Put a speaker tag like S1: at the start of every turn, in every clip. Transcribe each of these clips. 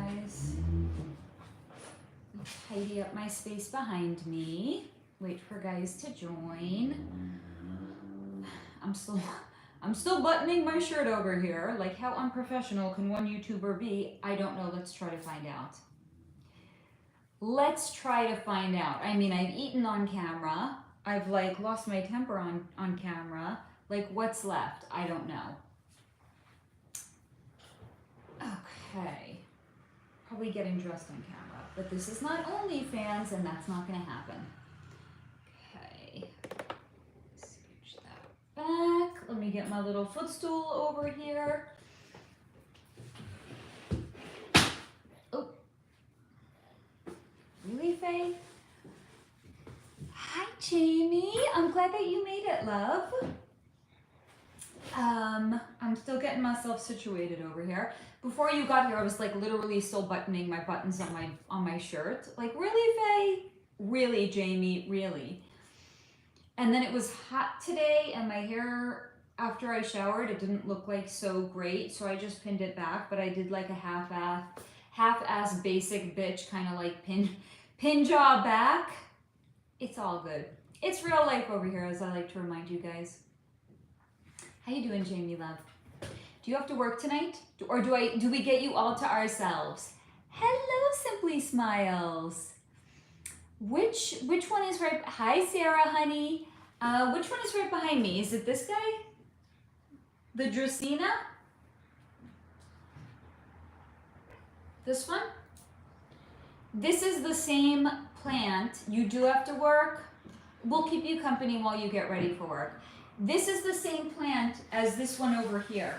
S1: guys. Tidy up my space behind me. Wait for guys to join. I'm still buttoning my shirt over here. Like, how unprofessional can one YouTuber be? I don't know. Let's try to find out. Let's try to find out. I mean, I've eaten on camera. I've like lost my temper on camera. Like, what's left? I don't know. Okay. Probably getting dressed on camera. But this is not OnlyFans, and that's not going to happen. Okay. Scooch that back. Let me get my little footstool over here. Oh. Really, Faye? Hi, Jamie. I'm glad that you made it, love. I'm still getting myself situated over here. Before you got here, I was like literally still buttoning my buttons on my shirt. Like, really, Faye? Really, Jamie? Really? And then it was hot today, and my hair, after I showered, it didn't look like so great, so I just pinned it back. But I did like a half-ass basic bitch kind of like pin job back. It's all good. It's real life over here, as I like to remind you guys. How you doing, Jamie love? Do you have to work tonight? Or do we get you all to ourselves? Hello, Simply Smiles. Which one is right? Hi, Sarah, honey. Which one is right behind me? Is it this guy? The Dracaena? This one? This is the same plant. You do have to work. We'll keep you company while you get ready for work. This is the same plant as this one over here.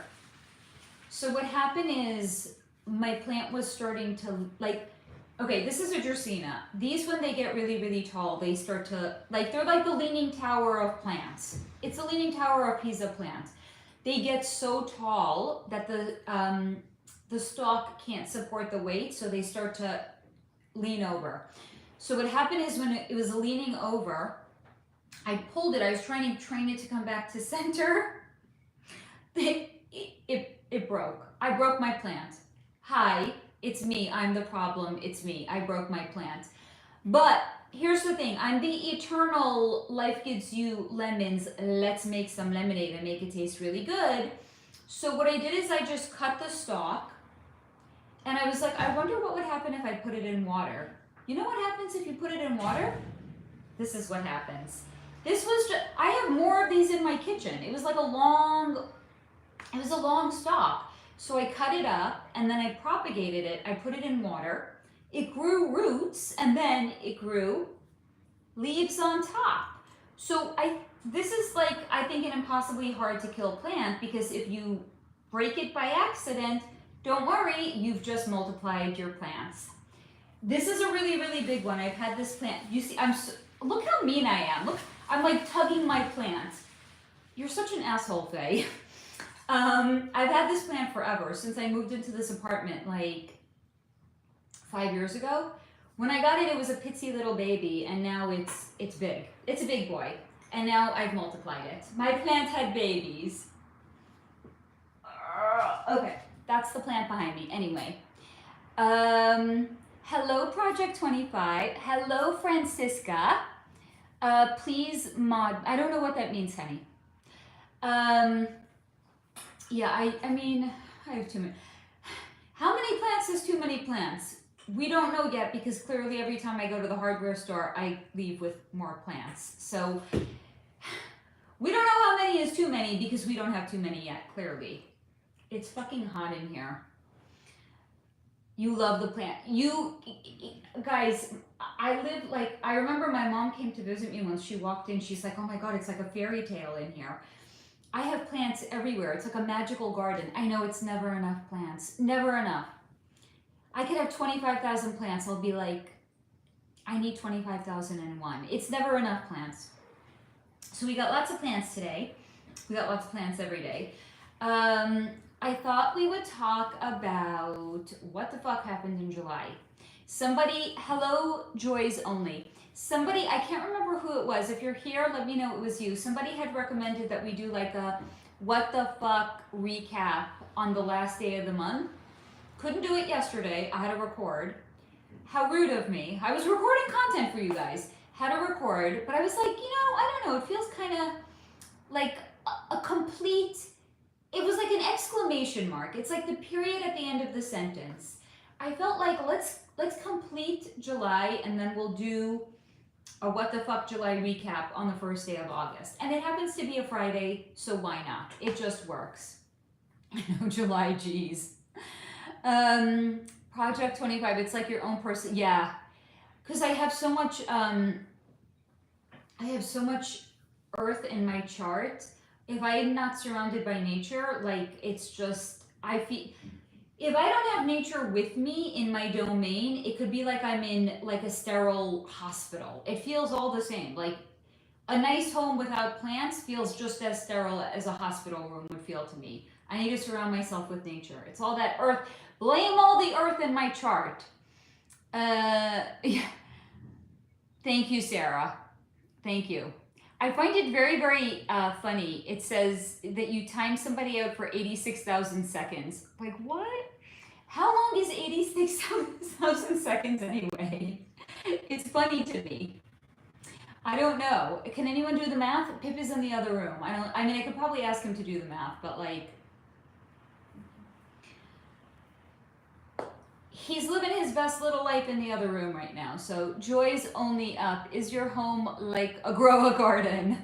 S1: So what happened is my plant was starting to like, okay, this is a Dracaena. These, when they get really, really tall, they start to, like, they're like the Leaning Tower of plants. It's the Leaning Tower of Pisa plant. They get so tall that the stalk can't support the weight, so they start to lean over. So what happened is when it was leaning over, I pulled it. I was trying to train it to come back to center. It broke. I broke my plant. Hi, it's me. I'm the problem. It's me. I broke my plant. But here's the thing. I'm the eternal life gives you lemons. Let's make some lemonade and make it taste really good. So what I did is I just cut the stalk, and I was like, I wonder what would happen if I put it in water. You know what happens if you put it in water? This is what happens. This was just, I have more of these in my kitchen. It was like a long stalk. So I cut it up, and then I propagated it. I put it in water. It grew roots, and then it grew leaves on top. So this is like, I think, an impossibly hard to kill plant, because if you break it by accident, don't worry, you've just multiplied your plants. This is a really, really big one. I've had this plant. You see, look how mean I am. Look, I'm like tugging my plant. You're such an asshole, Faye. I've had this plant forever, since I moved into this apartment like 5 years ago. When I got it, it was a pitsy little baby, and now it's big. It's a big boy, and now I've multiplied it. My plant had babies. Okay, that's the plant behind me. Anyway, hello, Project 25. Hello, Francisca. Please mod. I don't know what that means, honey. Yeah, I mean, I have too many. How many plants is too many plants? We don't know yet, because clearly every time I go to the hardware store, I leave with more plants. So we don't know how many is too many, because we don't have too many yet, clearly. It's fucking hot in here. You love the plant. You guys, I remember my mom came to visit me once. She walked in, she's like, oh my God, it's like a fairy tale in here. I have plants everywhere. It's like a magical garden. I know it's never enough plants. Never enough. I could have 25,000 plants. I'll be like, I need 25,001. It's never enough plants. So we got lots of plants today. We got lots of plants every day. I thought we would talk about what the fuck happened in July. Somebody, hello, Joys Only. Somebody, I can't remember who it was. If you're here, let me know it was you. Somebody had recommended that we do like a what the fuck recap on the last day of the month. couldn't do it yesterday. I had to record. How rude of me. I was recording content for you guys. Had to record, but I was like, I don't know. It feels kind of like a complete, it was like an exclamation mark. It's like the period at the end of the sentence. I felt like let's complete July and then we'll do a What the Fuck July recap on the first day of August. And it happens to be a Friday, so why not? It just works. I know, July, geez. Project 25, it's like your own person. Yeah, because I have so much earth in my chart. If I'm not surrounded by nature, like it's just, I feel, if I don't have nature with me in my domain, it could be like I'm in like a sterile hospital. It feels all the same. Like a nice home without plants feels just as sterile as a hospital room would feel to me. I need to surround myself with nature. It's all that earth. Blame all the earth in my chart. Yeah. Thank you, Sarah. Thank you. I find it very, very funny. It says that you time somebody out for 86,000 seconds. Like, what? How long is 86,000 seconds anyway? It's funny to me. I don't know. Can anyone do the math? Pip is in the other room. I mean, I could probably ask him to do the math, but like, he's living his best little life in the other room right now. So Joy's only up. Is your home like a grow a garden?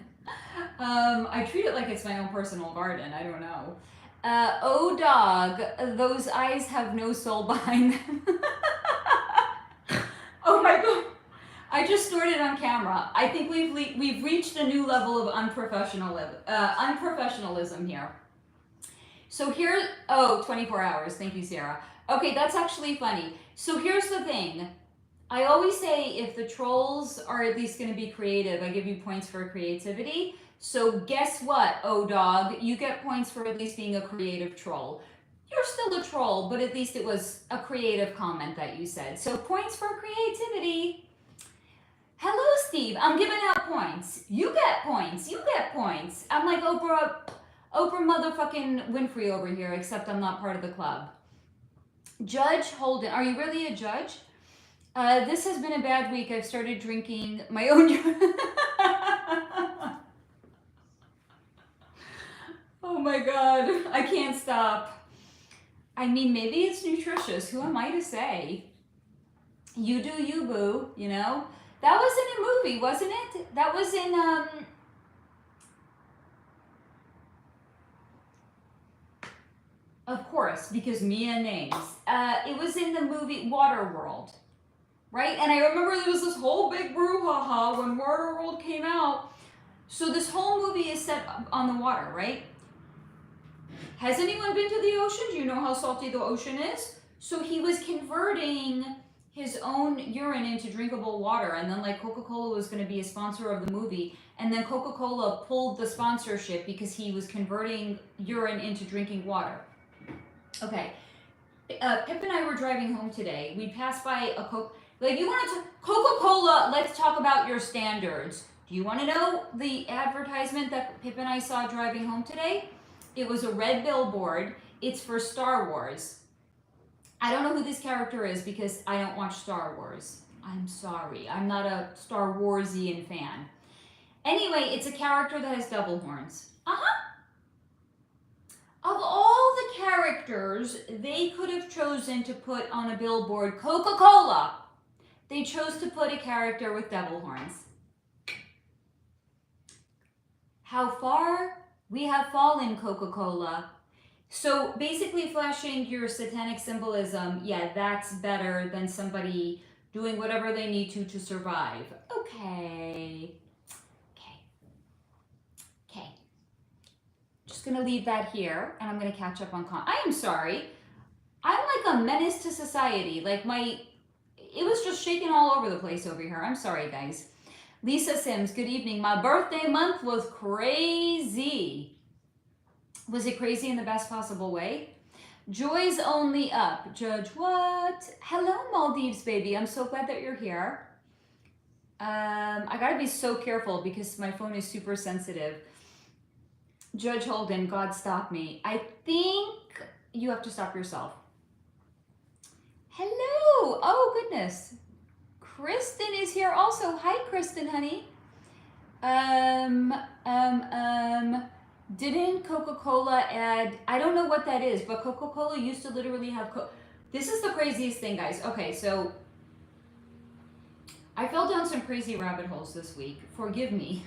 S1: I treat it like it's my own personal garden. I don't know. Oh dog, those eyes have no soul behind them. Oh my God. I just snorted on camera. I think we've reached a new level of unprofessionalism here. So here, 24 hours. Thank you, Sarah. Okay, that's actually funny. So here's the thing. I always say if the trolls are at least going to be creative, I give you points for creativity. So guess what, oh dog? You get points for at least being a creative troll. You're still a troll, but at least it was a creative comment that you said. So points for creativity. Hello, Steve. I'm giving out points. You get points. You get points. I'm like Oprah motherfucking Winfrey over here, except I'm not part of the club. Judge Holden, are you really a judge? This has been a bad week. I've started drinking my own urine. Oh my God, I can't stop. I mean, maybe it's nutritious. Who am I to say? You do you, boo, you know? That was in a movie, wasn't it? That was in, of course, because Mia names. It was in the movie Waterworld, right? And I remember there was this whole big brouhaha when Waterworld came out. So this whole movie is set on the water, right? Has anyone been to the ocean? Do you know how salty the ocean is? So he was converting his own urine into drinkable water, and then like Coca-Cola was going to be a sponsor of the movie, and then Coca-Cola pulled the sponsorship because he was converting urine into drinking water. Okay, Pip and I were driving home today. We passed by a Coca-Cola, let's talk about your standards. Do you want to know the advertisement that Pip and I saw driving home today? It was a red billboard. It's for Star Wars. I don't know who this character is because I don't watch Star Wars. I'm sorry. I'm not a Star Warsian fan. Anyway, it's a character that has double horns. Of all the characters they could have chosen to put on a billboard, Coca-Cola, they chose to put a character with double horns. How far we have fallen, Coca-Cola. So basically flashing your satanic symbolism, yeah, that's better than somebody doing whatever they need to survive. Okay. Just gonna leave that here, and I'm gonna catch up on I am sorry. I'm like a menace to society. Like it was just shaking all over the place over here. I'm sorry, guys. Lisa Sims, good evening. My birthday month was crazy. Was it crazy in the best possible way? Joy's only up. Judge, what? Hello, Maldives, baby. I'm so glad that you're here. I gotta be so careful because my phone is super sensitive. Judge Holden, God stop me. I think you have to stop yourself. Hello. Oh, goodness. Kristen is here also. Hi, Kristen, honey. Didn't Coca-Cola add, I don't know what that is, but Coca-Cola used to literally have, this is the craziest thing, guys. Okay, so I fell down some crazy rabbit holes this week. Forgive me.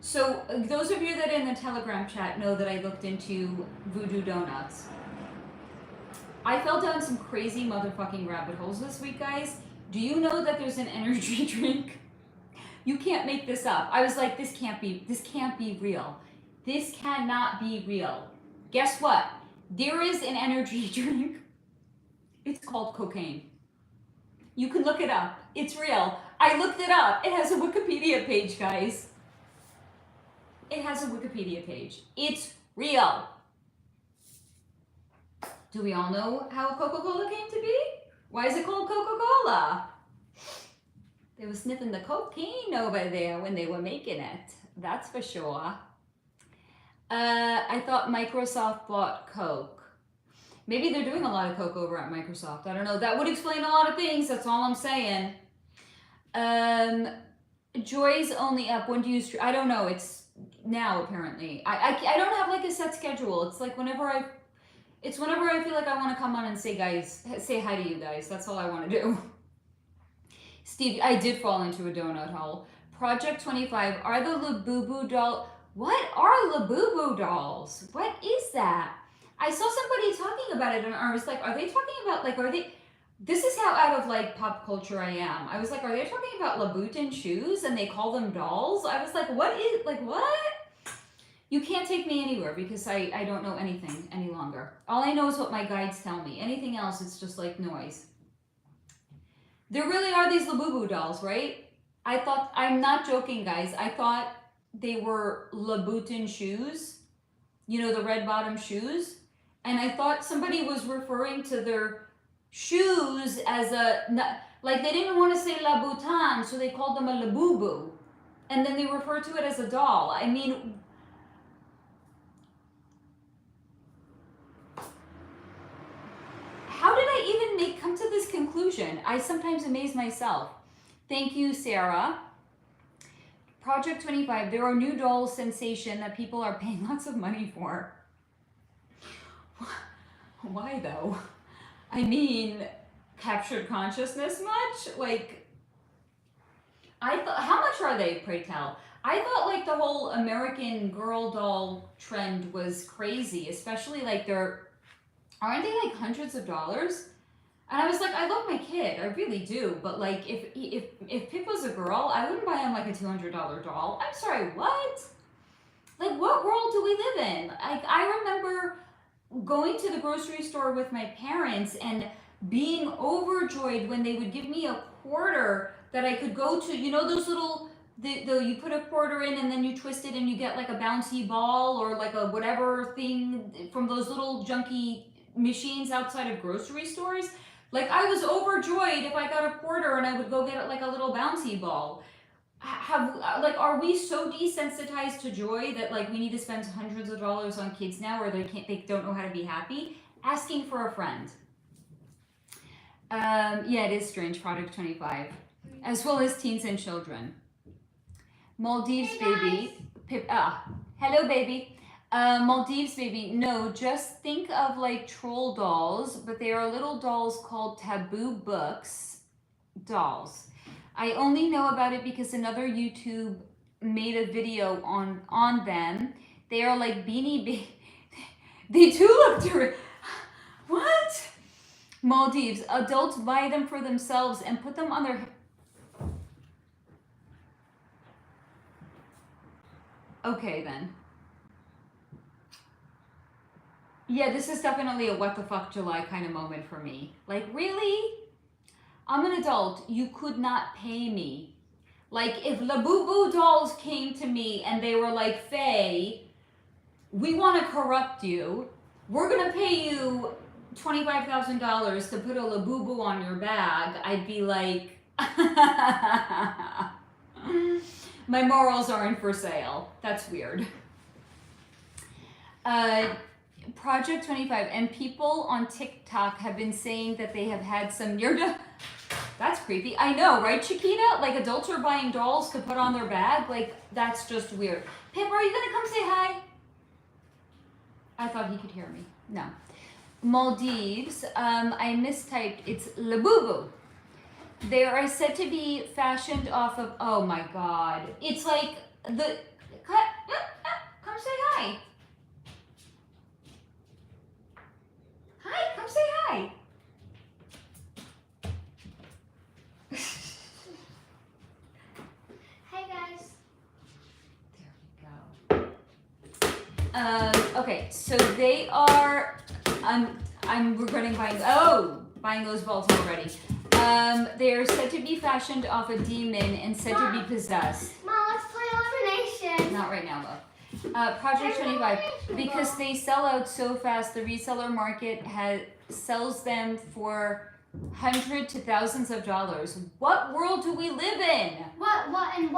S1: So those of you that are in the Telegram chat know that I looked into Voodoo Donuts. I fell down some crazy motherfucking rabbit holes this week, guys. Do you know that there's an energy drink? You can't make this up. I was like, this can't be real. This cannot be real. Guess what? There is an energy drink. It's called cocaine. You can look it up. It's real. I looked it up. It has a Wikipedia page, guys. It has a Wikipedia page. It's real. Do we all know how Coca-Cola came to be? Why is it called Coca-Cola? They were sniffing the cocaine over there when they were making it. That's for sure. I thought Microsoft bought Coke. Maybe they're doing a lot of Coke over at Microsoft. I don't know. That would explain a lot of things. That's all I'm saying. Joy's only up. When do you stream? I don't know. It's now, apparently. I don't have like a set schedule. It's like whenever I feel like I want to come on and say hi to you guys. That's all I want to do. Steve, I did fall into a donut hole. Project 25, are the Labubu doll... What are Labubu dolls? What is that? I saw somebody talking about it and I was like, are they talking about, like, are they... This is how out of, like, pop culture I am. I was like, are they talking about Louboutin shoes and they call them dolls? I was like, what? You can't take me anywhere because I don't know anything any longer. All I know is what my guides tell me. Anything else, it's just like noise. There really are these Labubu dolls, right? I'm not joking, guys. I thought they were Louboutin shoes. You know, the red bottom shoes. And I thought somebody was referring to their shoes as like they didn't want to say Louboutin, so they called them a Labubu. And then they referred to it as a doll. I mean... How did I even come to this conclusion? I sometimes amaze myself. Thank you, Sarah. Project 25, there are new dolls sensation that people are paying lots of money for. Why though? I mean, captured consciousness much? Like, I thought, how much are they, pray tell? I thought like the whole American Girl doll trend was crazy, especially like aren't they like hundreds of dollars? And I was like, I love my kid, I really do. But like, if Pip was a girl, I wouldn't buy him like a $200 doll. I'm sorry, what? Like, what world do we live in? Like, I remember going to the grocery store with my parents and being overjoyed when they would give me a quarter that I could go to, you know, those little, you put a quarter in and then you twist it and you get like a bouncy ball or like a whatever thing from those little junky machines outside of grocery stores. Like, I was overjoyed if I got a quarter and I would go get like a little bouncy ball. Are we so desensitized to joy that like we need to spend hundreds of dollars on kids now, or they don't know how to be happy? Asking for a friend. Yeah, it is strange. Project 25, as well as teens and children. Maldives, hey, baby. Hello, baby. Maldives, baby. No, just think of like troll dolls, but they are little dolls called taboo books dolls. I only know about it because another YouTube made a video on them. They are like beanie They do look terrific. What? Maldives. Adults buy them for themselves and put them on their... Okay, then. Yeah, this is definitely a what the fuck July kind of moment for me. Like, really? I'm an adult. You could not pay me. Like, if Labubu dolls came to me and they were like, Faye, we want to corrupt you. We're going to pay you $25,000 to put a Labubu on your bag. I'd be like, my morals aren't for sale. That's weird. Project 25, and people on TikTok have been saying that they have had some near-death. That's creepy. I know, right, Chiquita? Like, adults are buying dolls to put on their bag. Like, that's just weird. Pip, are you gonna come say hi? I thought he could hear me. No. Maldives. I mistyped. It's Labubu. They are said to be fashioned off of. Oh my God! It's like the. Come say hi. Hi, come say hi.
S2: Hi guys.
S1: There we go. Okay, so they are. I'm regretting buying those balls already. They are said to be fashioned off a demon and said to be possessed.
S2: Mom, let's play elimination.
S1: Not right now, love. Project 25, because they sell out so fast, the reseller market sells them for hundreds to thousands of dollars. What world do we live in?
S2: What is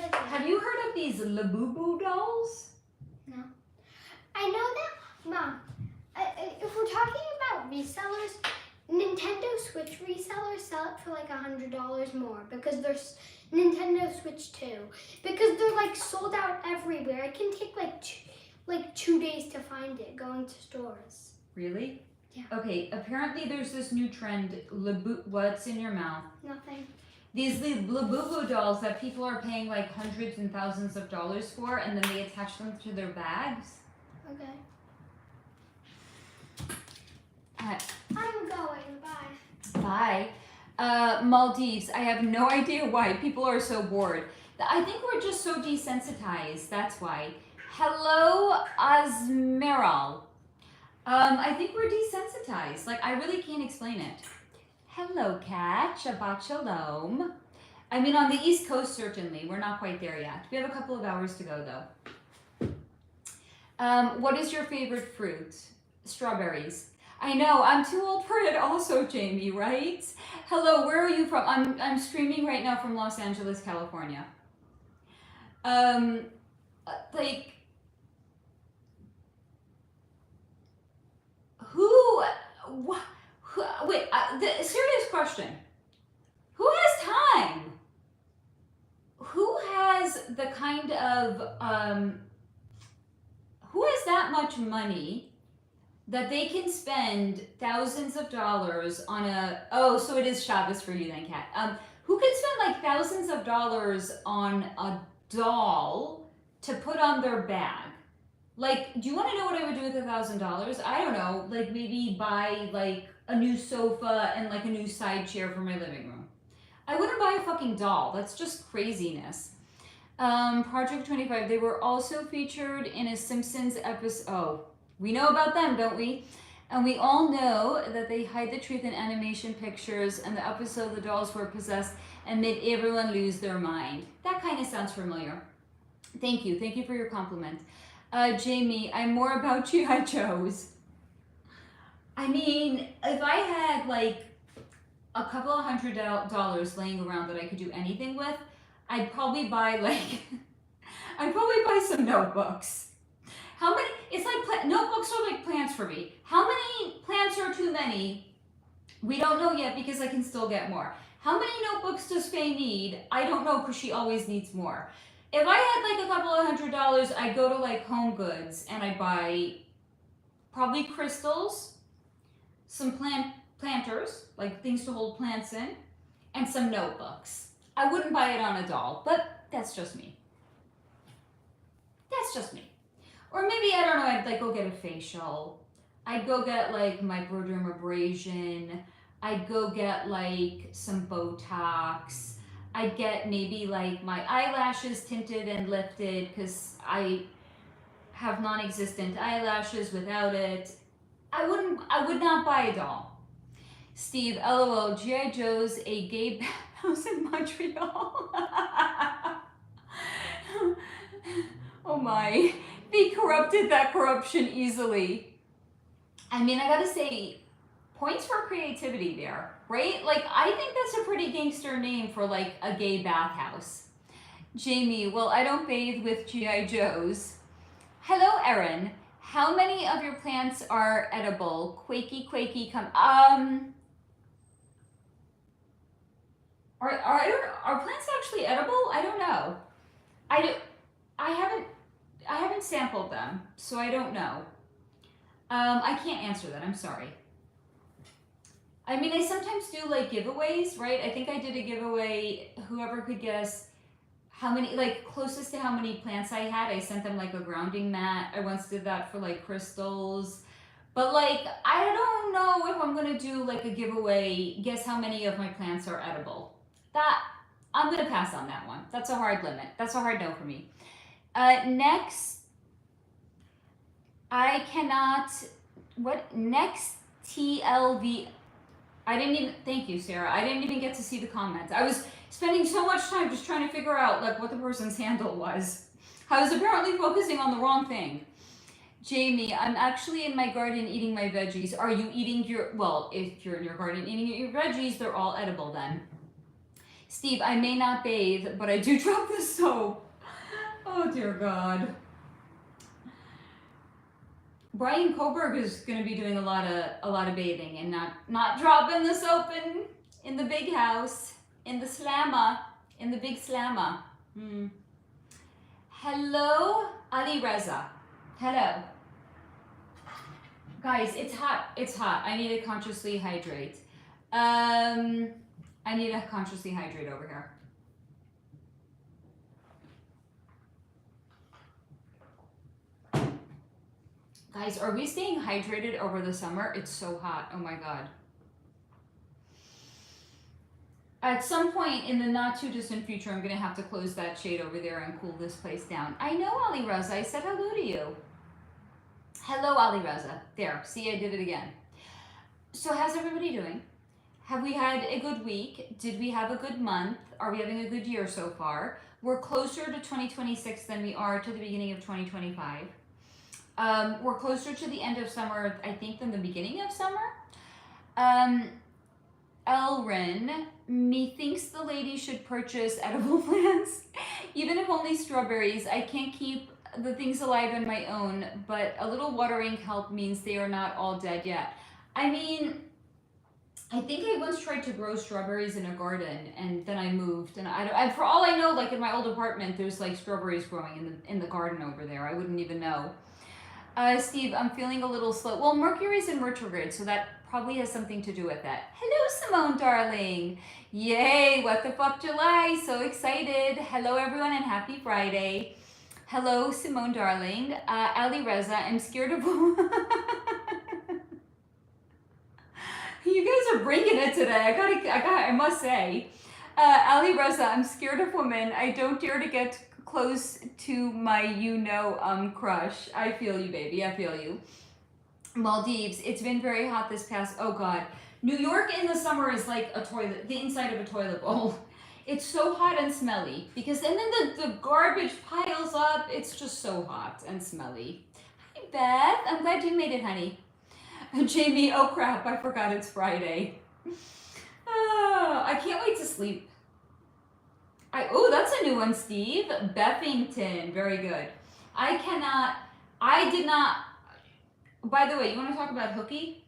S2: it?
S1: Have you heard of these Labubu dolls?
S2: No. I know that, Mom, if we're talking about resellers, Nintendo Switch resellers sell it for like $100 more because there's Nintendo Switch 2, because they're like sold out everywhere. It can take like 2 days to find it going to stores.
S1: Really?
S2: Yeah.
S1: Okay, apparently there's this new trend, what's in your mouth?
S2: Nothing.
S1: These Labubu dolls that people are paying like hundreds and thousands of dollars for, and then they attach them to their bags.
S2: Okay.
S1: Uh,
S2: I'm going. Bye.
S1: Bye. Maldives. I have no idea why people are so bored. I think we're just so desensitized. That's why. Hello, Azmeral. I think we're desensitized. Like, I really can't explain it. Hello, Kat. Shabbat Shalom. I mean, on the East Coast, certainly. We're not quite there yet. We have a couple of hours to go, though. What is your favorite fruit? Strawberries. I know, I'm too old for it also, Jamie, right? Hello, where are you from? I'm streaming right now from Los Angeles, California. Like, wait, serious question. Who has time? Who has the kind of, who has that much money that they can spend thousands of dollars on so it is Shabbos for you then, Kat. Who can spend like thousands of dollars on a doll to put on their bag? Like, do you want to know what I would do with $1,000? I don't know, like maybe buy like a new sofa and like a new side chair for my living room. I wouldn't buy a fucking doll. That's just craziness. Project 25, they were also featured in a Simpsons episode. Oh, we know about them, don't we? And we all know that they hide the truth in animation pictures, and the episode the dolls were possessed and made everyone lose their mind. That kind of sounds familiar. Thank you for your compliment. Jamie, I'm more about G.I. Joes. I mean, if I had like a couple of $100 laying around that I could do anything with, I'd probably buy some notebooks. How many? It's like notebooks are like plants for me. How many plants are too many? We don't know yet because I can still get more. How many notebooks does Faye need? I don't know because she always needs more. If I had like a couple of $100, I'd go to like Home Goods and I'd buy probably crystals, some planters, like things to hold plants in, and some notebooks. I wouldn't buy it on a doll, but that's just me. That's just me. Or maybe, I don't know, I'd like go get a facial. I'd go get like microdermabrasion. I'd go get like some Botox. I'd get maybe like my eyelashes tinted and lifted because I have non-existent eyelashes without it. I would not buy a doll. Steve, LOL, G.I. Joe's a gay bathhouse in Montreal. Oh my. They corrupted that corruption easily. I mean, I gotta say, points for creativity there, right? Like, I think that's a pretty gangster name for like a gay bathhouse. Jamie, well, I don't bathe with G.I. Joes. Hello, Erin. How many of your plants are edible? Quakey, come. Are plants actually edible? I don't know. I haven't sampled them, so I don't know. I can't answer that. I'm sorry. I mean, I sometimes do like giveaways, right? I think I did a giveaway. Whoever could guess how many, like closest to how many plants I had, I sent them like a grounding mat. I once did that for like crystals. But like, I don't know if I'm gonna do like a giveaway, guess how many of my plants are edible. That, I'm gonna pass on that one. That's a hard limit. That's a hard no for me. Next, I cannot, next TLV, I didn't even, thank you, Sarah. I didn't even get to see the comments. I was spending so much time just trying to figure out like what the person's handle was. I was apparently focusing on the wrong thing. Jamie, I'm actually in my garden eating my veggies. Are you eating your, well, if you're in your garden eating your veggies, they're all edible then. Steve, I may not bathe, but I do drop the soap. Oh dear God. Brian Koberg is going to be doing a lot of bathing and not dropping the soap in the big house, in the slammer, in the big slammer. Hello, Ali Reza. Hello. Guys, it's hot. It's hot. I need to consciously hydrate. I need to consciously hydrate over here. Guys, are we staying hydrated over the summer? It's so hot. Oh my God. At some point in the not too distant future, I'm going to have to close that shade over there and cool this place down. I know, Ali Reza. I said hello to you. Hello, Ali Reza. There. See, I did it again. So how's everybody doing? Have we had a good week? Did we have a good month? Are we having a good year so far? We're closer to 2026 than we are to the beginning of 2025. We're closer to the end of summer, I think, than the beginning of summer. Elrin, methinks the lady should purchase edible plants, even if only strawberries. I can't keep the things alive on my own, but a little watering help means they are not all dead yet. I mean, I think I once tried to grow strawberries in a garden, and then I moved, and I for all I know, like in my old apartment, there's like strawberries growing in the garden over there. I wouldn't even know. Steve, I'm feeling a little slow. Well, Mercury's in retrograde, so that probably has something to do with that. Hello, Simone, darling. Yay, what the fuck July. So excited. Hello, everyone, and happy Friday. Hello, Simone, darling. Ali Reza, I'm scared of... You guys are bringing it today. I must say. Ali Reza, I'm scared of women. I don't dare to get close to my crush. I feel you, baby. I feel you. Maldives, it's been very hot this past, oh God. New York in the summer is like a toilet, the inside of a toilet bowl. It's so hot and smelly because, and then the garbage piles up. It's just so hot and smelly. Hi, Beth. I'm glad you made it, honey. Jamie, oh crap, I forgot it's Friday. I can't wait to sleep. Oh, that's a new one, Steve. Beffington, very good. I did not, by the way, you want to talk about hooky?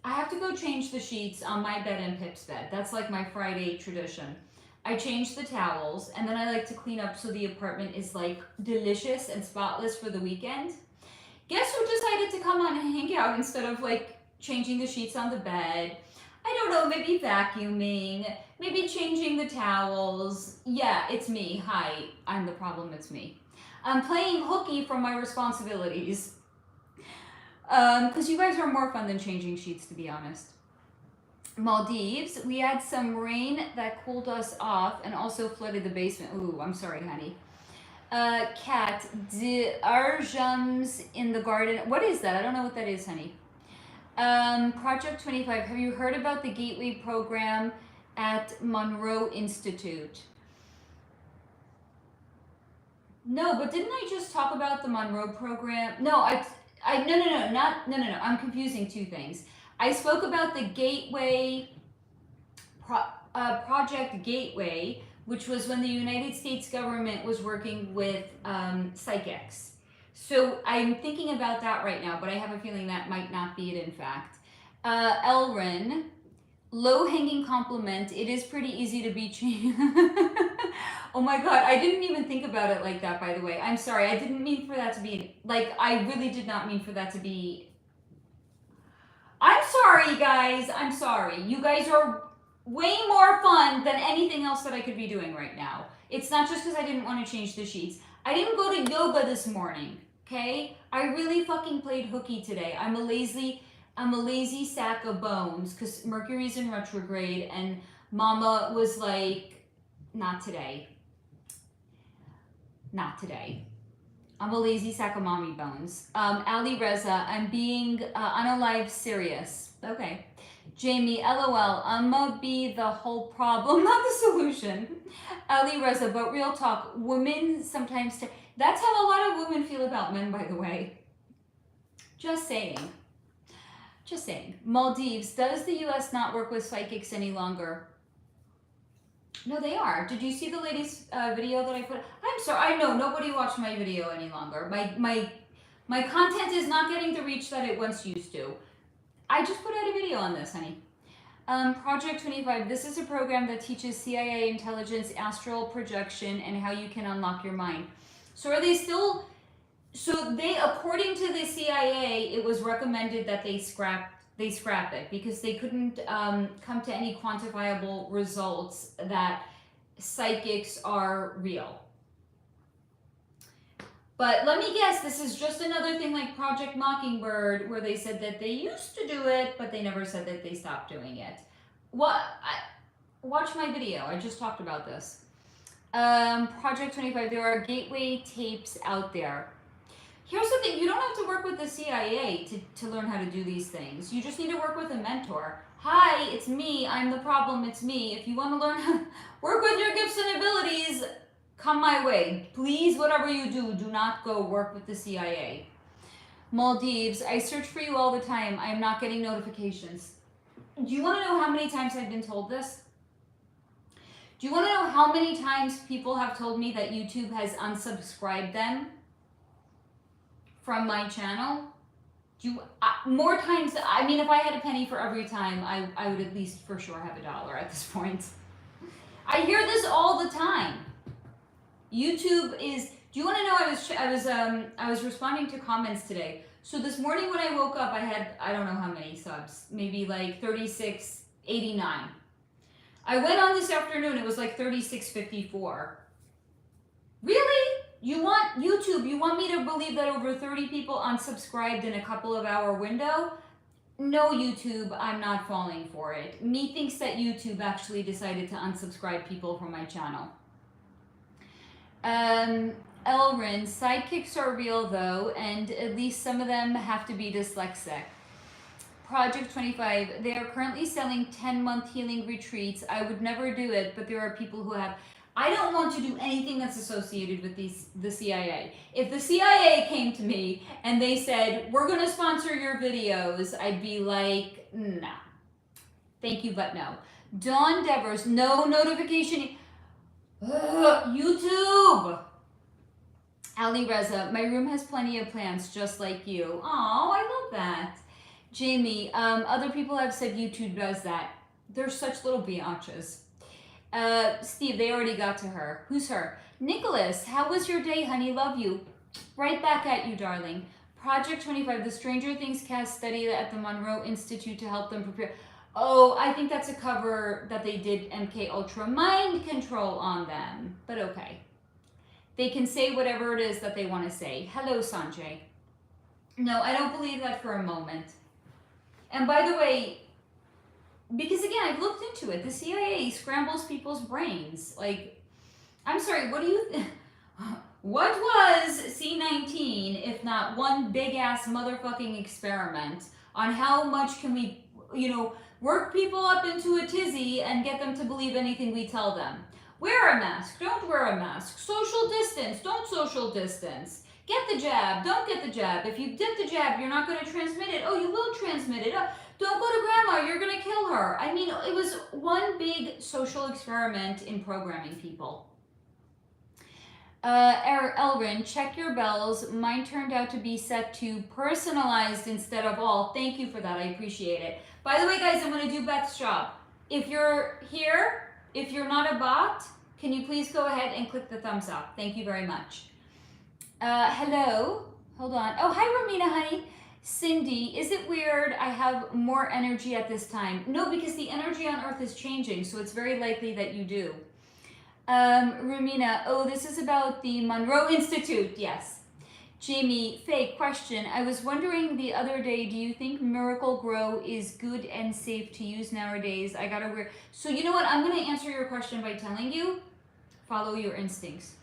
S1: I have to go change the sheets on my bed and Pip's bed. That's like my Friday tradition. I change the towels, and then I like to clean up so the apartment is like delicious and spotless for the weekend. Guess who decided to come on and hang out instead of like changing the sheets on the bed? I don't know, maybe vacuuming, maybe changing the towels. Yeah, it's me. Hi, I'm the problem, it's me. I'm playing hooky from my responsibilities. Because you guys are more fun than changing sheets, to be honest. Maldives, we had some rain that cooled us off and also flooded the basement. Ooh, I'm sorry, honey. Cat, the arjams in the garden. What is that? I don't know what that is, honey. Project 25. Have you heard about the Gateway program at Monroe Institute? No, but didn't I just talk about the Monroe program? No, no. I'm confusing two things. I spoke about the Gateway, Project Gateway, which was when the United States government was working with psychics. So I'm thinking about that right now, but I have a feeling that might not be it in fact. Elrin, low-hanging compliment. It is pretty easy to be changed. Oh my god, I didn't even think about it like that, by the way. I'm sorry, I didn't mean for that to be, like, I really did not mean for that to be... I'm sorry, guys. I'm sorry. You guys are way more fun than anything else that I could be doing right now. It's not just because I didn't want to change the sheets. I didn't go to yoga this morning, okay? I really fucking played hooky today. I'm a lazy sack of bones because Mercury's in retrograde and Mama was like, not today. Not today. I'm a lazy sack of mommy bones. Ali Reza, I'm being unalive serious. Okay. Jamie, LOL, I'ma be the whole problem, not the solution. Ali Reza, but real talk, women sometimes, that's how a lot of women feel about men, by the way. Just saying. Just saying. Maldives, does the US not work with psychics any longer? No, they are. Did you see the latest video that I put? I'm sorry. I know nobody watched my video any longer. My content is not getting the reach that it once used to. I just put out a video on this, honey. Project 25. This is a program that teaches CIA intelligence, astral projection, and how you can unlock your mind. So are they still? So they, according to the CIA, it was recommended that they scrap it because they couldn't come to any quantifiable results that psychics are real. But let me guess, this is just another thing like Project Mockingbird where they said that they used to do it, but they never said that they stopped doing it. Watch my video, I just talked about this. Project 25, there are gateway tapes out there. Here's the thing, you don't have to work with the CIA to learn how to do these things. You just need to work with a mentor. Hi, it's me, I'm the problem, it's me. If you want to learn how to work with your gifts and abilities, come my way. Please, whatever you do, do not go work with the CIA. Maldives, I search for you all the time. I am not getting notifications. Do you want to know how many times I've been told this? Do you want to know how many times people have told me that YouTube has unsubscribed them from my channel? More times, I mean, if I had a penny for every time, I would at least for sure have $1 at this point. I hear this all the time. YouTube is, do you want to know, I was responding to comments today. So this morning when I woke up, I had, I don't know how many subs, maybe like 3689. I went on this afternoon, it was like 3654. Really? You want YouTube, you want me to believe that over 30 people unsubscribed in a couple of hour window? No, YouTube, I'm not falling for it. Methinks that YouTube actually decided to unsubscribe people from my channel. Elrin, sidekicks are real though, and at least some of them have to be dyslexic. Project 25, they are currently selling 10-month healing retreats. I would never do it, but there are people who have. I don't want to do anything that's associated with the CIA. If the CIA came to me and they said, we're going to sponsor your videos, I'd be like, nah. Thank you, but no. Dawn Devers, no notification. YouTube. Ali Reza, my room has plenty of plants just like you. Oh, I love that. Jamie, other people have said YouTube does that. They're such little biatches. Steve, they already got to her. Who's her? Nicholas, how was your day, honey? Love you. Right back at you, darling. Project 25, the Stranger Things cast study at the Monroe Institute to help them prepare. Oh, I think that's a cover that they did MK Ultra mind control on them. But okay. They can say whatever it is that they want to say. Hello, Sanjay. No, I don't believe that for a moment. And by the way, because again, I've looked into it. The CIA scrambles people's brains. Like, I'm sorry, what do you think? What was C-19 if not one big ass motherfucking experiment on how much can we, work people up into a tizzy and get them to believe anything we tell them? Wear a mask, don't wear a mask. Social distance, don't social distance. Get the jab, don't get the jab. If you get the jab, you're not going to transmit it. Oh, you will transmit it. Oh, don't go to grandma, you're going to kill her. I mean, it was one big social experiment in programming people. Elrin, check your bells. Mine turned out to be set to personalized instead of all. Thank you for that. I appreciate it. By the way, guys, I'm going to do Beth's job. If you're here, if you're not a bot, can you please go ahead and click the thumbs up? Thank you very much. Hello. Hold on. Oh, hi, Romina, honey. Cindy, is it weird I have more energy at this time? No, because the energy on Earth is changing, so it's very likely that you do. Rumina, oh, this is about the Monroe Institute. Yes. Jamie, Faye, question. I was wondering the other day, do you think Miracle Grow is good and safe to use nowadays? I got a weird... So you know what? I'm going to answer your question by telling you, follow your instincts.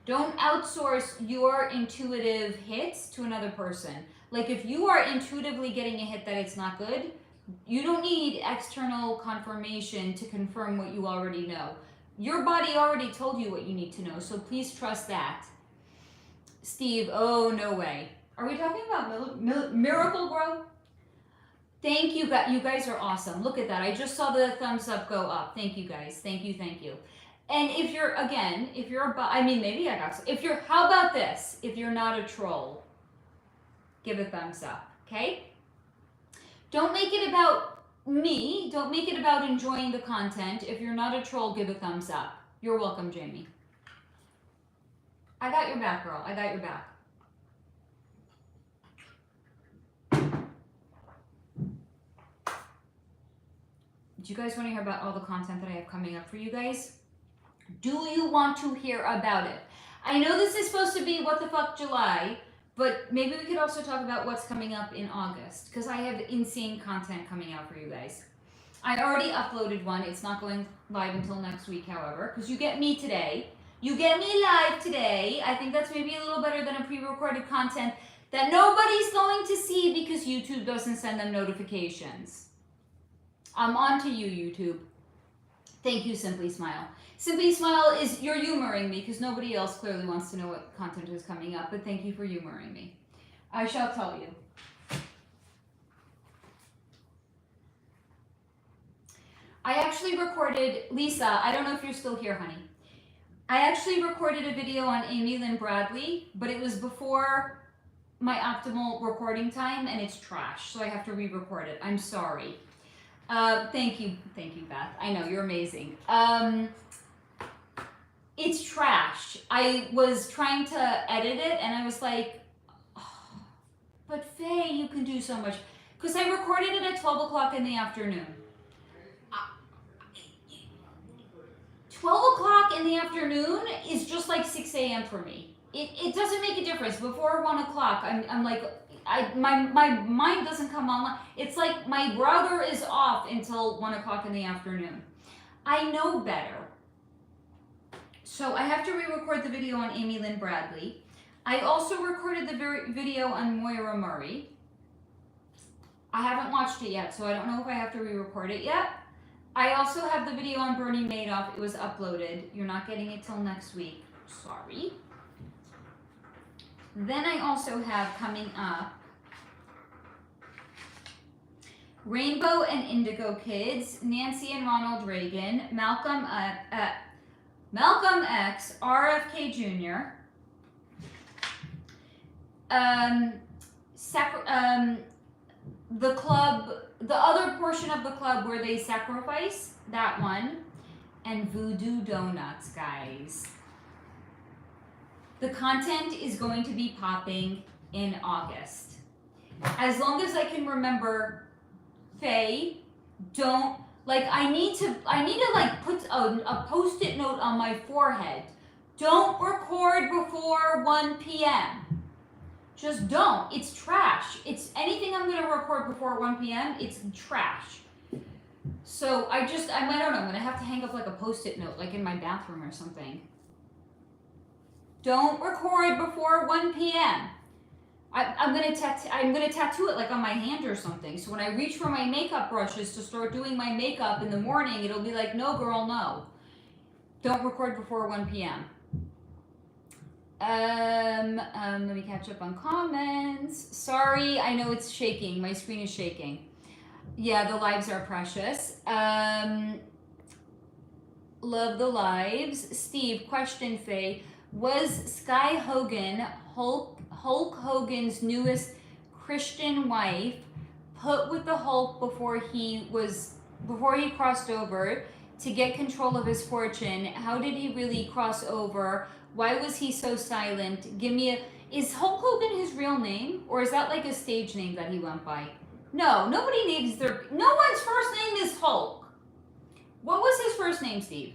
S1: Don't outsource your intuitive hits to another person. Like if you are intuitively getting a hit that it's not good, you don't need external confirmation to confirm what you already know. Your body already told you what you need to know, so please trust that. Steve, oh, no way. Are we talking about Miracle Grow? Thank you, you guys are awesome. Look at that. I just saw the thumbs up go up. Thank you, guys. Thank you, thank you. And if you're, again, if you're, I mean, maybe I got, if you're, how about this? If you're not a troll, give a thumbs up, okay? Don't make it about me. Don't make it about enjoying the content. If you're not a troll, give a thumbs up. You're welcome, Jamie. I got your back, girl. I got your back. Do you guys want to hear about all the content that I have coming up for you guys? Do you want to hear about it? I know this is supposed to be What the Fuck July, but maybe we could also talk about what's coming up in August, because I have insane content coming out for you guys. I already uploaded one. It's not going live until next week, however, because you get me today. You get me live today. I think that's maybe a little better than a pre-recorded content that nobody's going to see because YouTube doesn't send them notifications. I'm on to you, YouTube. Thank you, Simply Smile. Simply Smile is, you're humoring me because nobody else clearly wants to know what content is coming up, but thank you for humoring me. I shall tell you. I actually recorded, Lisa, I don't know if you're still here, honey. I actually recorded a video on Amy Lynn Bradley, but it was before my optimal recording time and it's trash, so I have to re-record it. I'm sorry. Thank you, Beth. I know, you're amazing. It's trash. I was trying to edit it and I was like, oh, but Faye, you can do so much. Because I recorded it at 12 o'clock in the afternoon. 12 o'clock in the afternoon is just like 6 a.m. for me. It doesn't make a difference. Before 1 o'clock, I'm like, my mind doesn't come online. It's like my brother is off until 1 o'clock in the afternoon. I know better. So I have to re-record the video on Amy Lynn Bradley. I also recorded the video on Moira Murray. I haven't watched it yet, so I don't know if I have to re-record it yet. I also have the video on Bernie Madoff. It was uploaded. You're not getting it till next week. Sorry. Then I also have coming up Rainbow and Indigo Kids, Nancy and Ronald Reagan, Malcolm X, RFK Jr., the club, the other portion of the club where they sacrifice, that one, and Voodoo Donuts, guys. The content is going to be popping in August. As long as I can remember, Faye, don't, like, I need to like put a post-it note on my forehead. Don't record before 1 p.m. Just don't. It's trash. It's anything I'm gonna record before 1 p.m. It's trash. So I don't know. I'm gonna have to hang up like a post-it note, like in my bathroom or something. Don't record before 1 p.m. I'm gonna tattoo it like on my hand or something. So when I reach for my makeup brushes to start doing my makeup in the morning, it'll be like, no, girl, no. Don't record before 1 p.m. Let me catch up on comments. Sorry, I know it's shaking. My screen is shaking. Yeah, the lives are precious. Love the lives. Steve, question, Faye. Was Sky Hogan, Hulk Hogan's newest Christian wife, put with the Hulk before he crossed over to get control of his fortune? How did he really cross over? Why was he so silent? Is Hulk Hogan his real name, or is that like a stage name that he went by? No, no one's first name is Hulk. What was his first name, Steve?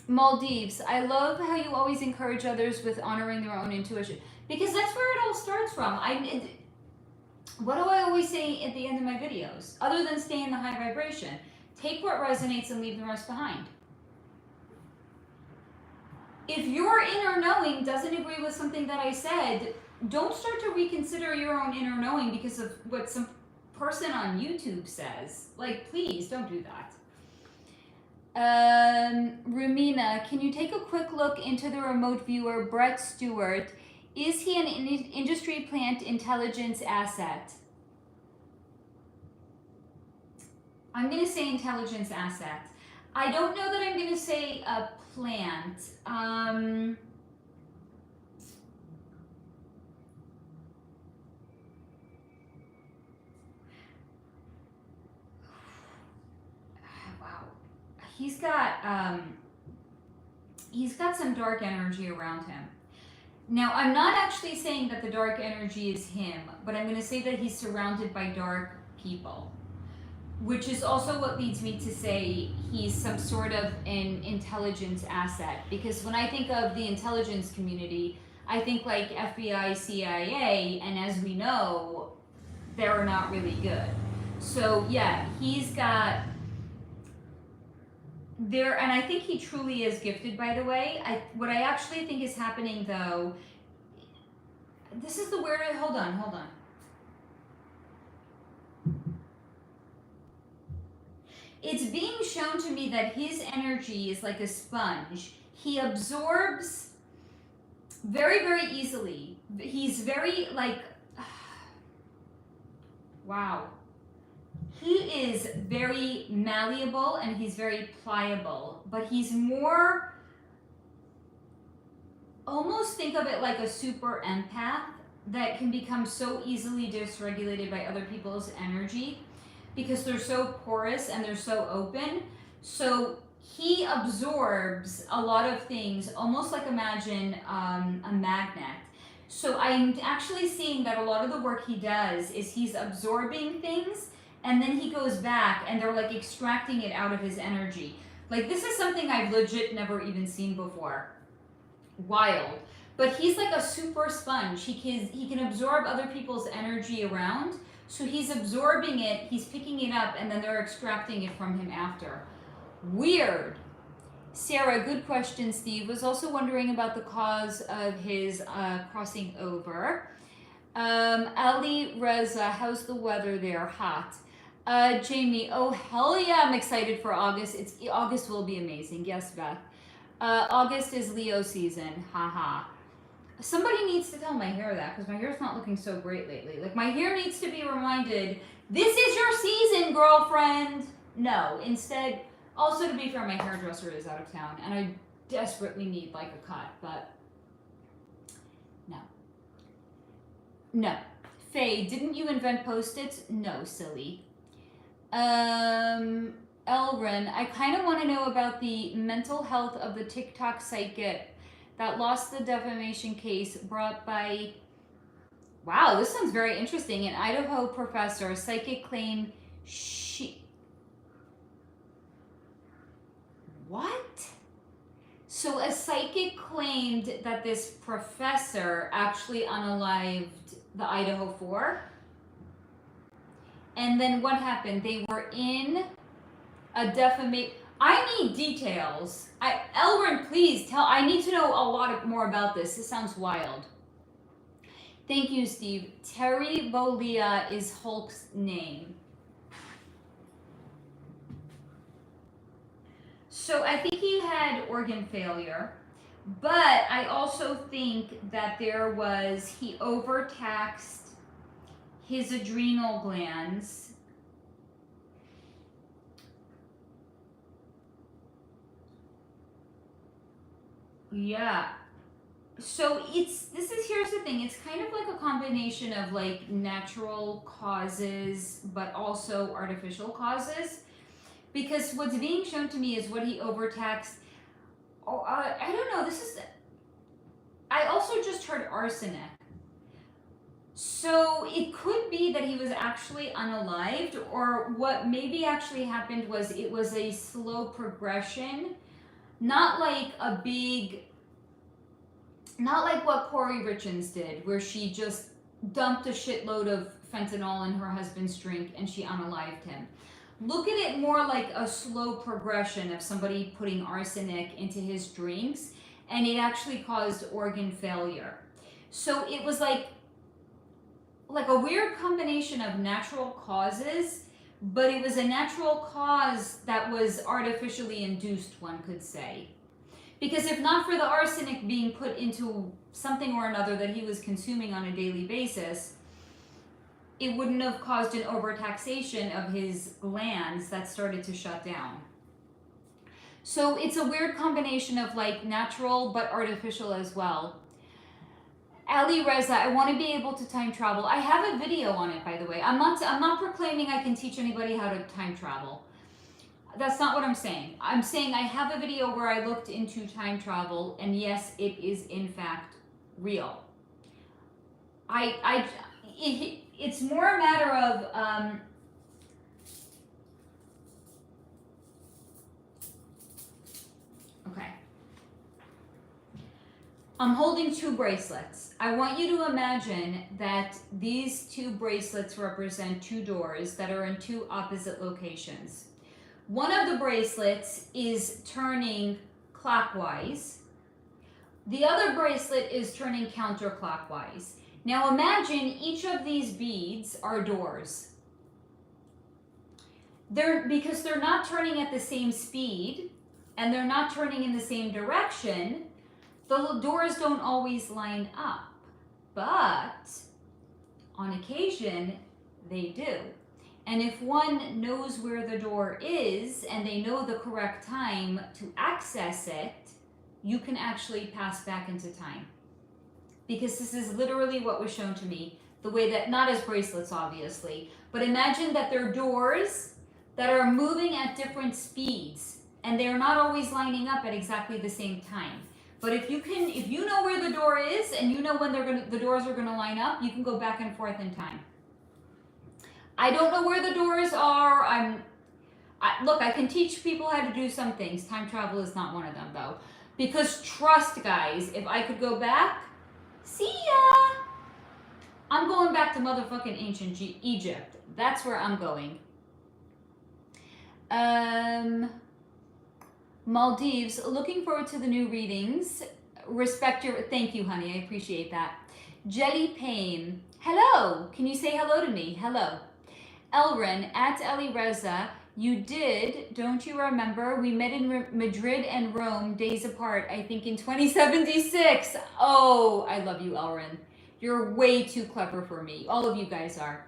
S1: Maldives. I love how you always encourage others with honoring their own intuition, because that's where it all starts from. What do I always say at the end of my videos? Other than stay in the high vibration, take what resonates and leave the rest behind. If your inner knowing doesn't agree with something that I said, don't start to reconsider your own inner knowing because of what some person on YouTube says. Like, please don't do that. Rumina, can you take a quick look into the remote viewer, Brett Stewart? Is he an industry plant intelligence asset? I'm going to say intelligence asset. I don't know that I'm going to say a plant. Wow. He's got some dark energy around him. Now, I'm not actually saying that the dark energy is him, but I'm going to say that he's surrounded by dark people, which is also what leads me to say he's some sort of an intelligence asset. Because when I think of the intelligence community, I think like FBI, CIA, and as we know, they're not really good. So yeah, he's got there, and I think he truly is gifted, by the way. What I actually think is happening though, this is the weird, hold on. It's being shown to me that his energy is like a sponge. He absorbs very, very easily. He's very like, wow. He is very malleable and he's very pliable, but he's more, almost think of it like a super empath that can become so easily dysregulated by other people's energy because they're so porous and they're so open. So he absorbs a lot of things, almost like imagine a magnet. So I'm actually seeing that a lot of the work he does is he's absorbing things and then he goes back and they're like extracting it out of his energy. Like this is something I've legit never even seen before. Wild. But he's like a super sponge. He can absorb other people's energy around. So he's absorbing it, he's picking it up, and then they're extracting it from him after. Weird. Sarah, good question, Steve. Was also wondering about the cause of his crossing over. Ali Reza, how's the weather there? Hot. Jamie, oh hell yeah, I'm excited for August. August will be amazing. Yes, Beth. August is Leo season. Haha. Somebody needs to tell my hair that because my hair's not looking so great lately. Like my hair needs to be reminded, this is your season, girlfriend. No, instead, also to be fair, my hairdresser is out of town and I desperately need like a cut, but no. No. Faye, didn't you invent Post-its? No, silly. Elrin, I kind of want to know about the mental health of the TikTok psychic that lost the defamation case brought by, wow, this sounds very interesting. An Idaho professor, psychic claimed what? So a psychic claimed that this professor actually unalived the Idaho 4? And then what happened? They were in a defamation. I need details. Elrin, please tell. I need to know a lot more about this. This sounds wild. Thank you, Steve. Terry Bollea is Hulk's name. So I think he had organ failure, but I also think that he overtaxed his adrenal glands. Yeah. So here's the thing. It's kind of like a combination of like natural causes, but also artificial causes. Because what's being shown to me is what he overtaxed. Oh, I don't know. I also just heard arsenic. So it could be that he was actually unalived, or what maybe actually happened was it was a slow progression, not like a big, not like what Corey Richins did, where she just dumped a shitload of fentanyl in her husband's drink and she unalived him. Look at it more like a slow progression of somebody putting arsenic into his drinks, and it actually caused organ failure. So it was like a weird combination of natural causes, but it was a natural cause that was artificially induced, one could say. Because if not for the arsenic being put into something or another that he was consuming on a daily basis, it wouldn't have caused an overtaxation of his glands that started to shut down. So it's a weird combination of like natural but artificial as well. Ali Reza, I want to be able to time travel. I have a video on it, by the way. I'm not proclaiming I can teach anybody how to time travel. That's not what I'm saying. I'm saying I have a video where I looked into time travel, and yes, it is in fact real. It's more a matter of okay. I'm holding two bracelets. I want you to imagine that these two bracelets represent two doors that are in two opposite locations. One of the bracelets is turning clockwise. The other bracelet is turning counterclockwise. Now imagine each of these beads are doors. Because they're not turning at the same speed and they're not turning in the same direction, the doors don't always line up. But on occasion, they do. And if one knows where the door is and they know the correct time to access it, you can actually pass back into time. Because this is literally what was shown to me, the way that, not as bracelets obviously, but imagine that they're doors that are moving at different speeds and they're not always lining up at exactly the same time. But if you know where the door is and you know when the doors are gonna line up, you can go back and forth in time. I don't know where the doors are. Look, I can teach people how to do some things. Time travel is not one of them, though. Because trust, guys, if I could go back, see ya! I'm going back to motherfucking ancient Egypt. That's where I'm going. Maldives, looking forward to the new readings. Thank you, honey, I appreciate that. Jelly Payne, hello, can you say hello to me? Hello. Elrin, at Ali Reza, you did, don't you remember? We met in Madrid and Rome, days apart, I think in 2076. Oh, I love you, Elrin. You're way too clever for me. All of you guys are.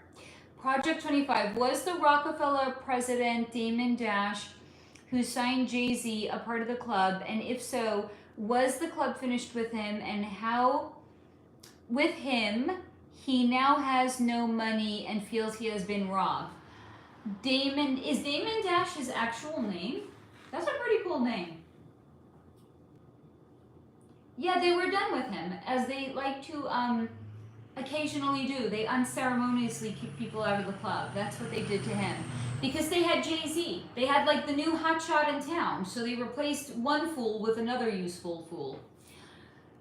S1: Project 25, was the Rockefeller president Damon Dash, who signed Jay-Z, a part of the club? And if so, was the club finished with him? And how, with him, he now has no money and feels he has been robbed? Is Damon Dash his actual name? That's a pretty cool name. Yeah, they were done with him, as they like to occasionally do. They unceremoniously kick people out of the club. That's what they did to him. Because they had Jay-Z. They had like the new hotshot in town. So they replaced one fool with another useful fool.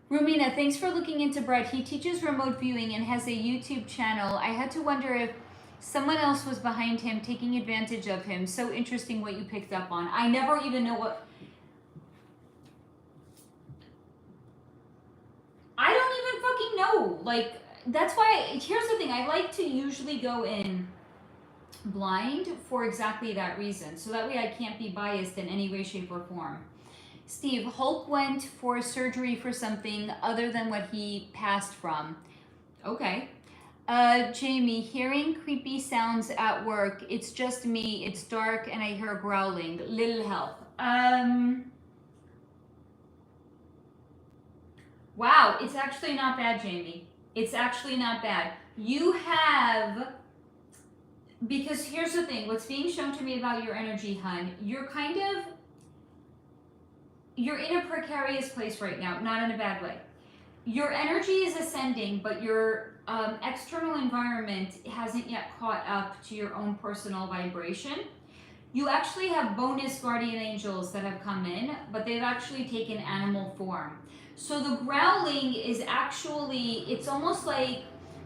S1: Rumina, thanks for looking into Brett. He teaches remote viewing and has a YouTube channel. I had to wonder if someone else was behind him, taking advantage of him. So interesting what you picked up on. I never even know what... I don't even fucking know. Like, that's why... Here's the thing. I like to usually go in blind for exactly that reason. So that way I can't be biased in any way, shape, or form. Steve, Hulk went for surgery for something other than what he passed from. Okay. Jamie, hearing creepy sounds at work. It's just me. It's dark and I hear growling. Little help. Wow, it's actually not bad, Jamie. It's actually not bad. You have, because here's the thing, what's being shown to me about your energy, hun, you're in a precarious place right now, not in a bad way. Your energy is ascending, but your external environment hasn't yet caught up to your own personal vibration. You actually have bonus guardian angels that have come in, but they've actually taken animal form. So the growling is actually, it's almost like,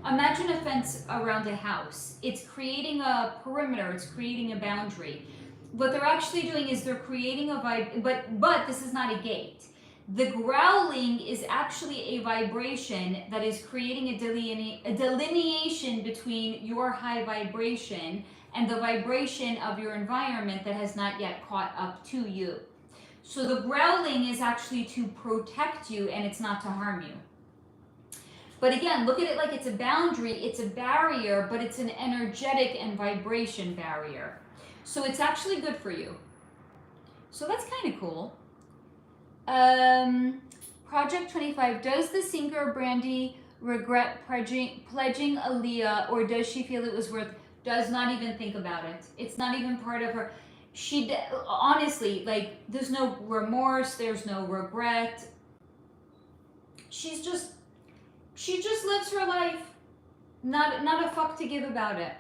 S1: imagine a fence around a house. It's creating a perimeter, it's creating a boundary. What they're actually doing is they're creating a vibe, but this is not a gate. The growling is actually a vibration that is creating a delineation between your high vibration and the vibration of your environment that has not yet caught up to you. So the growling is actually to protect you, and it's not to harm you. But again, look at it like it's a boundary, it's a barrier, but it's an energetic and vibration barrier. So it's actually good for you. So that's kind of cool. Project 25, does the singer Brandy regret pledging Aaliyah, or does she feel it was worth? Does not even think about it. It's not even part of her. She honestly, like, there's no remorse, there's no regret. She just lives her life. Not a fuck to give about it.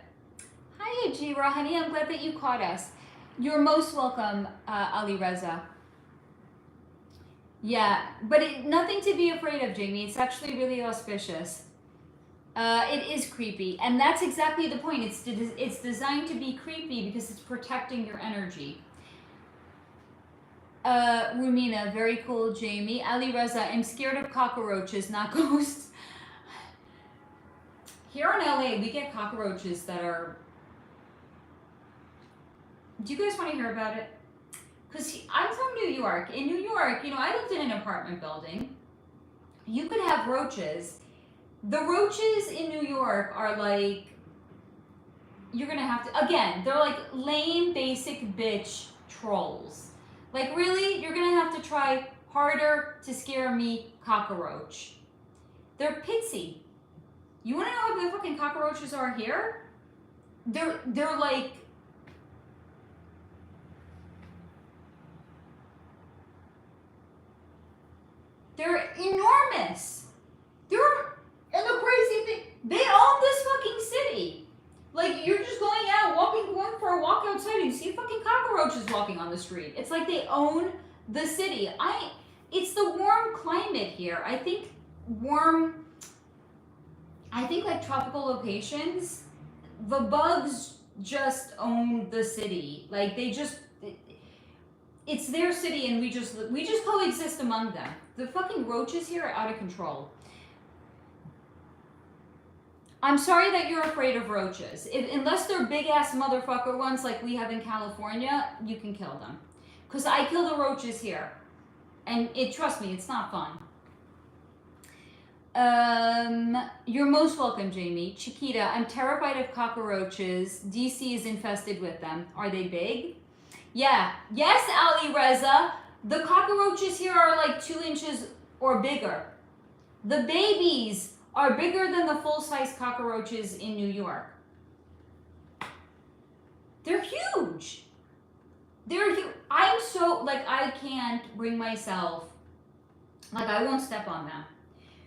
S1: Hi, Ajira, honey, I'm glad that you caught us. You're most welcome, Ali Reza. Yeah, but nothing to be afraid of, Jamie. It's actually really auspicious. It is creepy, and that's exactly the point. It's designed to be creepy because it's protecting your energy. Rumina, very cool, Jamie. Ali Reza, I'm scared of cockroaches, not ghosts. Here in LA, we get cockroaches that are... Do you guys want to hear about it? Because I'm from New York. In New York, I lived in an apartment building. You could have roaches. The roaches in New York are like, you're going to have to, again, they're like lame, basic bitch trolls. Like, really? You're going to have to try harder to scare me, cockroach. They're pitsy. You want to know how the fucking cockroaches are here? They're like, they're enormous. And the crazy thing, they own this fucking city. Like, you're just going for a walk outside and you see fucking cockroaches walking on the street. It's like they own the city. It's the warm climate here. I think like tropical locations, the bugs just own the city. Like, it's their city and we just coexist among them. The fucking roaches here are out of control. I'm sorry that you're afraid of roaches. Unless they're big ass motherfucker ones like we have in California, you can kill them. Because I kill the roaches here. And trust me, it's not fun. You're most welcome, Jamie. Chiquita, I'm terrified of cockroaches. DC is infested with them. Are they big? Yeah. Yes, Ali Reza. The cockroaches here are like 2 inches or bigger. The babies are bigger than the full-size cockroaches in New York. They're huge. They're huge. I'm so, like, I can't bring myself, like, I won't step on them.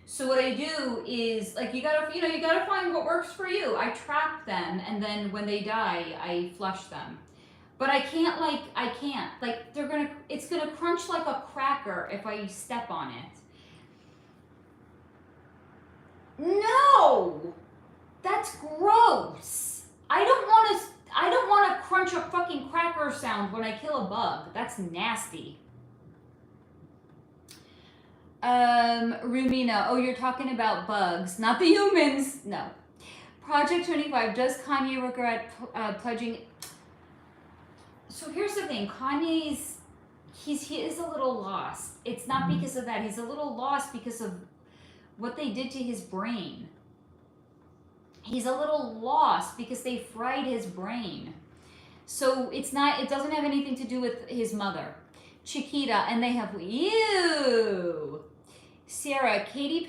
S1: So what I do is, like, you gotta find what works for you. I trap them, and then when they die, I flush them. But I can't, like, it's gonna crunch like a cracker if I step on it. No! That's gross. I don't want to crunch a fucking cracker sound when I kill a bug. That's nasty. Rumina, oh, you're talking about bugs, not the humans. No. Project 25, does Kanye regret pledging? So here's the thing, he is a little lost. It's not because of that. He's a little lost because of what they did to his brain. He's a little lost because they fried his brain. So it doesn't have anything to do with his mother. Chiquita, and they have, ew. Sarah, Katy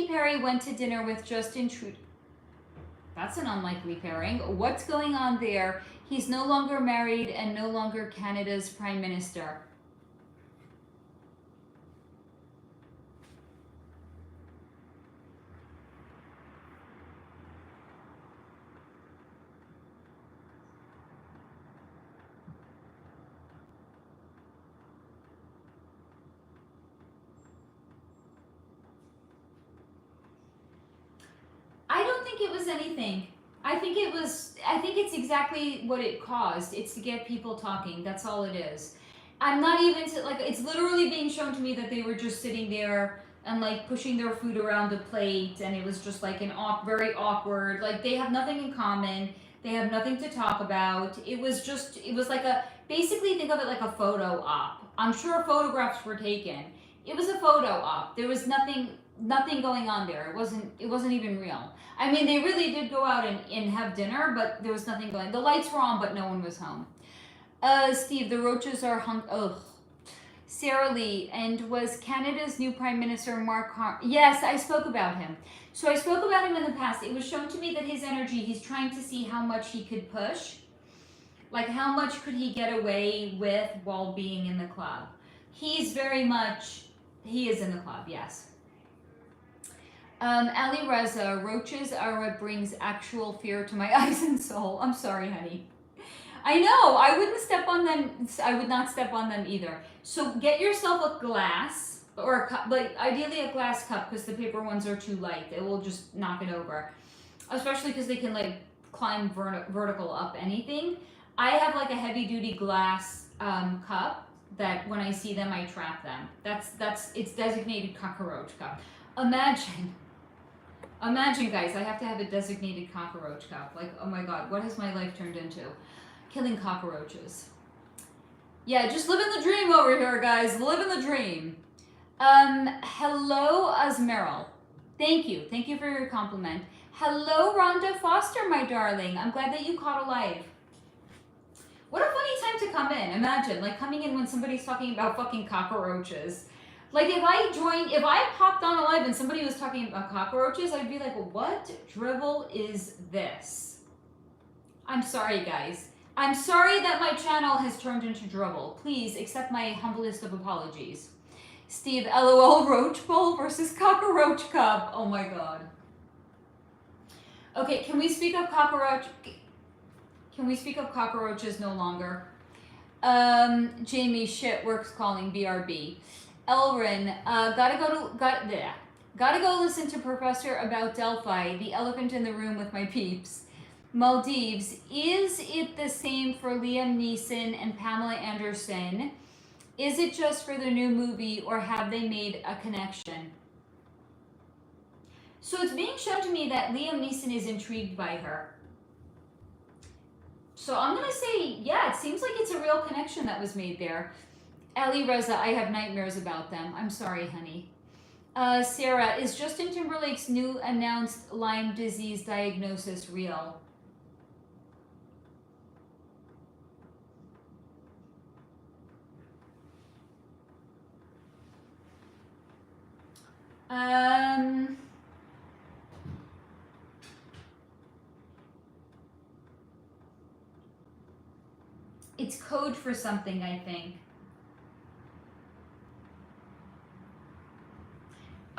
S1: Perry went to dinner with Justin Trudeau. That's an unlikely pairing. What's going on there? He's no longer married and no longer Canada's prime minister. I don't think it was anything. I think it's exactly what it caused. It's to get people talking. That's all it is. I'm not even it's literally being shown to me that they were just sitting there and like pushing their food around a plate, and it was just like very awkward. Like they have nothing in common. They have nothing to talk about. It was like basically think of it like a photo op. I'm sure photographs were taken. It was a photo op. There was nothing going on there. It wasn't even real. I mean, they really did go out and have dinner, but there was nothing going. The lights were on, but no one was home. Steve, the roaches are hung. Ugh. Sarah Lee, and was Canada's new Prime Minister Mark Yes, I spoke about him. So I spoke about him in the past. It was shown to me that his energy, he's trying to see how much he could push. Like how much could he get away with while being in the club. He is in the club, yes. Ali Reza, roaches are what brings actual fear to my eyes and soul. I'm sorry, honey. I know, I wouldn't step on them. I would not step on them either. So get yourself a glass or a cup, like ideally a glass cup, because the paper ones are too light. It will just knock it over. Especially because they can like climb vertical up anything. I have like a heavy duty glass cup that when I see them, I trap them. It's designated cockroach cup. Imagine, guys, I have to have a designated cockroach cup. Like, oh my God, what has my life turned into? Killing cockroaches. Yeah, just living the dream over here, guys. Living the dream. Hello, Asmeral. Thank you. Thank you for your compliment. Hello, Rhonda Foster, my darling. I'm glad that you caught alive. What a funny time to come in. Imagine, like, coming in when somebody's talking about fucking cockroaches. Like, if I popped on live and somebody was talking about cockroaches, I'd be like, what drivel is this? I'm sorry, guys. I'm sorry that my channel has turned into drivel. Please accept my humblest of apologies. Steve, LOL, roach bowl versus cockroach cup. Oh my God. Okay, can we speak of cockroaches no longer? Jamie, shit, works calling, BRB. Elrin, gotta go listen to Professor about Delphi, the elephant in the room with my peeps. Maldives, is it the same for Liam Neeson and Pamela Anderson? Is it just for the new movie, or have they made a connection? So it's being shown to me that Liam Neeson is intrigued by her. So I'm gonna say, yeah, it seems like it's a real connection that was made there. Ali Reza, I have nightmares about them. I'm sorry, honey. Sarah, is Justin Timberlake's new announced Lyme disease diagnosis real? It's code for something, I think.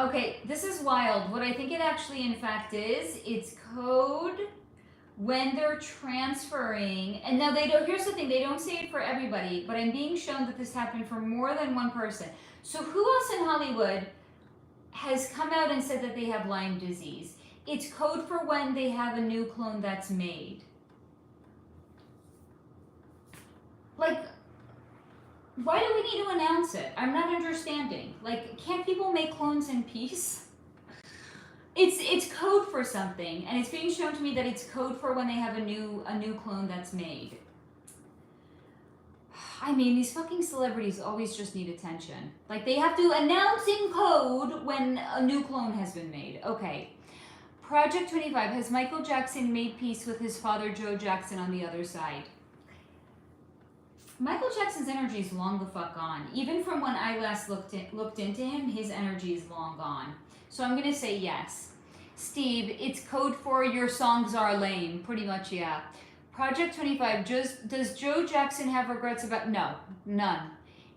S1: Okay, this is wild. What I think it actually in fact is, it's code when they're transferring, and now they don't, here's the thing, they don't say it for everybody, but I'm being shown that this happened for more than one person. So who else in Hollywood has come out and said that they have Lyme disease? It's code for when they have a new clone that's made. Like, why do we need to announce it? I'm not understanding. Like, can't people make clones in peace? It's code for something, and it's being shown to me that it's code for when they have a new clone that's made. I mean, these fucking celebrities always just need attention. Like, they have to announce in code when a new clone has been made. Okay. Project 25, has Michael Jackson made peace with his father Joe Jackson on the other side? Michael Jackson's energy is long the fuck gone. Even from when I last looked into him, his energy is long gone. So I'm gonna say yes. Steve, it's code for your songs are lame. Pretty much, yeah. Project 25, does Joe Jackson have regrets about? No, none.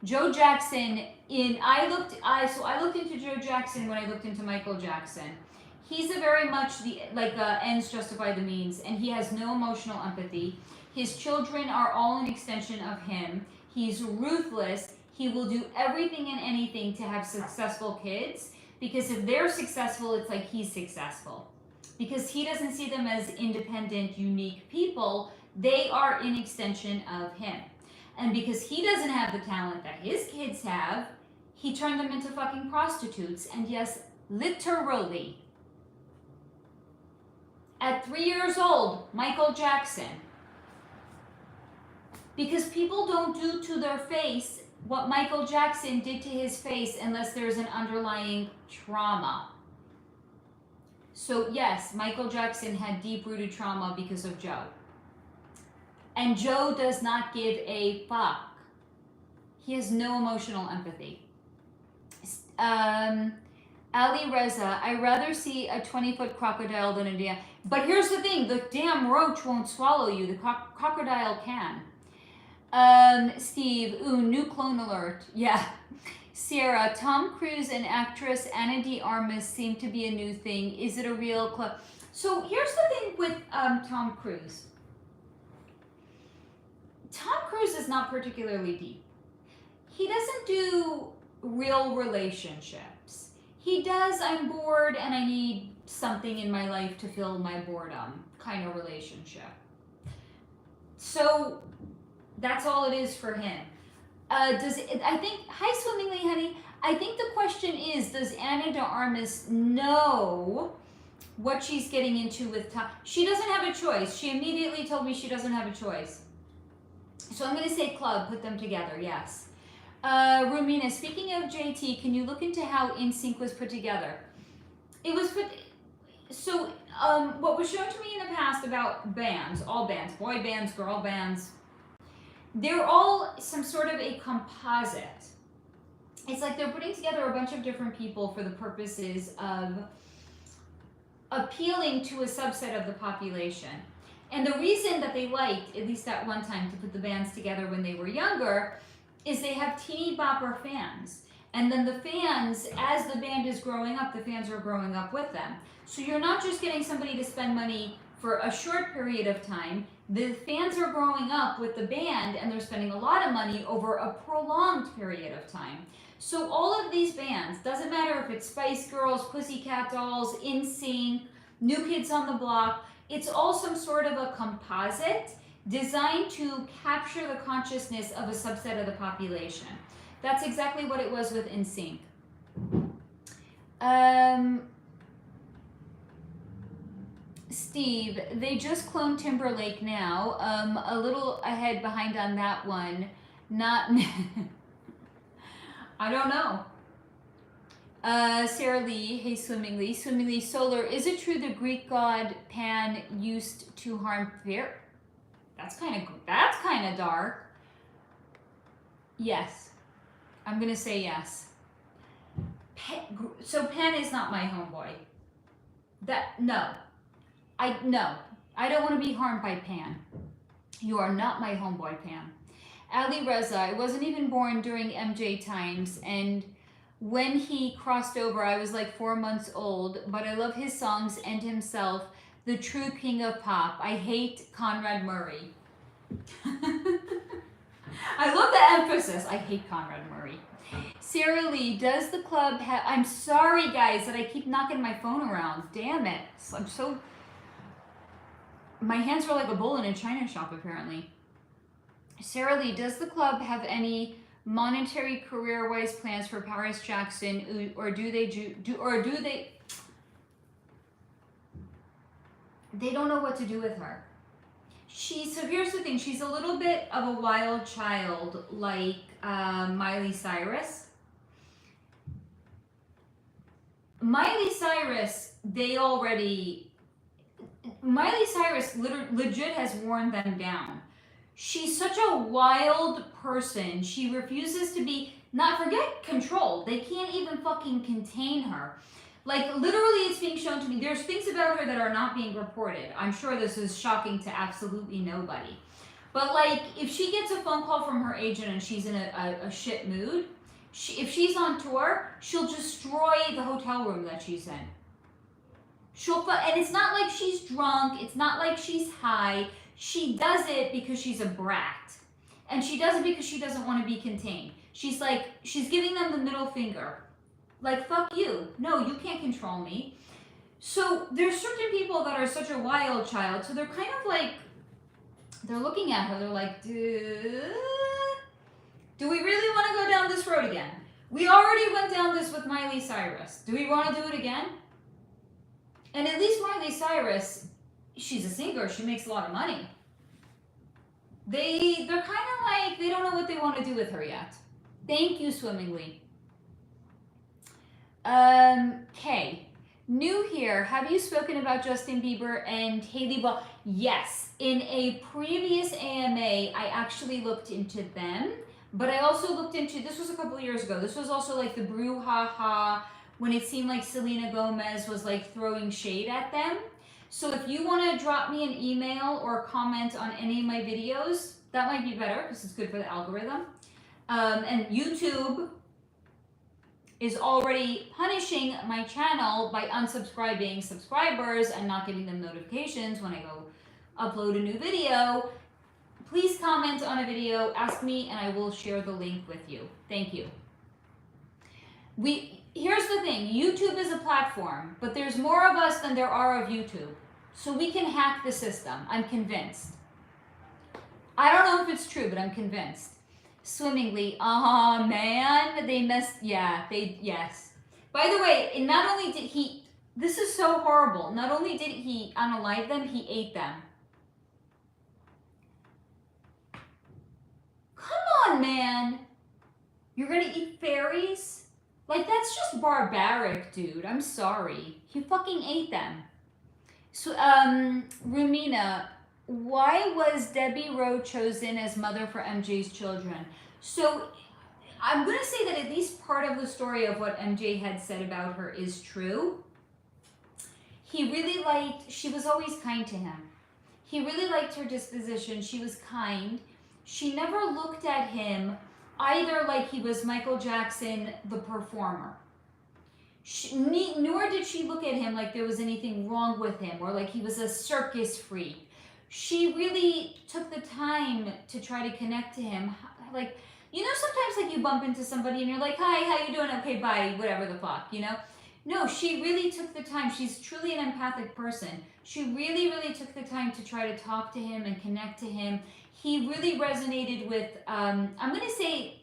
S1: Joe Jackson, I looked into Joe Jackson when I looked into Michael Jackson. He's a very much ends justify the means, and he has no emotional empathy. His children are all an extension of him. He's ruthless. He will do everything and anything to have successful kids, because if they're successful, it's like he's successful. Because he doesn't see them as independent, unique people. They are an extension of him. And because he doesn't have the talent that his kids have, he turned them into fucking prostitutes. And yes, literally. At 3 years old, Michael Jackson. Because people don't do to their face what Michael Jackson did to his face unless there's an underlying trauma. So yes, Michael Jackson had deep-rooted trauma because of Joe. And Joe does not give a fuck. He has no emotional empathy. Ali Reza, I'd rather see a 20-foot crocodile than a damn... But here's the thing, the damn roach won't swallow you. The crocodile can. Steve, ooh, new clone alert. Yeah. Sierra, Tom Cruise and actress Ana de Armas seem to be a new thing. Is it a real club? So here's the thing with Tom Cruise. Tom Cruise is not particularly deep. He doesn't do real relationships. He does, I'm bored and I need something in my life to fill my boredom kind of relationship. So that's all it is for him. I think, hi Swimmingly Honey, I think the question is, does Ana de Armas know what she's getting into with Tom? She doesn't have a choice. She immediately told me she doesn't have a choice. So I'm going to say club, put them together, yes. Rumina, speaking of JT, can you look into how NSYNC was put together? It was put, so what was shown to me in the past about bands, all bands, boy bands, girl bands, they're all some sort of a composite. It's like they're putting together a bunch of different people for the purposes of appealing to a subset of the population. And the reason that they liked, at least at one time, to put the bands together when they were younger, is they have teeny bopper fans. And then the fans, as the band is growing up, the fans are growing up with them. So you're not just getting somebody to spend money for a short period of time. The fans are growing up with the band and they're spending a lot of money over a prolonged period of time. So all of these bands, doesn't matter if it's Spice Girls, Pussycat Dolls, NSYNC, New Kids on the Block, it's all some sort of a composite designed to capture the consciousness of a subset of the population. That's exactly what it was with NSYNC. Steve, they just cloned Timberlake now. A little ahead behind on that one. Not... I don't know. Sarah Lee, hey Swimmingly. Swimmingly Solar, is it true the Greek god Pan used to harm fear? That's kind of dark. Yes. I'm going to say yes. So Pan is not my homeboy. No. I don't want to be harmed by Pan. You are not my homeboy, Pan. Ali Reza, I wasn't even born during MJ times, and when he crossed over, I was like 4 months old, but I love his songs and himself, the true king of pop. I hate Conrad Murray. I love the emphasis. I hate Conrad Murray. Sarah Lee, does the club have... I'm sorry, guys, that I keep knocking my phone around. Damn it. I'm so... My hands are like a bull in a china shop, apparently. Sarah Lee, does the club have any monetary career-wise plans for Paris Jackson, or do they they don't know what to do with her? So here's the thing, she's a little bit of a wild child, like Miley Cyrus. Miley Cyrus legit has worn them down. She's such a wild person. She refuses to be, not forget controlled. They can't even fucking contain her. Like, literally, it's being shown to me. There's things about her that are not being reported. I'm sure this is shocking to absolutely nobody. But, like, if she gets a phone call from her agent and she's in a shit mood, if she's on tour, she'll destroy the hotel room that she's in. And it's not like she's drunk. It's not like she's high. She does it because she's a brat. And she does it because she doesn't want to be contained. She's like, she's giving them the middle finger. Like, fuck you. No, you can't control me. So there's certain people that are such a wild child. So they're kind of like, they're looking at her. They're like, do we really want to go down this road again? We already went down this with Miley Cyrus. Do we want to do it again? And at least Miley Cyrus, she's a singer. She makes a lot of money. They're kind of like, they don't know what they want to do with her yet. Thank you, Swimmingly. Okay. New here. Have you spoken about Justin Bieber and Hailey Ball? Yes. In a previous AMA, I actually looked into them. But I also looked into, this was a couple of years ago. This was also like the brouhaha when it seemed like Selena Gomez was like throwing shade at them. So if you want to drop me an email or comment on any of my videos, that might be better because it's good for the algorithm. And YouTube is already punishing my channel by unsubscribing subscribers and not giving them notifications when I go upload a new video. Please comment on a video, ask me, and I will share the link with you. Thank you. Here's the thing, YouTube is a platform, but there's more of us than there are of YouTube. So we can hack the system, I'm convinced. I don't know if it's true, but I'm convinced. Swimmingly, man, they messed, yes. By the way, and not only did he, this is so horrible, not only did he unalive them, he ate them. Come on, man. You're gonna eat fairies? Like, that's just barbaric, dude. I'm sorry. He fucking ate them. So, Rumina, why was Debbie Rowe chosen as mother for MJ's children? So, I'm going to say that at least part of the story of what MJ had said about her is true. He really liked, she was always kind to him. He really liked her disposition. She was kind. She never looked at him either like he was Michael Jackson, the performer. Nor did she look at him like there was anything wrong with him or like he was a circus freak. She really took the time to try to connect to him. Like, you know, sometimes like you bump into somebody and you're like, hi, how you doing? Okay, bye, whatever the fuck, you know? No, she really took the time. She's truly an empathic person. She really, really took the time to try to talk to him and connect to him. He really resonated with, I'm going to say,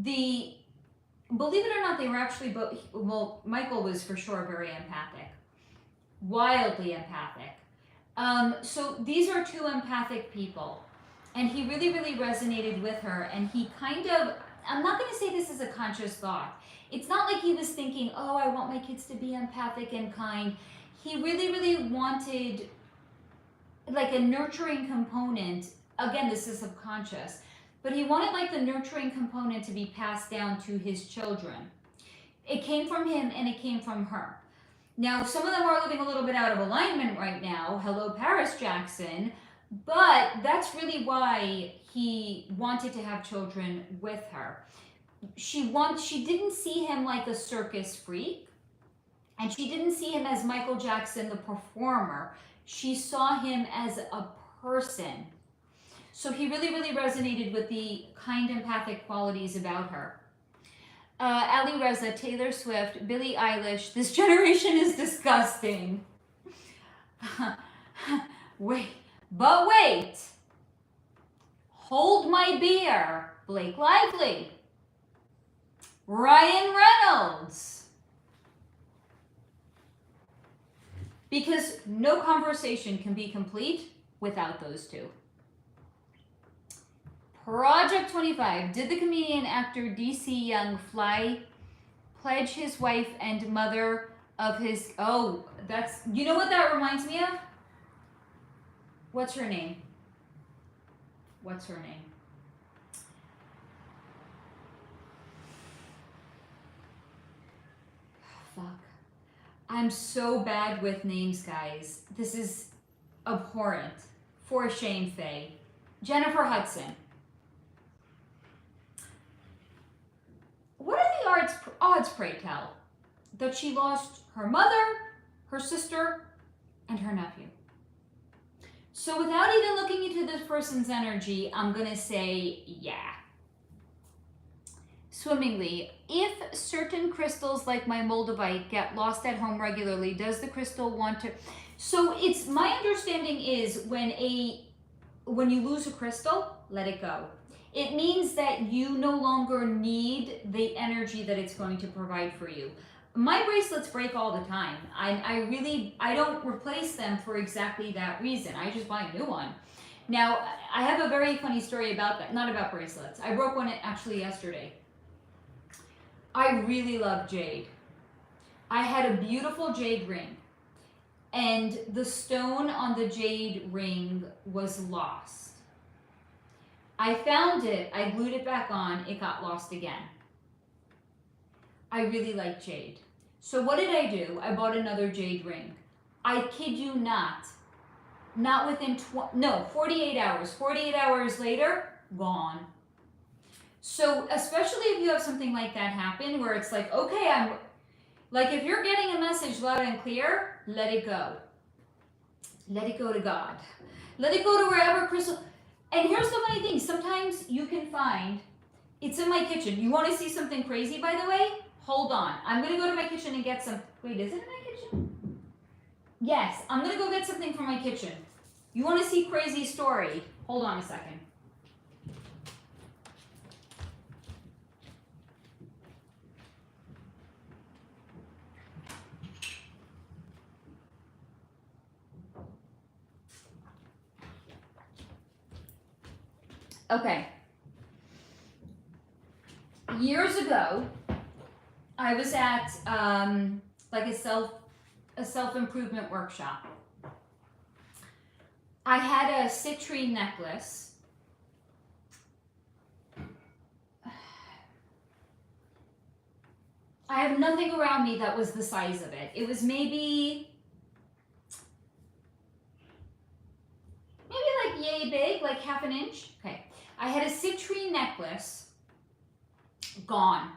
S1: believe it or not, they were actually both, well, Michael was for sure very empathic. Wildly empathic. So these are two empathic people. And he really, really resonated with her. And he kind of, I'm not going to say this is a conscious thought. It's not like he was thinking, oh, I want my kids to be empathic and kind. He really, really wanted like a nurturing component. Again, this is subconscious. But he wanted like the nurturing component to be passed down to his children. It came from him and it came from her. Now, some of them are living a little bit out of alignment right now. Hello, Paris Jackson. But that's really why he wanted to have children with her. She didn't see him like a circus freak. And she didn't see him as Michael Jackson, the performer. She saw him as a person. So he really, really resonated with the kind, empathic qualities about her. Ali Reza, Taylor Swift, Billie Eilish. This generation is disgusting. Wait. Hold my beer. Blake Lively. Ryan Reynolds. Because no conversation can be complete without those two. Project 25. Did the comedian actor DC Young pledge his wife and mother of his... Oh, that's... You know what that reminds me of? What's her name? what's her name? Fuck. I'm so bad with names, guys. This is abhorrent. For shame, Faye. Jennifer Hudson. What are the odds, pray tell, that she lost her mother, her sister, and her nephew? So without even looking into this person's energy, I'm going to say, yeah. Swimmingly, if certain crystals like my moldavite get lost at home regularly, does the crystal want to... So it's, my understanding is when you lose a crystal, let it go. It means that you no longer need the energy that it's going to provide for you. My bracelets break all the time. I don't replace them for exactly that reason. I just buy a new one. Now, I have a very funny story about that. Not about bracelets. I broke one actually yesterday. I really love jade. I had a beautiful jade ring, and the stone on the jade ring was lost. I found it, I glued it back on, it got lost again. I really like jade. So what did I do? I bought another jade ring. I kid you not within 48 hours. 48 hours later, gone. So especially if you have something like that happen where it's like, okay, like if you're getting a message loud and clear, let it go. Let it go to God. Let it go to wherever crystal. And here's the funny thing. Sometimes you can find, it's in my kitchen. You want to see something crazy, by the way? Hold on. I'm going to go to my kitchen and get some. Wait, is it in my kitchen? Yes, I'm going to go get something from my kitchen. You want to see crazy story? Hold on a second. Okay. Years ago, I was at like a self-improvement workshop. I had a citrine necklace. I have nothing around me that was the size of it. It was maybe like yay big, like half an inch. Okay. I had a citrine necklace, gone,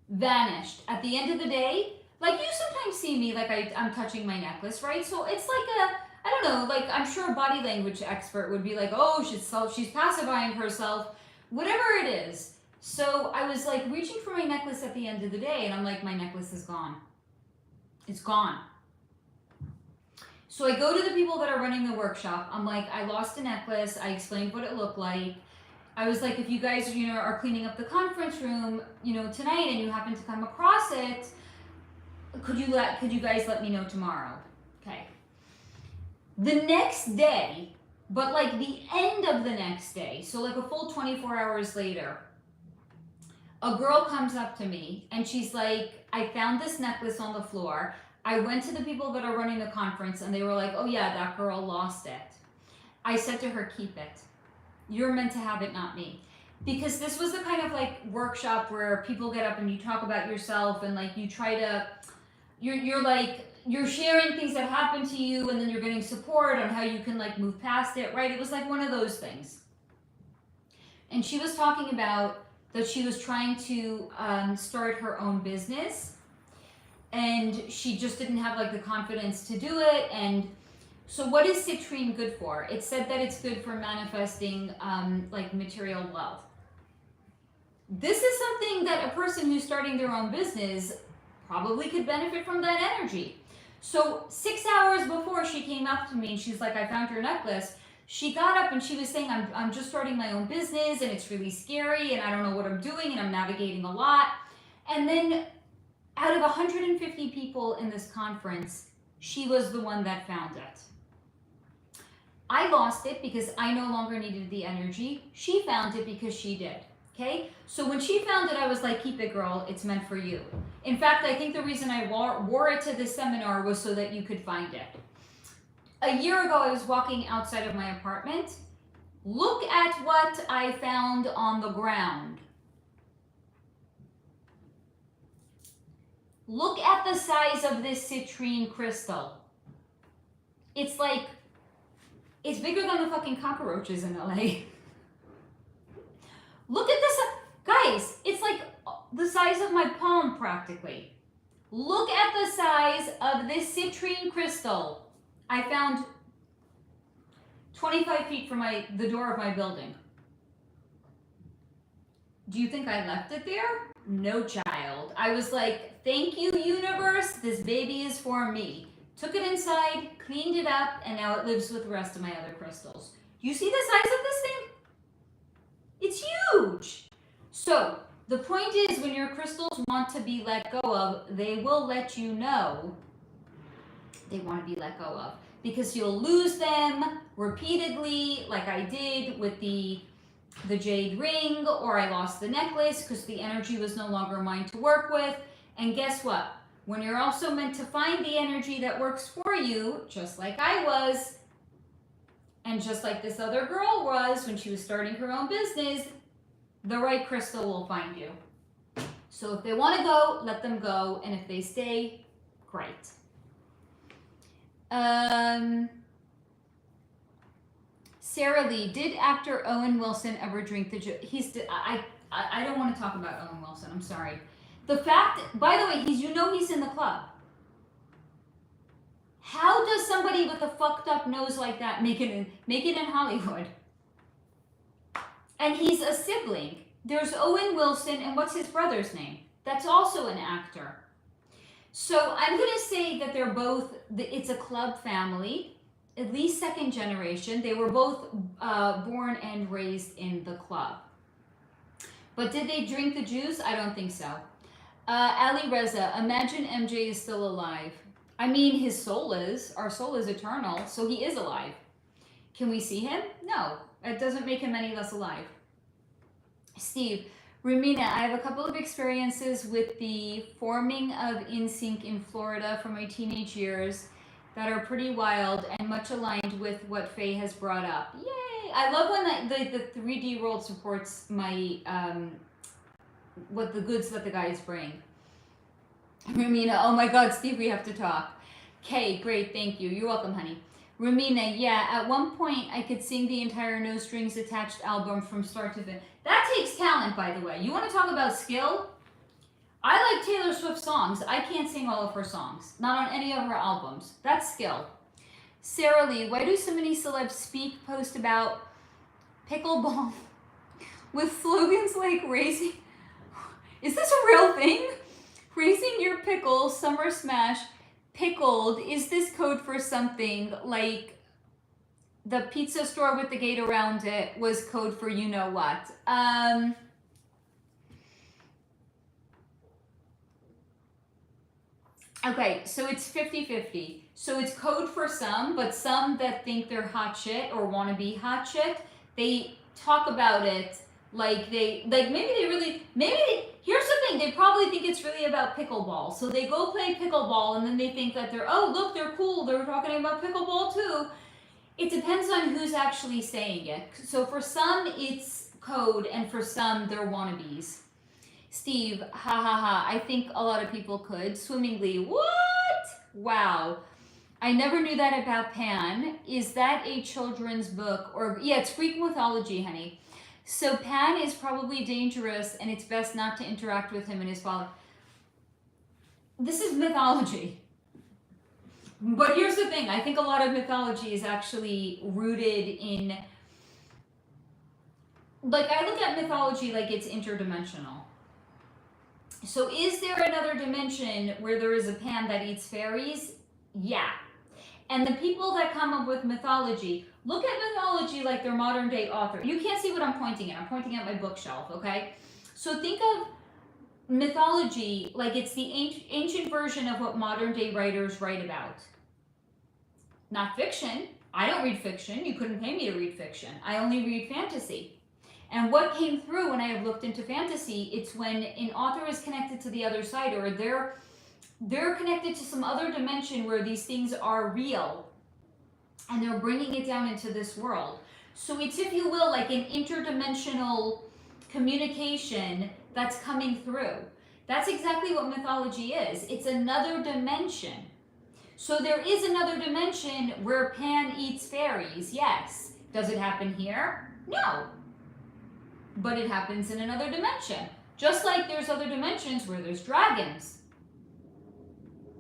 S1: vanished. At the end of the day, like you sometimes see me like I'm touching my necklace, right? So it's like I don't know, like I'm sure a body language expert would be like, oh, she's pacifying herself, whatever it is. So I was like reaching for my necklace at the end of the day and I'm like, my necklace is gone. It's gone. So I go to the people that are running the workshop. I'm like, I lost a necklace. I explained what it looked like. I was like, if you guys, are cleaning up the conference room, tonight and you happen to come across it, could you guys let me know tomorrow? Okay. The next day, but like the end of the next day, so like a full 24 hours later, a girl comes up to me and she's like, I found this necklace on the floor. I went to the people that are running the conference and they were like, oh yeah, that girl lost it. I said to her, keep it. You're meant to have it, not me. Because this was the kind of like workshop where people get up and you talk about yourself and like you try to, you're sharing things that happen to you and then you're getting support on how you can like move past it, right? It was like one of those things. And she was talking about that she was trying to start her own business. And she just didn't have like the confidence to do it. And so what is citrine good for? It said that it's good for manifesting like material wealth. This is something that a person who's starting their own business probably could benefit from that energy. So 6 hours before she came up to me and she's like, I found your necklace. She got up and she was saying, I'm just starting my own business and it's really scary and I don't know what I'm doing and I'm navigating a lot. And then out of 150 people in this conference, she was the one that found it. I lost it because I no longer needed the energy. She found it because she did. Okay? So when she found it, I was like, keep it, girl. It's meant for you. In fact, I think the reason I wore it to this seminar was so that you could find it. A year ago, I was walking outside of my apartment Look at what I found on the ground. Look at the size of this citrine crystal. It's like, it's bigger than the fucking cockroaches in LA. Look at this, guys, it's like the size of my palm practically. Look at the size of this citrine crystal. I found 25 feet from the door of my building. Do you think I left it there? No, child. I was like, thank you, universe. This baby is for me. Took it inside, cleaned it up, and now it lives with the rest of my other crystals. You see the size of this thing? It's huge. So the point is, when your crystals want to be let go of, they will let you know they want to be let go of, because you'll lose them repeatedly, like I did with the jade ring, or I lost the necklace because the energy was no longer mine to work with. And guess what? When you're also meant to find the energy that works for you, just like I was, and just like this other girl was when she was starting her own business, the right crystal will find you. So if they want to go, let them go. And if they stay, great. Sarah Lee, did actor Owen Wilson ever drink the juice? I don't want to talk about Owen Wilson. I'm sorry. The fact, by the way, he's in the club. How does somebody with a fucked up nose like that make it in Hollywood? And he's a sibling. There's Owen Wilson, and what's his brother's name? That's also an actor. So I'm going to say that they're both, it's a club family, at least second generation. They were both born and raised in the club. But did they drink the juice? I don't think so. Ali Reza, imagine MJ is still alive. I mean, his soul is. Our soul is eternal, so he is alive. Can we see him? No. It doesn't make him any less alive. Steve, Rumina, I have a couple of experiences with the forming of NSYNC in Florida from my teenage years that are pretty wild and much aligned with what Faye has brought up. Yay! I love when the 3D world supports my what the goods that the guys bring. Rumina, oh my God, Steve, we have to talk. Kay, great, thank you. You're welcome, honey. Rumina, yeah, at one point I could sing the entire No Strings Attached album from start to finish. That takes talent, by the way. You want to talk about skill? I like Taylor Swift songs. I can't sing all of her songs. Not on any of her albums. That's skill. Sarah Lee, why do so many celebs post about pickleball with slogans like raising... Is this a real thing? Raising your pickle, summer smash, pickled. Is this code for something like the pizza store with the gate around it was code for you know what? Okay, so it's 50-50. So it's code for some, but some that think they're hot shit or want to be hot shit, they talk about it like here's the thing, they probably think it's really about pickleball. So they go play pickleball and then they think that they're cool, they're talking about pickleball too. It depends on who's actually saying it. So for some, it's code, and for some, they're wannabes. Steve, ha ha ha, I think a lot of people could. Swimmingly, what? Wow. I never knew that about Pan. Is that a children's book? Or yeah, it's Greek mythology, honey. So Pan is probably dangerous, and it's best not to interact with him and his father. This is mythology. But here's the thing. I think a lot of mythology is actually rooted in... Like, I look at mythology like it's interdimensional. So is there another dimension where there is a Pan that eats fairies? Yeah. And the people that come up with mythology, look at mythology like their modern day author. You can't see what I'm pointing at. I'm pointing at my bookshelf, okay? So think of mythology like it's the ancient version of what modern day writers write about. Not fiction. I don't read fiction. You couldn't pay me to read fiction. I only read fantasy. And what came through when I have looked into fantasy, it's when an author is connected to the other side, or they're connected to some other dimension where these things are real, and they're bringing it down into this world. So it's, if you will, like an interdimensional communication that's coming through. That's exactly what mythology is. It's another dimension. So there is another dimension where Pan eats fairies, yes. Does it happen here? No. But it happens in another dimension. Just like there's other dimensions where there's dragons.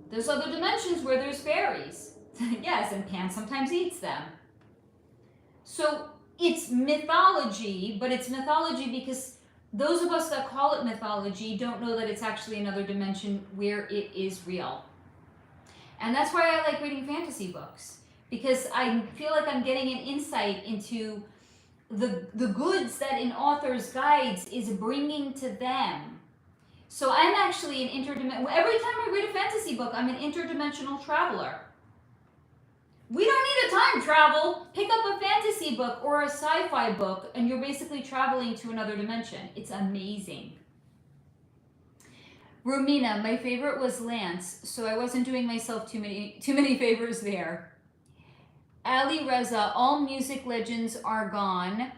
S1: There's other dimensions where there's fairies. Yes, and Pan sometimes eats them. So it's mythology, but it's mythology because those of us that call it mythology don't know that it's actually another dimension where it is real. And that's why I like reading fantasy books, because I feel like I'm getting an insight into the goods that an author's guides is bringing to them. So I'm actually an interdimensional, every time I read a fantasy book, I'm an interdimensional traveler. We don't need a time travel. Pick up a fantasy book or a sci-fi book and you're basically traveling to another dimension. It's amazing. Romina, my favorite was Lance, so I wasn't doing myself too many favors there. Ali Reza, all music legends are gone.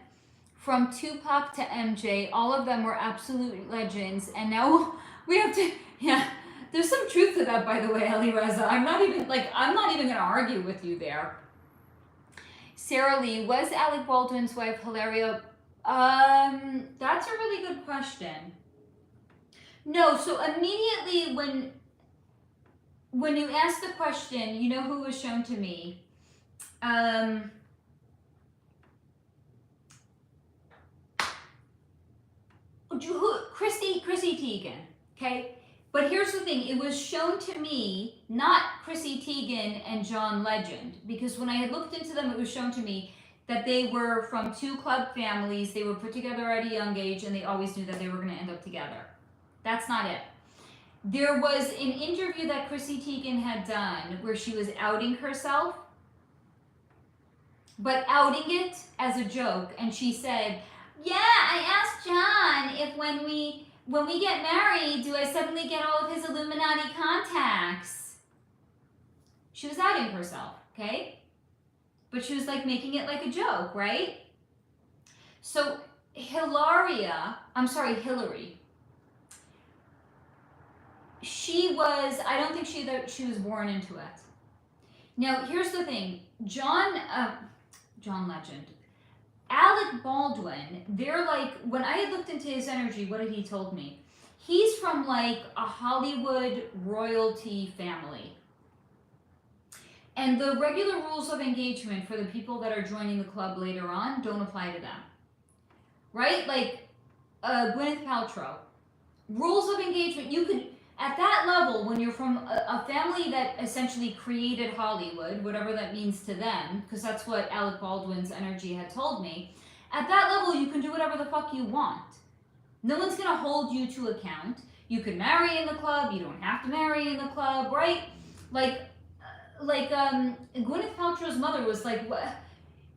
S1: From Tupac to MJ, all of them were absolute legends, and now we have to, yeah, there's some truth to that, by the way, Ali Reza. I'm not even going to argue with you there. Sarah Lee, was Alec Baldwin's wife Hilaria? That's a really good question. No, so immediately when you ask the question, you know who was shown to me? Chrissy Teigen, okay? But here's the thing, it was shown to me, not Chrissy Teigen and John Legend, because when I had looked into them, it was shown to me that they were from two club families, they were put together at a young age, and they always knew that they were going to end up together. That's not it. There was an interview that Chrissy Teigen had done where she was outing herself, but outing it as a joke, and she said, yeah, I asked John if when we get married, do I suddenly get all of his Illuminati contacts? She was outing herself, okay? But she was like making it like a joke, right? So Hillary, she was, I don't think she was born into it. Now, here's the thing, John Legend, Alec Baldwin, they're like, when I had looked into his energy, what had he told me? He's from like a Hollywood royalty family. And the regular rules of engagement for the people that are joining the club later on don't apply to them. Right? Like Gwyneth Paltrow. Rules of engagement, you could, at that level, when you're from a family that essentially created Hollywood, whatever that means to them, because that's what Alec Baldwin's energy had told me, at that level, you can do whatever the fuck you want. No one's going to hold you to account. You can marry in the club, you don't have to marry in the club, right? Like Gwyneth Paltrow's mother was like,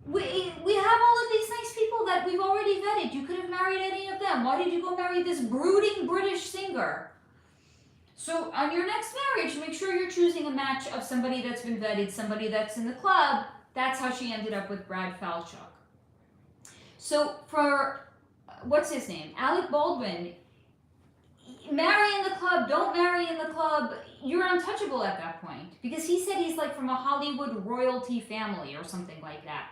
S1: we have all of these nice people that we've already vetted. You could have married any of them. Why did you go marry this brooding British singer? So on your next marriage, make sure you're choosing a match of somebody that's been vetted, somebody that's in the club. That's how she ended up with Brad Falchuk. So for, what's his name? Alec Baldwin, marry in the club, don't marry in the club, you're untouchable at that point. Because he said he's like from a Hollywood royalty family or something like that.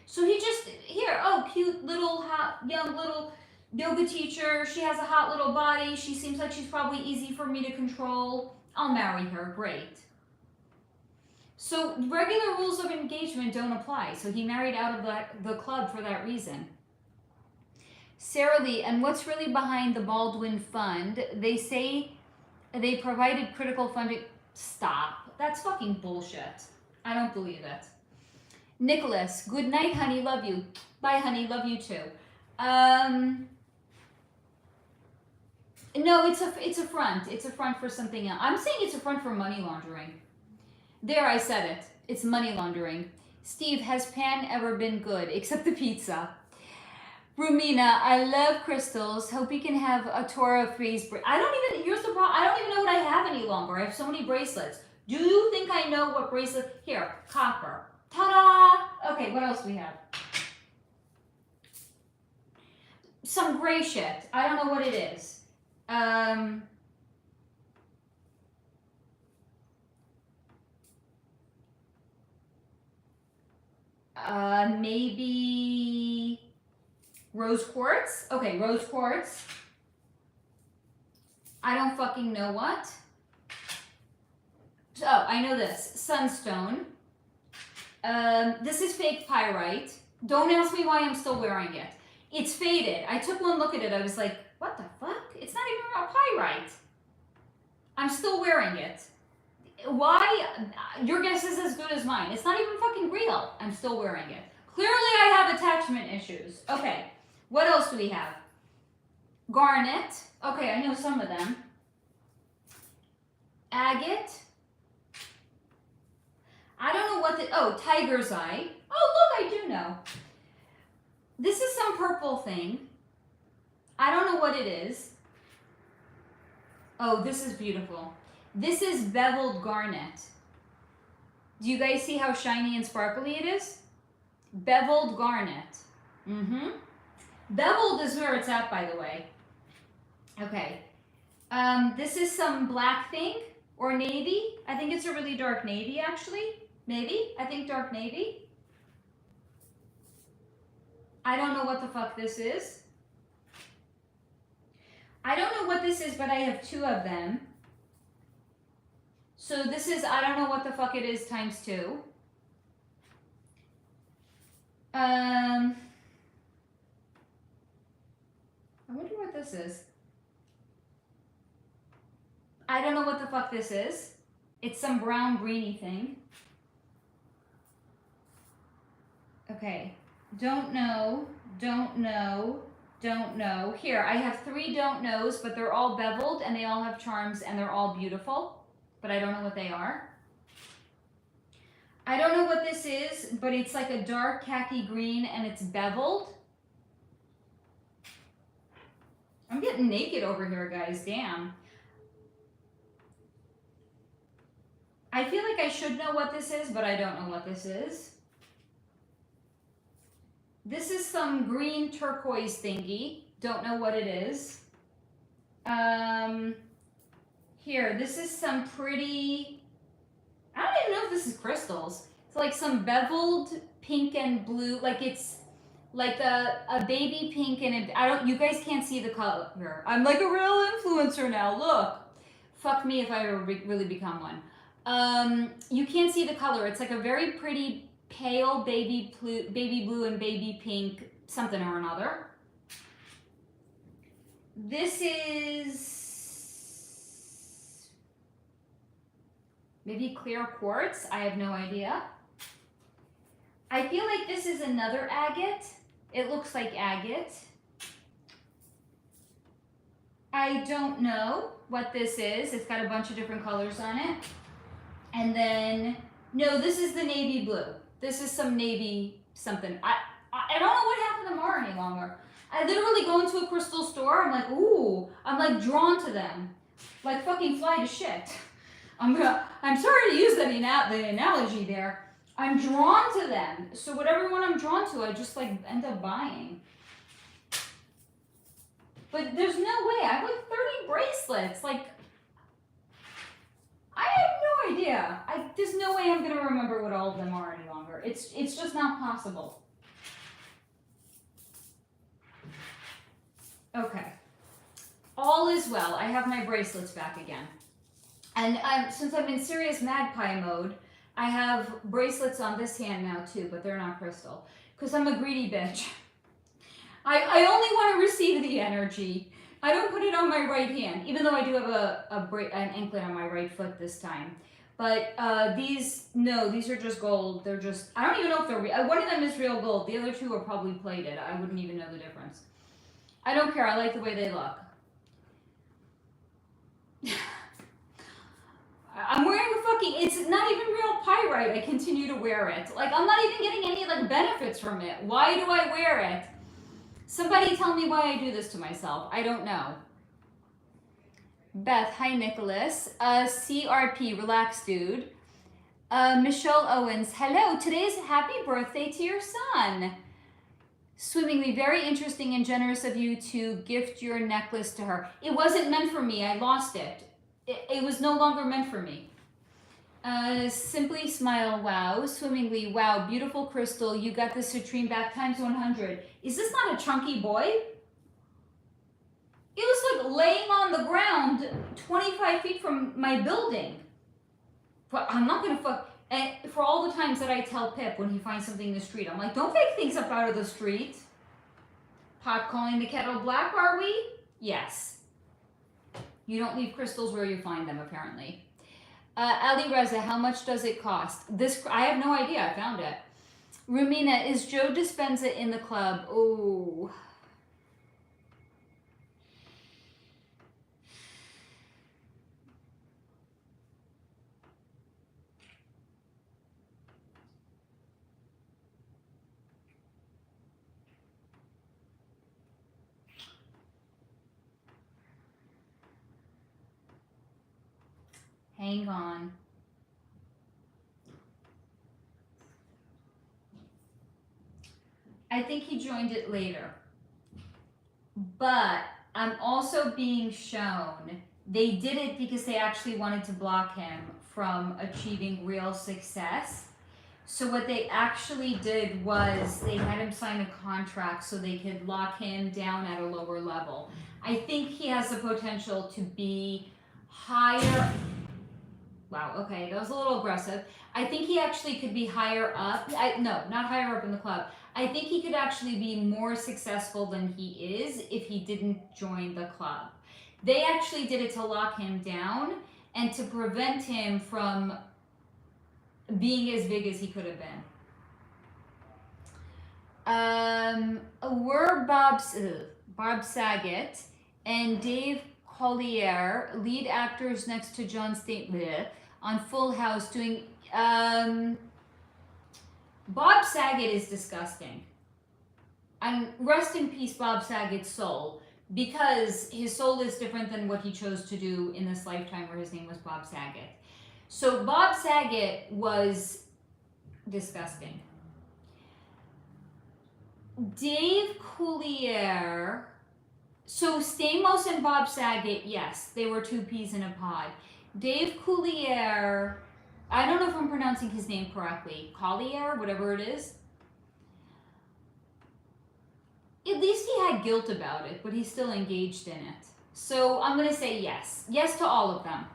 S1: So he just, here, oh, cute little, hot, young little yoga teacher, she has a hot little body, she seems like she's probably easy for me to control, I'll marry her, great. So regular rules of engagement don't apply, so he married out of the club for that reason. Sarah Lee, and what's really behind the Baldwin Fund? They say they provided critical funding. Stop. That's fucking bullshit. I don't believe it. Nicholas, good night, honey, love you. Bye, honey, love you too. No, it's a front. It's a front for something else. I'm saying it's a front for money laundering. There, I said it. It's money laundering. Steve, has Pan ever been good? Except the pizza. Rumina, I love crystals. Hope you can have a Torah freeze. Here's the problem. I don't even know what I have any longer. I have so many bracelets. Do you think I know what bracelet? Here, copper. Ta-da! Okay, what else do we have? some gray shit. I don't know what it is. Maybe rose quartz. Okay, rose quartz. I don't fucking know what. Oh, I know this. Sunstone. This is fake pyrite. Don't ask me why I'm still wearing it. It's faded. I took one look at it. I was like, what the fuck? It's not even real pyrite. I'm still wearing it. Why? Your guess is as good as mine. It's not even fucking real. I'm still wearing it. Clearly I have attachment issues. Okay. What else do we have? Garnet. Okay, I know some of them. Agate. I don't know what the... Oh, tiger's eye. Oh, look, I do know. This is some purple thing. I don't know what it is. Oh, this is beautiful. This is beveled garnet. Do you guys see how shiny and sparkly it is? Beveled garnet. Mm-hmm. Beveled is where it's at, by the way. Okay. This is some black thing or navy. I think it's a really dark navy, actually. Maybe. I think dark navy. I don't know what the fuck this is. I don't know what this is, but I have two of them. So this is, I don't know what the fuck it is, times two. I wonder what this is. I don't know what the fuck this is. It's some brown greeny thing. Okay. Don't know, don't know, don't know. Here, I have three don't knows, but they're all beveled and they all have charms and they're all beautiful, but I don't know what they are. I don't know what this is, but it's like a dark khaki green and it's beveled. I'm getting naked over here, guys. Damn. I feel like I should know what this is, but I don't know what this is. This is some green turquoise thingy. Don't know what it is. Here, this is some pretty... I don't even know if this is crystals. It's like some beveled pink and blue. Like it's like a baby pink and you guys can't see the color here. I'm like a real influencer now. Look. Fuck me if I ever really become one. You can't see the color. It's like a very pretty pale baby blue and baby pink something or another. This is maybe clear quartz. I have no idea. I feel like this is another agate. It looks like agate. I don't know what this is. It's got a bunch of different colors on it. And then, no, this is the navy blue. This is some navy something. I don't know what happened to them are any longer. I literally go into a crystal store. I'm like, ooh. I'm like drawn to them. Like fucking fly to shit. I'm sorry to use the analogy there. I'm drawn to them. So whatever one I'm drawn to, I just like end up buying. But there's no way. I have like 30 bracelets. Like, I have no idea. There's no way I'm gonna remember what all of them are any longer. It's just not possible. Okay. All is well. I have my bracelets back again. And since I'm in serious magpie mode, I have bracelets on this hand now too, but they're not crystal. Because I'm a greedy bitch. I only want to receive the energy. I don't put it on my right hand, even though I do have an anklet on my right foot this time. But these are just gold. They're just, I don't even know if they're real. One of them is real gold. The other two are probably plated. I wouldn't even know the difference. I don't care. I like the way they look. I'm wearing a fucking, it's not even real pyrite. I continue to wear it. Like, I'm not even getting any like benefits from it. Why do I wear it? Somebody tell me why I do this to myself. I don't know. Beth, hi Nicholas. CRP, relax dude. Michelle Owens, hello. Today's happy birthday to your son. Swimmingly, very interesting and generous of you to gift your necklace to her. It wasn't meant for me. I lost it. It was no longer meant for me. Simply smile, wow. Swimmingly, wow. Beautiful crystal. You got the citrine back times 100. Is this not a chunky boy? It was like laying on the ground 25 feet from my building. But I'm not gonna fuck. And for all the times that I tell Pip when he finds something in the street, I'm like, don't pick things up out of the street. Pot calling the kettle black, are we? Yes. You don't leave crystals where you find them, apparently. Ali Reza, how much does it cost? This, I have no idea. I found it. Rumina, is Joe Dispenza in the club? Oh. Hang on. I think he joined it later. But I'm also being shown they did it because they actually wanted to block him from achieving real success. So what they actually did was they had him sign a contract so they could lock him down at a lower level. I think he has the potential to be higher. Wow, okay, that was a little aggressive. I think he actually could be higher up. No, not higher up in the club. I think he could actually be more successful than he is if he didn't join the club. They actually did it to lock him down and to prevent him from being as big as he could have been. We're Bob Saget and Dave Collier, lead actors next to John Stamos on Full House, doing. Bob Saget is disgusting. And rest in peace, Bob Saget's soul, because his soul is different than what he chose to do in this lifetime where his name was Bob Saget. So Bob Saget was disgusting. Dave Coulier. So Stamos and Bob Saget, yes, they were two peas in a pod. Dave Coulier, I don't know if I'm pronouncing his name correctly. Collier, whatever it is. At least he had guilt about it, but he's still engaged in it. So I'm going to say yes. Yes to all of them.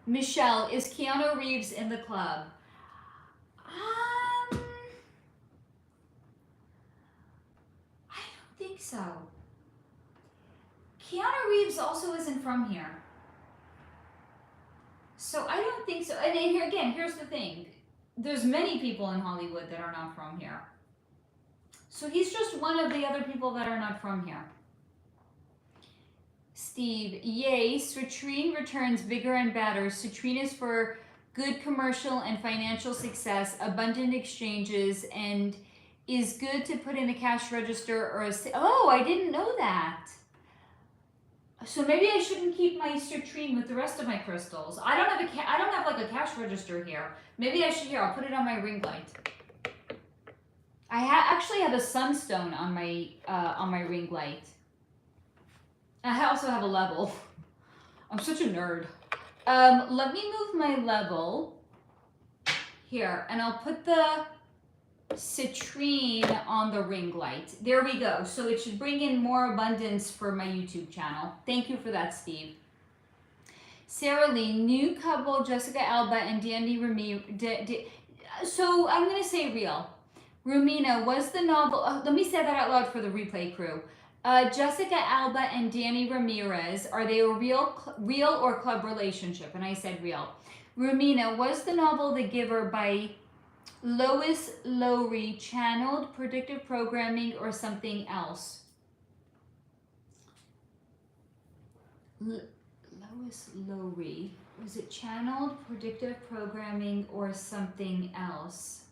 S1: Michelle, is Keanu Reeves in the club? I don't think so. Keanu Reeves also isn't from here. So I don't think so. And here again, here's the thing. There's many people in Hollywood that are not from here. So he's just one of the other people that are not from here. Steve, yay, citrine returns bigger and badder. Citrine is for good commercial and financial success, abundant exchanges, and is good to put in a cash register or a... Oh, I didn't know that. So maybe I shouldn't keep my citrine with the rest of my crystals. I don't have like a cash register here. Maybe I should. Here, I'll put it on my ring light. I actually have a sunstone on my ring light. I also have a level. I'm such a nerd. Let me move my level here, and I'll put the citrine on the ring light. There we go. So it should bring in more abundance for my YouTube channel. Thank you for that, Steve. Sarah Lee, new couple, Jessica Alba and Danny Ramirez. So I'm going to say real. Rumina, was the novel... let me say that out loud for the replay crew. Jessica Alba and Danny Ramirez, are they a real or club relationship? And I said real. Rumina, was the novel The Giver by Lois Lowry channeled, predictive programming, or something else? Lois Lowry. Was it channeled, predictive programming, or something else?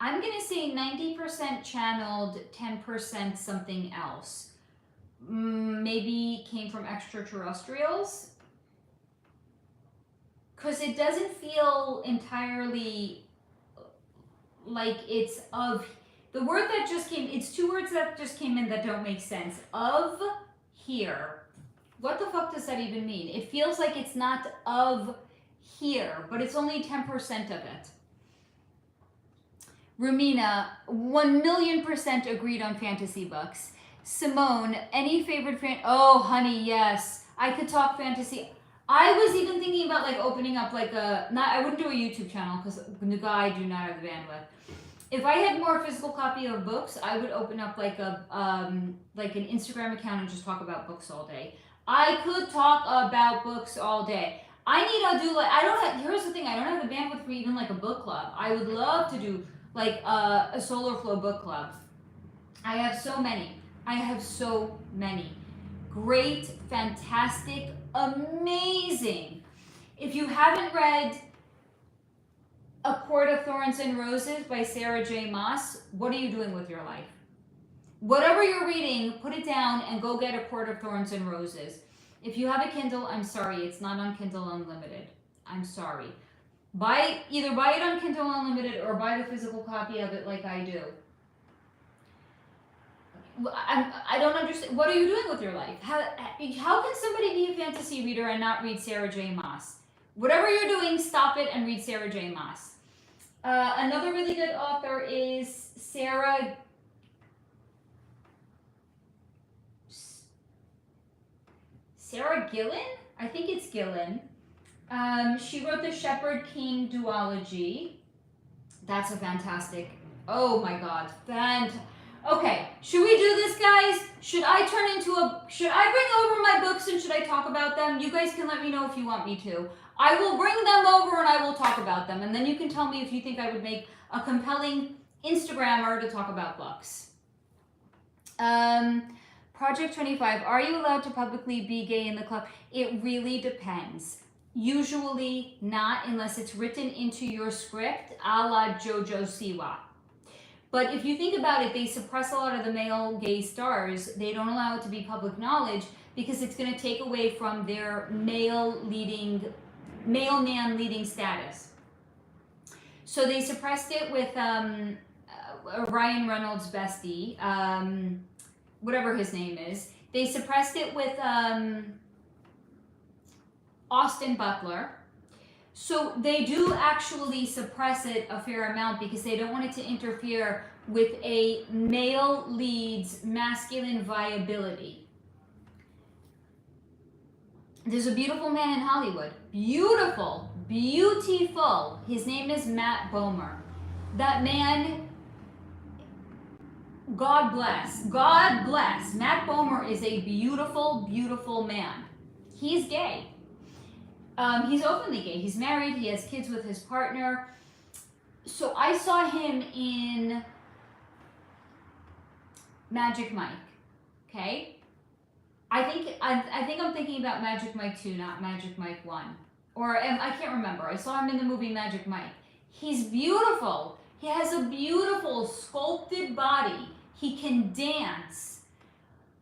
S1: I'm going to say 90% channeled, 10% something else. Maybe came from extraterrestrials? Because it doesn't feel entirely like it's of, the word that just came, it's two words that just came in that don't make sense. Of here. What the fuck does that even mean? It feels like it's not of here, but it's only 10% of it. Rumina, 1,000,000% agreed on fantasy books. Simone, any favorite oh, honey, yes. I could talk fantasy. I was even thinking about like opening up like I wouldn't do a YouTube channel because I do not have the bandwidth. If I had more physical copy of books, I would open up like like an Instagram account and just talk about books all day. I could talk about books all day. I need to do like, here's the thing, I don't have the bandwidth for even like a book club. I would love to do like a Solar Flow book club. I have so many. Great, fantastic, amazing. If you haven't read A Court of Thorns and Roses by Sarah J. Maas, what are you doing with your life? Whatever you're reading, put it down and go get A Court of Thorns and Roses. If you have a Kindle, I'm sorry, it's not on Kindle Unlimited. I'm sorry. Either buy it on Kindle Unlimited or buy the physical copy of it like I do. I don't understand. What are you doing with your life? How can somebody be a fantasy reader and not read Sarah J. Maas? Whatever you're doing, stop it and read Sarah J. Maas. Another really good author is Sarah Gillen? I think it's Gillen. She wrote the Shepherd King duology. That's a fantastic, oh my God, okay, should we do this, guys? Should I bring over my books and should I talk about them? You guys can let me know if you want me to. I will bring them over and I will talk about them. And then you can tell me if you think I would make a compelling Instagrammer to talk about books. Project 25, are you allowed to publicly be gay in the club? It really depends. Usually not unless it's written into your script, a la JoJo Siwa. But if you think about it, they suppress a lot of the male gay stars. They don't allow it to be public knowledge because it's going to take away from their male man leading status. So they suppressed it with Ryan Reynolds' bestie, whatever his name is. They suppressed it with Austin Butler. So they do actually suppress it a fair amount because they don't want it to interfere with a male lead's masculine viability. There's a beautiful man in Hollywood. Beautiful. His name is Matt Bomer. That man, God bless. Matt Bomer is a beautiful man. He's gay. He's openly gay. He's married. He has kids with his partner. So I saw him in Magic Mike. Okay? I think I'm thinking about Magic Mike 2, not Magic Mike 1. Or I can't remember. I saw him in the movie Magic Mike. He's beautiful. He has a beautiful sculpted body. He can dance.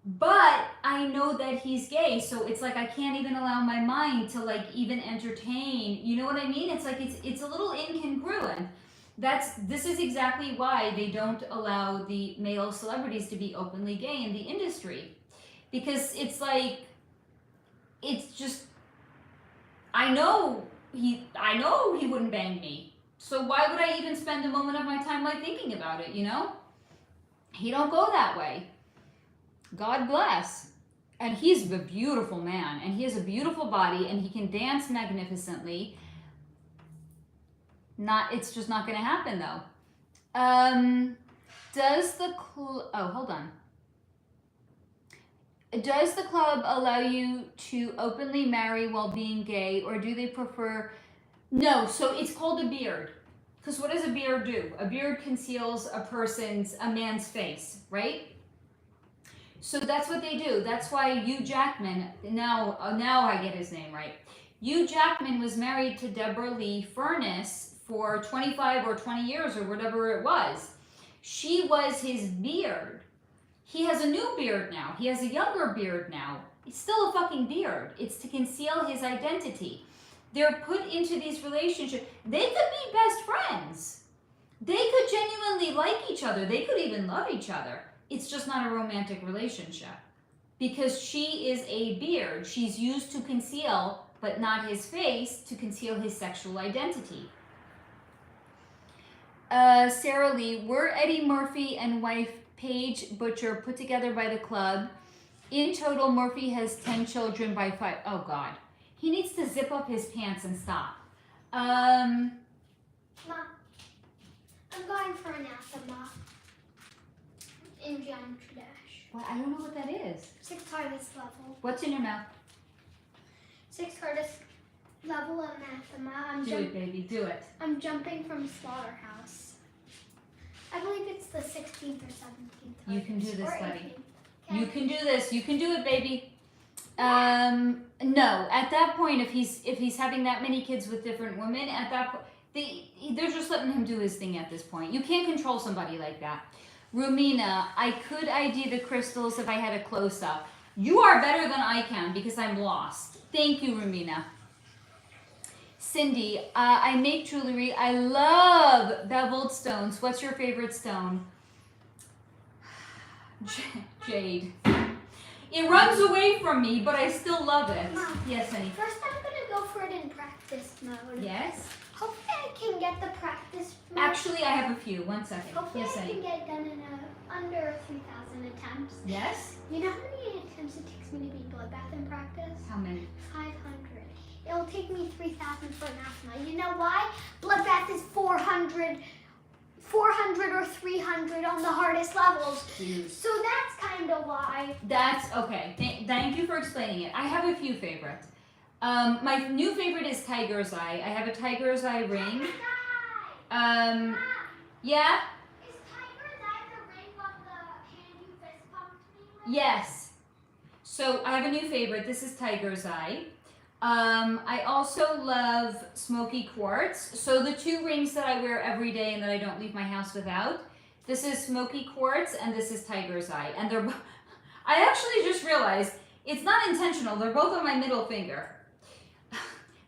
S1: But I know that he's gay, so it's like I can't even allow my mind to like even entertain. You know what I mean? It's like it's a little incongruent. This is exactly why they don't allow the male celebrities to be openly gay in the industry. Because it's like, it's just, I know he wouldn't bang me. So why would I even spend a moment of my time like thinking about it, you know? He don't go that way. God bless. And he's a beautiful man, and he has a beautiful body, and he can dance magnificently. It's just not going to happen, though. Hold on. Does the club allow you to openly marry while being gay, or do they prefer... No, so it's called a beard. Because what does a beard do? A beard conceals a man's face, right? So that's what they do. That's why Hugh Jackman, now I get his name right. Hugh Jackman was married to Deborah Lee Furness for 25 or 20 years or whatever it was. She was his beard. He has a new beard now. He has a younger beard now. It's still a fucking beard. It's to conceal his identity. They're put into these relationships. They could be best friends. They could genuinely like each other. They could even love each other. It's just not a romantic relationship. Because she is a beard. She's used to conceal, but not his face, to conceal his sexual identity. Sarah Lee, were Eddie Murphy and wife Paige Butcher put together by the club? In total, Murphy has 10 children by 5. Oh, God. He needs to zip up his pants and stop.
S2: Mom, I'm going for anathema in geometry dash.
S1: Well, I don't know what that is.
S2: 6th hardest level.
S1: What's in your mouth?
S2: 6th hardest level of anathema.
S1: Do it, baby. Do it.
S2: I'm jumping from slaughterhouse. I believe it's the 16th or 17th.
S1: You can do this,
S2: or
S1: buddy.
S2: 18th.
S1: You can do this. You can do it, baby. No. At that point, if he's having that many kids with different women, at that point, they're just letting him do his thing at this point. You can't control somebody like that. Rumina, I could ID the crystals if I had a close-up. You are better than I can because I'm lost. Thank you, Rumina. Cindy, I make jewelry. I love beveled stones. What's your favorite stone? Jade. It runs away from me, but I still love it.
S2: Mom,
S1: yes, honey.
S2: first I'm going to go for it in practice mode.
S1: Yes?
S2: Hopefully I can get the practice mode.
S1: Actually, I have a few. 1 second.
S2: Hopefully
S1: Yes,
S2: I
S1: honey.
S2: can get it done in under 3,000 attempts.
S1: Yes?
S2: You know how many attempts it takes me to be bloodbath in practice?
S1: How many?
S2: 500. It'll take me 3,000 for anathema. You know why? Bloodbath is 400 or 300 on the hardest levels.
S1: Jeez.
S2: So that's kind of why.
S1: That's okay. Thank you for explaining it. I have a few favorites. My new favorite is Tiger's Eye. I have a Tiger's Eye ring.
S2: Mom,
S1: Yeah?
S2: is Tiger's Eye the ring on the hand you fist pumped me with?
S1: Yes. So I have a new favorite. This is Tiger's Eye. I also love Smoky Quartz. So the 2 rings that I wear every day and that I don't leave my house without. This is Smoky Quartz and this is Tiger's Eye. And they're I actually just realized it's not intentional. They're both on my middle finger.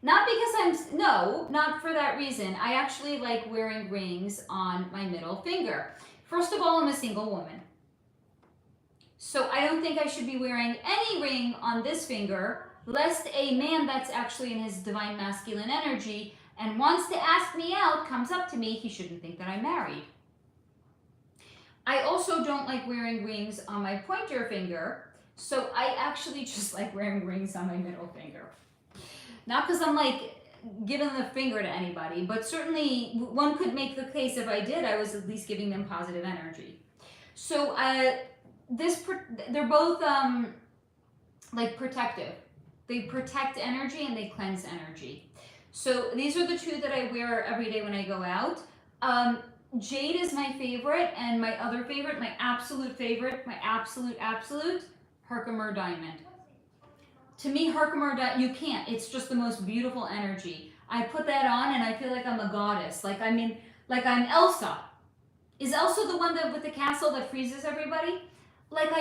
S1: Not because not for that reason. I actually like wearing rings on my middle finger. First of all, I'm a single woman. So I don't think I should be wearing any ring on this finger, lest a man that's actually in his divine masculine energy and wants to ask me out comes up to me, he shouldn't think that I'm married. I also don't like wearing rings on my pointer finger, so I actually just like wearing rings on my middle finger. Not because I'm like giving the finger to anybody, but certainly one could make the case if I did, I was at least giving them positive energy. So they're both like protective. They protect energy and they cleanse energy. So these are the 2 that I wear every day when I go out. Jade is my favorite, and my other favorite, my absolute favorite, my absolute, Herkimer Diamond. To me, Herkimer Diamond, you can't. It's just the most beautiful energy. I put that on and I feel like I'm a goddess. Like I'm Elsa. Is Elsa the one with the castle that freezes everybody? But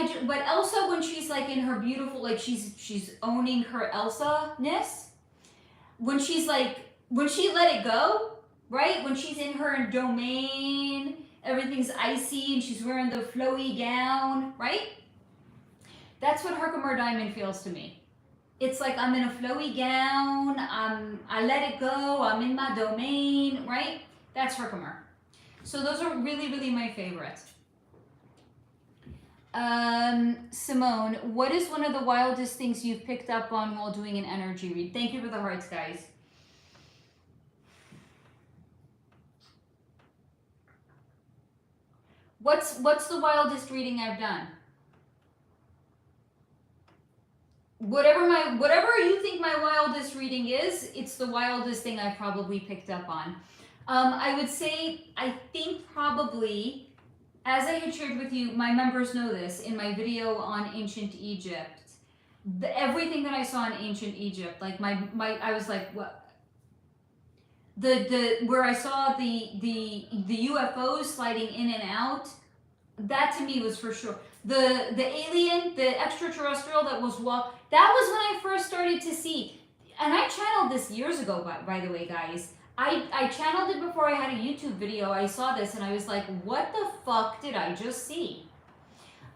S1: Elsa, when she's like in her beautiful, like she's owning her Elsa-ness, when she let it go, right? When she's in her domain, everything's icy and she's wearing the flowy gown, right? That's what Herkimer Diamond feels to me. It's like I'm in a flowy gown, I let it go, I'm in my domain, right? That's Herkimer. So those are really, really my favorites. Simone, what is one of the wildest things you've picked up on while doing an energy read? Thank you for the hearts, guys. What's the wildest reading I've done? Whatever you think my wildest reading is, it's the wildest thing I've probably picked up on. I would say, I think probably, as I had shared with you, my members know this, in my video on ancient Egypt, everything that I saw in ancient Egypt, like I was like, what? Where I saw the UFOs sliding in and out, that to me was for sure. The alien, the extraterrestrial that was that was when I first started to see, and I channeled this years ago, by the way, guys. I channeled it before I had a YouTube video. I saw this and I was like, what the fuck did I just see?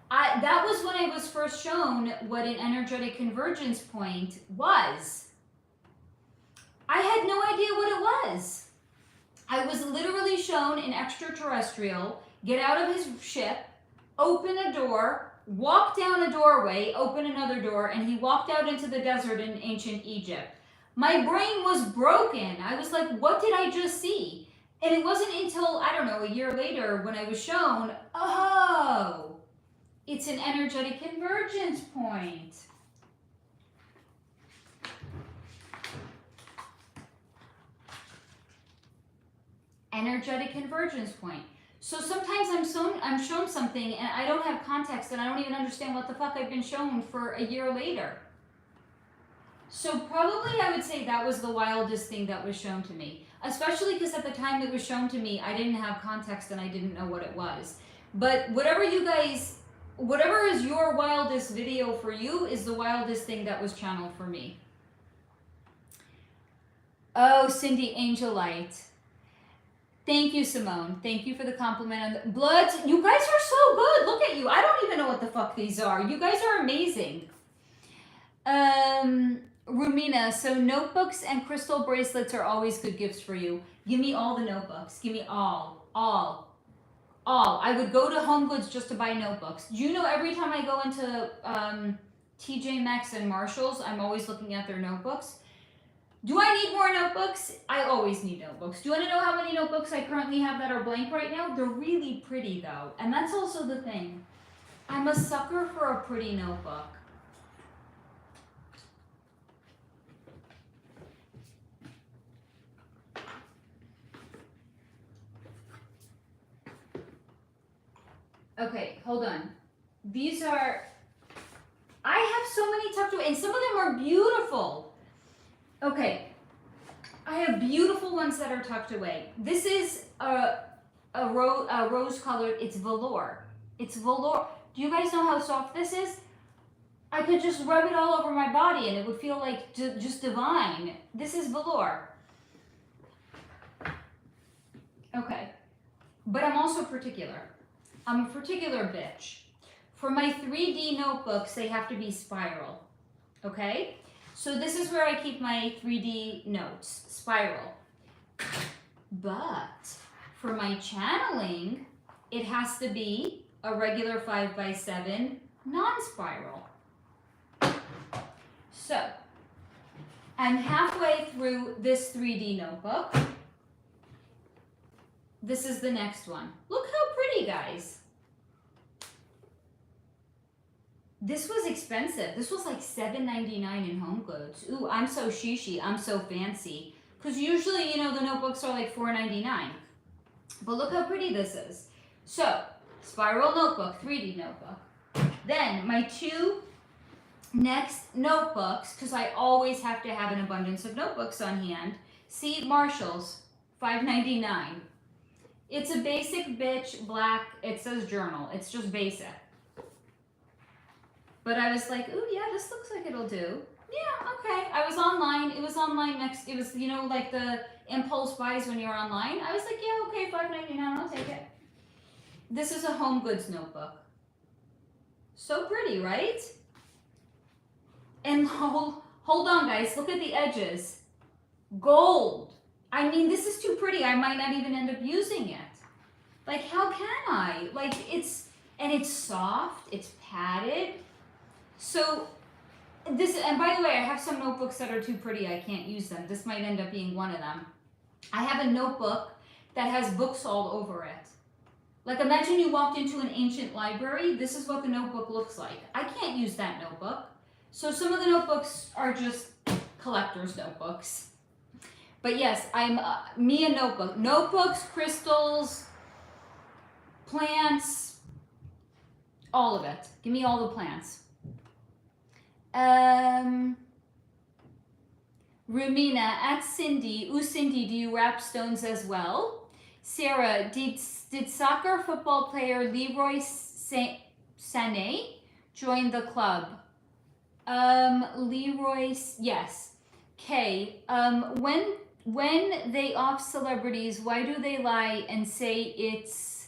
S1: That was when I was first shown what an energetic convergence point was. I had no idea what it was. I was literally shown an extraterrestrial get out of his ship, open a door, walk down a doorway, open another door, and he walked out into the desert in ancient Egypt. My brain was broken. I was like, what did I just see? And it wasn't until, I don't know, a year later when I was shown, oh, it's an energetic convergence point. Energetic convergence point. So sometimes I'm shown something and I don't have context and I don't even understand what the fuck I've been shown for a year later. So probably I would say that was the wildest thing that was shown to me. Especially because at the time it was shown to me, I didn't have context and I didn't know what it was. But whatever is your wildest video for you is the wildest thing that was channeled for me. Oh, Cindy Angelite. Thank you, Simone. Thank you for the compliment on the bloods. You guys are so good. Look at you. I don't even know what the fuck these are. You guys are amazing. Rumina, so notebooks and crystal bracelets are always good gifts for you. Give me all the notebooks. Give me all. I would go to Home Goods just to buy notebooks. Do you know every time I go into TJ Maxx and Marshalls, I'm always looking at their notebooks? Do I need more notebooks? I always need notebooks. Do you want to know how many notebooks I currently have that are blank right now? They're really pretty though. And that's also the thing. I'm a sucker for a pretty notebook. Okay, hold on. These are, I have so many tucked away and some of them are beautiful. Okay, I have beautiful ones that are tucked away. This is a rose colored, it's velour. It's velour. Do you guys know how soft this is? I could just rub it all over my body and it would feel like just divine. This is velour. Okay, but I'm also particular. I'm a particular bitch. For my 3D notebooks, they have to be spiral, okay? So this is where I keep my 3D notes, spiral. But for my channeling, it has to be a regular 5x7 non-spiral. So I'm halfway through this 3D notebook. This is the next one. Look how pretty, guys. This was expensive. This was like $7.99 in Home Goods. Ooh, I'm so shishi. I'm so fancy. Because usually, you know, the notebooks are like $4.99. But look how pretty this is. So, spiral notebook, 3D notebook. Then, my two next notebooks, because I always have to have an abundance of notebooks on hand. See, Marshalls, $5.99. It's a basic bitch black, it says journal. It's just basic. But I was like, ooh, yeah, this looks like it'll do. Yeah, okay. I was online. It was online next. It was, you know, like the impulse buys when you're online. I was like, yeah, okay, $5.99. I'll take it. This is a Home Goods notebook. So pretty, right? And hold on, guys. Look at the edges. Gold. I mean, this is too pretty. I might not even end up using it. Like, how can I? Like, it's soft. It's padded. So this, and by the way, I have some notebooks that are too pretty. I can't use them. This might end up being one of them. I have a notebook that has books all over it. Like, imagine you walked into an ancient library. This is what the notebook looks like. I can't use that notebook. So some of the notebooks are just collector's notebooks. But yes, I'm me a notebook. Notebooks, crystals, plants, all of it. Give me all the plants. Rumina, at Cindy. Ooh, Cindy, do you wrap stones as well? Sarah, did soccer football player Leroy Sané join the club? Leroy, yes. Kay, when when they off celebrities, why do they lie and say it's,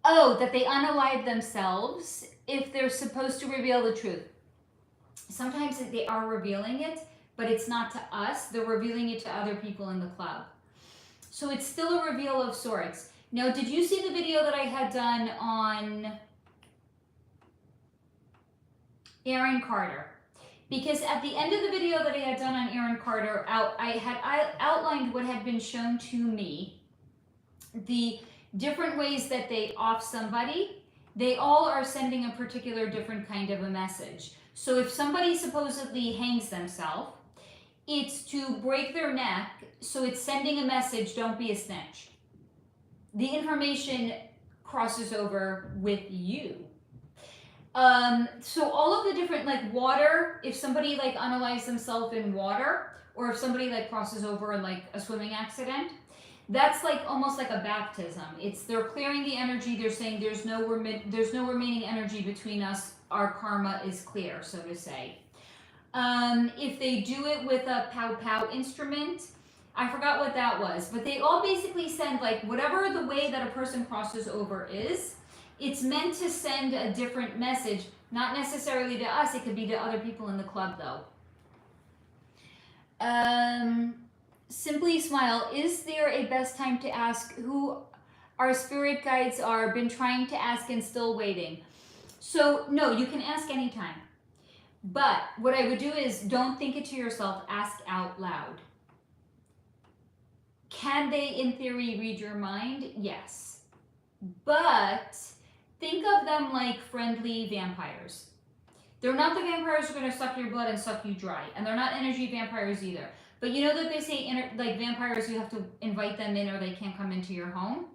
S1: oh, that they unalive themselves if they're supposed to reveal the truth? Sometimes they are revealing it, but it's not to us. They're revealing it to other people in the club. So it's still a reveal of sorts. Now, did you see the video that I had done on Aaron Carter? Because at the end of the video that I had done on Aaron Carter, I outlined what had been shown to me, the different ways that they off somebody. They all are sending a particular different kind of a message. So if somebody supposedly hangs themselves, it's to break their neck, so it's sending a message, don't be a snitch. The information crosses over with you. So all of the different, like water, if somebody like unalives themselves in water, or if somebody like crosses over in like a swimming accident, that's like almost like a baptism. It's, they're clearing the energy. They're saying there's no remaining energy between us. Our karma is clear, so to say. If they do it with a pow instrument, I forgot what that was, but they all basically send like whatever the way that a person crosses over is, it's meant to send a different message, not necessarily to us. It could be to other people in the club though. Simply Smile, is there a best time to ask who our spirit guides are? Been trying to ask and still waiting. So no, you can ask anytime. But what I would do is don't think it to yourself, ask out loud. Can they, in theory, read your mind? Yes. But think of them like friendly vampires. They're not the vampires who are going to suck your blood and suck you dry. And they're not energy vampires either. But you know that they say, like vampires, you have to invite them in or they can't come into your home?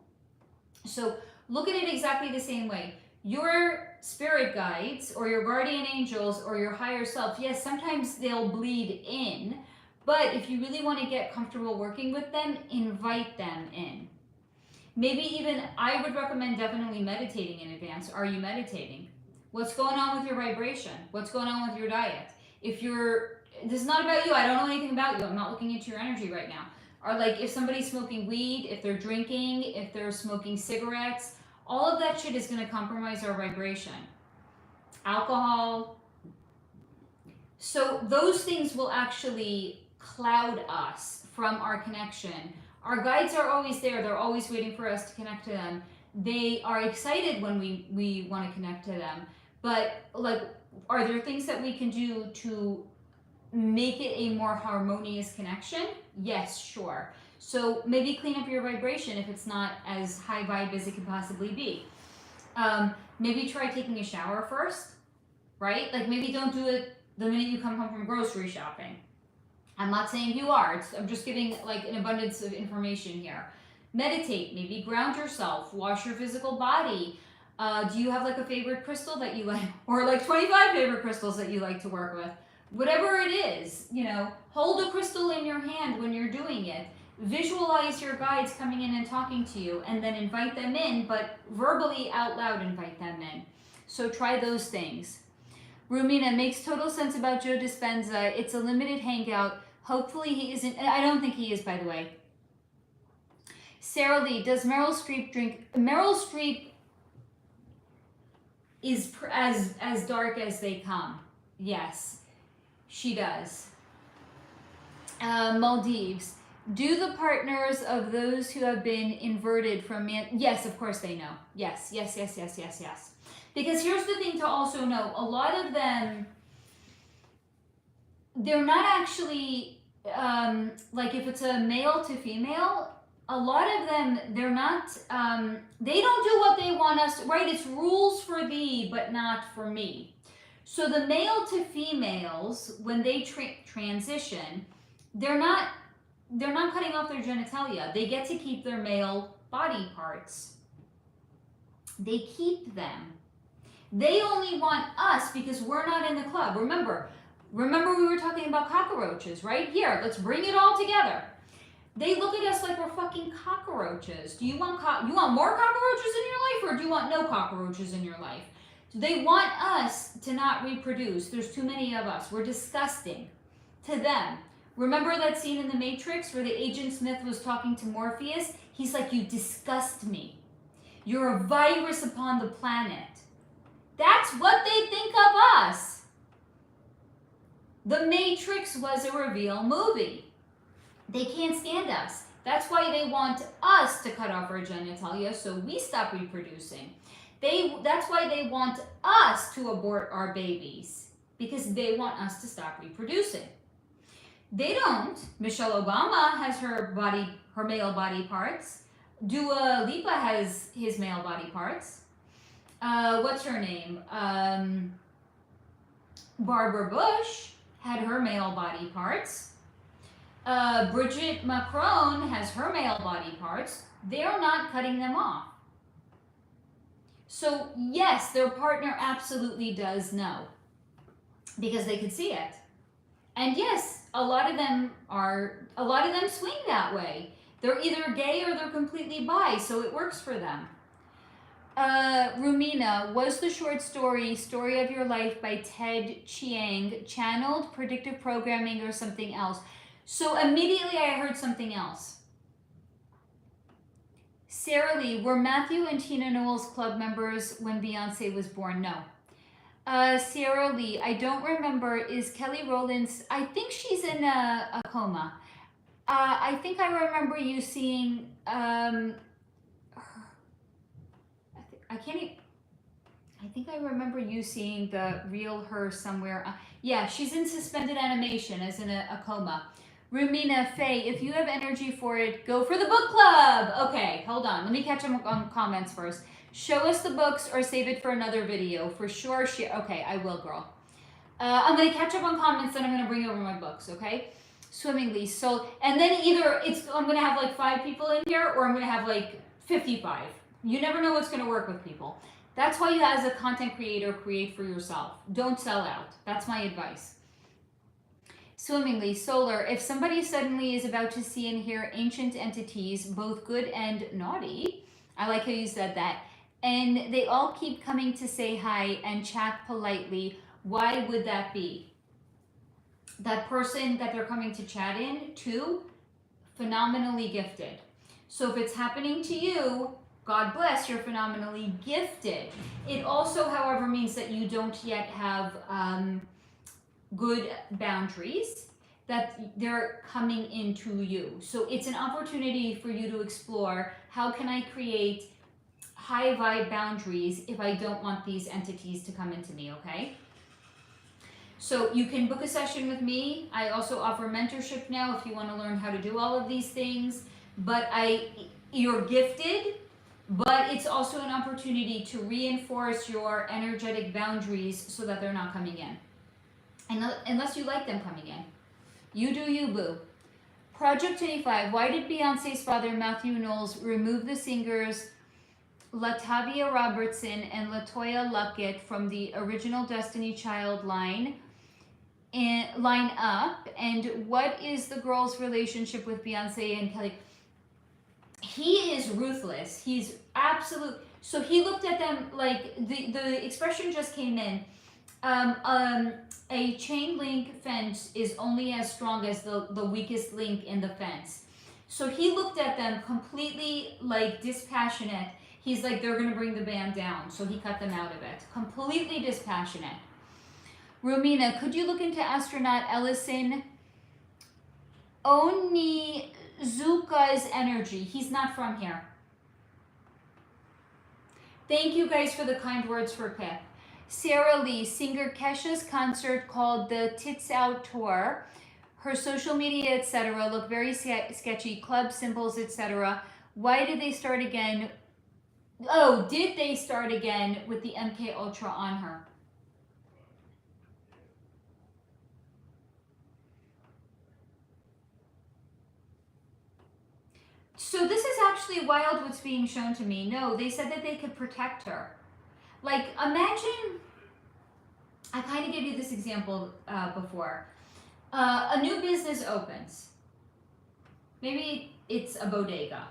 S1: So look at it exactly the same way. Your spirit guides or your guardian angels or your higher self, yes, sometimes they'll bleed in. But if you really want to get comfortable working with them, invite them in. Maybe even, I would recommend definitely meditating in advance. Are you meditating? What's going on with your vibration? What's going on with your diet? If you're, this is not about you. I don't know anything about you. I'm not looking into your energy right now. Or like if somebody's smoking weed, if they're drinking, if they're smoking cigarettes, all of that shit is going to compromise our vibration. Alcohol. So those things will actually cloud us from our connection. Our guides are always there. They're always waiting for us to connect to them. They are excited when we want to connect to them. But like, are there things that we can do to make it a more harmonious connection? Yes, sure. So maybe clean up your vibration if it's not as high vibe as it can possibly be. Maybe try taking a shower first, right? Like maybe don't do it the minute you come home from grocery shopping. I'm not saying you are. I'm just giving like an abundance of information here. Meditate, maybe ground yourself, wash your physical body. Do you have like a favorite crystal that you like, or like 25 favorite crystals that you like to work with? Whatever it is, you know, hold a crystal in your hand when you're doing it. Visualize your guides coming in and talking to you, and then invite them in, but verbally out loud invite them in. So try those things. Rumina, makes total sense about Joe Dispenza. It's a limited hangout. Hopefully he isn't. I don't think he is, by the way. Sarah Lee, does Meryl Streep drink? Meryl Streep is as dark as they come. Yes, she does. Maldives. Do the partners of those who have been inverted from man? Yes, of course they know. Yes. Because here's the thing to also know. A lot of them, they're not actually, like if it's a male to female, a lot of them, they're not, they don't do what they want us to, right? It's rules for thee, but not for me. So the male to females, when they transition, they're not cutting off their genitalia. They get to keep their male body parts. They keep them. They only want us because we're not in the club. Remember we were talking about cockroaches, right? Here, let's bring it all together. They look at us like we're fucking cockroaches. Do you want more cockroaches in your life, or do you want no cockroaches in your life? They want us to not reproduce. There's too many of us. We're disgusting to them. Remember that scene in The Matrix where the Agent Smith was talking to Morpheus? He's like, you disgust me. You're a virus upon the planet. That's what they think of us. The Matrix was a reveal movie. They can't stand us. That's why they want us to cut off our genitalia so we stop reproducing. That's why they want us to abort our babies, because they want us to stop reproducing. They don't. Michelle Obama has her male body parts. Dua Lipa has his male body parts. What's her name? Barbara Bush had her male body parts. Brigitte Macron has her male body parts. They're not cutting them off. So yes, their partner absolutely does know, because they could see it. And yes, a lot of them swing that way. They're either gay or they're completely bi, so it works for them. Rumina, was the short story Story of Your Life by Ted Chiang channeled, predictive programming, or something else? So immediately I heard something else. Sarah Lee, were Matthew and Tina Knowles club members when Beyonce was born? No. Sarah Lee, I don't remember. Is Kelly Rowland's? I think she's in a coma. I think I remember you seeing. I think I remember you seeing the real her somewhere. Yeah, she's in suspended animation, as in a coma. Rumina Faye, if you have energy for it, go for the book club. Okay, hold on. Let me catch up on comments first. Show us the books or save it for another video. For sure. Okay, I will, girl. I'm going to catch up on comments, then I'm going to bring over my books, okay? Swimmingly. So, and then either I'm going to have like 5 people in here, or I'm going to have like 55. You never know what's going to work with people. That's why you, as a content creator, create for yourself. Don't sell out. That's my advice. Swimmingly. Solar, if somebody suddenly is about to see and hear ancient entities, both good and naughty, I like how you said that, and they all keep coming to say hi and chat politely, why would that be? That person that they're coming to chat in to, phenomenally gifted. So if it's happening to you, God bless, you're phenomenally gifted. It also, however, means that you don't yet have good boundaries, that they're coming into you. So it's an opportunity for you to explore, how can I create high vibe boundaries if I don't want these entities to come into me, okay? So you can book a session with me. I also offer mentorship now if you want to learn how to do all of these things. But you're gifted, but it's also an opportunity to reinforce your energetic boundaries so that they're not coming in. Unless you like them coming in. You do you, boo. Project 25. Why did Beyonce's father, Matthew Knowles, remove the singers Latavia Robertson and LaToya Luckett from the original Destiny Child line up? And what is the girl's relationship with Beyonce and Kelly? He is ruthless. He's absolute. So he looked at them like the expression just came in. A chain link fence is only as strong as the weakest link in the fence. So he looked at them completely like dispassionate. He's like, they're going to bring the band down. So he cut them out of it. Completely dispassionate. Romina, could you look into astronaut Ellison Onizuka's energy? He's not from here. Thank you guys for the kind words for Pip. Sarah Lee, singer Kesha's concert called the Tits Out Tour. Her social media, etc. look very sketchy. Club symbols, etc. Why did they start again? Oh, did they start again with the MK Ultra on her? So this is actually wild what's being shown to me. No, they said that they could protect her. Like, imagine, I kind of gave you this example before. A new business opens. Maybe it's a bodega.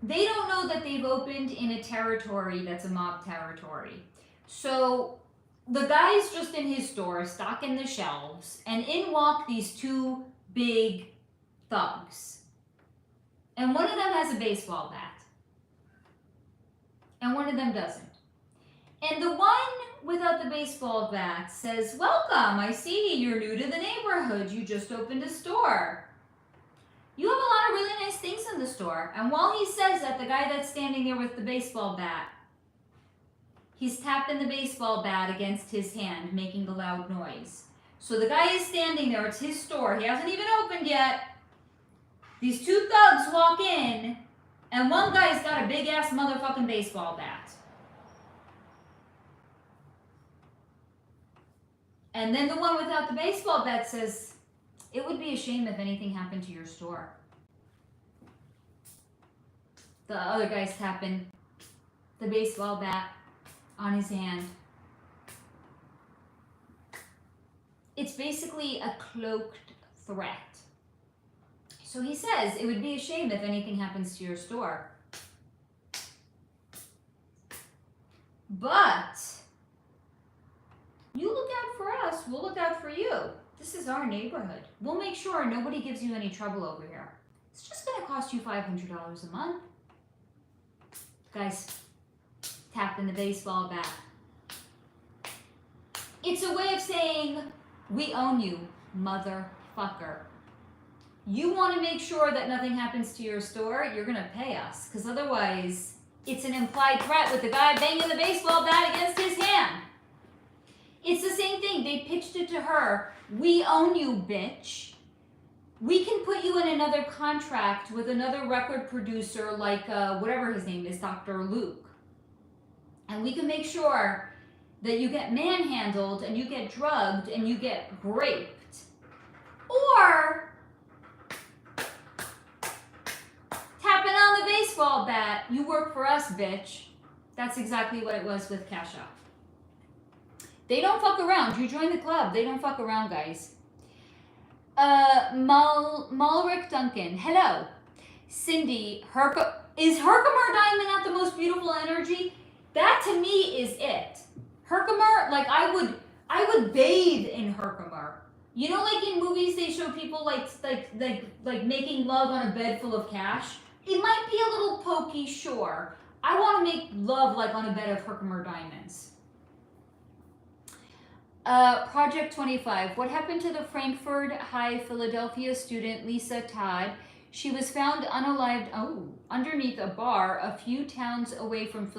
S1: They don't know that they've opened in a territory that's a mob territory. So the guy's just in his store, stocking the shelves, and in walk these 2 big thugs. And one of them has a baseball bat. And one of them doesn't. And the one without the baseball bat says, welcome, I see you're new to the neighborhood. You just opened a store. You have a lot of really nice things in the store. And while he says that, the guy that's standing there with the baseball bat, he's tapping the baseball bat against his hand, making a loud noise. So the guy is standing there, it's his store, he hasn't even opened yet. These two thugs walk in, and one guy's got a big ass motherfucking baseball bat. And then the one without the baseball bat says, it would be a shame if anything happened to your store. The other guy's tapping the baseball bat on his hand. It's basically a cloaked threat. So he says, it would be a shame if anything happens to your store. But you look out for us, we'll look out for you. This is our neighborhood. We'll make sure nobody gives you any trouble over here. It's just gonna cost you $500 a month. Guys, tapping the baseball bat. It's a way of saying, we own you, motherfucker. You want to make sure that nothing happens to your store, you're going to pay us. Because otherwise, it's an implied threat with the guy banging the baseball bat against his hand. It's the same thing. They pitched it to her. We own you, bitch. We can put you in another contract with another record producer like whatever his name is, Dr. Luke. And we can make sure that you get manhandled and you get drugged and you get raped. Or tapping on the baseball bat, you work for us, bitch. That's exactly what it was with Cash App. They don't fuck around. You join the club. They don't fuck around, guys. Malric Duncan, hello. Cindy, is Herkimer Diamond not the most beautiful energy? That to me is it. Herkimer, like I would bathe in Herkimer. You know, like in movies they show people like making love on a bed full of cash. It might be a little pokey, sure. I want to make love like on a bed of Herkimer diamonds. Project 25. What happened to the Frankfurt High Philadelphia student Lisa Todd? She was found unalived underneath a bar a few towns away from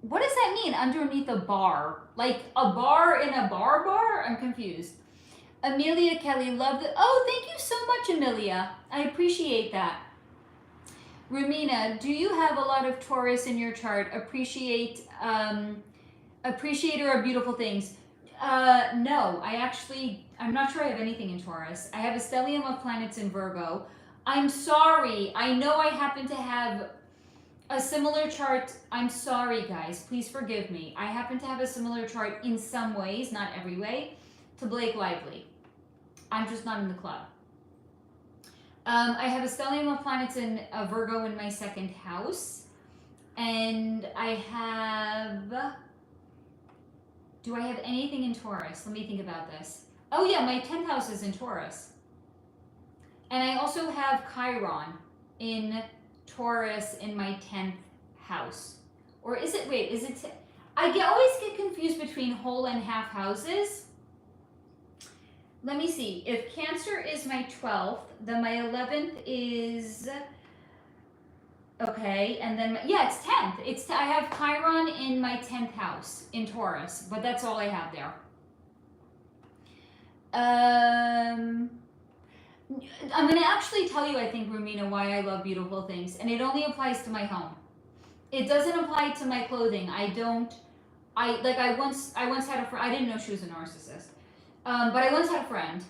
S1: What does that mean, underneath a bar? Like a bar in a bar? I'm confused. Amelia Kelly, love the... Oh, thank you so much, Amelia. I appreciate that. Rumina, do you have a lot of Taurus in your chart? Appreciator of beautiful things. No, I'm not sure I have anything in Taurus. I have a stellium of planets in Virgo. I'm sorry. I know I happen to have a similar chart. I'm sorry, guys. Please forgive me. I happen to have a similar chart in some ways, not every way, to Blake Lively. I'm just not in the club. I have a stellium of planets in Virgo in my second house. And I have... Do I have anything in Taurus? Let me think about this. Oh yeah, my 10th house is in Taurus. And I also have Chiron in Taurus in my 10th house. Or is it, wait, is it, always get confused between whole and half houses. Let me see, if Cancer is my 12th, then my 11th is, okay, and then, yeah, it's 10th. I have Chiron in my 10th house in Taurus, but that's all I have there. I'm going to actually tell you, I think, Rumina, why I love beautiful things, and it only applies to my home. It doesn't apply to my clothing. I once had a friend, I didn't know she was a narcissist, but I once had a friend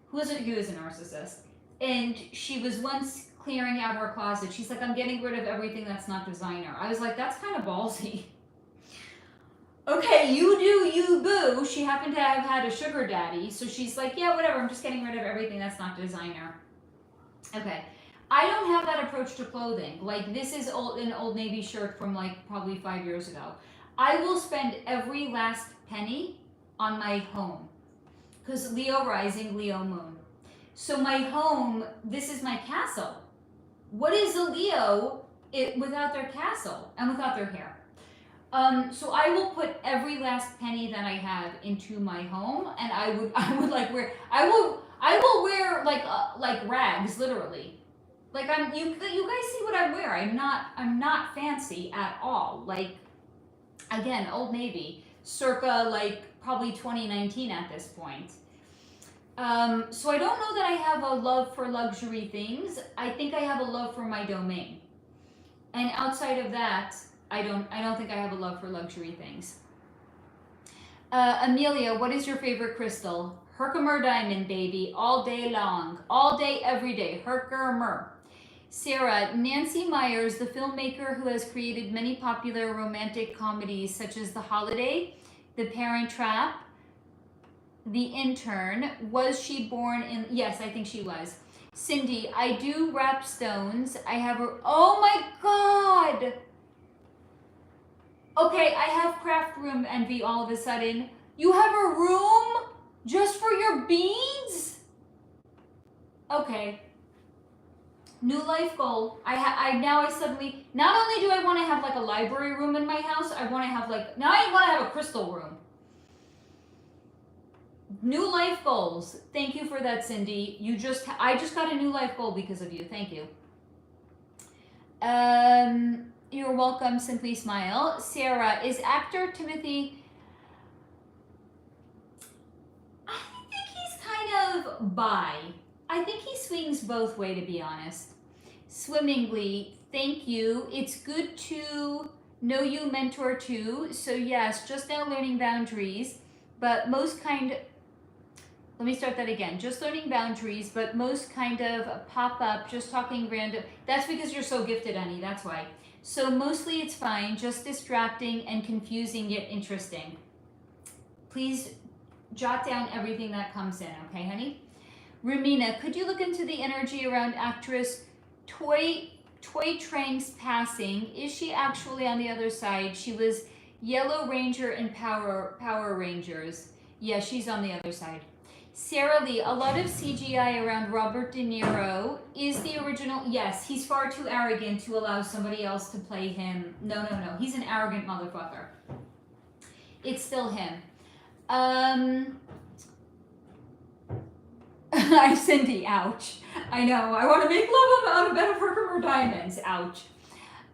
S1: who is a narcissist, and she was once clearing out her closet. She's like, I'm getting rid of everything that's not designer. I was like, that's kind of ballsy. Okay, you do you, boo. She happened to have had a sugar daddy, so she's like, yeah, whatever, I'm just getting rid of everything that's not designer. Okay, I don't have that approach to clothing. Like, this is an Old Navy shirt from like probably 5 years ago. I will spend every last penny on my home. Because Leo rising, Leo moon. So my home, this is my castle. What is a Leo without their castle and without their hair? So I will put every last penny that I have into my home, and I would like wear, I will wear like rags, literally. Like you guys see what I wear. I'm not fancy at all. Like, again, Old Navy, circa like probably 2019 at this point. So I don't know that I have a love for luxury things. I think I have a love for my domain. And outside of that, I don't think I have a love for luxury things. Amelia, what is your favorite crystal? Herkimer diamond, baby, all day long. All day, every day. Herkimer. Sarah, Nancy Meyers, the filmmaker who has created many popular romantic comedies such as The Holiday, The Parent Trap, The Intern. Was she born in... Yes, I think she was. Cindy, I do wrap stones. I have a... Oh my God! Okay, I have craft room envy all of a sudden. You have a room just for your beads? Okay. New life goal. I suddenly, not only do I want to have like a library room in my house, I want to have like, now I want to have a crystal room. New life goals. Thank you for that, Cindy. I just got a new life goal because of you. Thank you. You're welcome, Simply Smile. Sarah, is actor Timothy... I think he's kind of bi. I think he swings both way, to be honest. Swimmingly, thank you. It's good to know you, mentor too. So yes, just now learning boundaries, but most kind... Let me start that again. Just learning boundaries, but most kind of pop up, just talking random. That's because you're so gifted, Annie. That's why. So mostly it's fine, just distracting and confusing yet interesting. Please jot down everything that comes in, okay, honey? Rumina, could you look into the energy around actress Toy Trank's passing? Is she actually on the other side? She was Yellow Ranger in Power Rangers. Yeah, she's on the other side. Sarah Lee, a lot of CGI around Robert De Niro. Is the original? Yes, he's far too arrogant to allow somebody else to play him. No. He's an arrogant motherfucker. It's still him. I'm Cindy, ouch. I know, I want to make love out of bed of Herkimer diamonds, ouch.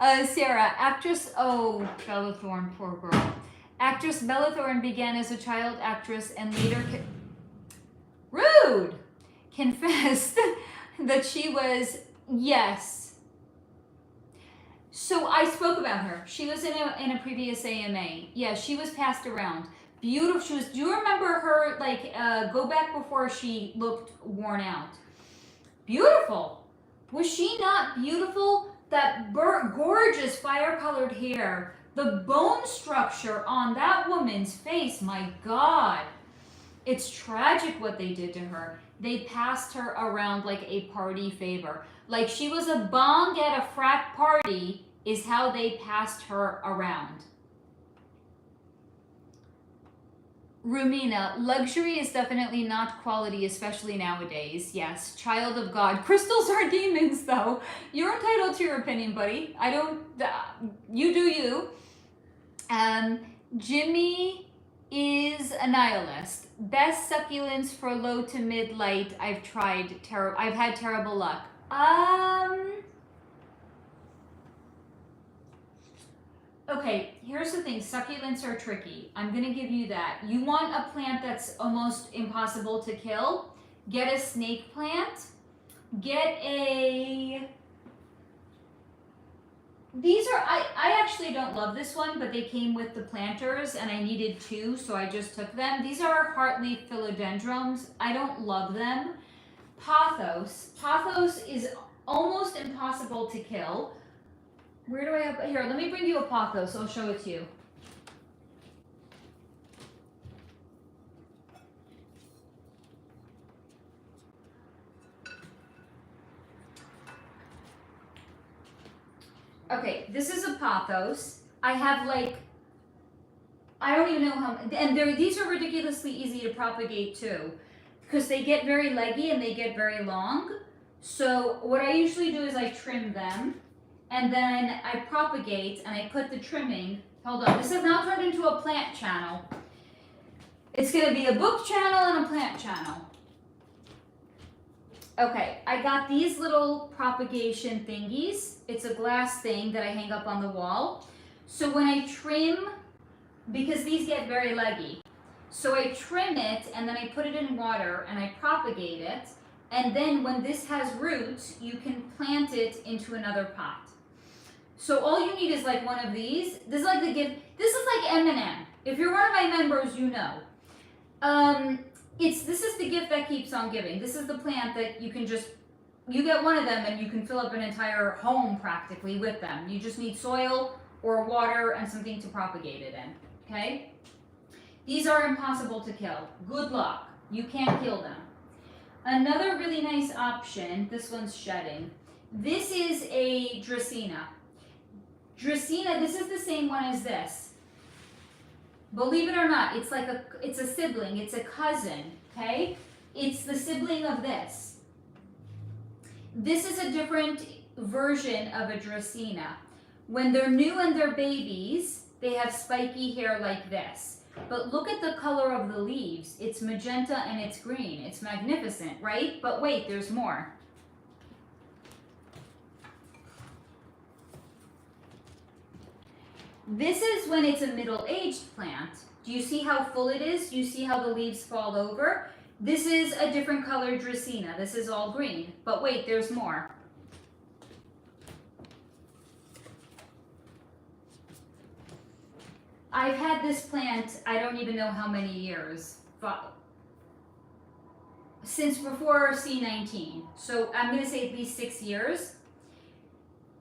S1: Sarah, actress, oh, Bella Thorne, poor girl. Actress Bella Thorne began as a child actress and later... Rude! Confessed that she was, yes. So I spoke about her. She was in a previous AMA. Yeah, she was passed around. Beautiful. She was, do you remember her, like, go back before she looked worn out? Beautiful. Was she not beautiful? That gorgeous fire-colored hair. The bone structure on that woman's face, my God. It's tragic what they did to her. They passed her around like a party favor. Like she was a bong at a frat party is how they passed her around. Rumina, luxury is definitely not quality, especially nowadays. Yes, child of God. Crystals are demons, though. You're entitled to your opinion, buddy. I don't... you do you. Jimmy is a nihilist. Best succulents for low to mid light. I've tried. I've had terrible luck. Okay, here's the thing. Succulents are tricky. I'm going to give you that. You want a plant that's almost impossible to kill? Get a snake plant. Get a... These are... I actually don't love this one, but they came with the planters, and I needed two, so I just took them. These are heartleaf philodendrons. I don't love them. Pothos. Pothos is almost impossible to kill. Where do I have... Here, let me bring you a pothos. I'll show it to you. Okay, this is a pothos. I have like... I don't even know how... And these are ridiculously easy to propagate too. because they get very leggy and they get very long. So what I usually do is I trim them, and then I propagate and I put the trimming. Hold on, this has now turned into a plant channel. It's gonna be a book channel and a plant channel. Okay, I got these little propagation thingies. It's a glass thing that I hang up on the wall. So when I trim, because these get very leggy, so I trim it and then I put it in water and I propagate it. And then when this has roots, you can plant it into another pot. So all you need is like one of these. This is like the gift. This is like M&M. If you're one of my members, you know. This is the gift that keeps on giving. This is the plant that you can just, you get one of them and you can fill up an entire home practically with them. You just need soil or water and something to propagate it in, okay? These are impossible to kill. Good luck. You can't kill them. Another really nice option, this one's shedding. This is a Dracaena. Dracaena, this is the same one as this. Believe it or not, it's like it's a sibling, it's a cousin, okay? It's the sibling of this. This is a different version of a Dracaena. When they're new and they're babies, they have spiky hair like this. But look at the color of the leaves. It's magenta and it's green. It's magnificent, right? But wait, there's more. This is when it's a middle-aged plant. Do you see how full it is? Do you see how the leaves fall over? This is a different color Dracaena. This is all green. But wait, there's more. I've had this plant, I don't even know how many years, but since before C19. So I'm going to say at least 6 years.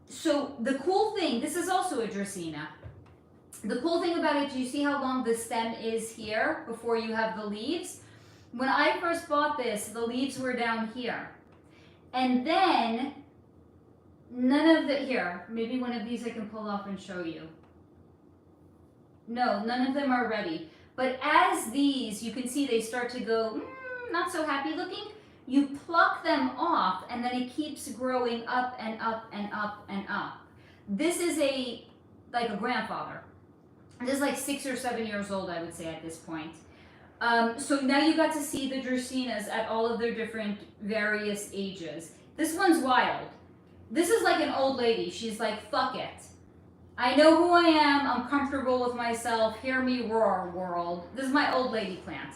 S1: So the cool thing, this is also a Dracaena. The cool thing about it, do you see how long the stem is here before you have the leaves? When I first bought this, the leaves were down here. And then, here, maybe one of these I can pull off and show you. No, none of them are ready. But as these, you can see they start to go, not so happy looking. You pluck them off and then it keeps growing up and up and up and up. This is like a grandfather. This is like 6 or 7 years old, I would say at this point. So now you got to see the Dracaenas at all of their different various ages. This one's wild. This is like an old lady. She's like, fuck it. I know who I am, I'm comfortable with myself, hear me roar, world. This is my old lady plant.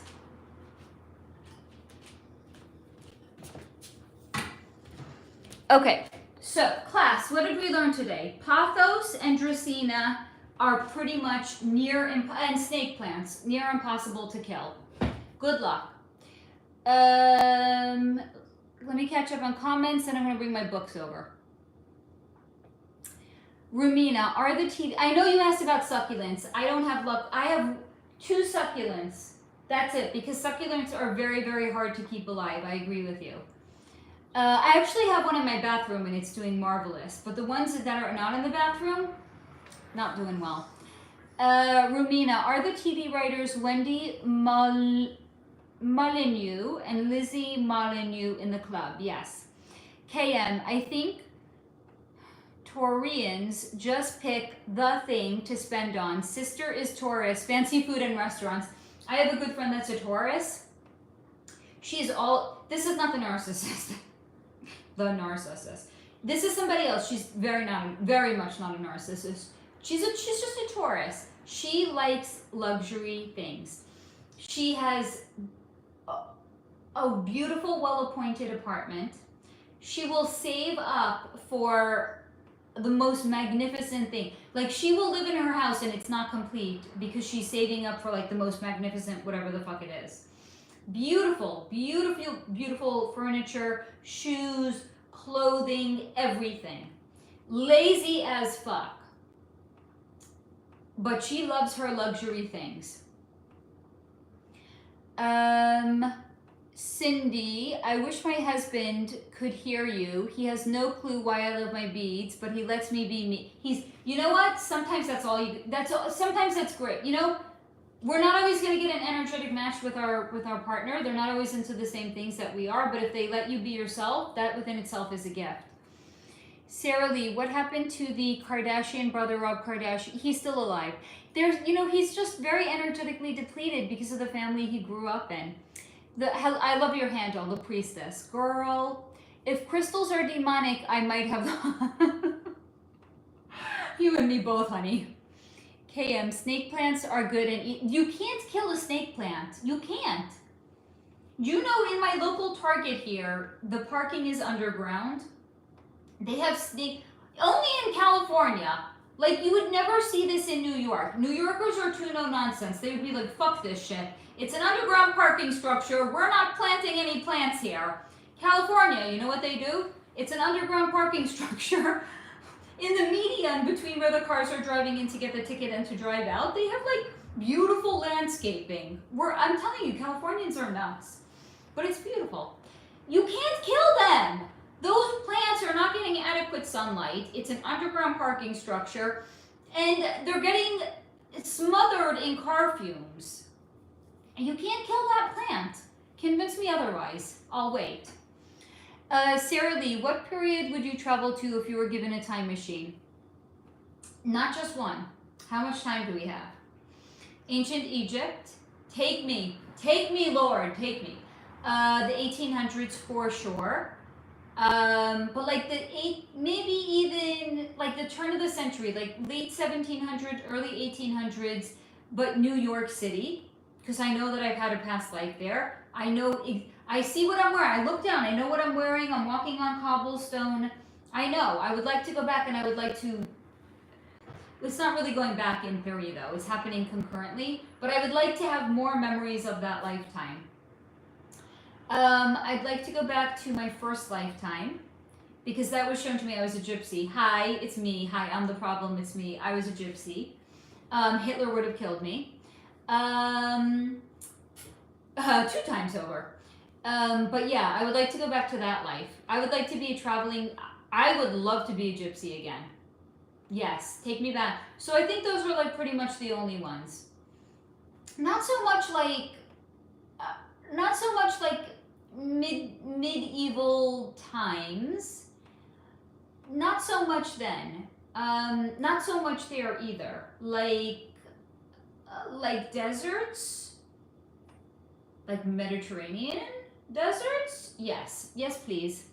S1: Okay, so class, what did we learn today? Pothos and Dracaena are pretty much and snake plants, near impossible to kill. Good luck. Let me catch up on comments and I'm gonna bring my books over. Rumina, are the TV... I know you asked about succulents. I don't have luck. I have 2 succulents. That's it, because succulents are very, very hard to keep alive. I agree with you. I actually have one in my bathroom and it's doing marvelous. But the ones that are not in the bathroom, not doing well. Rumina, are the TV writers Wendy Molyneux and Lizzie Molyneux in the club? Yes. KM, I think Taurians just pick the thing to spend on. Sister is Taurus, fancy food and restaurants. I have a good friend that's a Taurus. She's all, this is not the narcissist. The narcissist. This is somebody else. She's very much not a narcissist. She's just a Taurus. She likes luxury things. She has a beautiful, well-appointed apartment. She will save up for the most magnificent thing. Like, she will live in her house and it's not complete because she's saving up for like the most magnificent whatever the fuck it is. Beautiful, beautiful, beautiful furniture, shoes, clothing, everything. Lazy as fuck. But she loves her luxury things. Cindy, I wish my husband could hear you. He has no clue why I love my beads, but he lets me be me. You know what? Sometimes that's all you, sometimes that's great. You know, we're not always going to get an energetic match with our partner. They're not always into the same things that we are, but if they let you be yourself, that within itself is a gift. Sarah Lee, what happened to the Kardashian brother, Rob Kardashian? He's still alive. He's just very energetically depleted because of the family he grew up in. I love your handle, the priestess. Girl, if crystals are demonic, I might have... You and me both, honey. KM, snake plants are good and you can't kill a snake plant. You can't. You know, in my local Target here, the parking is underground. They have snake, only in California. Like, you would never see this in New York. New Yorkers are too no nonsense. They would be like, fuck this shit. It's an underground parking structure. We're not planting any plants here. California, you know what they do? It's an underground parking structure. In the median between where the cars are driving in to get the ticket and to drive out, they have like beautiful landscaping. I'm telling you, Californians are nuts. But it's beautiful. You can't kill them. Those plants are not getting adequate sunlight. It's an underground parking structure, and they're getting smothered in car fumes. You can't kill that plant. Convince me otherwise. I'll wait. Sarah Lee, what period would you travel to if you were given a time machine? Not just one. How much time do we have? Ancient Egypt. Take me, Lord, take me. The 1800s for sure. But like maybe even like the turn of the century, like late 1700s, early 1800s, but New York City, because I know that I've had a past life there. I see what I'm wearing. I look down. I know what I'm wearing. I'm walking on cobblestone. I know. I would like to go back, and I would like to... It's not really going back in theory, though. It's happening concurrently. But I would like to have more memories of that lifetime. I'd like to go back to my first lifetime, because that was shown to me. I was a gypsy. Hi, it's me. Hi, I'm the problem. It's me. I was a gypsy. Hitler would have killed me. 2 times over. But yeah, I would like to go back to that life. I would like to be I would love to be a gypsy again. Yes, take me back. So I think those were like pretty much the only ones. Not so much like medieval times. Not so much then. Not so much there either. Like deserts? Like Mediterranean deserts? Yes. Yes, please.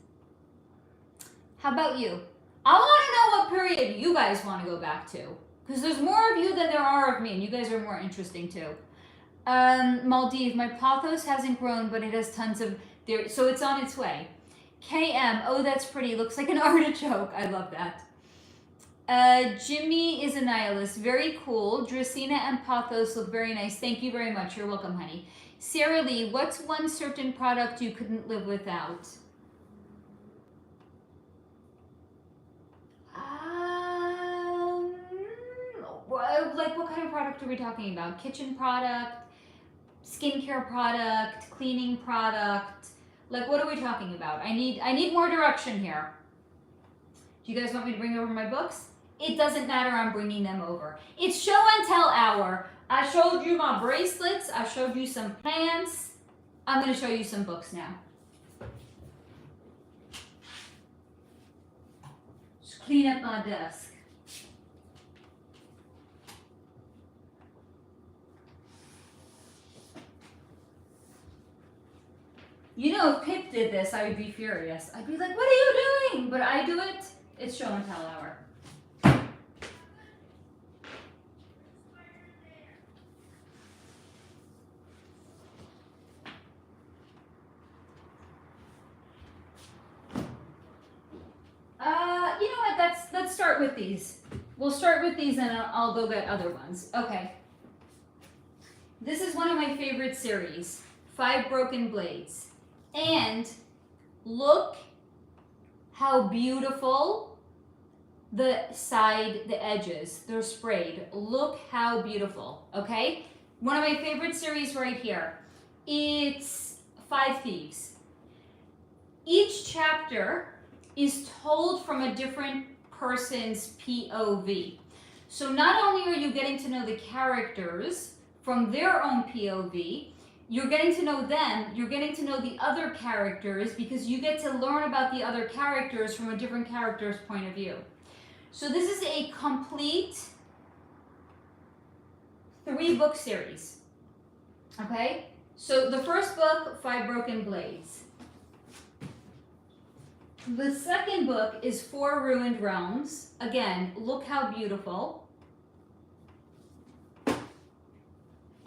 S1: How about you? I want to know what period you guys want to go back to. Because there's more of you than there are of me, and you guys are more interesting too. Maldives, my pothos hasn't grown, but it has tons of... so it's on its way. KM, oh, that's pretty. Looks like an artichoke. I love that. Jimmy is a nihilist. Very cool. Dracena and Pothos look very nice. Thank you very much. You're welcome, honey. Sarah Lee, what's one certain product you couldn't live without? Like what kind of product are we talking about? Kitchen product, skincare product, cleaning product. Like what are we talking about? I need more direction here. Do you guys want me to bring over my books? It doesn't matter, I'm bringing them over. It's show and tell hour. I showed you my bracelets. I showed you some plants. I'm going to show you some books now. Just clean up my desk. You know, if Pip did this, I would be furious. I'd be like, what are you doing? But I do it. It's show and tell hour. You know what? Let's start with these. We'll start with these and I'll go get other ones. Okay. This is one of my favorite series, 5 Broken Blades. And look how beautiful the edges, they're sprayed. Look how beautiful, okay? One of my favorite series right here. It's 5 Thieves. Each chapter is told from a different person's POV. So not only are you getting to know the characters from their own POV. You're getting to know them, you're getting to know the other characters because you get to learn about the other characters from a different character's point of view. So this is a complete 3-book series. Okay? So the first book, 5 Broken Blades. The second book is 4 Ruined Realms. Again, look how beautiful.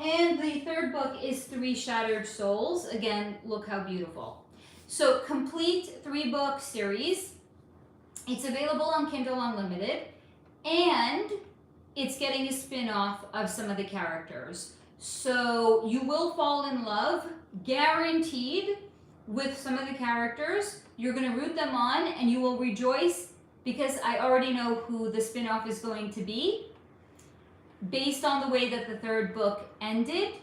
S1: And the third book is 3 Shattered Souls. Again, look how beautiful. So complete 3-book series. It's available on Kindle Unlimited. And it's getting a spin-off of some of the characters. So you will fall in love, guaranteed, with some of the characters. You're going to root them on and you will rejoice because I already know who the spin-off is going to be based on the way that the third book ended,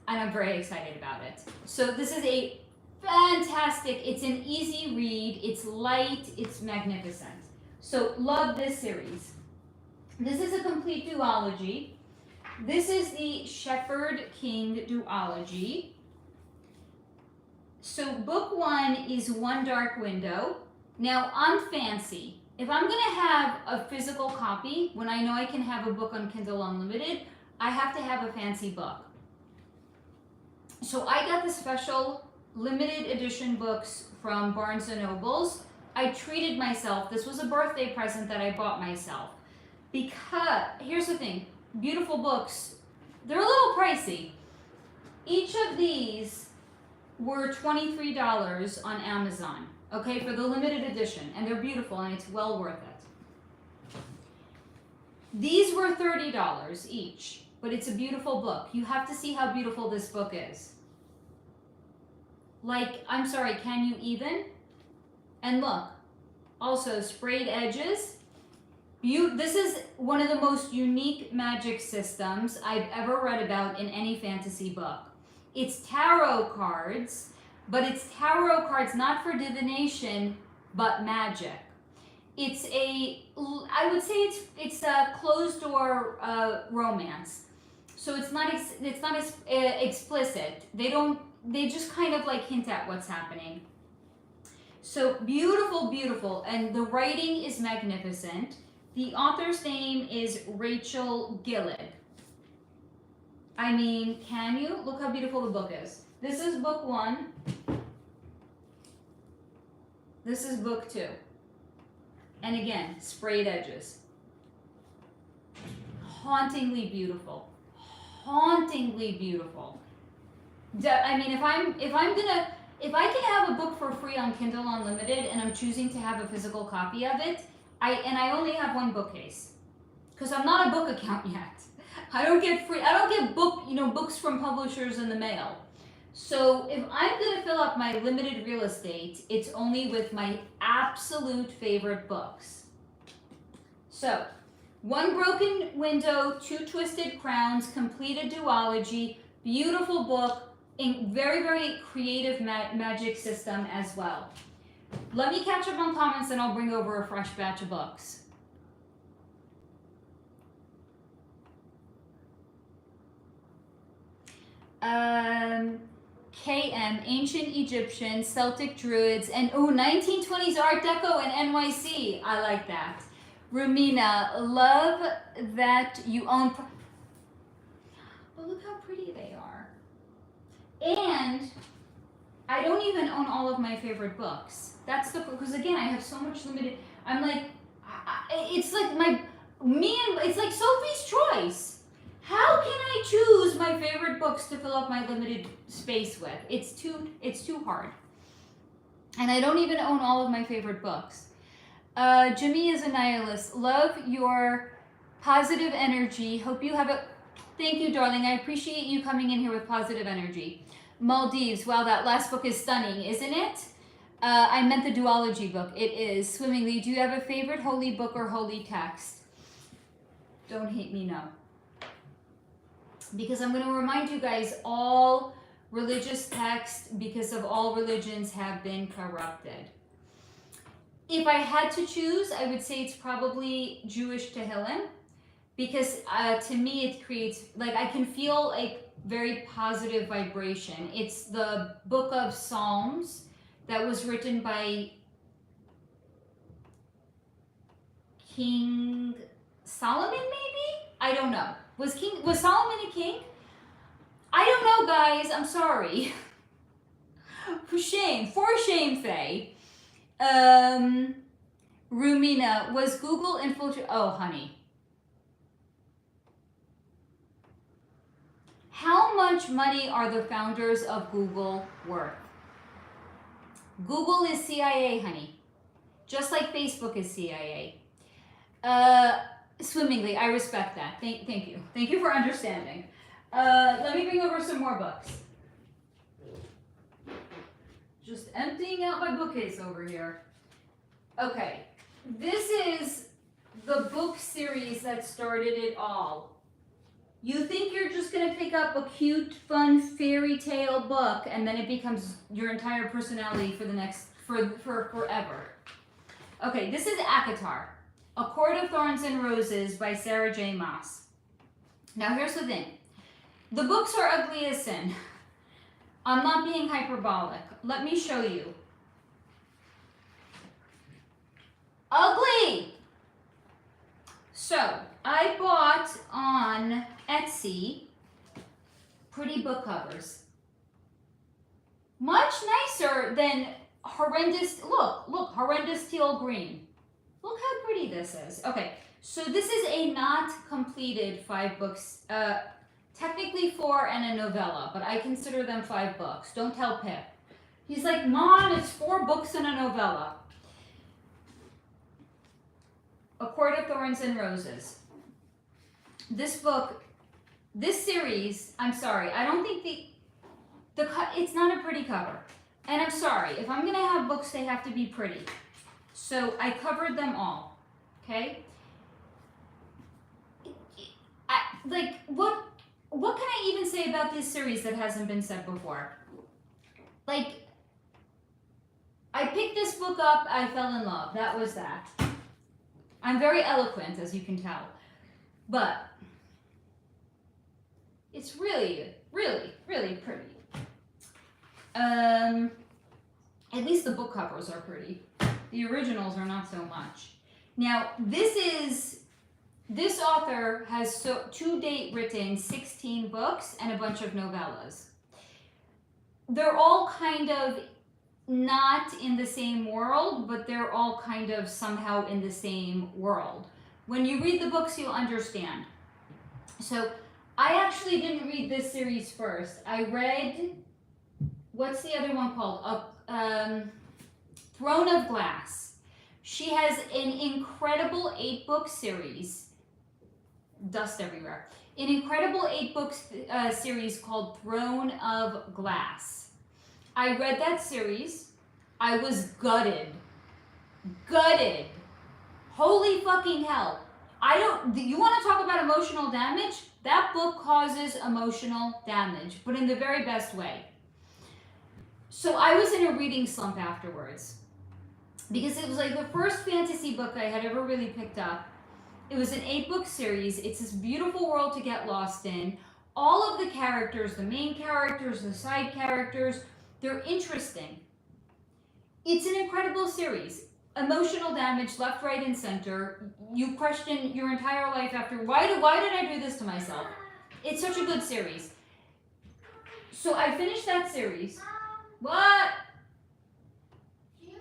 S1: and I'm very excited about it. So this is a fantastic, it's an easy read, it's light, it's magnificent. So love this series. This is a complete duology. This is the Shepherd King duology. So book 1 is One Dark Window. Now I'm fancy. If I'm going to have a physical copy, when I know I can have a book on Kindle Unlimited, I have to have a fancy book. So I got the special limited edition books from Barnes & Nobles. I treated myself. This was a birthday present that I bought myself. Because, here's the thing, beautiful books, they're a little pricey. Each of these were $23 on Amazon. Okay, for the limited edition, and they're beautiful and it's well worth it. These were $30 each, but it's a beautiful book. You have to see how beautiful this book is. Like, I'm sorry, can you even? And look, also sprayed edges. This is one of the most unique magic systems I've ever read about in any fantasy book. It's tarot cards, but it's tarot cards not for divination, but magic. It's I would say it's a closed door romance. So it's not as explicit. They just kind of like hint at what's happening. So beautiful, beautiful, and the writing is magnificent. The author's name is Rachel Gillett. I mean, can you? Look how beautiful the book is. This is book 1. This is book 2. And again, sprayed edges. Hauntingly beautiful. Hauntingly beautiful. I mean, if I can have a book for free on Kindle Unlimited and I'm choosing to have a physical copy of it, I only have 1 bookcase. Because I'm not a book account yet. I don't get books from publishers in the mail. So if I'm going to fill up my limited real estate, it's only with my absolute favorite books. So, One Broken Window, 2 Twisted Crowns, completed duology, beautiful book, in very, very creative magic system as well. Let me catch up on comments and I'll bring over a fresh batch of books. KM, Ancient Egyptian, Celtic Druids, and 1920s Art Deco and NYC. I like that. Rumina, love that you own. Oh, look how pretty they are. And I don't even own all of my favorite books. That's because again, I have so much limited. I'm like, it's like it's like Sophie's Choice. How can I choose my favorite books to fill up my limited space with? It's too hard. And I don't even own all of my favorite books. Jimmy is a nihilist. Love your positive energy. Hope you have a... Thank you, darling. I appreciate you coming in here with positive energy. Maldives. Wow, that last book is stunning, isn't it? I meant the duology book. It is. Swimmingly. Do you have a favorite holy book or holy text? Don't hate me, no. Because I'm going to remind you guys, all religious texts, because of all religions, have been corrupted. If I had to choose, I would say it's probably Jewish Tehillim, because to me it creates, like, I can feel a very positive vibration. It's the book of Psalms that was written by King Solomon, maybe? I don't know. Was Solomon a king? I don't know, guys. I'm sorry. For shame, Faye. Rumina, was Google infiltrated? Oh, honey. How much money are the founders of Google worth? Google is CIA, honey. Just like Facebook is CIA. Swimmingly, I respect that. Thank you. Thank you for understanding. Let me bring over some more books. Just emptying out my bookcase over here. Okay, this is the book series that started it all. You think you're just gonna pick up a cute, fun fairy tale book and then it becomes your entire personality for forever. Okay, this is ACOTAR, A Court of Thorns and Roses by Sarah J. Maas. Now here's the thing. The books are ugly as sin. I'm not being hyperbolic. Let me show you. Ugly! So, I bought on Etsy pretty book covers. Much nicer than horrendous, look, horrendous teal green. Look how pretty this is. Okay, so this is a not completed 5 books, technically 4 and a novella, but I consider them 5 books. Don't tell Pip. He's like, Mom, it's 4 books and a novella. A Court of Thorns and Roses. This book, this series, I'm sorry, I don't think it's not a pretty cover. And I'm sorry, if I'm gonna have books, they have to be pretty. So I covered them all, okay? What can I even say about this series that hasn't been said before? Like, I picked this book up, I fell in love, that was that. I'm very eloquent, as you can tell, but it's really, really, really pretty. At least the book covers are pretty. The originals are not so much. Now, this author has to date written 16 books and a bunch of novellas. They're all kind of not in the same world, but they're all kind of somehow in the same world. When you read the books, you'll understand. So I actually didn't read this series first. I read, what's the other one called? Throne of Glass. She has an incredible 8-book series. Dust everywhere. An incredible 8-book series called Throne of Glass. I read that series. I was gutted. Gutted. Holy fucking hell. You want to talk about emotional damage? That book causes emotional damage, but in the very best way. So I was in a reading slump afterwards because it was like the first fantasy book I had ever really picked up. It was an 8-book series. It's this beautiful world to get lost in. All of the characters, the main characters, the side characters, they're interesting. It's an incredible series. Emotional damage left, right, and center. You question your entire life after, why did I do this to myself? It's such a good series. So I finished that series. What?
S2: Do you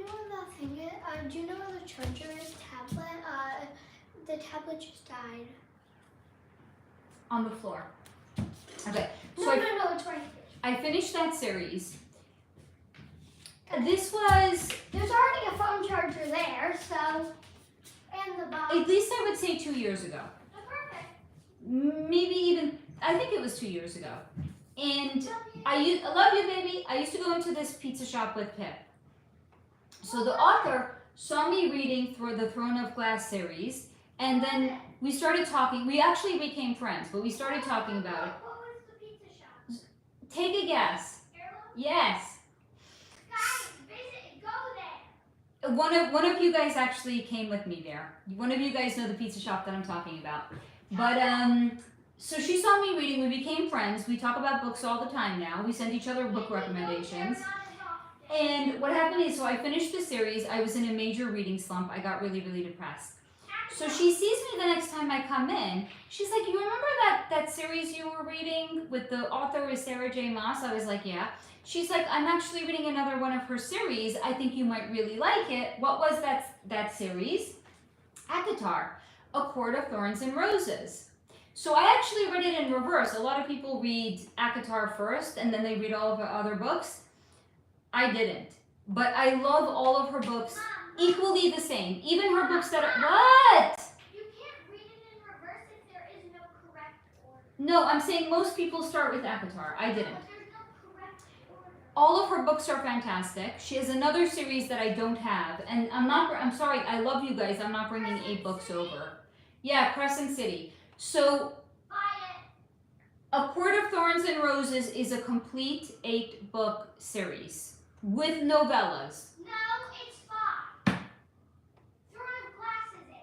S2: know where the thing is? Do you know where the charger is? Tablet? The tablet just died.
S1: On the floor. Okay. So
S2: No, it's right here.
S1: I finished that series.
S2: Okay.
S1: This was...
S2: There's already a phone charger there, so... And the box.
S1: At least I would say 2 years ago.
S2: Oh, perfect.
S1: Maybe even... I think it was 2 years ago. And I love you, baby. I used to go into this pizza shop with Pip. So the author saw me reading through the Throne of Glass series, and then we started talking. We actually became friends, but we started talking about it.
S2: What was the pizza shop?
S1: Take a guess.
S2: Heirloom?
S1: Yes.
S2: Guys, visit, go there.
S1: One of you guys actually came with me there. One of you guys know the pizza shop that I'm talking about. But so she saw me reading. We became friends. We talk about books all the time now. We send each other book recommendations. And what happened is, so I finished the series. I was in a major reading slump. I got really, really depressed. So she sees me the next time I come in. She's like, you remember that series you were reading with the author is Sarah J. Maas? I was like, yeah. She's like, I'm actually reading another one of her series. I think you might really like it. What was that series? ACOTAR, A Court of Thorns and Roses. So I actually read it in reverse. A lot of people read ACOTAR first and then they read all of her other books. I didn't. But I love all of her books equally the same. Even her books that are... What?
S2: You can't read it in reverse if there is no correct order.
S1: No, I'm saying most people start with ACOTAR. I didn't.
S2: But there's no correct order.
S1: All of her books are fantastic. She has another series that I don't have. And I'm sorry, I love you guys. I'm not bringing 8 books over. Yeah, Crescent City. So,
S2: Buy
S1: A Court of Thorns and Roses is a complete 8-book series with novellas.
S2: it. No, it's 5. Throne of Glass is 8.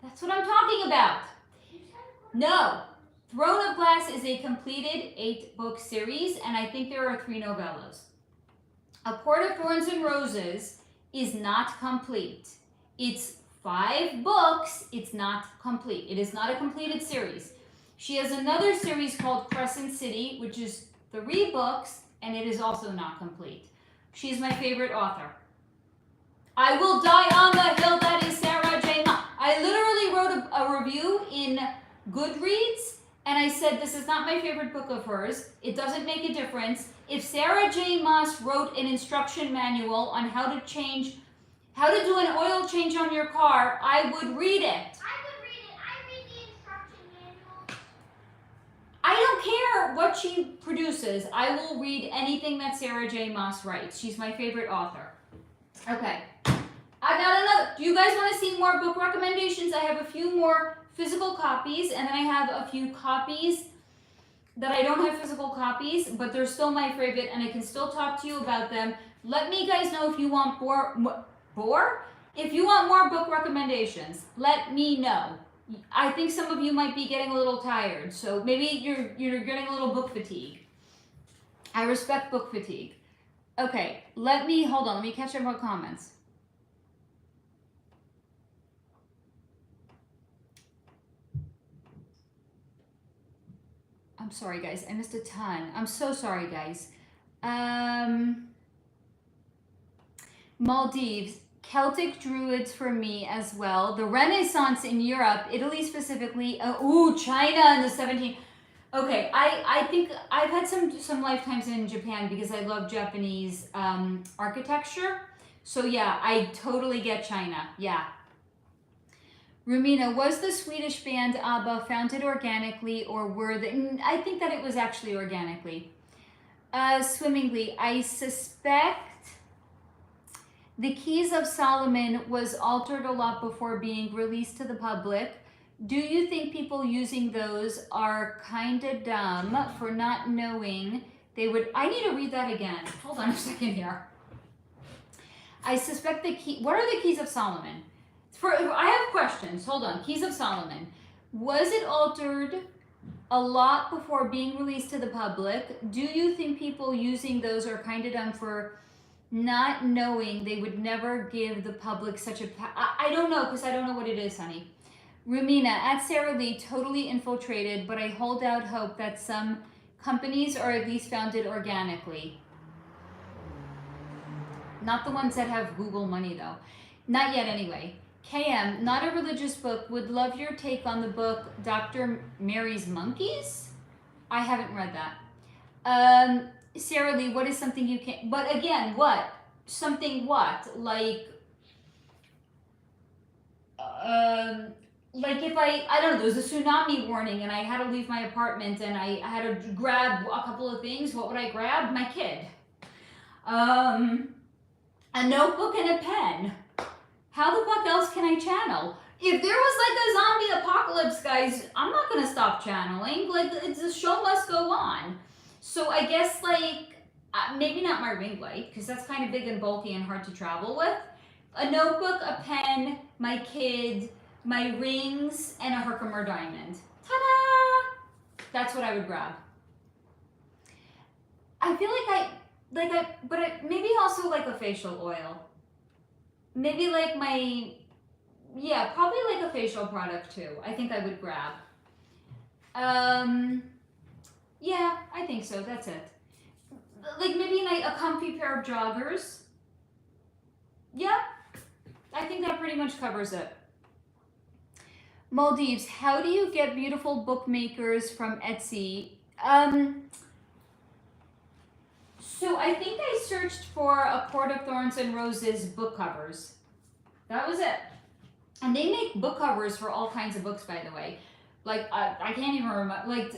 S1: That's what I'm talking about.
S2: You said
S1: No. Throne of Glass is a completed 8-book series, and I think there are 3 novellas. A Court of Thorns and Roses is not complete. It's 5 books. It's not complete. It is not a completed series. She has another series called Crescent City, which is 3 books, and it is also not complete. She's my favorite author. I will die on the hill that is Sarah J. Maas. I literally wrote a review in Goodreads, and I said this is not my favorite book of hers. It doesn't make a difference. If Sarah J. Maas wrote an instruction manual on how to do an oil change on your car, I would read it.
S2: I would read it. I read the instruction manual.
S1: I don't care what she produces. I will read anything that Sarah J. Maas writes. She's my favorite author. Okay. I got another. Do you guys want to see more book recommendations? I have a few more physical copies, and then I have a few copies that I don't have physical copies, but they're still my favorite, and I can still talk to you about them. Let me guys know if you want more. If you want more book recommendations, let me know. I think some of you might be getting a little tired, so maybe you're getting a little book fatigue. I respect book fatigue. Okay, let me catch up on comments. I'm sorry, guys. I missed a ton. I'm so sorry, guys. Maldives. Celtic Druids for me as well. The Renaissance in Europe, Italy specifically. China in the 17th. Okay, I think I've had some lifetimes in Japan because I love Japanese architecture. So yeah, I totally get China. Yeah. Rumina, was the Swedish band ABBA founded organically or were they? I think that it was actually organically. Swimmingly, I suspect the Keys of Solomon was altered a lot before being released to the public. Do you think people using those are kind of dumb for not knowing they would... I need to read that again. Hold on a second here. I suspect what are the Keys of Solomon? I have questions. Hold on. Keys of Solomon. Was it altered a lot before being released to the public? Do you think people using those are kind of dumb for not knowing they would never give the public such a... I don't know, because I don't know what it is, honey. Rumina, at Sara Lee, totally infiltrated, but I hold out hope that some companies are at least founded organically. Not the ones that have Google money, though. Not yet, anyway. KM, not a religious book. Would love your take on the book Dr. Mary's Monkeys? I haven't read that. Sara Lee, what is something you can... But again, what? Something what? Like if I don't know, there was a tsunami warning and I had to leave my apartment and I had to grab a couple of things, what would I grab? My kid. A notebook and a pen. How the fuck else can I channel? If there was like a zombie apocalypse, guys, I'm not gonna stop channeling. Like, the show must go on. So I guess like maybe not my ring light, because that's kind of big and bulky and hard to travel with. A notebook, a pen, my kid, my rings, and a Herkimer diamond. Ta-da! That's what I would grab. I feel maybe also like a facial oil. Maybe like probably like a facial product too. I think I would grab. Yeah, I think so. That's it. Like maybe a comfy pair of joggers. Yeah, I think that pretty much covers it. Maldives, how do you get beautiful bookmakers from Etsy? So I think I searched for A Court of Thorns and Roses book covers. That was it. And they make book covers for all kinds of books, by the way. Like, I can't even remember. Like,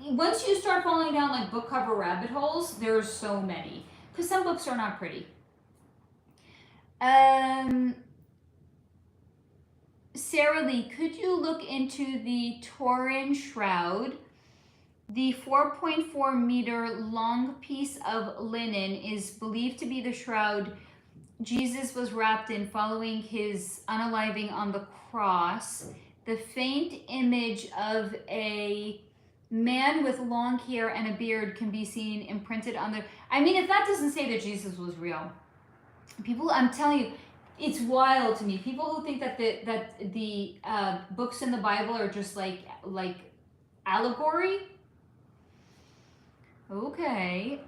S1: once you start falling down like book cover rabbit holes, there's so many. Because some books are not pretty. Sarah Lee, could you look into the Torin shroud? The 4.4 meter long piece of linen is believed to be the shroud Jesus was wrapped in following his unaliving on the cross. The faint image of a man with long hair and a beard can be seen imprinted on the... I mean, if that doesn't say that Jesus was real, people, I'm telling you, it's wild to me. People who think that the books in the Bible are just like allegory. Okay.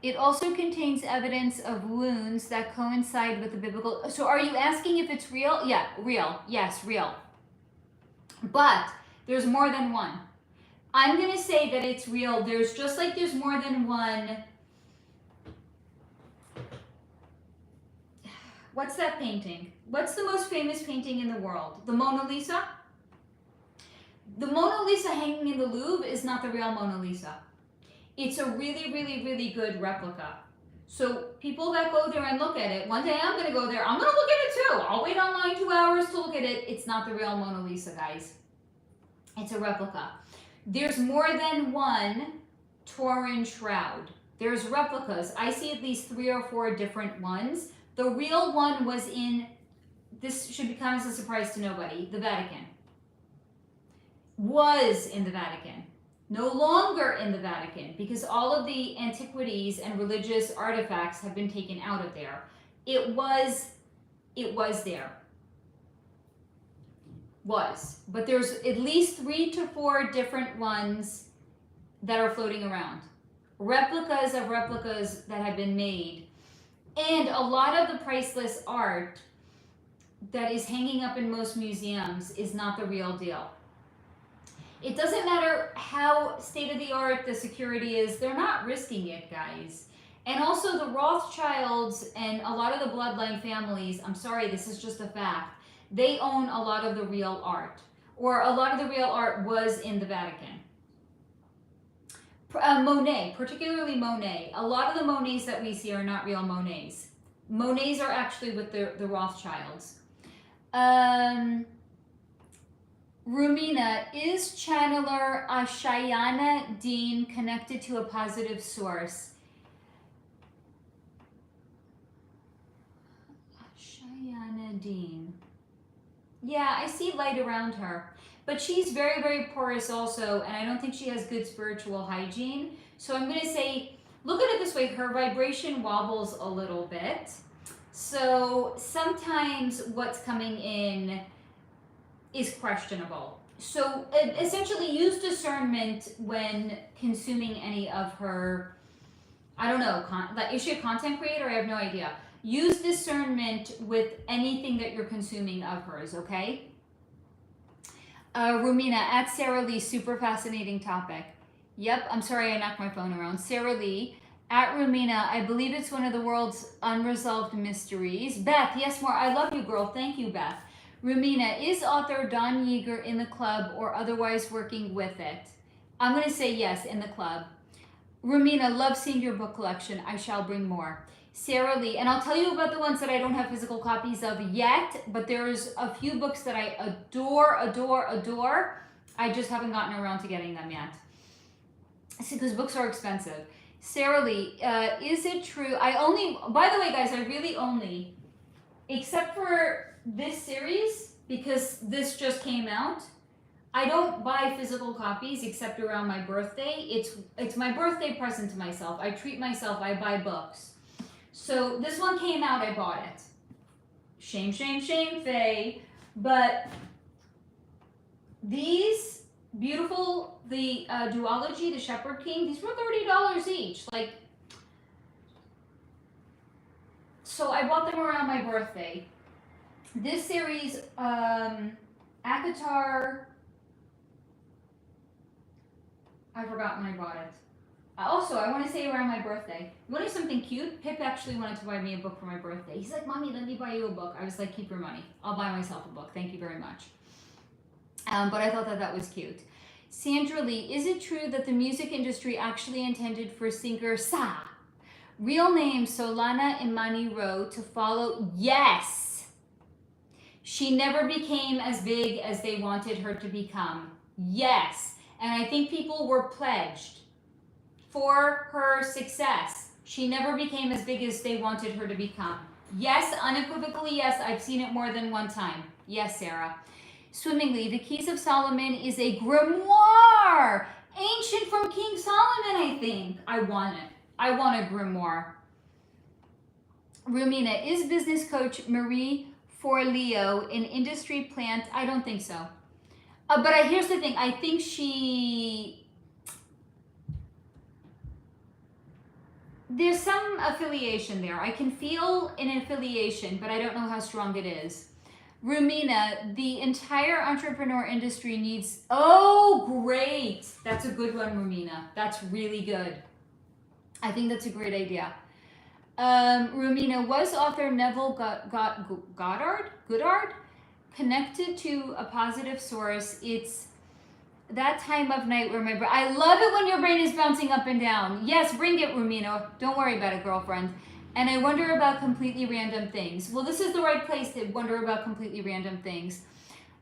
S1: It also contains evidence of wounds that coincide with the biblical... So are you asking if it's real? Yeah, real. Yes, real. But there's more than one. I'm going to say that it's real. There's just like there's more than one... What's that painting? What's the most famous painting in the world? The Mona Lisa? The Mona Lisa hanging in the Louvre is not the real Mona Lisa. It's a really, really, really good replica. So people that go there and look at it, one day I'm going to go there, I'm going to look at it too. I'll wait online 2 hours to look at it. It's not the real Mona Lisa, guys. It's a replica. There's more than one Torin shroud. There's replicas. I see at least 3 or 4 different ones. The real one was in, this should come as a surprise to nobody, the Vatican. Was in the Vatican. No longer in the Vatican, because all of the antiquities and religious artifacts have been taken out of there. It was there. But there's at least 3 to 4 different ones that are floating around. Replicas of replicas that have been made. And a lot of the priceless art that is hanging up in most museums is not the real deal. It doesn't matter how state-of-the-art the security is, they're not risking it, guys. And also the Rothschilds and a lot of the bloodline families, I'm sorry, this is just a fact, they own a lot of the real art. Or a lot of the real art was in the Vatican. Monet, particularly Monet. A lot of the Monets that we see are not real Monets. Monets are actually with the Rothschilds. Rumina, is channeler Ashayana Dean connected to a positive source? Ashayana Dean. Yeah, I see light around her. But she's very, very porous also, and I don't think she has good spiritual hygiene. So I'm going to say, look at it this way, her vibration wobbles a little bit. So sometimes what's coming in is questionable. So essentially use discernment when consuming any of her, I don't know, is she a content creator? I have no idea. Use discernment with anything that you're consuming of hers, okay? Rumina, at Sarah Lee, super fascinating topic. Yep, I'm sorry I knocked my phone around. Sarah Lee, at Rumina, I believe it's one of the world's unresolved mysteries. Beth, yes, more. I love you, girl. Thank you, Beth. Rumina, is author Don Yeager in the club or otherwise working with it? I'm going to say yes, in the club. Rumina, love seeing your book collection. I shall bring more. Sarah Lee, and I'll tell you about the ones that I don't have physical copies of yet, but there's a few books that I adore, adore, adore. I just haven't gotten around to getting them yet. Because books are expensive. Sarah Lee, is it true? I only, by the way, guys, I really only, except for this series, because this just came out, I don't buy physical copies except around my birthday. It's my birthday present to myself. I treat myself, I buy books. So this one came out, I bought it. Shame, shame, shame, Faye. But these beautiful, the duology, the Shepherd King, these were $30 each. Like, so I bought them around my birthday. This series, Akatar, I forgot when I bought it. Also, I want to say around my birthday. You want to something cute? Pip actually wanted to buy me a book for my birthday. He's like, Mommy, let me buy you a book. I was like, keep your money. I'll buy myself a book. Thank you very much. But I thought that that was cute. Sandra Lee, is it true that the music industry actually intended for singer Sa, real name Solana Imani Rowe, to follow? Yes. She never became as big as they wanted her to become. Yes. And I think people were pledged for her success. She never became as big as they wanted her to become. Yes, unequivocally, yes. I've seen it more than one time. Yes, Sarah. Swimmingly, the Keys of Solomon is a grimoire. Ancient from King Solomon, I think. I want it. I want a grimoire. Rumina, is business coach Marie Forleo an industry plant? I don't think so. But here's the thing. I think there's some affiliation there. I can feel an affiliation, but I don't know how strong it is. Rumina, the entire entrepreneur industry needs... Oh, great. That's a good one, Rumina. That's really good. I think that's a great idea. Rumina, was author Neville Goddard connected to a positive source? It's that time of night where my brain... I love it when your brain is bouncing up and down. Yes, bring it, Rumina. Don't worry about it, girlfriend. And I wonder about completely random things. Well, this is the right place to wonder about completely random things.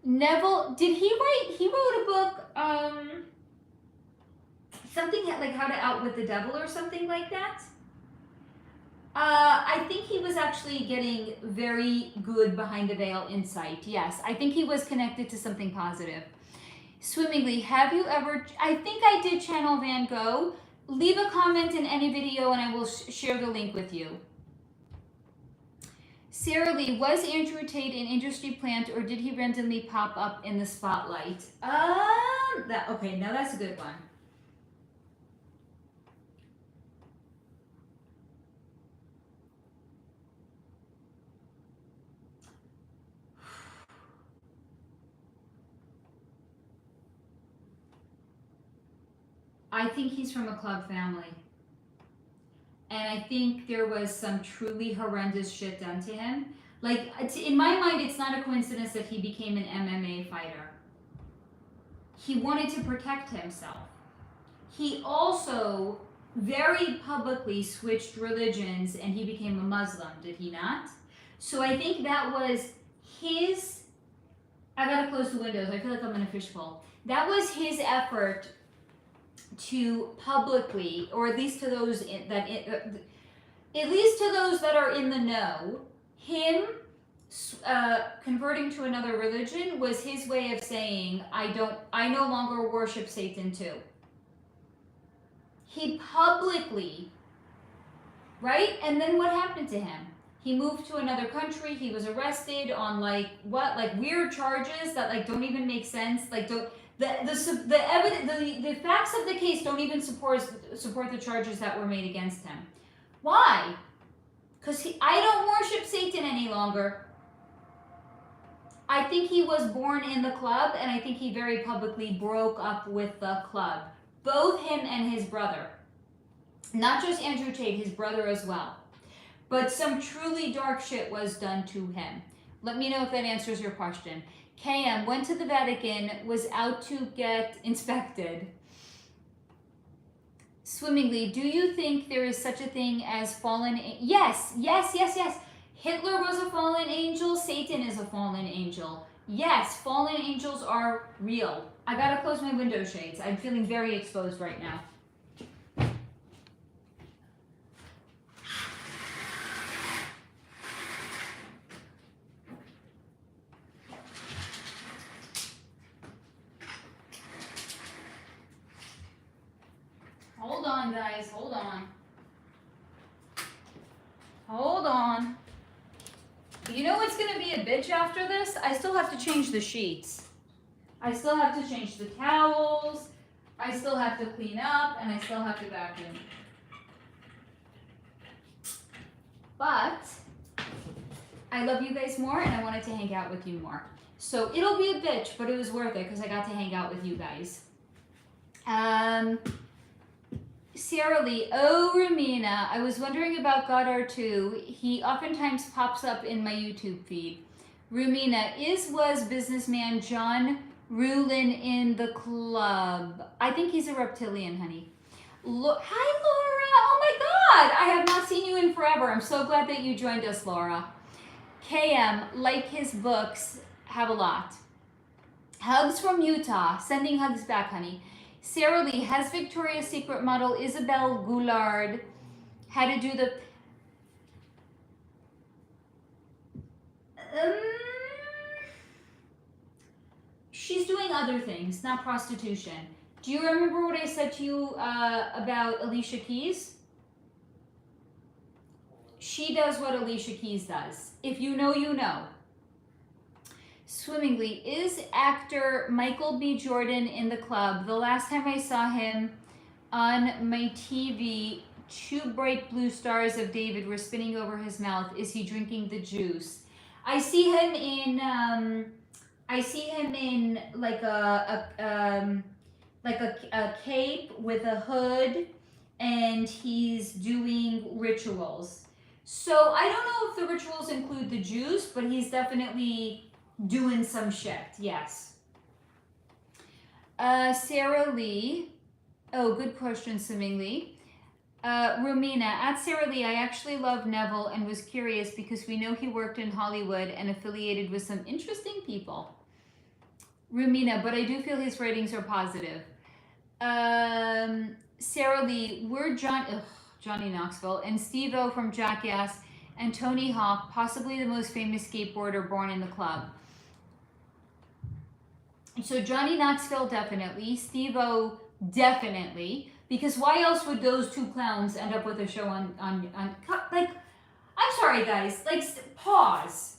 S1: Neville, did he write... He wrote a book, something like How to Outwit the Devil or something like that. I think he was actually getting very good behind the veil insight. Yes, I think he was connected to something positive. Swimmingly, have you ever... I think I did channel Van Gogh. Leave a comment in any video and I will share the link with you. Sarah Lee, was Andrew Tate an industry plant or did he randomly pop up in the spotlight? Okay, now that's a good one. I think he's from a club family. And I think there was some truly horrendous shit done to him. Like, in my mind, it's not a coincidence that he became an MMA fighter. He wanted to protect himself. He also very publicly switched religions and he became a Muslim, did he not? So I think that was his... I gotta close the windows. I feel like I'm in a fishbowl. That was his effort to publicly, or at least to those that are in the know, him converting to another religion was his way of saying, I no longer worship Satan too. He publicly, right? And then what happened to him? He moved to another country. He was arrested on weird charges that don't even make sense. The facts of the case don't even support the charges that were made against him. Why? Because I don't worship Satan any longer. I think he was born in the club, and I think he very publicly broke up with the club. Both him and his brother. Not just Andrew Tate, his brother as well. But some truly dark shit was done to him. Let me know if that answers your question. KM went to the Vatican, was out to get inspected. Swimmingly, do you think there is such a thing as fallen... Yes. Hitler was a fallen angel. Satan is a fallen angel. Yes, fallen angels are real. I gotta close my window shades. I'm feeling very exposed right now. guys. Hold on. Hold on. You know what's going to be a bitch after this? I still have to change the sheets. I still have to change the towels. I still have to clean up, and I still have to vacuum. But I love you guys more, and I wanted to hang out with you more. So it'll be a bitch, but it was worth it because I got to hang out with you guys. Sarah Lee, oh, Romina, I was wondering about Goddard too. He oftentimes pops up in my YouTube feed. Romina, was businessman John Rulin in the club? I think he's a reptilian, honey. Hi, Laura. Oh my God, I have not seen you in forever. I'm so glad that you joined us, Laura. KM, like his books, have a lot. Hugs from Utah. Sending hugs back, honey. Sarah Lee, has Victoria's Secret model Isabelle Goulard had to do the... she's doing other things, not prostitution. Do you remember what I said to you about Alicia Keys? She does what Alicia Keys does. If you know, you know. Swimmingly, is actor Michael B. Jordan in the club? The last time I saw him on my TV, 2 bright blue stars of David were spinning over his mouth. Is he drinking the juice? I see him in like a cape with a hood, and he's doing rituals. So I don't know if the rituals include the juice, but he's definitely doing some shit, yes. Sarah Lee. Oh, good question, seemingly. Romina, at Sarah Lee, I actually love Neville and was curious because we know he worked in Hollywood and affiliated with some interesting people. Romina, but I do feel his ratings are positive. Sarah Lee, we're Johnny Knoxville and Steve-O from Jackass and Tony Hawk, possibly the most famous skateboarder born in the club. So Johnny Knoxville, definitely. Steve-O, definitely. Because why else would those 2 clowns end up with a show on like, I'm sorry, guys. Like, pause.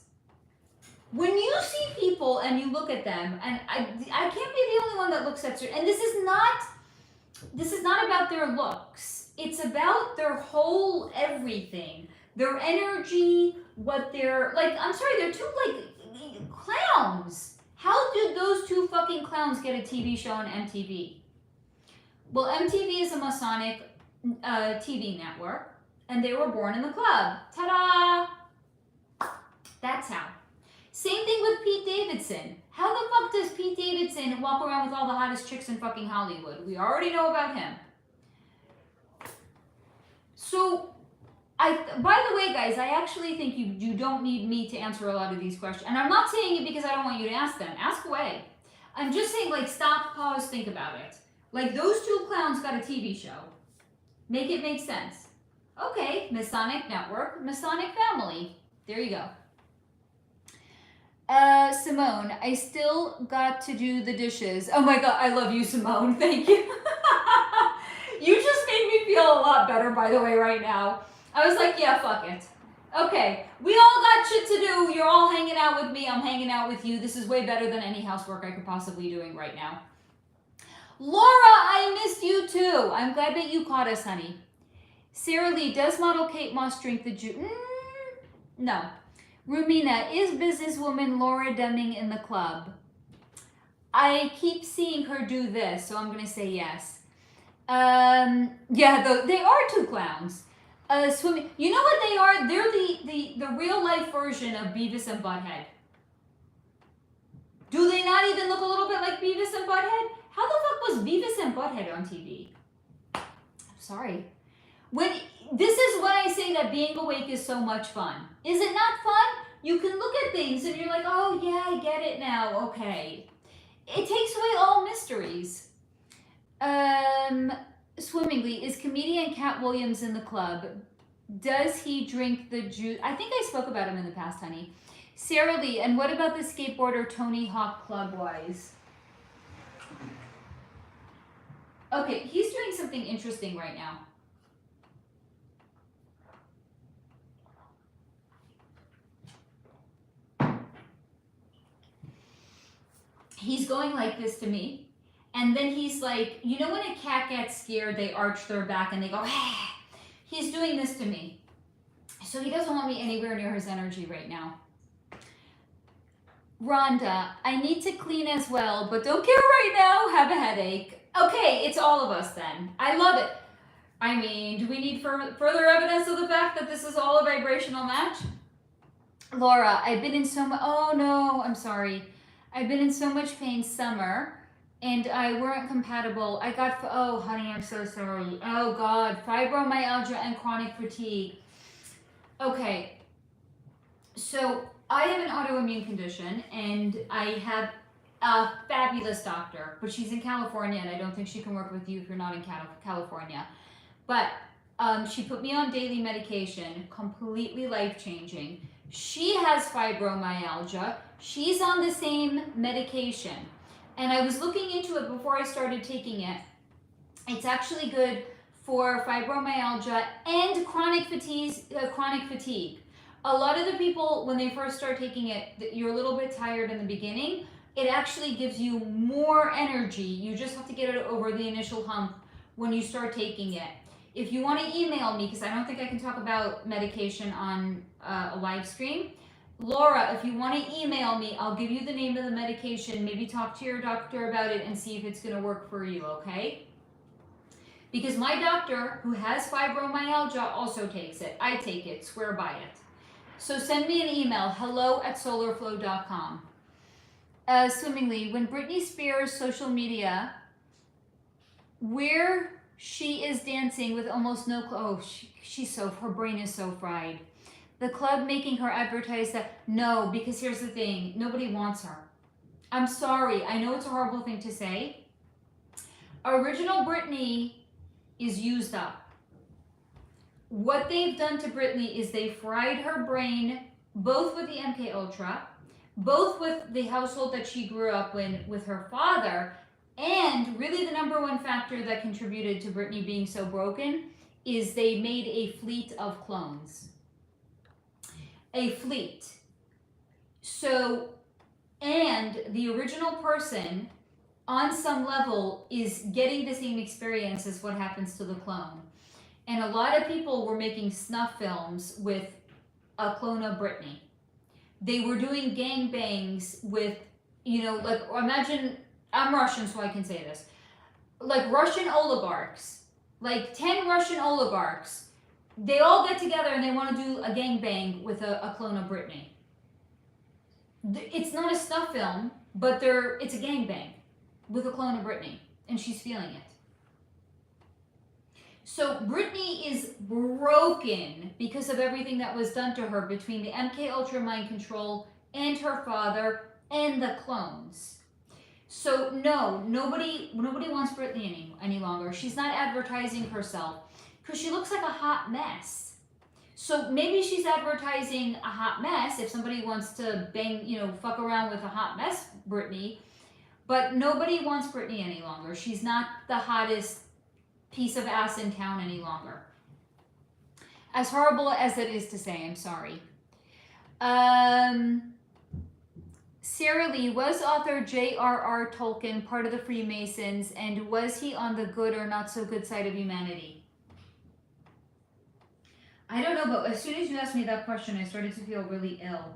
S1: When you see people and you look at them, and I can't be the only one that looks at certain, and this is not about their looks. It's about their whole everything. Their energy, what they're, like, I'm sorry, they're 2, like, clowns. How did those 2 fucking clowns get a TV show on MTV? Well, MTV is a Masonic TV network, and they were born in the club. Ta-da! That's how. Same thing with Pete Davidson. How the fuck does Pete Davidson walk around with all the hottest chicks in fucking Hollywood? We already know about him. So, by the way, guys, I actually think you don't need me to answer a lot of these questions. And I'm not saying it because I don't want you to ask them. Ask away. I'm just saying, like, stop, pause, think about it. Like, those 2 clowns got a TV show. Make it make sense. Okay, Masonic Network, Masonic Family. There you go. Simone, I still got to do the dishes. Oh my God, I love you, Simone. Thank you. You just made me feel a lot better, by the way, right now. I was like, yeah, fuck it. Okay, we all got shit to do. You're all hanging out with me. I'm hanging out with you. This is way better than any housework I could possibly be doing right now. Laura, I missed you too. I'm glad that you caught us, honey. Sarah Lee, does model Kate Moss drink the juice? No. Rumina, is businesswoman Laura Deming in the club? I keep seeing her do this, so I'm going to say yes. Yeah, they are 2 clowns. Swimming. You know what they are? They're the real life version of Beavis and Butthead. Do they not even look a little bit like Beavis and Butthead? How the fuck was Beavis and Butthead on TV? I'm sorry. This is when I say that being awake is so much fun. Is it not fun? You can look at things and you're like, oh yeah, I get it now. Okay. It takes away all mysteries. Swimmingly, is comedian Cat Williams in the club? Does he drink the juice? I think I spoke about him in the past, honey. Sarah Lee, and what about the skateboarder Tony Hawk club-wise? Okay, he's doing something interesting right now. He's going like this to me, and then he's like, you know when a cat gets scared, they arch their back and they go, ah. He's doing this to me. So he doesn't want me anywhere near his energy right now. Rhonda, I need to clean as well, but don't care right now, have a headache. Okay, it's all of us then. I love it. I mean, do we need further evidence of the fact that this is all a vibrational match? Laura, I've been in so much, oh no, I'm sorry. I've been in so much pain summer, and I weren't compatible. I got, oh honey, I'm so sorry. Oh God, fibromyalgia and chronic fatigue. Okay, so I have an autoimmune condition, and I have a fabulous doctor, but she's in California, and I don't think she can work with you if you're not in California. But she put me on daily medication, completely life-changing. She has fibromyalgia. She's on the same medication. And I was looking into it before I started taking it. It's actually good for fibromyalgia and chronic fatigue. A lot of the people, when they first start taking it, you're a little bit tired in the beginning. It actually gives you more energy. You just have to get it over the initial hump when you start taking it. If you want to email me, because I don't think I can talk about medication on a live stream, Laura, if you want to email me, I'll give you the name of the medication, maybe talk to your doctor about it and see if it's going to work for you, okay? Because my doctor, who has fibromyalgia, also takes it. I take it, swear by it. So send me an email, hello@solarflow.com. Swimmingly, when Britney Spears' social media, where she is dancing with almost no clothes, her brain is so fried. The club making her advertise that, no, because here's the thing, nobody wants her. I'm sorry, I know it's a horrible thing to say. Original Britney is used up. What they've done to Britney is they fried her brain, both with the MK Ultra, both with the household that she grew up in with her father, and really the number one factor that contributed to Britney being so broken is they made a fleet of clones. A fleet. So, and the original person on some level is getting the same experience as what happens to the clone. And a lot of people were making snuff films with a clone of Britney. They were doing gangbangs with, like, imagine, I'm Russian so I can say this, like Russian oligarchs, like 10 Russian oligarchs, they all get together and they want to do a gangbang with a clone of Britney. It's not a snuff film, but it's a gangbang with a clone of Britney, and she's feeling it. So Britney is broken because of everything that was done to her between the MK Ultra mind control and her father and the clones. So no, nobody wants Britney any longer. She's not advertising herself because she looks like a hot mess. So maybe she's advertising a hot mess if somebody wants to bang, fuck around with a hot mess Britney, but nobody wants Britney any longer. She's not the hottest piece of ass in town any longer. As horrible as it is to say, I'm sorry. Sarah Lee, was author J.R.R. Tolkien part of the Freemasons, and was he on the good or not so good side of humanity? I don't know, but as soon as you asked me that question, I started to feel really ill.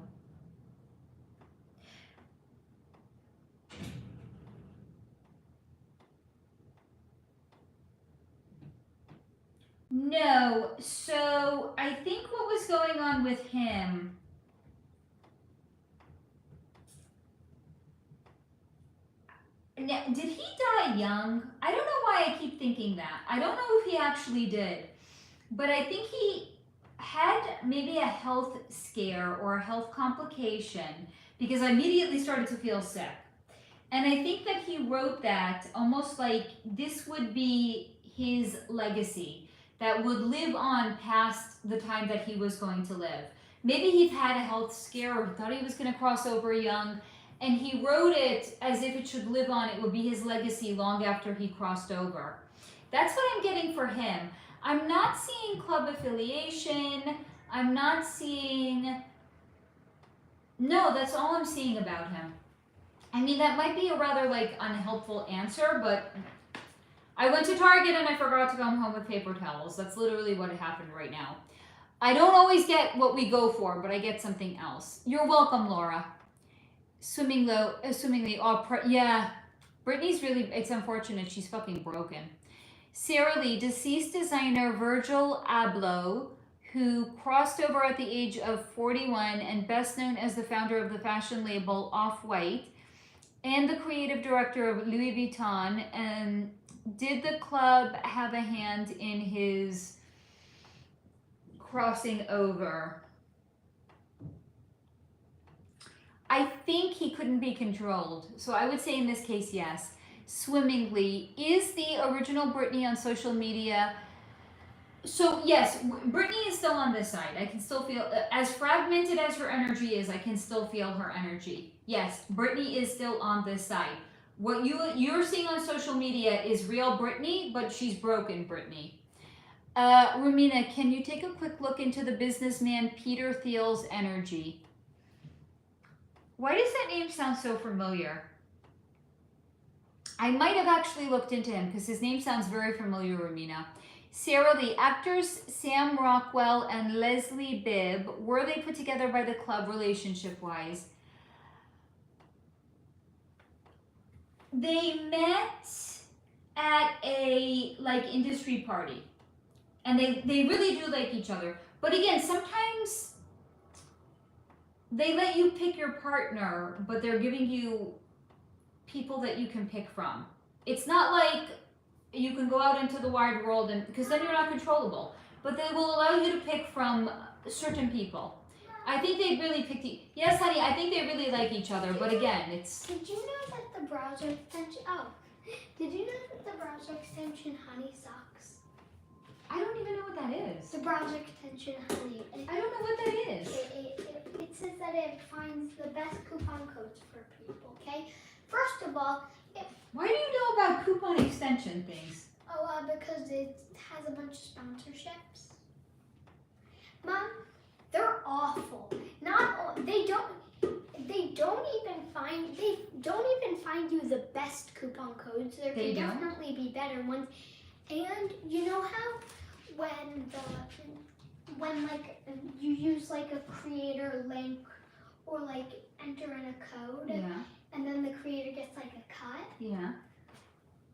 S1: No, so I think what was going on with him, now, did he die young? I don't know why I keep thinking that. I don't know if he actually did, but I think he had maybe a health scare or a health complication because I immediately started to feel sick. And I think that he wrote that almost like this would be his legacy that would live on past the time that he was going to live. Maybe he had a health scare or thought he was going to cross over young, and he wrote it as if it should live on. It would be his legacy long after he crossed over. That's what I'm getting for him. I'm not seeing club affiliation. I'm not seeing... No, that's all I'm seeing about him. I mean, that might be a rather, like, unhelpful answer, but I went to Target and I forgot to come home with paper towels. That's literally what happened right now. I don't always get what we go for, but I get something else. You're welcome, Laura. Swimmingly, yeah. Brittany's really, it's unfortunate. She's fucking broken. Sarah Lee, deceased designer Virgil Abloh, who crossed over at the age of 41 and best known as the founder of the fashion label Off-White and the creative director of Louis Vuitton, and did the club have a hand in his crossing over? I think he couldn't be controlled. So I would say in this case, yes. Swimmingly, is the original Britney on social media? So yes, Britney is still on this side. I can still feel, as fragmented as her energy is, I can still feel her energy. Yes, Britney is still on this side. What you're seeing on social media is real Britney, but she's broken Britney. Romina, can you take a quick look into the businessman Peter Thiel's energy? Why does that name sound so familiar? I might have actually looked into him because his name sounds very familiar, Romina. Sarah Lee, actors Sam Rockwell and Leslie Bibb, were they put together by the club relationship-wise? They met at a industry party, and they really do like each other. But again, sometimes they let you pick your partner, but they're giving you people that you can pick from. It's not like you can go out into the wide world, and because then you're not controllable. But they will allow you to pick from certain people. I think they really picked. Yes, honey. I think they really like each other. But again, it's.
S2: Did you know that the browser extension? Oh, did you know that the browser extension Honey sucks?
S1: I don't even know what that is.
S2: The browser extension Honey.
S1: I don't know what that is.
S2: It says that it finds the best coupon codes for people. Okay. First of all,
S1: why do you know about coupon extension things?
S2: Oh, because it has a bunch of sponsorships. Mom, they're awful. They don't even find you the best coupon codes. There can definitely be better ones. And you know how when like you use like a creator link or like enter in a code,
S1: yeah,
S2: and then the creator gets like a cut?
S1: Yeah.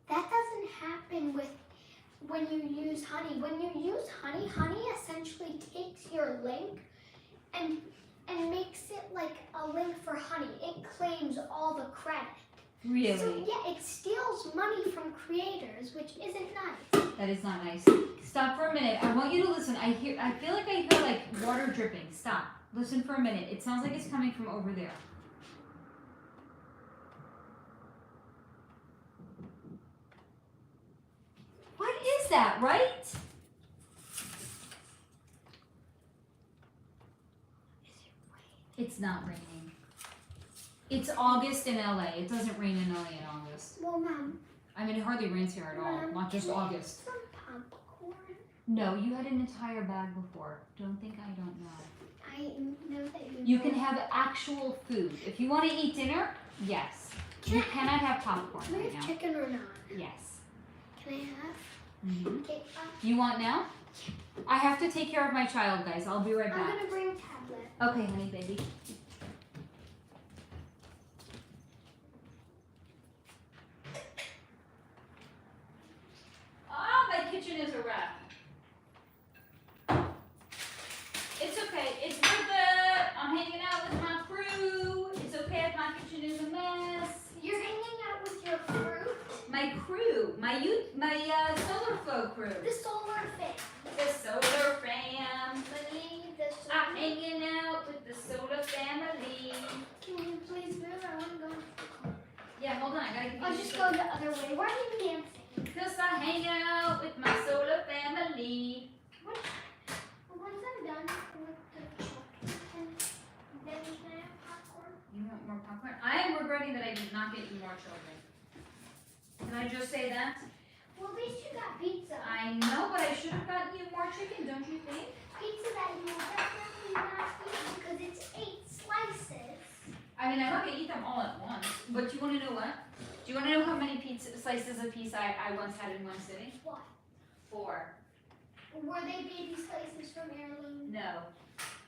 S2: That doesn't happen when you use Honey. When you use Honey, Honey essentially takes your link and makes it like a link for Honey. It claims all the credit.
S1: Really?
S2: So yeah, it steals money from creators, which isn't nice.
S1: That is not nice. Stop for a minute. I want you to listen. I feel like I hear like water dripping. Stop. Listen for a minute. It sounds like it's coming from over there. What is that, right? It's not raining. It's August in LA. It doesn't rain in LA in August.
S2: Well, Mom.
S1: I mean, it hardly rains here at all.
S2: Mom,
S1: Not just August.
S2: Some popcorn.
S1: No, you had an entire bag before. Don't think I don't know.
S2: I know that
S1: You can have actual food. If you want to eat dinner, yes. You cannot have popcorn
S2: Can I
S1: right
S2: have
S1: now.
S2: chicken or not?
S1: Yes.
S2: Can I have?
S1: Mm-hmm.
S2: Okay.
S1: You want now? I have to take care of my child, guys. I'll be right
S2: I'm
S1: back.
S2: gonna bring a tablet.
S1: Okay, honey, baby. Oh, my kitchen is a wreck. It's okay. It's worth it. I'm hanging out with my crew. It's okay if my kitchen is a mess.
S2: You're hanging out with your fruit?
S1: My crew, my solar flow crew.
S2: The solar fam.
S1: The solar family.
S2: The solar
S1: I'm hanging out with the solar family.
S2: Can you please move? I want to go into the car.
S1: Yeah, hold on. I gotta give you
S2: I'll just go the other way. Why are you dancing?
S1: Because I hang out with my solar family.
S2: Once I'm done with the chocolate, then can I have popcorn?
S1: You want more popcorn? I am regretting that I did not get you more children. Can I just say that?
S2: Well, at least you got pizza.
S1: I know, but I should have gotten you more chicken, don't you think?
S2: Pizza that you will definitely not eat because it's 8 slices.
S1: I mean, I'm not gonna eat them all at once, but you wanna know what? Do you wanna know how many slices of pizza I once had in one sitting?
S2: What?
S1: 4.
S2: Were they baby slices from Heirloom?
S1: No.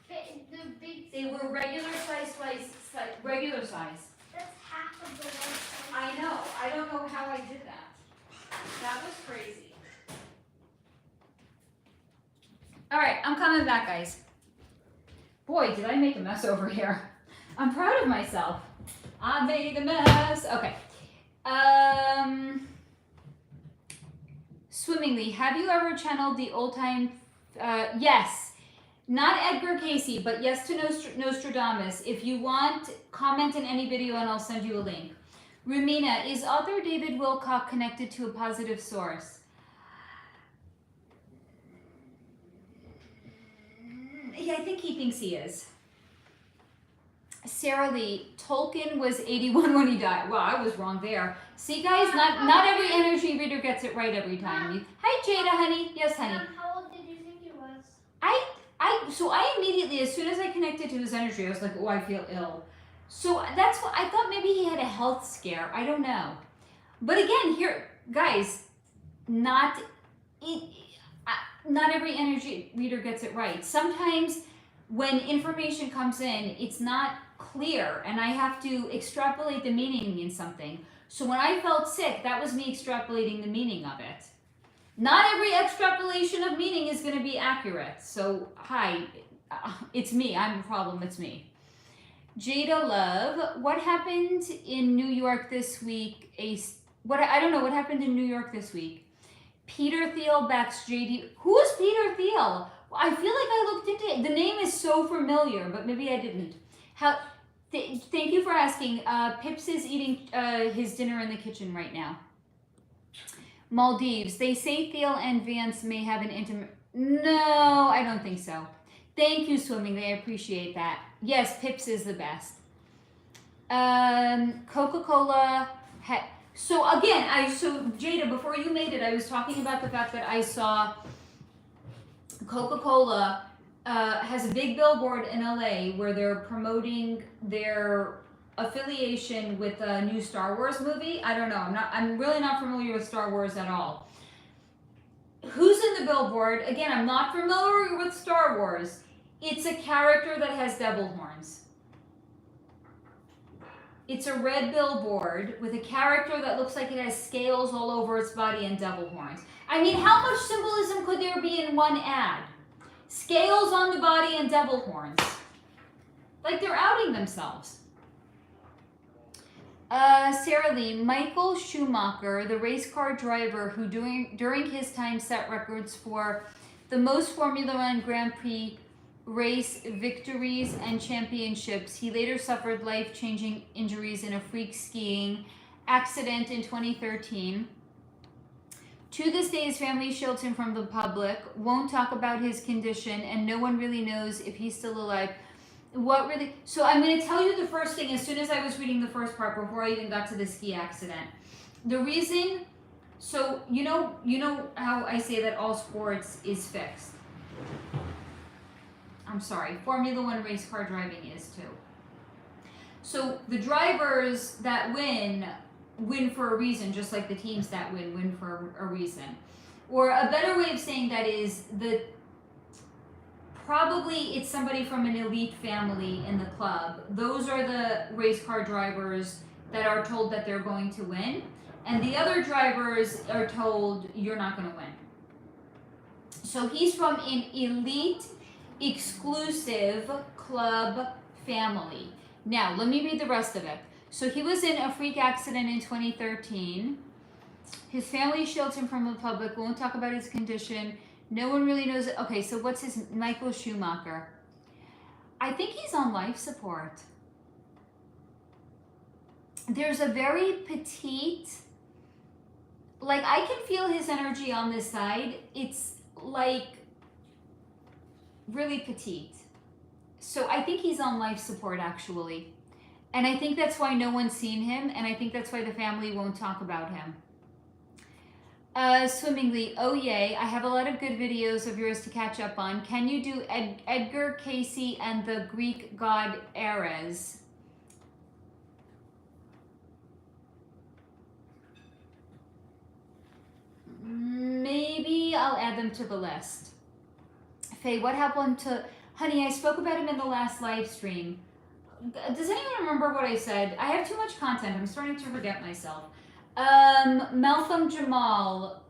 S2: The big.
S1: They were regular regular size.
S2: That's half of the one slice.
S1: I know. I don't know how I did that. That was crazy. All right, I'm coming back, guys. Boy, did I make a mess over here. I'm proud of myself. I made a mess. Okay. Swimmingly, have you ever channeled the old time? Yes. Not Edgar Casey, but yes to Nostradamus. If you want, comment in any video and I'll send you a link. Rumina, is author David Wilcock connected to a positive source? Yeah, I think he thinks he is. Sarah Lee, Tolkien was 81 when he died. Well, I was wrong there. See, guys, not every energy reader gets it right every time. Hi, Jada, honey. Yes, honey.
S2: How old did you think he was?
S1: So I immediately, as soon as I connected to his energy, I was like, oh, I feel ill. So that's what I thought. Maybe he had a health scare. I don't know. But again, here, guys, not every energy reader gets it right. Sometimes when information comes in, it's not clear, and I have to extrapolate the meaning in something. So when I felt sick, that was me extrapolating the meaning of it. Not every extrapolation of meaning is going to be accurate. So, hi, it's me. I'm the problem. It's me. Jada Love, what happened in New York this week? I don't know what happened in New York this week. Peter Thiel backs JD. Who is Peter Thiel? I feel like I looked into it. The name is so familiar, but maybe I didn't. Thank you for asking. Pips is eating his dinner in the kitchen right now. Maldives. They say Thiel and Vance may have an intimate... No, I don't think so. Thank you, Swimming. I appreciate that. Yes, Pips is the best. Coca-Cola... So again, Jada, before you made it, I was talking about the fact that I saw Coca-Cola has a big billboard in LA where they're promoting their affiliation with a new Star Wars movie. I don't know. I'm really not familiar with Star Wars at all. Who's in the billboard? Again, I'm not familiar with Star Wars. It's a character that has devil horns. It's a red billboard with a character that looks like it has scales all over its body and devil horns. I mean, how much symbolism could there be in one ad? Scales on the body and devil horns. Like they're outing themselves. Sarah Lee, Michael Schumacher, the race car driver who during his time set records for the most Formula One Grand Prix race victories and championships. He later suffered life-changing injuries in a freak skiing accident in 2013. To this day, his family shields him from the public, won't talk about his condition, and no one really knows if he's still alive. So I'm going to tell you the first thing as soon as I was reading the first part before I even got to the ski accident. The reason, so you know how I say that all sports is fixed. I'm sorry, Formula One race car driving is too. So the drivers that win for a reason, just like the teams that win for a reason. Or a better way of saying that is probably it's somebody from an elite family in the club. Those are the race car drivers that are told that they're going to win. And the other drivers are told you're not going to win. So he's from an elite, exclusive club family. Now, let me read the rest of it. So he was in a freak accident in 2013. His family shields him from the public, won't talk about his condition. No one really knows it. Okay, so what's his, Michael Schumacher? I think he's on life support. There's a very petite, like I can feel his energy on this side. It's like really petite. So I think he's on life support actually. And I think that's why no one's seen him, and I think that's why the family won't talk about him. Swimmingly, oh yay, I have a lot of good videos of yours to catch up on. Can you do Edgar Casey and the Greek god Ares? Maybe I'll add them to the list. Faye, what happened to... Honey, I spoke about him in the last live stream. Does anyone remember what I said? I have too much content. I'm starting to forget myself. Malcolm Jamal.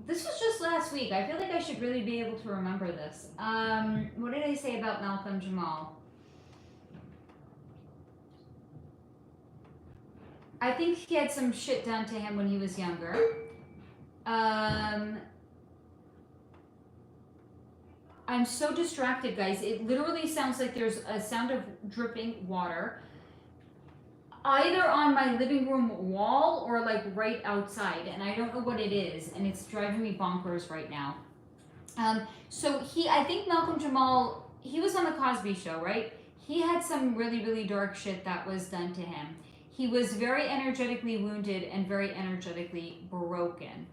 S1: This was just last week. I feel like I should really be able to remember this. What did I say about Malcolm Jamal? I think he had some shit done to him when he was younger. I'm so distracted, guys. It literally sounds like there's a sound of dripping water either on my living room wall or like right outside, and I don't know what it is, and it's driving me bonkers right now. So I think Malcolm Jamal, he was on the Cosby Show, right? He had some really, really dark shit that was done to him. He was very energetically wounded and very energetically broken.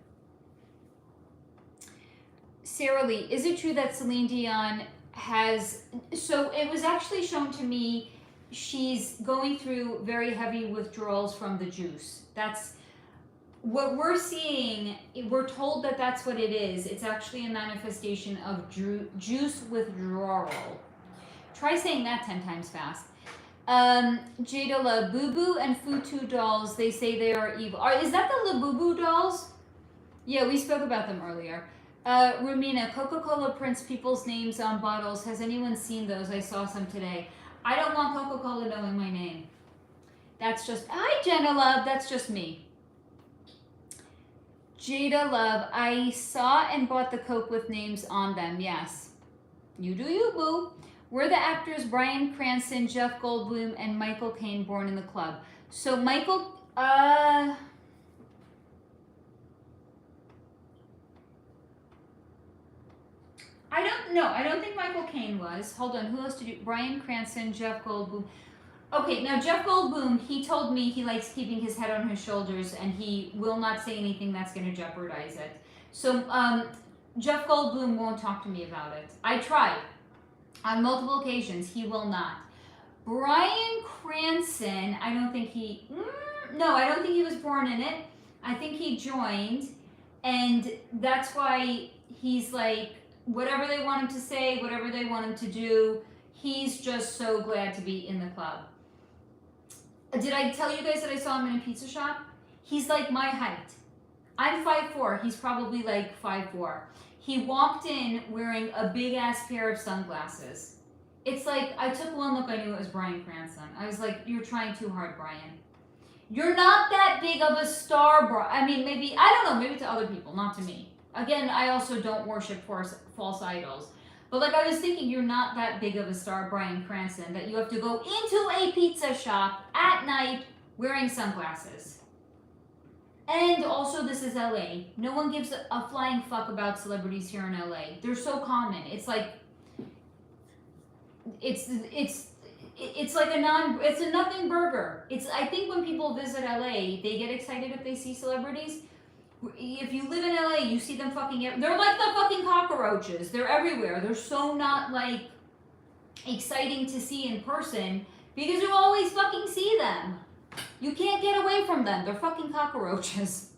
S1: Sarah Lee, is it true that Celine Dion has... So it was actually shown to me she's going through very heavy withdrawals from the juice. That's what we're seeing. We're told that that's what it is. It's actually a manifestation of juice withdrawal. Try saying that 10 times fast. Jada Labubu and Futu dolls, they say they are evil. Is that the Labubu dolls? Yeah, we spoke about them earlier. Rumina, Coca-Cola prints people's names on bottles. Has anyone seen those? I saw some today. I don't want Coca-Cola knowing my name. That's just... Hi, Jenna Love. That's just me. Jada Love, I saw and bought the Coke with names on them. Yes. You do you, boo. Were the actors Bryan Cranston, Jeff Goldblum, and Michael Caine born in the club? So Michael... I don't know. I don't think Michael Caine was. Hold on. Who else did you... Bryan Cranston, Jeff Goldblum. Okay, now Jeff Goldblum, he told me he likes keeping his head on his shoulders and he will not say anything that's going to jeopardize it. So Jeff Goldblum won't talk to me about it. I tried. On multiple occasions, he will not. Bryan Cranston, I don't think he... no, I don't think he was born in it. I think he joined. And that's why he's like... Whatever they want him to say, whatever they want him to do, he's just so glad to be in the club. Did I tell you guys that I saw him in a pizza shop? He's like my height. I'm 5'4". He's probably like 5'4". He walked in wearing a big-ass pair of sunglasses. It's like, I took one look, I knew it was Bryan Cranston. I was like, you're trying too hard, Bryan. You're not that big of a star, bro. I mean, maybe, I don't know, maybe to other people, not to me. Again, I also don't worship false idols. But like I was thinking, you're not that big of a star, Bryan Cranston, that you have to go into a pizza shop at night wearing sunglasses. And also, this is LA. No one gives a flying fuck about celebrities here in LA. They're so common. It's like, it's like it's a nothing burger. I think when people visit LA, they get excited if they see celebrities. If you live in LA, you see them fucking... They're like the fucking cockroaches. They're everywhere. They're so not, like, exciting to see in person because you always fucking see them. You can't get away from them. They're fucking cockroaches.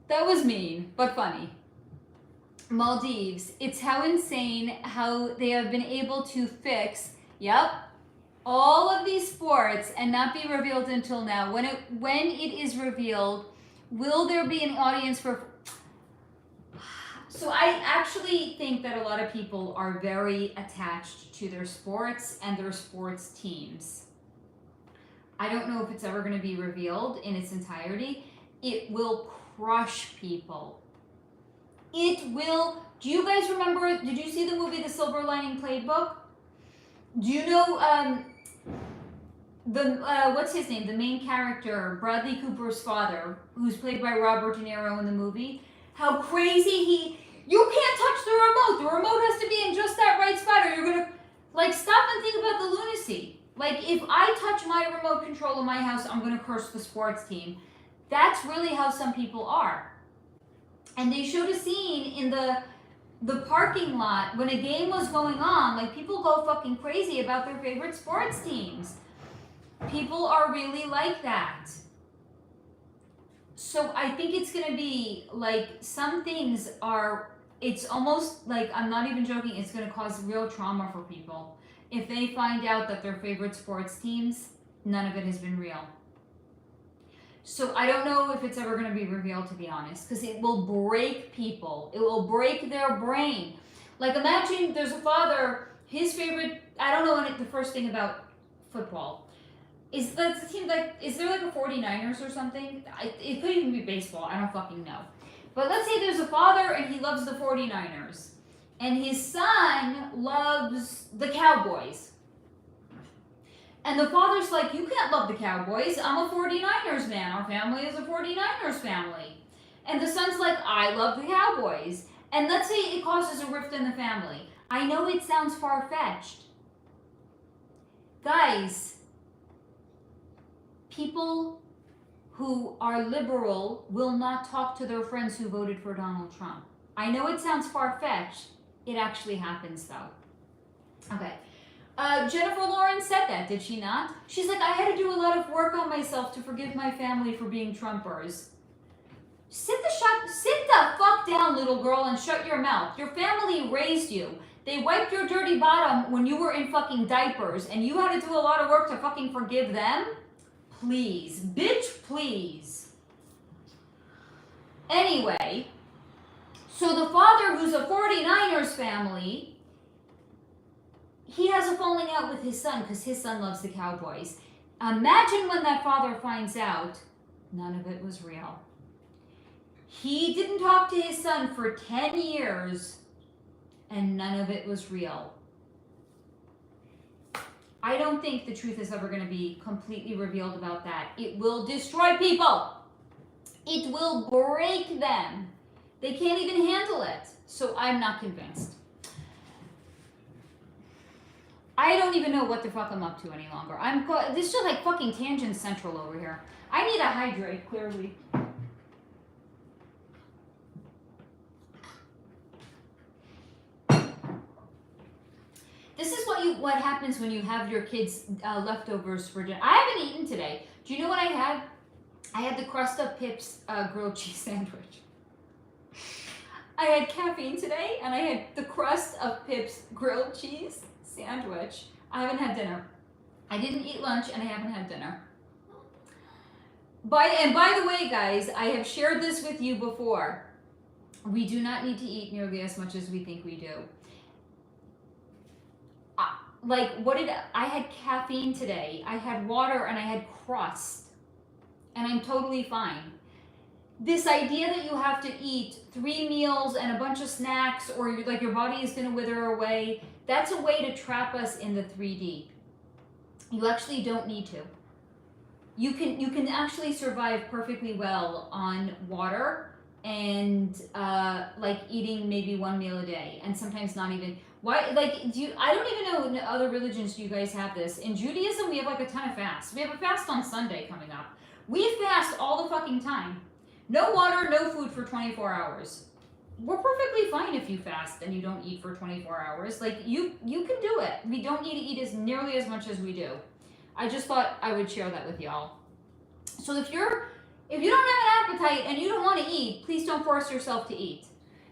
S1: That was mean, but funny. Maldives. It's how insane how they have been able to fix... Yep. All of these sports and not be revealed until now. When it is revealed, will there be an audience for... So I actually think that a lot of people are very attached to their sports and their sports teams. I don't know if it's ever going to be revealed in its entirety. It will crush people. It will... Do you guys remember... Did you see the movie The Silver Lining Playbook? Do you know... what's his name? The main character, Bradley Cooper's father, who's played by Robert De Niro in the movie. How crazy you can't touch the remote. The remote has to be in just that right spot or you're gonna, like, stop and think about the lunacy. Like, if I touch my remote control in my house, I'm going to curse the sports team. That's really how some people are. And they showed a scene in the parking lot when a game was going on. Like, people go fucking crazy about their favorite sports teams. People are really like that. So I think it's going to be, like, some things are, it's almost like, I'm not even joking, it's going to cause real trauma for people. If they find out that their favorite sports teams, none of it has been real. So I don't know if it's ever going to be revealed, to be honest, because it will break people. It will break their brain. Like, imagine there's a father, his favorite, I don't know the first thing about football. Is the team, like, is there like a 49ers or something? It could even be baseball, I don't fucking know. But let's say there's a father and he loves the 49ers. And his son loves the Cowboys. And the father's like, you can't love the Cowboys. I'm a 49ers man. Our family is a 49ers family. And the son's like, I love the Cowboys. And let's say it causes a rift in the family. I know it sounds far-fetched. Guys, people who are liberal will not talk to their friends who voted for Donald Trump. I know it sounds far-fetched. It actually happens, though. Okay. Jennifer Lawrence said that, did she not? She's like, I had to do a lot of work on myself to forgive my family for being Trumpers. Sit the fuck down, little girl, and shut your mouth. Your family raised you. They wiped your dirty bottom when you were in fucking diapers, and you had to do a lot of work to fucking forgive them? Please. Bitch, please. Anyway, so the father, who's a 49ers family, he has a falling out with his son because his son loves the Cowboys. Imagine when that father finds out none of it was real. He didn't talk to his son for 10 years and none of it was real. I don't think the truth is ever going to be completely revealed about that. It will destroy people. It will break them. They can't even handle it. So I'm not convinced. I don't even know what the fuck I'm up to any longer. This is just like fucking tangent central over here. I need to hydrate, clearly. This is what happens when you have your kids' leftovers for dinner. I haven't eaten today. Do you know what I had? I had the crust of Pip's grilled cheese sandwich. I had caffeine today, and I had the crust of Pip's grilled cheese sandwich. I haven't had dinner. I didn't eat lunch, and I haven't had dinner. By the way, guys, I have shared this with you before. We do not need to eat nearly as much as we think we do. I had caffeine today. I had water, and I had crust. And I'm totally fine. This idea that you have to eat 3 meals and a bunch of snacks or your body is going to wither away, that's a way to trap us in the 3D. You actually don't need to. You can actually survive perfectly well on water and eating maybe 1 meal a day and sometimes not even. Why? I don't even know in other religions do you guys have this. In Judaism, we have a ton of fasts. We have a fast on Sunday coming up. We fast all the fucking time. No water, no food for 24 hours. We're perfectly fine if you fast and you don't eat for 24 hours. You can do it. We don't need to eat nearly as much as we do. I just thought I would share that with y'all. So if you don't have an appetite and you don't want to eat, please don't force yourself to eat.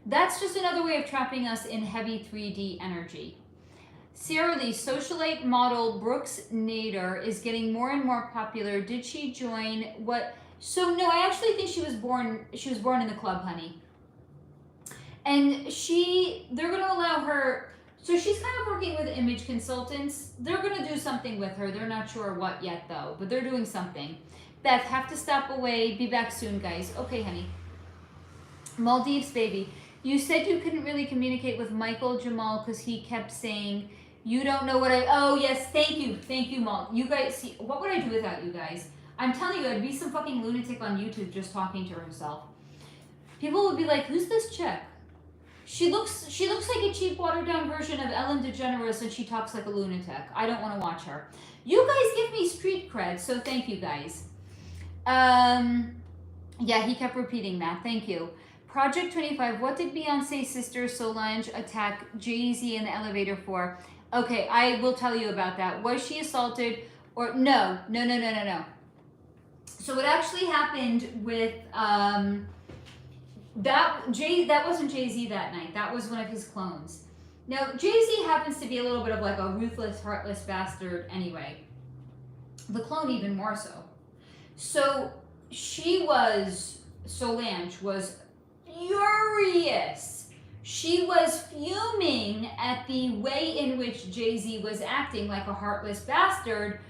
S1: That's just another way of trapping us in heavy 3D energy. Sarah Lee, socialite model Brooks Nader is getting more and more popular. Did she join what? So no, I actually think she was born in the club, honey. And they're going to allow her, so she's kind of working with image consultants. They're going to do something with her. They're not sure what yet though, but they're doing something. Beth, have to stop away. Be back soon, guys. Okay, honey. Maldives, baby. You said you couldn't really communicate with Michael Jamal because he kept saying, you don't know what oh yes, thank you, Mal. You guys, see, what would I do without you guys? I'm telling you, I'd be some fucking lunatic on YouTube just talking to herself. People would be like, who's this chick? She looks like a cheap, watered down version of Ellen DeGeneres, and she talks like a lunatic. I don't want to watch her. You guys give me street cred, so thank you guys. Yeah, he kept repeating that. Thank you. Project 25. What did Beyonce's sister Solange attack Jay-Z in the elevator for? Okay, I will tell you about that. Was she assaulted or no? So what actually happened with that wasn't Jay-Z that night. That was one of his clones. Now, Jay-Z happens to be a little bit of like a ruthless, heartless bastard anyway. The clone even more so. So Solange was furious. She was fuming at the way in which Jay-Z was acting like a heartless bastard,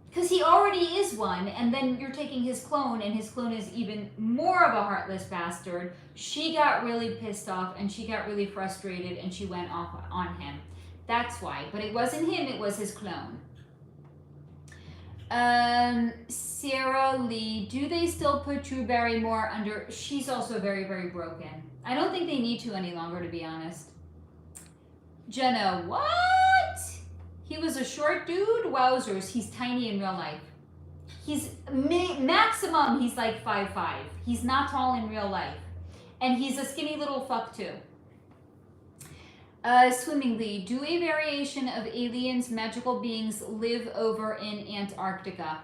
S1: because he already is one, and then you're taking his clone, and his clone is even more of a heartless bastard. She got really pissed off, and she got really frustrated, and she went off on him. That's why. But it wasn't him, it was his clone. Sarah Lee, do they still put Drew Barrymore under? She's also very, very broken. I don't think they need to any longer, to be honest. Jenna, what? He was a short dude? Wowzers, he's tiny in real life. He's maximum, he's like 5'5". He's not tall in real life. And he's a skinny little fuck too. Swimmingly, do a variation of aliens, magical beings live over in Antarctica?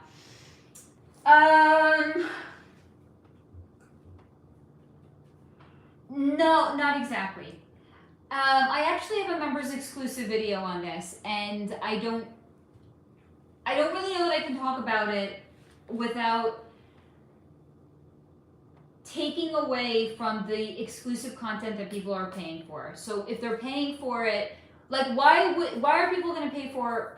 S1: No, not exactly. I actually have a members exclusive video on this, and I don't really know that I can talk about it without taking away from the exclusive content that people are paying for. So if they're paying for it, like why are people going to pay for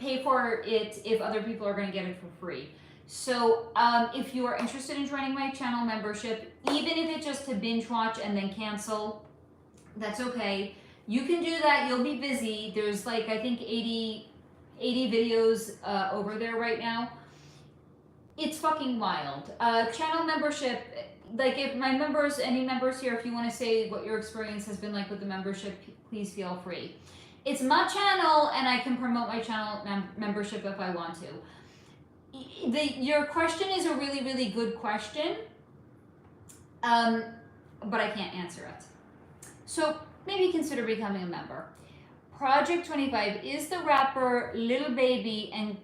S1: it if other people are going to get it for free? So if you are interested in joining my channel membership, even if it's just to binge watch and then cancel, that's okay. You can do that. You'll be busy. There's like, I think 80 videos over there right now. It's fucking wild. Channel membership, like if my members, any members here, if you want to say what your experience has been like with the membership, please feel free. It's my channel, and I can promote my channel membership if I want to. Your question is a really, really good question, but I can't answer it. So maybe consider becoming a member. Project 25 is the rapper Lil Baby and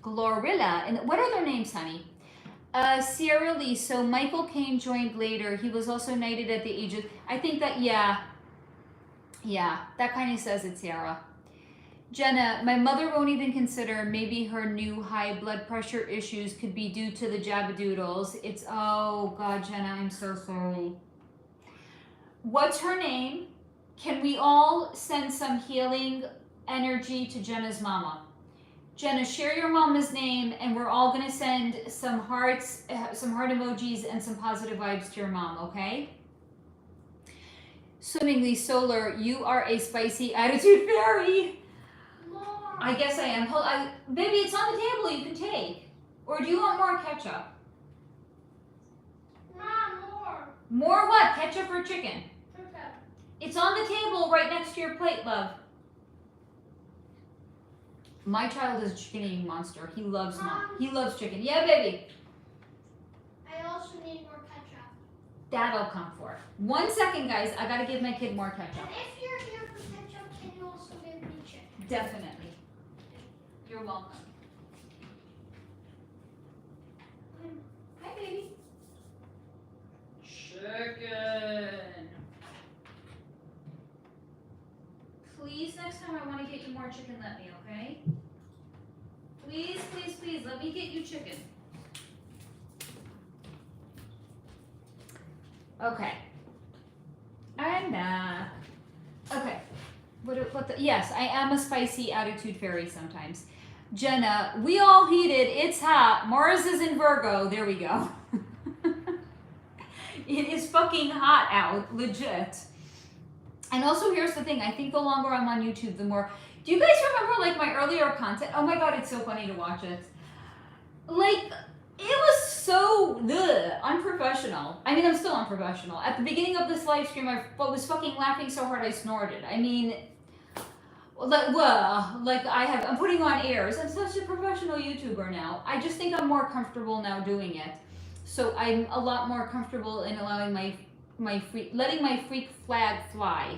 S1: Glorilla, and what are their names, honey? Sierra Lee. So Michael Caine joined later. He was also knighted at the age of, I think that, yeah, that kind of says it, Sierra. Jenna, my mother won't even consider. Maybe her new high blood pressure issues could be due to the Jabadoodles. It's, oh God, Jenna, I'm so sorry. What's her name? Can we all send some healing energy to Jenna's mama? Jenna, share your mama's name, and we're all gonna send some hearts, some heart emojis, and some positive vibes to your mom, okay? Swimmingly Solar, you are a spicy attitude fairy.
S2: More.
S1: I guess I am. Baby, it's on the table, you can take. Or do you want more ketchup?
S2: Mom, more.
S1: More what? Ketchup or chicken?
S2: Chicken.
S1: It's on the table right next to your plate, love. My child is a chicken eating monster. He loves chicken. Yeah, baby.
S2: I also need more ketchup.
S1: That'll come for it. 1 second, guys. I gotta give my kid more
S2: And
S1: ketchup.
S2: if you're here for ketchup, can you also give me chicken?
S1: Definitely. You're welcome. Hi, baby. Chicken. Please, next time I want to get you more chicken, let me, okay? Please, please, please, let me get you chicken. Okay. I'm back. Okay. Yes, I am a spicy attitude fairy sometimes. Jenna, we all heated. It's hot. Mars is in Virgo. There we go. It is fucking hot out. Legit. And also, here's the thing. I think the longer I'm on YouTube, the more... Do you guys remember, like, my earlier content? Oh my god, it's so funny to watch it. Like, It was so unprofessional. I mean, I'm still unprofessional. At the beginning of this live stream, I was fucking laughing so hard I snorted. I mean, I'm putting on airs. I'm such a professional YouTuber now. I just think I'm more comfortable now doing it. So I'm a lot more comfortable in allowing letting my freak flag fly.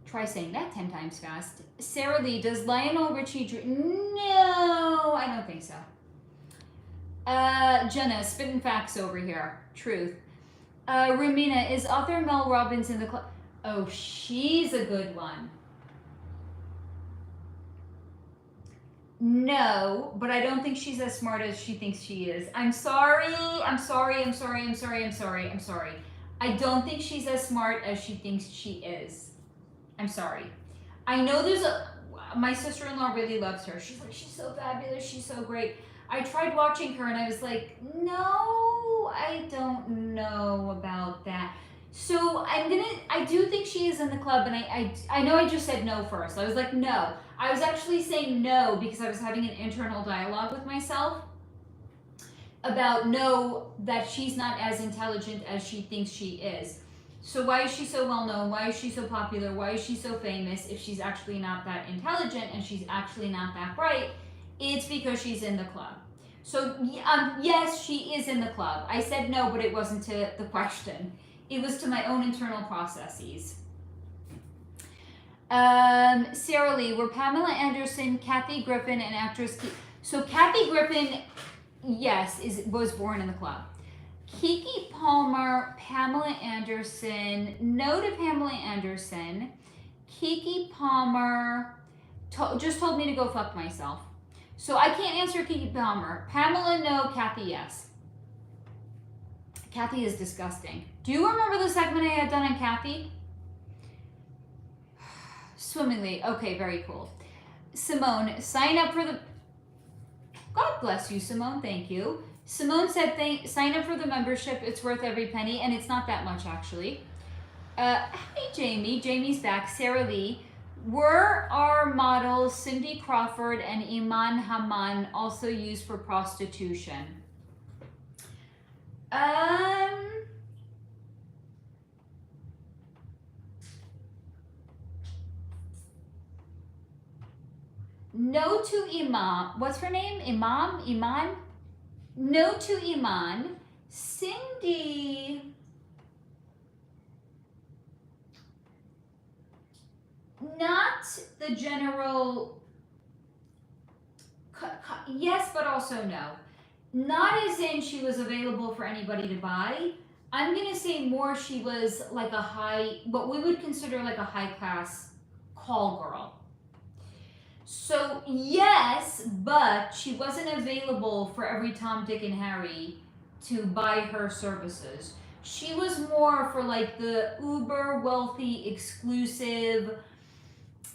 S1: Try saying that 10 times fast. Sarah Lee, does Lionel Richie No, I don't think so. Jenna, spitting facts over here. Truth. Rumina, is author Mel Robbins in the club? Oh, she's a good one. No, but I don't think she's as smart as she thinks she is. I'm sorry. I don't think she's as smart as she thinks she is. I'm sorry. I know my sister-in-law really loves her. She's like, she's so fabulous, she's so great. I tried watching her and I was like, no, I don't know about that. So I do think she is in the club, and I know I just said no first. I was like, no. I was actually saying no because I was having an internal dialogue with myself about that she's not as intelligent as she thinks she is. So why is she so well known? Why is she so popular? Why is she so famous if she's actually not that intelligent and she's actually not that bright? It's because she's in the club. So yes, she is in the club. I said no, but it wasn't to the question. It was to my own internal processes. Sarah Lee, were Pamela Anderson, Kathy Griffin, and actress so Kathy Griffin, yes, was born in the club. Keke Palmer, Pamela Anderson, no to Pamela Anderson. Keke Palmer just told me to go fuck myself. So I can't answer Keke Palmer. Pamela, no. Kathy, yes. Kathy is disgusting. Do you remember the segment I had done on Kathy? Swimmingly. Okay, very cool. Simone, sign up for the... God bless you, Simone. Thank you. Simone said, sign up for the membership. It's worth every penny, and it's not that much, actually. Hey, Jamie. Jamie's back. Sarah Lee. Were our models Cindy Crawford and Iman Haman also used for prostitution? No to Imam. What's her name? Iman? No to Iman. Cindy. Not the general. Yes, but also no. Not as in she was available for anybody to buy. I'm going to say more she was like what we would consider like a high class call girl. So yes, but she wasn't available for every Tom, Dick, and Harry to buy her services. She was more for like the uber wealthy, exclusive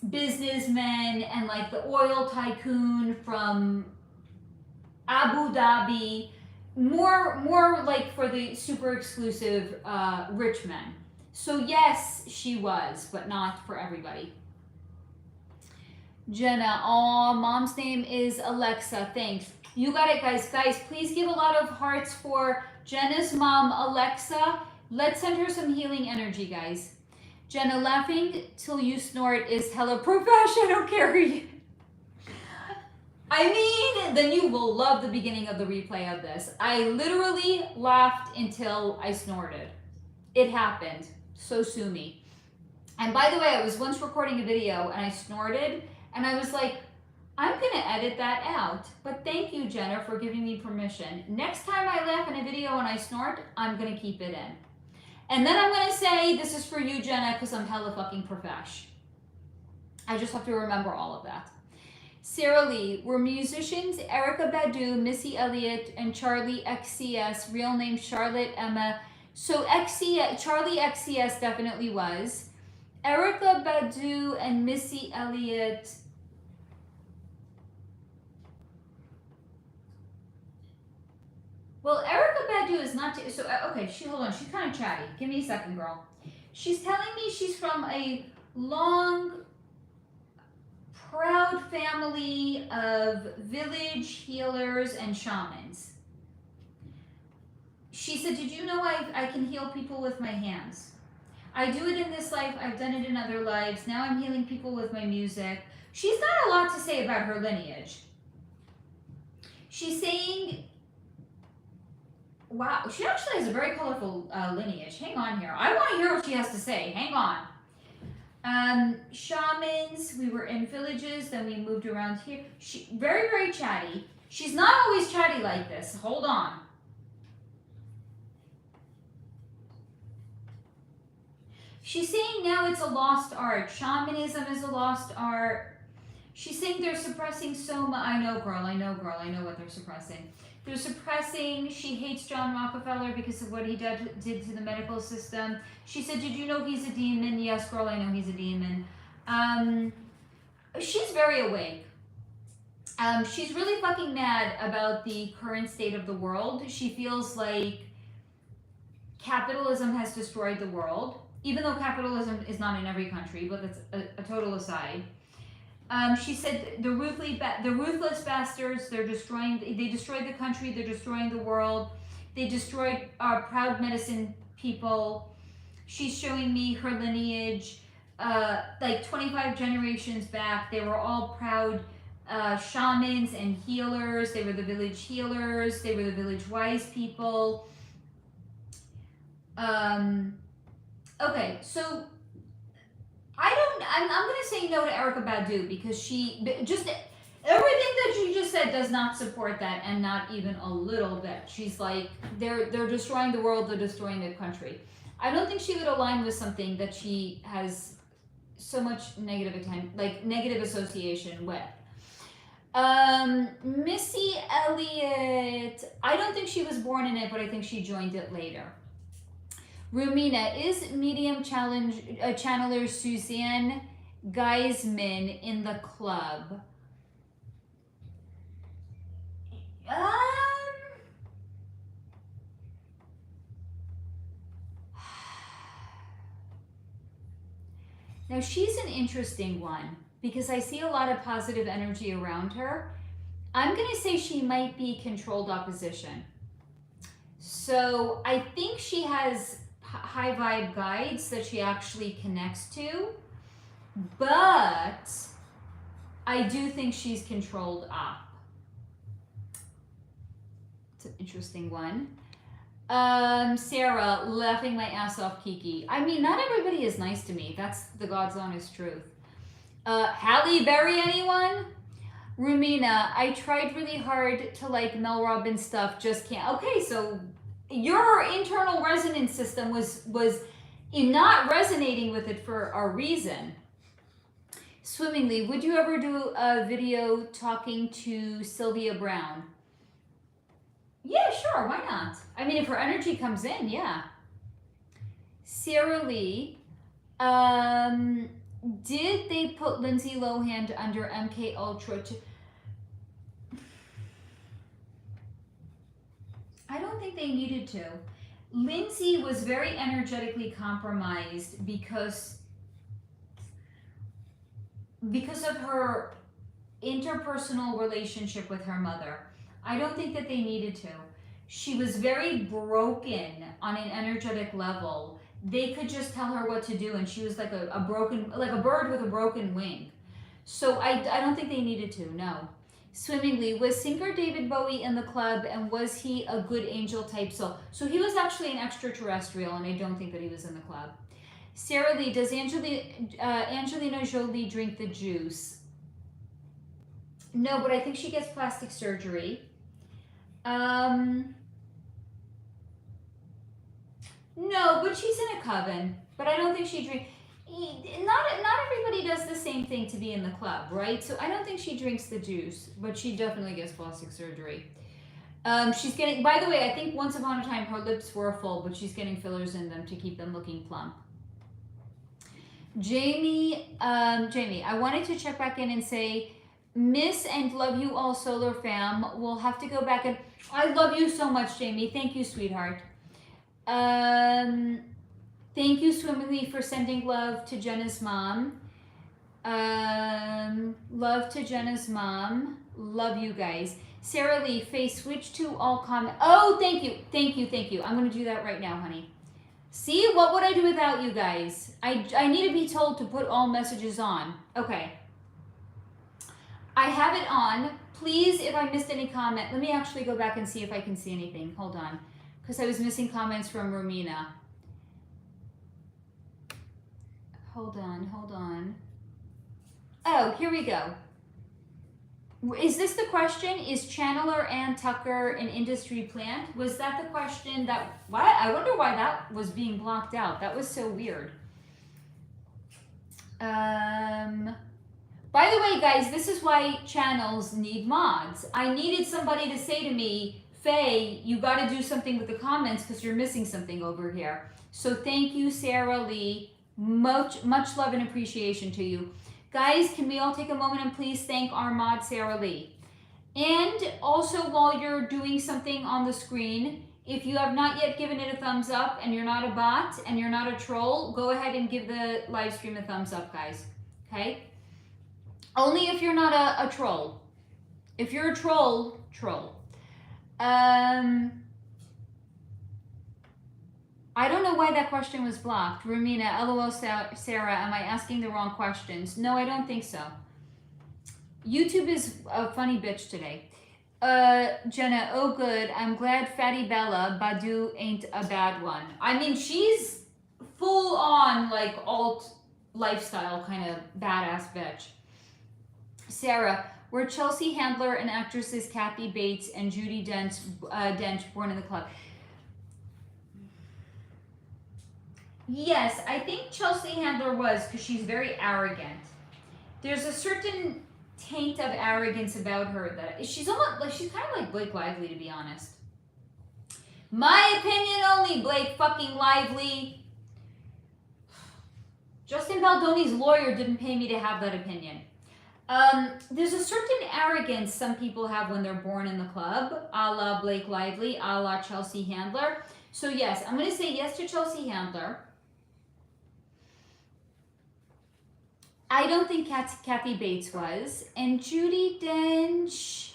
S1: businessmen and like the oil tycoon from Abu Dhabi, more like for the super exclusive rich men. So yes, she was, but not for everybody. Jenna, mom's name is Alexa. Thanks. You got it, guys. Guys, please give a lot of hearts for Jenna's mom, Alexa. Let's send her some healing energy, guys. Jenna, laughing till you snort is hella professional, Carrie. I mean, then you will love the beginning of the replay of this. I literally laughed until I snorted. It happened. So sue me. And by the way, I was once recording a video and I snorted and I was like, I'm going to edit that out. But thank you, Jenna, for giving me permission. Next time I laugh in a video and I snort, I'm going to keep it in. And then I'm going to say, this is for you, Jenna, because I'm hella fucking profesh. I just have to remember all of that. Sarah Lee, were musicians Erykah Badu, Missy Elliott, and Charlie XCS, real name Charlotte Emma. So Charlie XCS definitely was. Erykah Badu and Missy Elliott. Well, Erykah Badu is not... okay, hold on. She's kind of chatty. Give me a second, girl. She's telling me she's from a long proud family of village healers and shamans. She said, did you know I can heal people with my hands? I do it in this life, I've done it in other lives, now I'm healing people with my music. She's got a lot to say about her lineage. She's saying, wow, she actually has a very colorful lineage. Hang on here. I want to hear what she has to say. Hang on. Shamans, we were in villages, then we moved around here. She very, very chatty. She's not always chatty like this. Hold on. She's saying now it's a lost art. Shamanism is a lost art. She's saying they're suppressing so much. I know, girl, I know what they're suppressing. They're suppressing, she hates John Rockefeller because of what he did to the medical system. She said, did you know he's a demon? Yes, girl, I know he's a demon. She's very awake. She's really fucking mad about the current state of the world. She feels like capitalism has destroyed the world, even though capitalism is not in every country, but that's a total aside. She said the ruthless bastards, they destroyed the country, they're destroying the world, they destroyed our proud medicine people. She's showing me her lineage, like 25 generations back, they were all proud shamans and healers, they were the village healers, they were the village wise people. Okay, so I'm going to say no to Erykah Badu because she just everything that she just said does not support that, and not even a little bit. She's like, they're destroying the world, they're destroying the country. I don't think she would align with something that she has so much negative association with. Missy Elliott, I don't think she was born in it, but I think she joined it later. Rumina, is medium channeler Suzanne Geisman in the club? Now she's an interesting one because I see a lot of positive energy around her. I'm going to say she might be controlled opposition. So I think she has high vibe guides that she actually connects to, but I do think she's controlled up. It's an interesting one. Sarah, laughing my ass off, Kiki. I mean, not everybody is nice to me. That's the God's honest truth. Halle Berry, anyone? Rumina, I tried really hard to like Mel Robbins stuff, just can't. Okay, so your internal resonance system was not resonating with it for a reason. Swimmingly, would you ever do a video talking to Sylvia Brown? Yeah, sure, why not? I mean, if her energy comes in, yeah. Sarah Lee, did they put Lindsay Lohan under MK Ultra? I don't think they needed to. Lindsay was very energetically compromised because of her interpersonal relationship with her mother. I don't think that they needed to. She was very broken on an energetic level. They could just tell her what to do, and she was like a bird with a broken wing. So I don't think they needed to, no. Swimmingly, was singer David Bowie in the club, and was he a good angel type soul? So he was actually an extraterrestrial, and I don't think that he was in the club. Sarah Lee, does Angelina Jolie drink the juice? No, but I think she gets plastic surgery. No, but she's in a coven. But I don't think she drinks. Not everybody does the same thing to be in the club, right? So I don't think she drinks the juice, but she definitely gets plastic surgery. She's getting, by the way, I think once upon a time her lips were full, but she's getting fillers in them to keep them looking plump. Jamie, I wanted to check back in and say, miss and love you all, Solar Fam. We'll have to go back and, I love you so much, Jamie. Thank you, sweetheart. Thank you, Swimmingly, for sending love to Jenna's mom. Love to Jenna's mom. Love you guys. Sarah Lee, face switch to all comment. Oh, thank you. Thank you. Thank you. I'm going to do that right now, honey. See, what would I do without you guys? I need to be told to put all messages on. Okay. I have it on. Please, if I missed any comment, let me actually go back and see if I can see anything. Hold on. Because I was missing comments from Romina. Hold on. Oh, here we go. Is this the question? Is Channeler and Tucker an industry plant? Was that the question that... What? I wonder why that was being blocked out. That was so weird. By the way, guys, this is why channels need mods. I needed somebody to say to me, Faye, you got to do something with the comments because you're missing something over here. So thank you, Sarah Lee. Much love and appreciation to you. Guys, can we all take a moment and please thank our mod, Sarah Lee? And also, while you're doing something on the screen, if you have not yet given it a thumbs up and you're not a bot and you're not a troll, go ahead and give the live stream a thumbs up, guys. Okay? Only if you're not a troll. If you're a troll, troll. I don't know why that question was blocked. Rumina, LOL, Sarah, am I asking the wrong questions? No, I don't think so. YouTube is a funny bitch today. Jenna, oh good. I'm glad Fatty Bella Badu ain't a bad one. I mean, she's full on like alt lifestyle kind of badass bitch. Sarah, were Chelsea Handler and actresses Kathy Bates and Judi Dench born in the club? Yes, I think Chelsea Handler was, because she's very arrogant. There's a certain taint of arrogance about her that she's almost like, she's kind of like Blake Lively, to be honest. My opinion only, Blake fucking Lively. Justin Baldoni's lawyer didn't pay me to have that opinion. There's a certain arrogance some people have when they're born in the club, a la Blake Lively, a la Chelsea Handler. So yes, I'm going to say yes to Chelsea Handler. I don't think Kathy Bates was. And Judi Dench...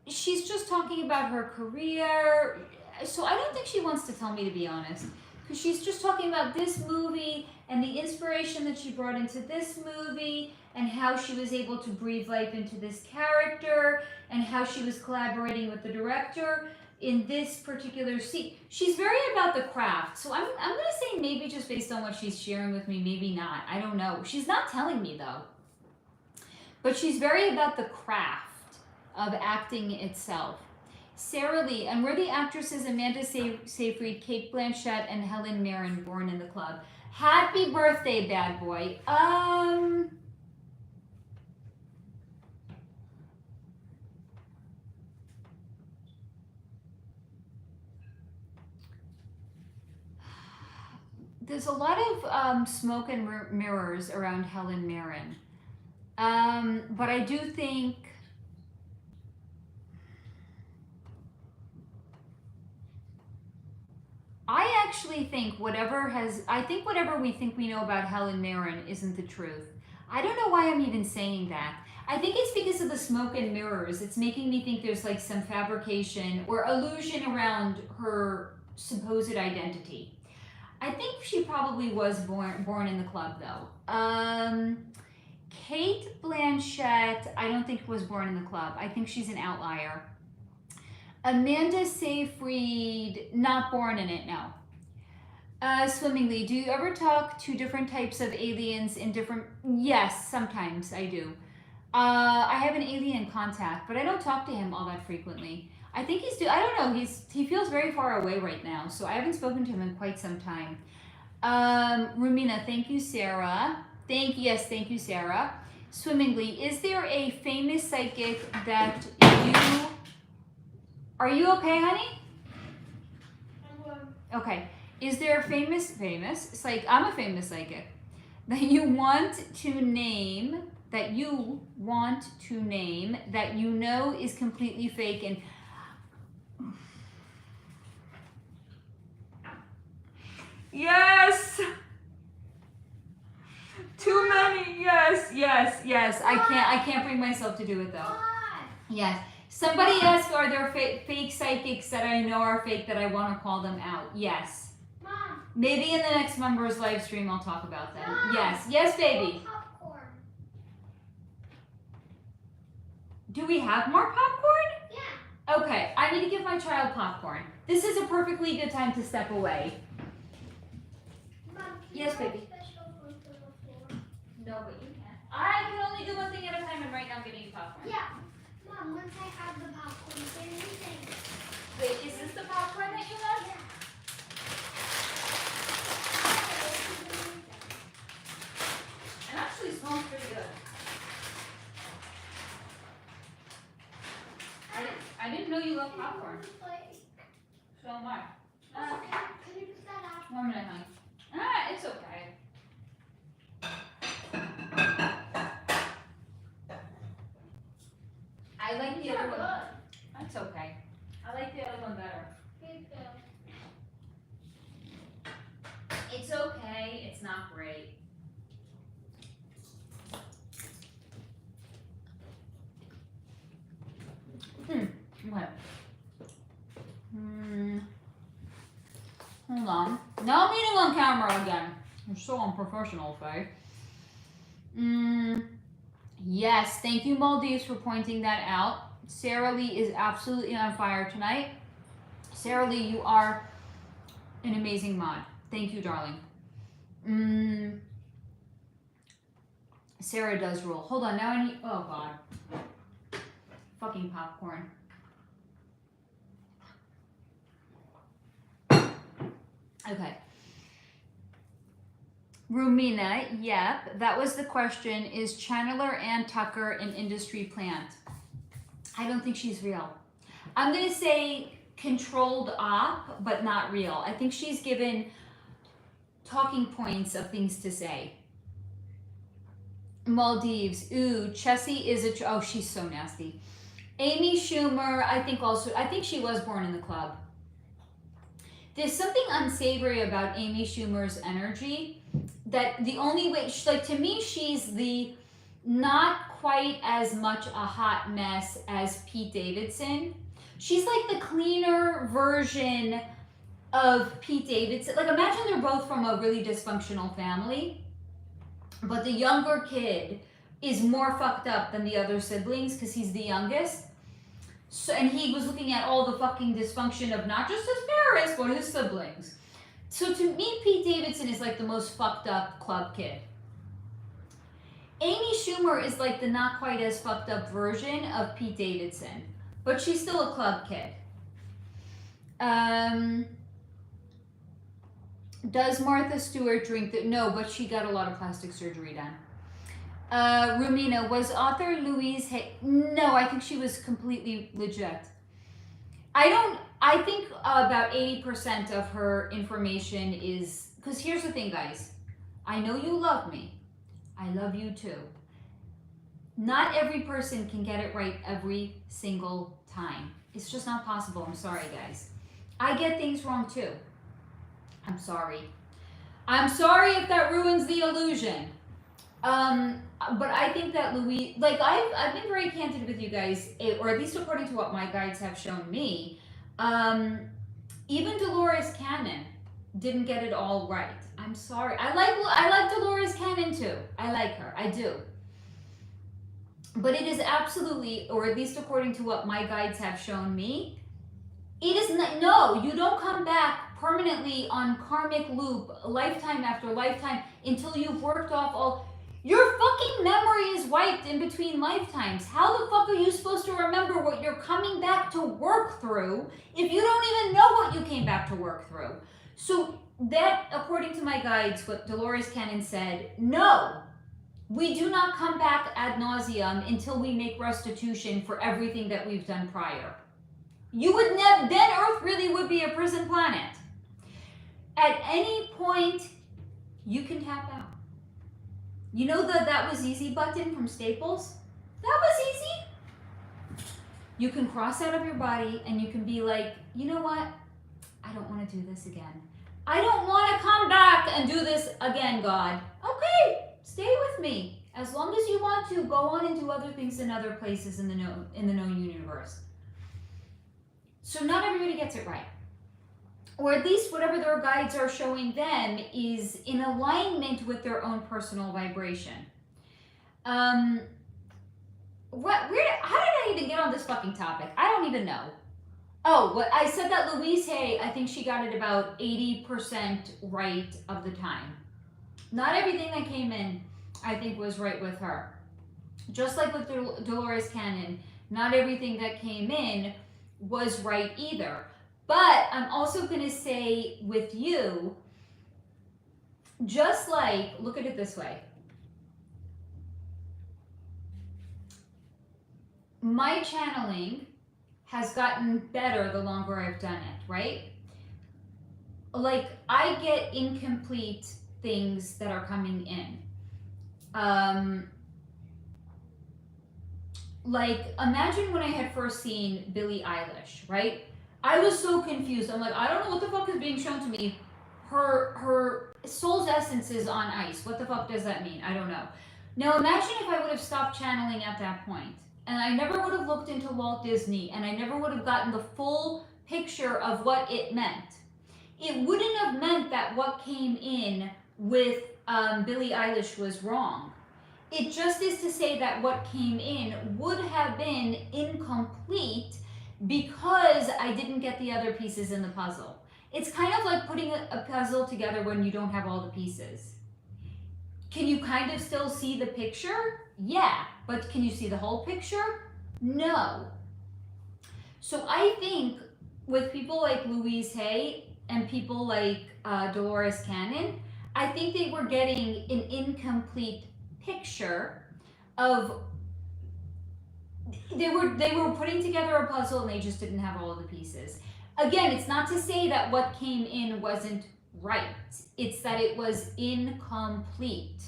S1: She's just talking about her career. So I don't think she wants to tell me, to be honest. Because she's just talking about this movie and the inspiration that she brought into this movie and how she was able to breathe life into this character and how she was collaborating with the director in this particular scene. She's very about the craft. So I'm going to say maybe just based on what she's sharing with me, maybe not. I don't know. She's not telling me, though. But she's very about the craft of acting itself. Sarah Lee, and were the actresses Amanda Seyfried, Cate Blanchett, and Helen Mirren born in the club? Happy birthday, bad boy. There's a lot of smoke and mirrors around Helen Mirren. But I do think... I actually think whatever we think we know about Helen Mirren isn't the truth. I don't know why I'm even saying that. I think it's because of the smoke and mirrors. It's making me think there's like some fabrication or illusion around her supposed identity. I think she probably was born in the club, though. Cate Blanchett, I don't think was born in the club. I think she's an outlier. Amanda Seyfried, not born in it, no. Swimmingly, do you ever talk to different types of aliens in different... Yes, sometimes I do. I have an alien contact, but I don't talk to him all that frequently. I think I don't know, he feels very far away right now, so I haven't spoken to him in quite some time. Rumina, thank you, Sarah. Thank you, Sarah. Swimmingly, is there a famous psychic that you... Are you okay, honey? Okay. Is there a famous, I'm a famous psychic, that you want to name, that you know is completely fake and... Yes. Too many. Yes, yes, yes. I can't bring myself to do it though. Yes. Somebody asked, are there fake psychics that I know are fake that I want to call them out? Yes.
S2: Mom.
S1: Maybe in the next members live stream I'll talk about them.
S2: Mom.
S1: Yes. Yes, baby.
S2: Popcorn.
S1: Do we have more popcorn?
S2: Yeah.
S1: Okay, I need to give my child popcorn. This is a perfectly good time to step away.
S2: Mom,
S1: Yes, baby.
S2: Special food for the floor?
S1: No, but you can. I can only do one thing at a time, and right now I'm getting you popcorn.
S2: Yeah. Mom, once I have the popcorn, say anything.
S1: Wait, is this the popcorn that you love?
S2: Yeah.
S1: It actually smells pretty good. I didn't know you love popcorn. So am I.
S2: Can you do that after?
S1: 1 minute, honey. It's okay. I like the other one. That's okay. I like the other one better. It's okay. It's not great. Okay. Hold on. Now I'm eating on camera again. You're so unprofessional, Faye. Yes, thank you, Maldives, for pointing that out. Sarah Lee is absolutely on fire tonight. Sarah Lee, you are an amazing mod. Thank you, darling. Sarah does rule. Hold on, now I need, oh God. Fucking popcorn. Okay. Rumina, yep, that was the question. Is Channeler Ann Tucker an industry plant? I don't think she's real. I'm going to say controlled op, but not real. I think she's given talking points of things to say. Maldives, ooh, Chessie is oh, she's so nasty. Amy Schumer, I think she was born in the club. There's something unsavory about Amy Schumer's energy that the only way, like, to me, she's the not quite as much a hot mess as Pete Davidson. She's like the cleaner version of Pete Davidson. Like, imagine they're both from a really dysfunctional family, but the younger kid is more fucked up than the other siblings because he's the youngest. So, and he was looking at all the fucking dysfunction of not just his parents, but his siblings. So to me, Pete Davidson is like the most fucked up club kid. Amy Schumer is like the not quite as fucked up version of Pete Davidson, but she's still a club kid. Does Martha Stewart drink the, no, but she got a lot of plastic surgery done. Rumina, was author Louise no, I think she was completely legit. I think about 80% of her information is, because here's the thing, guys. I know you love me. I love you too. Not every person can get it right every single time. It's just not possible. I'm sorry, guys. I get things wrong too. I'm sorry. I'm sorry if that ruins the illusion. But I think that Louise, like, I've been very candid with you guys, or at least according to what my guides have shown me. Even Dolores Cannon didn't get it all right. I'm sorry. I like Dolores Cannon too. I like her. I do. But it is absolutely, or at least according to what my guides have shown me, it is not, no, you don't come back permanently on karmic loop lifetime after lifetime until you've worked off all. Your fucking memory is wiped in between lifetimes. How the fuck are you supposed to remember what you're coming back to work through if you don't even know what you came back to work through? So that, according to my guides, what Dolores Cannon said, no, we do not come back ad nauseum until we make restitution for everything that we've done prior. You would never, then Earth really would be a prison planet. At any point, you can tap out. You know the that was easy button from Staples? That was easy. You can cross out of your body and you can be like, you know what? I don't want to do this again. I don't want to come back and do this again, God. Okay, stay with me. As long as you want to, go on and do other things in other places in the known universe. So not everybody gets it right. Or at least whatever their guides are showing them is in alignment with their own personal vibration. How did I even get on this fucking topic? I don't even know. Oh, what I said that Louise Hay, I think she got it about 80% right of the time. Not everything that came in, I think, was right with her. Just like with Dolores Cannon, not everything that came in was right either. But I'm also going to say with you, just like, look at it this way. My channeling has gotten better the longer I've done it, right? Like, I get incomplete things that are coming in. Like, imagine when I had first seen Billie Eilish, right? I was so confused. I'm like, I don't know what the fuck is being shown to me. Her soul's essence is on ice. What the fuck does that mean? I don't know. Now imagine if I would have stopped channeling at that point, and I never would have looked into Walt Disney, and I never would have gotten the full picture of what it meant. It wouldn't have meant that what came in with Billie Eilish was wrong. It just is to say that what came in would have been incomplete because I didn't get the other pieces in the puzzle. It's kind of like putting a puzzle together when you don't have all the pieces. Can you kind of still see the picture? Yeah, but can you see the whole picture? No. So I think with people like Louise Hay and people like Dolores Cannon, I think they were getting an incomplete picture of they were putting together a puzzle and they just didn't have all of the pieces. Again, it's not to say that what came in wasn't right. It's that it was incomplete.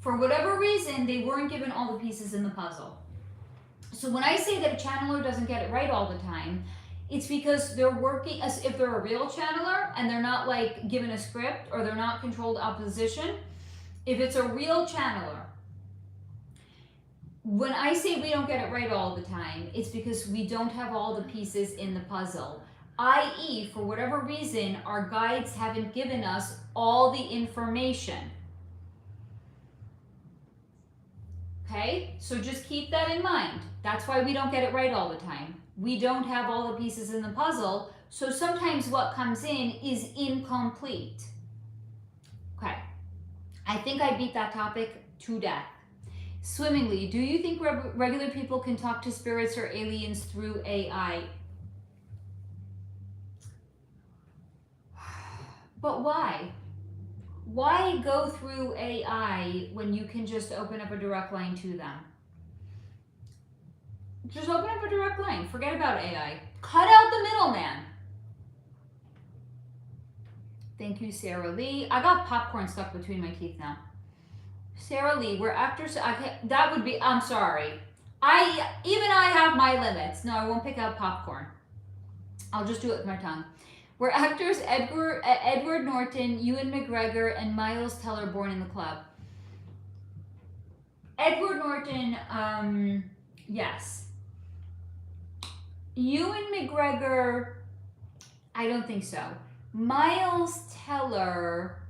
S1: For whatever reason, they weren't given all the pieces in the puzzle. So when I say that a channeler doesn't get it right all the time, it's because they're working as if they're a real channeler and they're not like given a script or they're not controlled opposition. If it's a real channeler, when I say we don't get it right all the time, it's because we don't have all the pieces in the puzzle. I.e., for whatever reason, our guides haven't given us all the information. Okay? So just keep that in mind. That's why we don't get it right all the time. We don't have all the pieces in the puzzle, so sometimes what comes in is incomplete. Okay. I think I beat that topic to death. Swimmingly, do you think regular people can talk to spirits or aliens through AI? But why? Why go through AI when you can just open up a direct line to them? Just open up a direct line. Forget about AI. Cut out the middleman. Thank you, Sarah Lee. I got popcorn stuck between my teeth now. Sarah Lee, we're actors. That would be, I'm sorry. I have my limits. No, I won't pick out popcorn. I'll just do it with my tongue. We're actors Edward Norton, Ewan McGregor, and Miles Teller born in the club. Edward Norton, yes. Ewan McGregor, I don't think so. Miles Teller,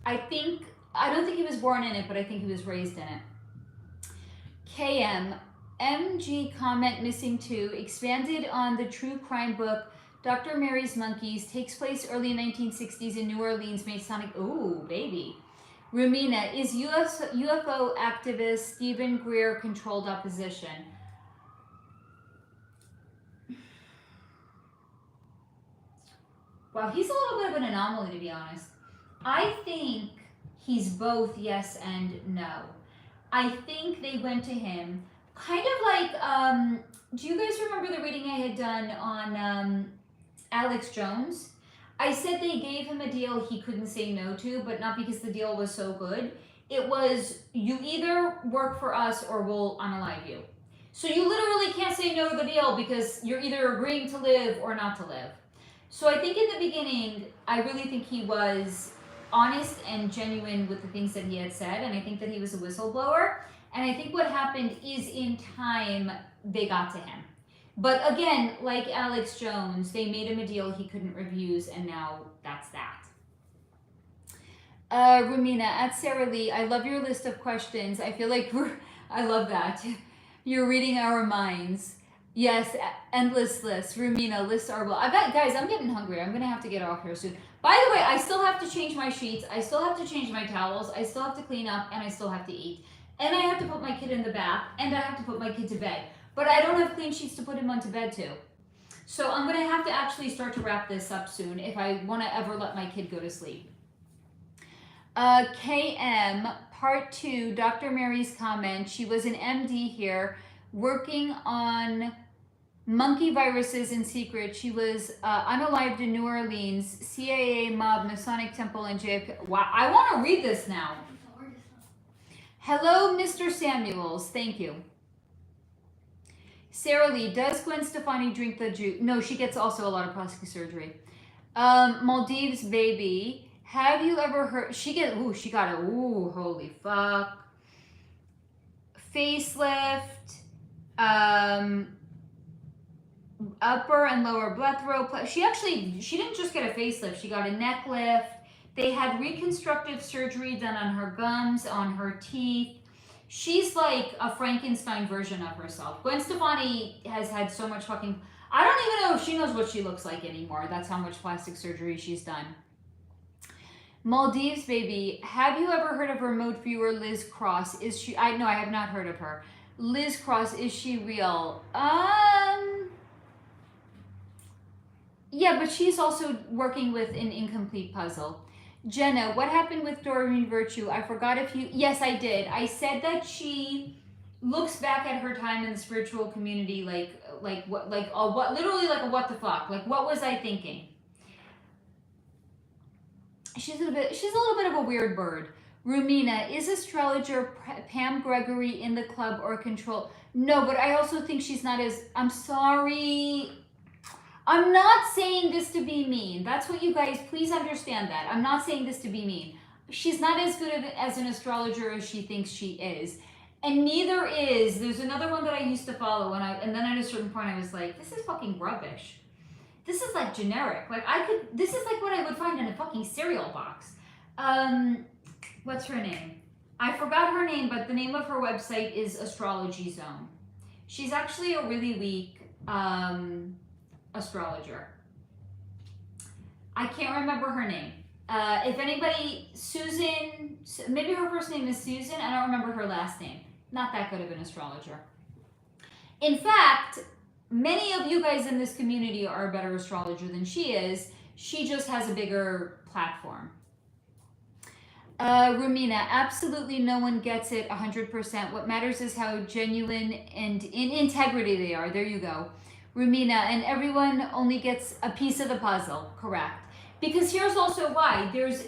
S1: I don't think he was born in it, but I think he was raised in it. KM, MG comment missing 2, expanded on the true crime book Dr. Mary's Monkeys, takes place early 1960s in New Orleans, Masonic, ooh, baby. Rumina, is UFO activist Stephen Greer controlled opposition? Wow, he's a little bit of an anomaly, to be honest. I think he's both yes and no. I think they went to him kind of like, do you guys remember the reading I had done on Alex Jones? I said they gave him a deal he couldn't say no to, but not because the deal was so good. It was, you either work for us or we'll unalive you. So you literally can't say no to the deal because you're either agreeing to live or not to live. So I think in the beginning, I really think he was honest and genuine with the things that he had said, and I think that he was a whistleblower. And I think what happened is in time, they got to him. But again, like Alex Jones, they made him a deal he couldn't refuse, and now that's that. Rumina, at Sarah Lee, I love your list of questions. I feel like I love that. You're reading our minds. Yes, endless lists. Rumina, lists are well. Guys, I'm getting hungry. I'm gonna have to get off here soon. By the way, I still have to change my sheets. I still have to change my towels. I still have to clean up, and I still have to eat. And I have to put my kid in the bath, and I have to put my kid to bed. But I don't have clean sheets to put him onto bed to. So I'm gonna have to actually start to wrap this up soon if I wanna ever let my kid go to sleep. KM, part 2, Dr. Mary's comment. She was an MD here working on monkey viruses in secret. She was unalived in New Orleans, CIA mob, Masonic temple, and JFK. Wow, I want to read this now. Hello, Mr. Samuels. Thank you. Sarah Lee, does Gwen Stefani drink the juice? No, she gets also a lot of plastic surgery. Maldives baby. Have you ever heard, she got a, holy fuck. Facelift, upper and lower blethrop. She didn't just get a facelift, she got a neck lift. They had reconstructive surgery done on her gums, on her teeth. She's like a Frankenstein version of herself. Gwen Stefani has had so much fucking, I don't even know if she knows what she looks like anymore. That's how much plastic surgery she's done. Maldives baby, have you ever heard of remote viewer Liz Cross? Is she, I have not heard of her. Liz Cross, is she real? Yeah, but she's also working with an incomplete puzzle. Jenna, what happened with Doreen Virtue? I forgot if you, yes, I did. I said that she looks back at her time in the spiritual community like what literally like a what the fuck? Like, what was I thinking? She's a little bit of a weird bird. Rumina, is astrologer Pam Gregory in the club or control? No, but I also think she's not as, I'm sorry. I'm not saying this to be mean. That's what you guys, please understand that. I'm not saying this to be mean. She's not as good as an astrologer as she thinks she is. And neither is, there's another one that I used to follow and then at a certain point I was like, this is fucking rubbish. This is like generic. Like this is like what I would find in a fucking cereal box. What's her name? I forgot her name, but the name of her website is Astrology Zone. She's actually a really weak astrologer. I can't remember her name. If anybody, Susan, maybe her first name is Susan. I don't remember her last name. Not that good of an astrologer. In fact, many of you guys in this community are a better astrologer than she is. She just has a bigger platform. Rumina, absolutely no one gets it 100%. What matters is how genuine and in integrity they are. There you go. Rumina, and everyone only gets a piece of the puzzle. Correct. Because here's also why. There's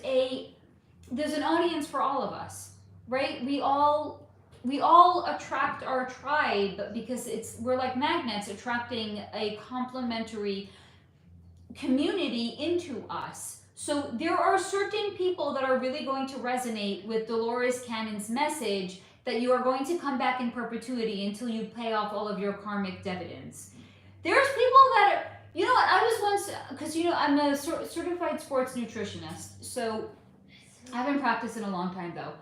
S1: an audience for all of us, right? We all attract our tribe because we're like magnets attracting a complementary community into us. So there are certain people that are really going to resonate with Dolores Cannon's message that you are going to come back in perpetuity until you pay off all of your karmic dividends. There's people that are, you know what, I was once, because I'm a certified sports nutritionist, so I haven't practiced in a long time though.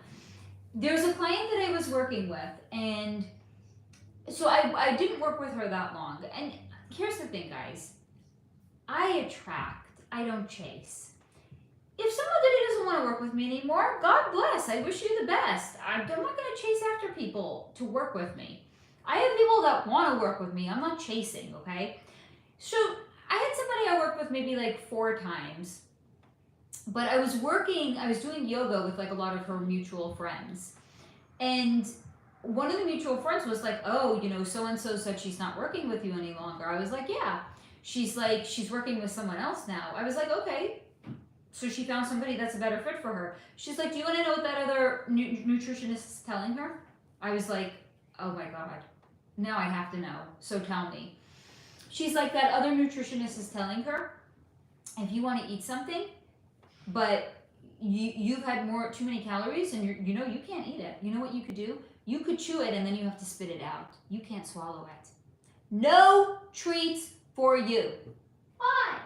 S1: There's a client that I was working with, and so I didn't work with her that long. And here's the thing, guys. I attract, I don't chase. If somebody doesn't want to work with me anymore, God bless. I wish you the best. I'm not going to chase after people to work with me. I have people that want to work with me. I'm not chasing, okay? So I had somebody I worked with maybe like 4 times. But I was doing yoga with like a lot of her mutual friends. And one of the mutual friends was like, oh, so-and-so said she's not working with you any longer. I was like, yeah. She's like, she's working with someone else now. I was like, okay. So she found somebody that's a better fit for her. She's like, do you want to know what that other nutritionist is telling her? I was like, oh my God. Now I have to know, so tell me. She's like, that other nutritionist is telling her, if you want to eat something, but you've had too many calories and you know you can't eat it. You know what you could do? You could chew it and then you have to spit it out. You can't swallow it. No treats for you.
S2: Why?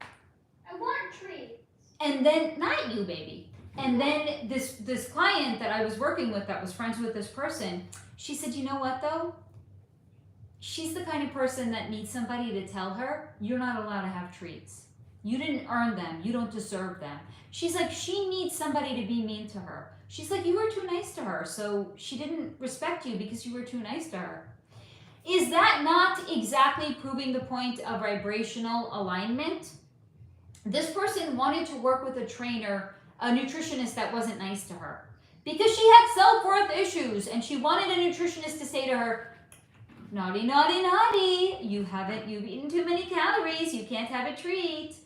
S2: I want treats.
S1: And then, not you, baby. And then this client that I was working with that was friends with this person, she said, you know what though? She's the kind of person that needs somebody to tell her, you're not allowed to have treats. You didn't earn them. You don't deserve them. She's like, she needs somebody to be mean to her. She's like, you were too nice to her, so she didn't respect you because you were too nice to her. Is that not exactly proving the point of vibrational alignment? This person wanted to work with a trainer, a nutritionist that wasn't nice to her because she had self-worth issues, and she wanted a nutritionist to say to her, naughty, naughty, naughty, you've eaten too many calories, you can't have a treat.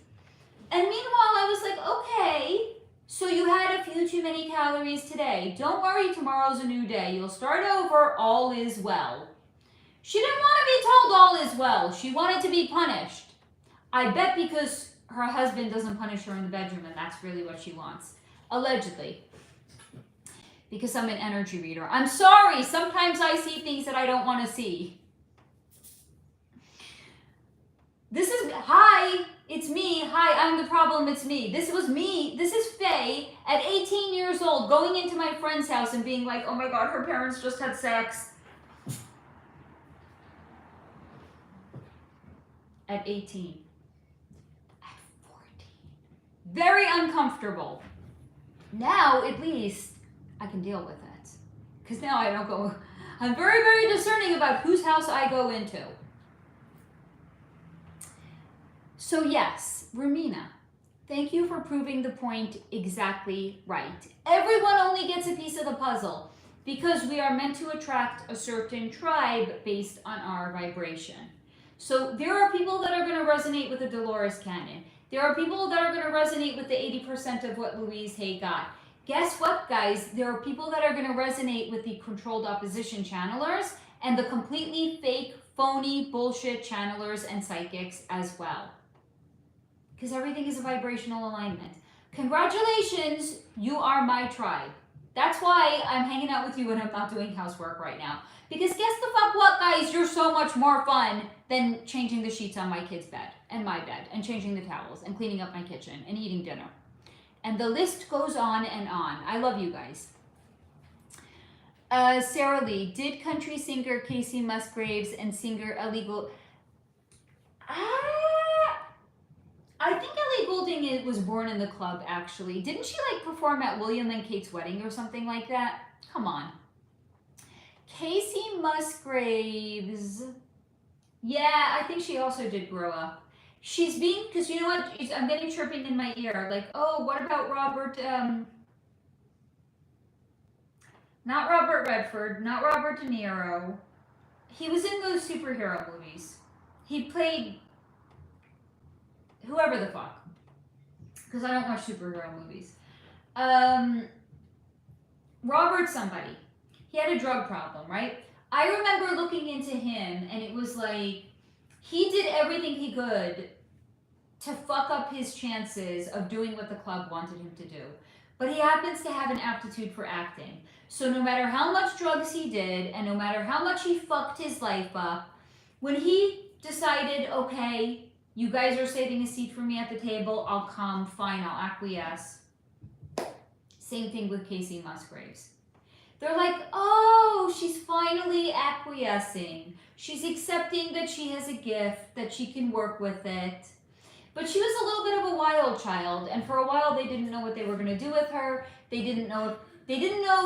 S1: And meanwhile, I was like, okay, so you had a few too many calories today. Don't worry, tomorrow's a new day. You'll start over, all is well. She didn't want to be told all is well. She wanted to be punished. I bet because her husband doesn't punish her in the bedroom, and that's really what she wants. Allegedly. Because I'm an energy reader. I'm sorry, sometimes I see things that I don't want to see. This is, hi, it's me. Hi, I'm the problem, it's me. This was me. This is Faye at 18 years old going into my friend's house and being like, oh my God, her parents just had sex. At 18. At 14. Very uncomfortable. Now, at least, I can deal with it. Because now I don't go, I'm very, very discerning about whose house I go into. So yes, Romina, thank you for proving the point exactly right. Everyone only gets a piece of the puzzle because we are meant to attract a certain tribe based on our vibration. So there are people that are going to resonate with the Dolores Cannon. There are people that are going to resonate with the 80% of what Louise Hay got. Guess what, guys? There are people that are going to resonate with the controlled opposition channelers and the completely fake, phony, bullshit channelers and psychics as well. Because everything is a vibrational alignment. Congratulations, you are my tribe. That's why I'm hanging out with you when I'm not doing housework right now. Because guess the fuck what, guys? You're so much more fun than changing the sheets on my kid's bed and my bed and changing the towels and cleaning up my kitchen and eating dinner. And the list goes on and on. I love you guys. Sarah Lee, did country singer Casey Musgraves and singer Ellie Goulding... I think Ellie Goulding was born in the club, actually. Didn't she, like, perform at William and Kate's wedding or something like that? Come on. Casey Musgraves. Yeah, I think she also did grow up. She's being, because you know what? I'm getting chirping in my ear. Like, oh, what about Robert, not Robert Redford, not Robert De Niro. He was in those superhero movies. He played whoever the fuck. Because I don't watch superhero movies. Robert somebody. He had a drug problem, right? I remember looking into him, and it was like, he did everything he could to fuck up his chances of doing what the club wanted him to do. But he happens to have an aptitude for acting. So no matter how much drugs he did, and no matter how much he fucked his life up, when he decided, okay, you guys are saving a seat for me at the table, I'll come, fine, I'll acquiesce. Same thing with Casey Musgraves. They're like, oh, she's finally acquiescing. She's accepting that she has a gift, that she can work with it. But she was a little bit of a wild child, and for a while they didn't know what they were going to do with her. They didn't know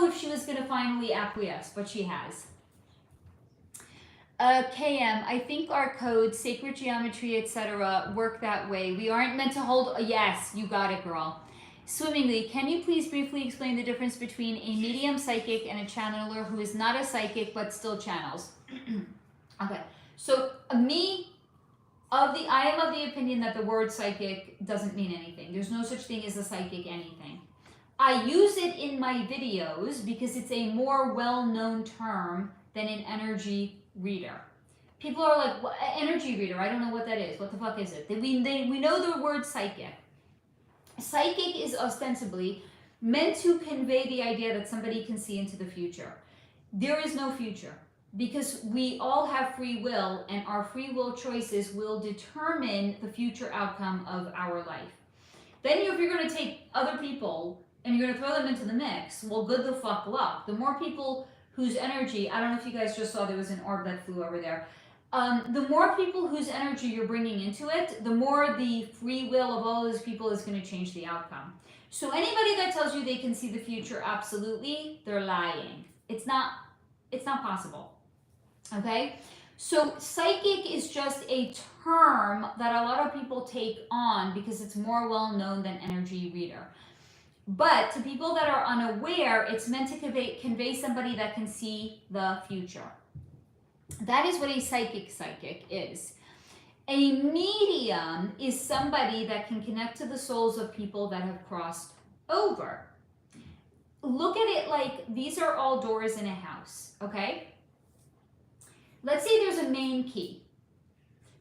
S1: if she was going to finally acquiesce, but she has. KM, I think our codes, sacred geometry, etc., work that way. We aren't meant to hold. Yes, you got it, girl. Swimmingly, can you please briefly explain the difference between a medium psychic and a channeler who is not a psychic but still channels? Okay, so I am of the opinion that the word psychic doesn't mean anything. There's no such thing as a psychic anything. I use it in my videos because it's a more well-known term than an energy reader. People are like, what, energy reader, I don't know what that is. What the fuck is it? We know the word psychic. Psychic is ostensibly meant to convey the idea that somebody can see into the future. There is no future because we all have free will, and our free will choices will determine the future outcome of our life. Then if you're going to take other people and you're going to throw them into the mix, well, good the fuck luck. The more people whose energy, I don't know if you guys just saw there was an orb that flew over there. The more people whose energy you're bringing into it, the more the free will of all those people is going to change the outcome. So anybody that tells you they can see the future, absolutely, they're lying. It's not possible. Okay? So psychic is just a term that a lot of people take on because it's more well known than energy reader. But to people that are unaware, it's meant to convey somebody that can see the future. That is what a psychic is. A medium is somebody that can connect to the souls of people that have crossed over. Look at it like these are all doors in a house, okay? Let's say there's a main key.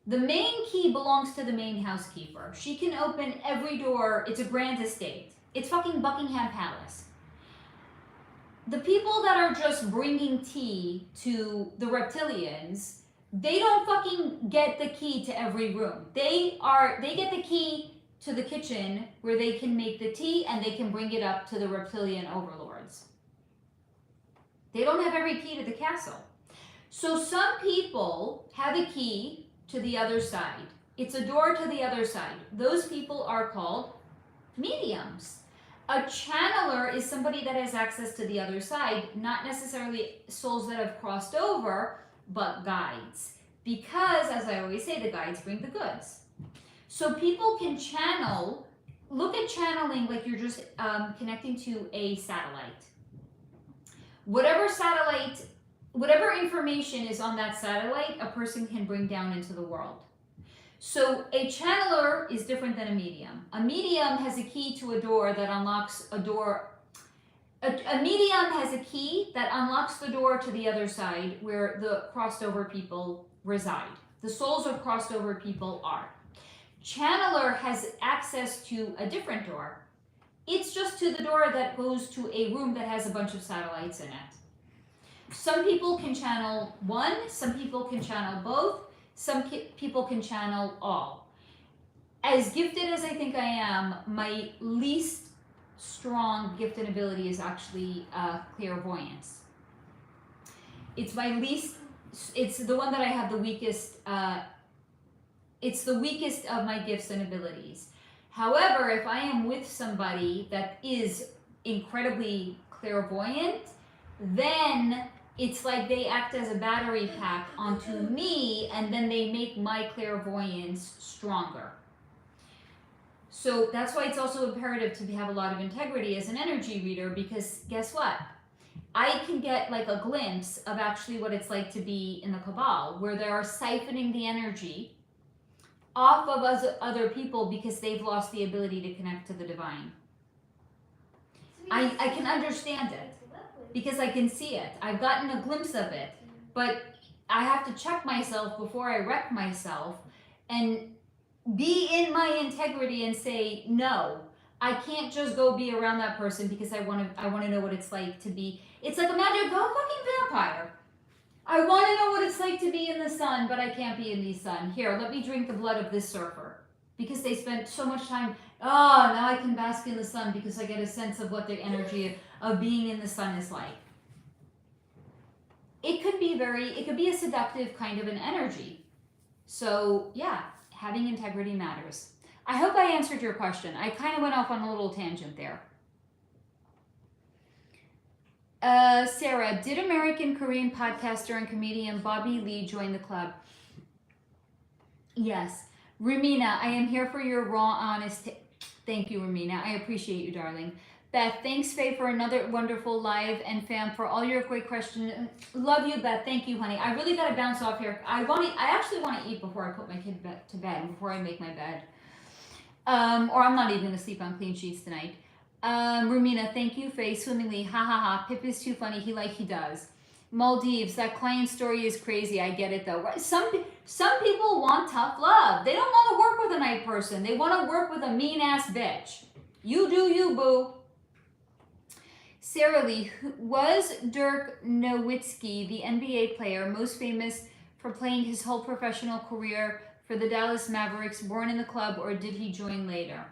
S1: The main key belongs to the main housekeeper. She can open every door. It's a grand estate. It's fucking Buckingham Palace. The people that are just bringing tea to the reptilians, they don't fucking get the key to every room. They get the key to the kitchen where they can make the tea and they can bring it up to the reptilian overlords. They don't have every key to the castle. So some people have a key to the other side. It's a door to the other side. Those people are called mediums. A channeler is somebody that has access to the other side, not necessarily souls that have crossed over, but guides. Because, as I always say, the guides bring the goods. So people can channel, look at channeling like you're just connecting to a satellite. Whatever information is on that satellite, a person can bring down into the world. So a channeler is different than a medium. A medium has a key to a door that unlocks a door. A medium has a key that unlocks the door to the other side where the crossed over people reside. The souls of crossed over people are. Channeler has access to a different door. It's just to the door that goes to a room that has a bunch of satellites in it. Some people can channel one, some people can channel both, some people can channel all. As gifted as I think I am, my least strong gifted ability is actually clairvoyance. It's the one that I have the weakest, it's the weakest of my gifts and abilities. However, if I am with somebody that is incredibly clairvoyant, then it's like they act as a battery pack onto me, and then they make my clairvoyance stronger. So that's why it's also imperative to have a lot of integrity as an energy reader, because guess what? I can get like a glimpse of actually what it's like to be in the cabal, where they are siphoning the energy off of other people because they've lost the ability to connect to the divine. I can understand it because I can see it. I've gotten a glimpse of it, but I have to check myself before I wreck myself and be in my integrity and say, no, I can't just go be around that person because I want to know what it's like to be. It's like, imagine, go fucking vampire. I want to know what it's like to be in the sun, but I can't be in the sun. Here, let me drink the blood of this surfer. Because they spent so much time, now I can bask in the sun because I get a sense of what the energy of being in the sun is like. It could be a seductive kind of an energy. So yeah, having integrity matters. I hope I answered your question. I kind of went off on a little tangent there. Sarah, did American Korean podcaster and comedian Bobby Lee join the club? Yes. Rumina, I am here for your raw, honest... Thank you, Rumina. I appreciate you, darling. Beth, thanks, Faye, for another wonderful live, and fam, for all your great questions. Love you, Beth. Thank you, honey. I really got to bounce off here. I actually want to eat before I put my kid to bed, before I make my bed. Or I'm not even going to sleep on clean sheets tonight. Rumina, thank you, Faye, swimmingly. Ha ha ha. Pip is too funny. He does. Maldives, that client story is crazy. I get it though. Right? Some people want tough love. They don't want to work with a nice person. They want to work with a mean ass bitch. You do you, boo. Sarah Lee, was Dirk Nowitzki, the NBA player most famous for playing his whole professional career for the Dallas Mavericks, born in the club, or did he join later?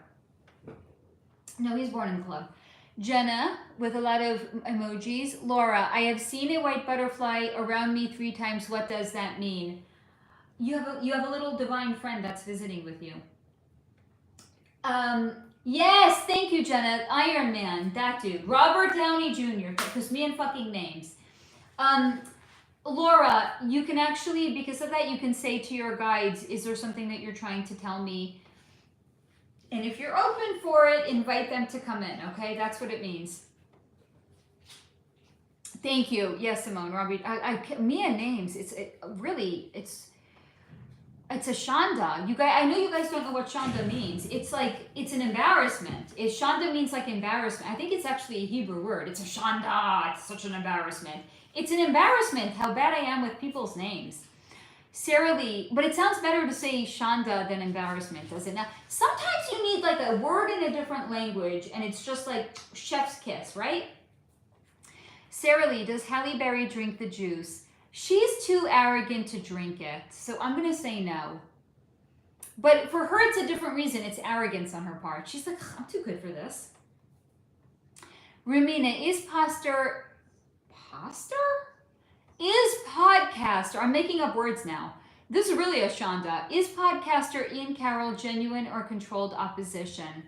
S1: No, he's born in the club. Jenna, with a lot of emojis. Laura, I have seen a white butterfly around me 3 times. What does that mean? You have a little divine friend that's visiting with you. Yes, thank you, Jenna. Iron Man, that dude. Robert Downey Jr., because me and fucking names. Laura, you can actually, because of that, you can say to your guides, is there something that you're trying to tell me? And if you're open for it, invite them to come in, okay? That's what it means. Thank you. Yes, Simone, Robbie. Me and names, it's a shanda. You guys, I know you guys don't know what shanda means. It's like, it's an embarrassment. Shanda means like embarrassment. I think it's actually a Hebrew word. It's a shanda. It's such an embarrassment. It's an embarrassment how bad I am with people's names. Sarah Lee, but it sounds better to say shanda than embarrassment, does it? Now, sometimes you need like a word in a different language and it's just like chef's kiss, right? Sarah Lee, does Halle Berry drink the juice? She's too arrogant to drink it, so I'm going to say no. But for her, it's a different reason. It's arrogance on her part. She's like, I'm too good for this. Rumina, is podcaster? Is podcaster, I'm making up words now. This is really a shanda. Is podcaster Ian Carroll genuine or controlled opposition?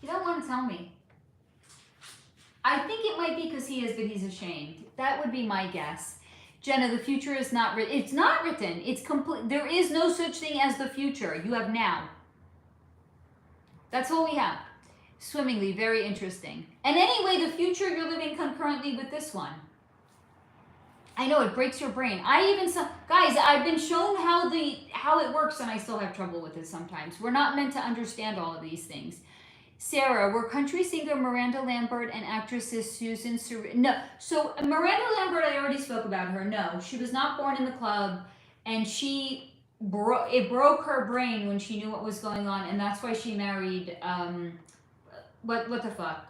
S1: You don't want to tell me. I think it might be because he is, but he's ashamed. That would be my guess. Jenna, the future is not written. It's not written. It's complete. There is no such thing as the future. You have now. That's all we have. Swimmingly, very interesting. And anyway, the future you're living concurrently with this one. I know it breaks your brain. Guys, I've been shown how it works, and I still have trouble with it sometimes. We're not meant to understand all of these things. Sarah, were country singer Miranda Lambert and actresses Susan Sarandon? No. So Miranda Lambert, I already spoke about her. No, she was not born in the club, and it broke her brain when she knew what was going on, and that's why she married what the fuck?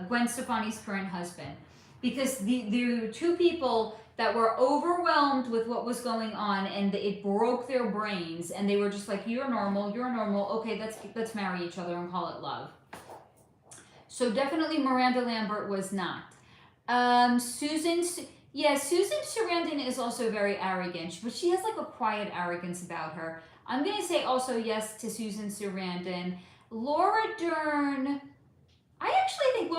S1: Gwen Stefani's current husband. Because there were 2 people that were overwhelmed with what was going on, and it broke their brains, and they were just like, you're normal, okay, let's marry each other and call it love. So definitely Miranda Lambert was not. Susan Sarandon is also very arrogant, but she has like a quiet arrogance about her. I'm going to say also yes to Susan Sarandon. Laura Dern, I actually think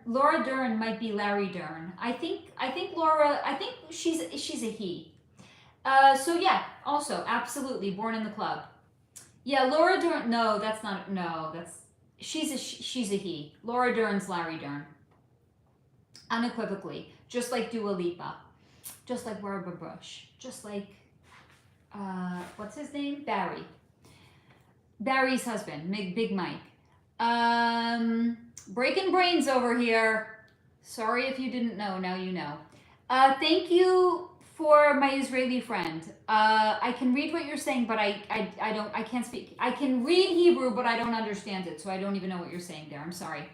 S1: Laura Dern might be Larry Dern. I think she's a he. So yeah, also absolutely born in the club. Yeah, Laura Dern. No, she's a he. Laura Dern's Larry Dern. Unequivocally, just like Dua Lipa, just like Barbara Bush, just like what's his name? Barry's husband, Big Mike. Breaking brains over here. Sorry if you didn't know, now you know. Thank you for my Israeli friend. I can read what you're saying, but I can't speak. I can read Hebrew, but I don't understand it, so I don't even know what you're saying there. I'm sorry.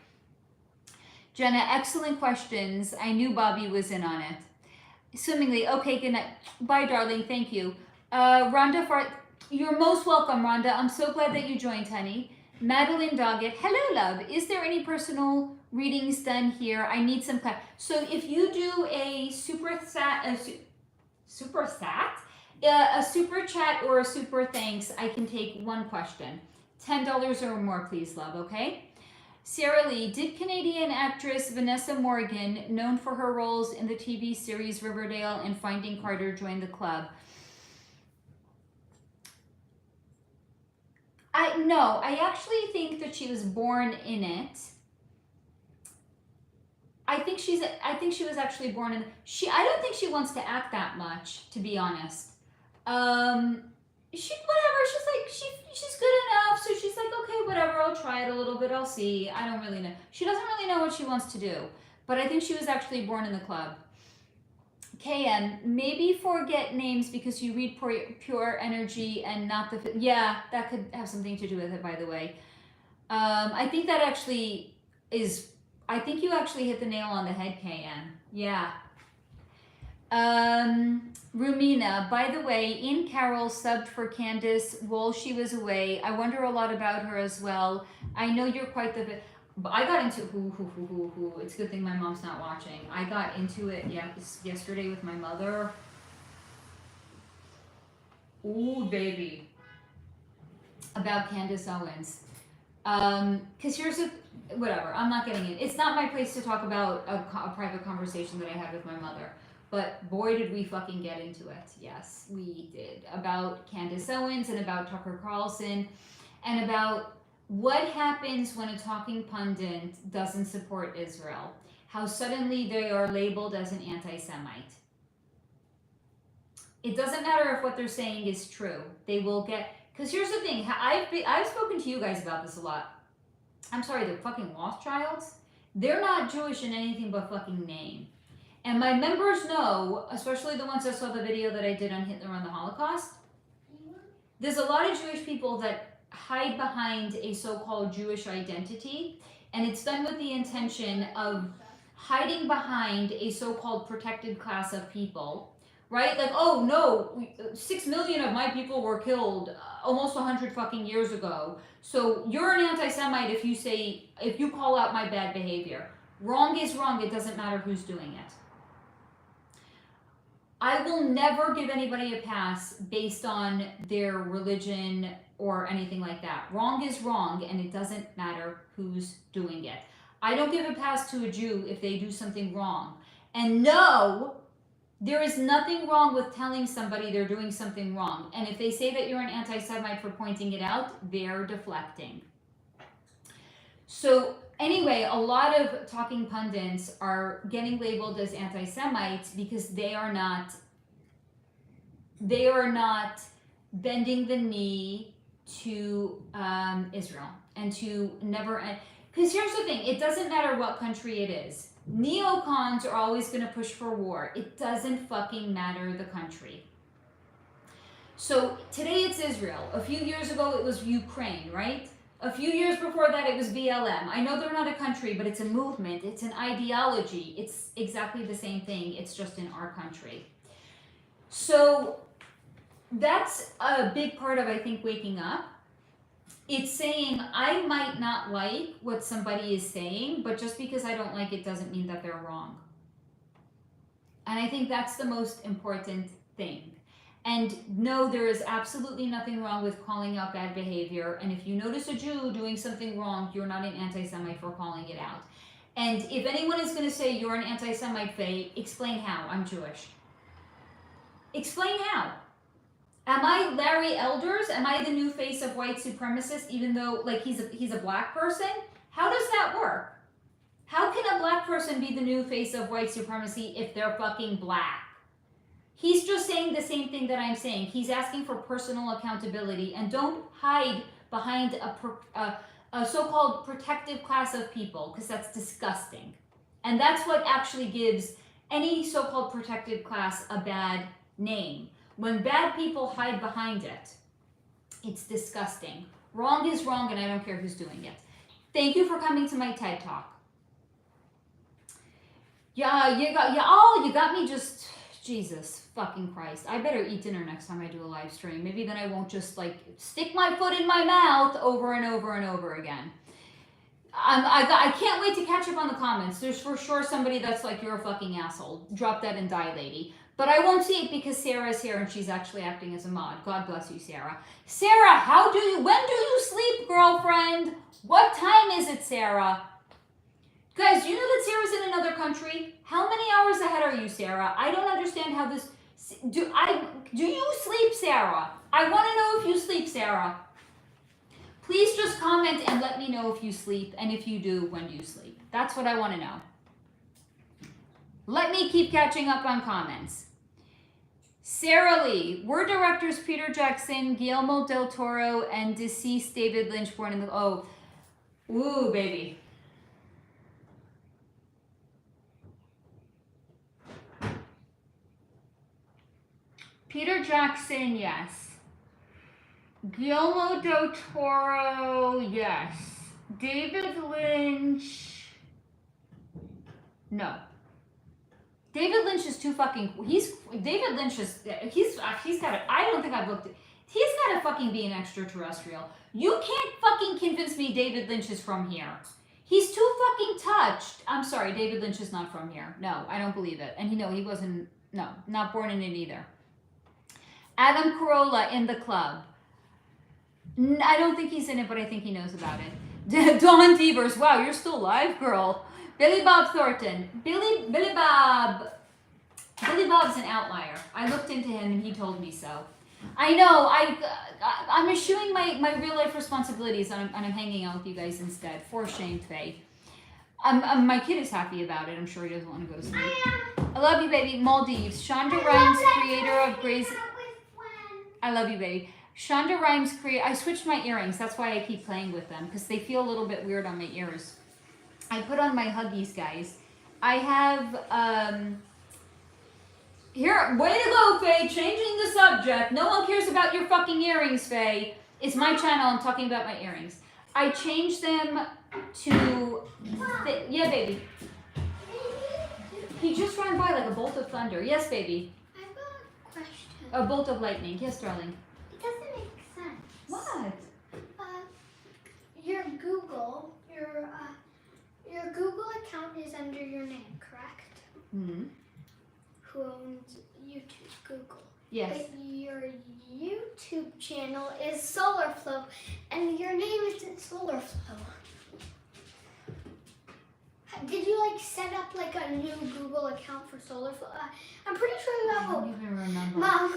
S1: Jenna, excellent questions. I knew Bobby was in on it. Swimmingly, okay, good night. Bye, darling, thank you. Rhonda, you're most welcome, Rhonda. I'm so glad that you joined, honey. Madeline Doggett, hello, love. Is there any personal readings done here? I need some class. So if you do a super chat or a super thanks, I can take 1 question. $10 or more, please, love, okay? Sarah Lee, did Canadian actress Vanessa Morgan, known for her roles in the TV series Riverdale and Finding Carter, join the club? No, I actually think that she was born in it. I think she was actually born in. I don't think she wants to act that much, to be honest. whatever. She's like, she's good enough. So she's like, okay, whatever. I'll try it a little bit. I'll see. I don't really know. She doesn't really know what she wants to do. But I think she was actually born in the club. KM, maybe forget names because you read pure energy and not the... Yeah, that could have something to do with it, by the way. I think that actually is... I think you actually hit the nail on the head, KM. Yeah. Rumina, by the way, in Carol subbed for Candace while she was away. I wonder a lot about her as well. I know you're quite the... But I got into it's a good thing my mom's not watching. I got into it yesterday with my mother. Ooh, baby. About Candace Owens. Because here's whatever, I'm not getting it. It's not my place to talk about a private conversation that I had with my mother. But boy, did we fucking get into it. Yes, we did. About Candace Owens and about Tucker Carlson and about what happens when a talking pundit doesn't support Israel? How suddenly they are labeled as an anti-Semite. It doesn't matter if what they're saying is true. They will get... Because here's the thing. I've spoken to you guys about this a lot. I'm sorry, they're fucking Rothschilds. They're not Jewish in anything but fucking name. And my members know, especially the ones that saw the video that I did on Hitler and the Holocaust, there's a lot of Jewish people that hide behind a so-called Jewish identity, and it's done with the intention of hiding behind a so-called protected class of people, right? Like, oh no, 6 million of my people were killed almost 100 fucking years ago, so you're an anti-Semite if you call out my bad behavior. Wrong is wrong, it doesn't matter who's doing it. I will never give anybody a pass based on their religion or anything like that. Wrong is wrong, and it doesn't matter who's doing it. I don't give a pass to a Jew if they do something wrong. And no, there is nothing wrong with telling somebody they're doing something wrong. And if they say that you're an anti-Semite for pointing it out, they're deflecting. So anyway, a lot of talking pundits are getting labeled as anti-Semites because they are not bending the knee to Israel and to never... Because here's the thing, it doesn't matter what country it is. Neocons are always going to push for war. It doesn't fucking matter the country. So today it's Israel. A few years ago it was Ukraine, right? A few years before that it was BLM. I know they're not a country, but it's a movement. It's an ideology. It's exactly the same thing. It's just in our country. So that's a big part of, I think, waking up. It's saying, I might not like what somebody is saying, but just because I don't like it doesn't mean that they're wrong. And I think that's the most important thing. And no, there is absolutely nothing wrong with calling out bad behavior. And if you notice a Jew doing something wrong, you're not an anti-Semite for calling it out. And if anyone is going to say you're an anti-Semite, Faye, explain how. I'm Jewish. Explain how. Am I Larry Elders? Am I the new face of white supremacists, even though like he's a black person? How does that work? How can a black person be the new face of white supremacy if they're fucking black? He's just saying the same thing that I'm saying. He's asking for personal accountability, and don't hide behind a so-called protective class of people, because that's disgusting. And that's what actually gives any so-called protected class a bad name. When bad people hide behind it, it's disgusting. Wrong is wrong, and I don't care who's doing it. Thank you for coming to my TED Talk. Yeah, you got me just... Jesus fucking Christ. I better eat dinner next time I do a live stream. Maybe then I won't just like stick my foot in my mouth over and over and over again. I can't wait to catch up on the comments. There's for sure somebody that's like, you're a fucking asshole. Drop that and die, lady. But I won't see it because Sarah's here and she's actually acting as a mod. God bless you, Sarah. Sarah, when do you sleep, girlfriend? What time is it, Sarah? Guys, do you know that Sarah's in another country? How many hours ahead are you, Sarah? I don't understand how this... Do you sleep, Sarah? I want to know if you sleep, Sarah. Please just comment and let me know if you sleep, and if you do, when do you sleep? That's what I want to know. Let me keep catching up on comments. Sarah Lee. Were directors Peter Jackson, Guillermo del Toro, and deceased David Lynch born in the... Oh. Ooh, baby. Peter Jackson, yes. Guillermo del Toro, yes. David Lynch, no. David Lynch is too fucking. David Lynch is. He's got to. I don't think I've looked at. He's got to fucking be an extraterrestrial. You can't fucking convince me David Lynch is from here. He's too fucking touched. I'm sorry, David Lynch is not from here. No, I don't believe it. And he wasn't. No, not born in it either. Adam Carolla in the club. I don't think he's in it, but I think he knows about it. Dawn Devers. Wow, you're still alive, girl. Billy Bob Thornton. Billy Bob's an outlier. I looked into him and he told me so. I know. I'm eschewing my real life responsibilities and I'm hanging out with you guys instead. For shame, Faye. My kid is happy about it. I'm sure he doesn't want to go to sleep. I love you, baby. Maldives. Shonda Rhimes, creator of Grey's. I love you, baby. Shonda Rhimes I switched my earrings. That's why I keep playing with them because they feel a little bit weird on my ears. I put on my Huggies, guys. I have, here, way to go, Faye, changing the subject. No one cares about your fucking earrings, Faye. It's my channel, I'm talking about my earrings. I changed them to, yeah, baby. He just ran by like a bolt of thunder. Yes, baby.
S2: I've got a question.
S1: A bolt of lightning. Yes, darling.
S2: It doesn't make sense.
S1: What?
S2: Your Google account is under your name, correct?
S1: Mm-hmm.
S2: Who owns YouTube? Google.
S1: Yes.
S2: But your YouTube channel is Solarflow, and your name isn't Solarflow. Did you set up a new Google account for Solarflow? I'm pretty sure you have.
S1: I don't even remember.
S2: Mom.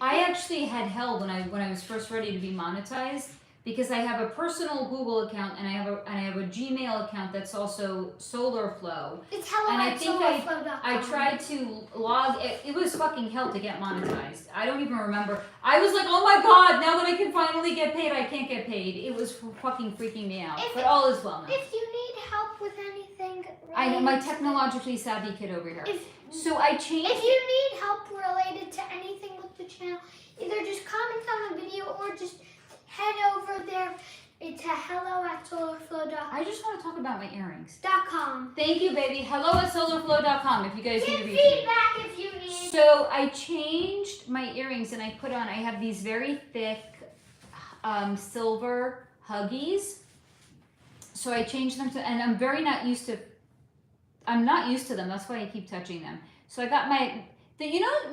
S1: I actually had hell when I was first ready to be monetized because I have a personal Google account and I have a Gmail account that's also Solarflow.
S2: It's hello
S1: and I
S2: at
S1: think
S2: solarflow.com.
S1: I tried to log it was fucking hell to get monetized. I don't even remember. I was like, oh my god, now that I can finally get paid, I can't get paid. It was fucking freaking me out. But all is well now.
S2: If you need help with anything
S1: I know my technologically savvy kid over here. So I changed.
S2: If you need help related to anything with the channel, either just comment on the video or just head over there to hello@solarflow.com.
S1: I just want to talk about my earrings.
S2: .com.
S1: Thank you, baby. Hello@solarflow.com if you guys need to reach me.
S2: Feedback if you need.
S1: So I changed my earrings and I have these very thick silver Huggies. So I changed them and I'm not used to them. That's why I keep touching them. So I got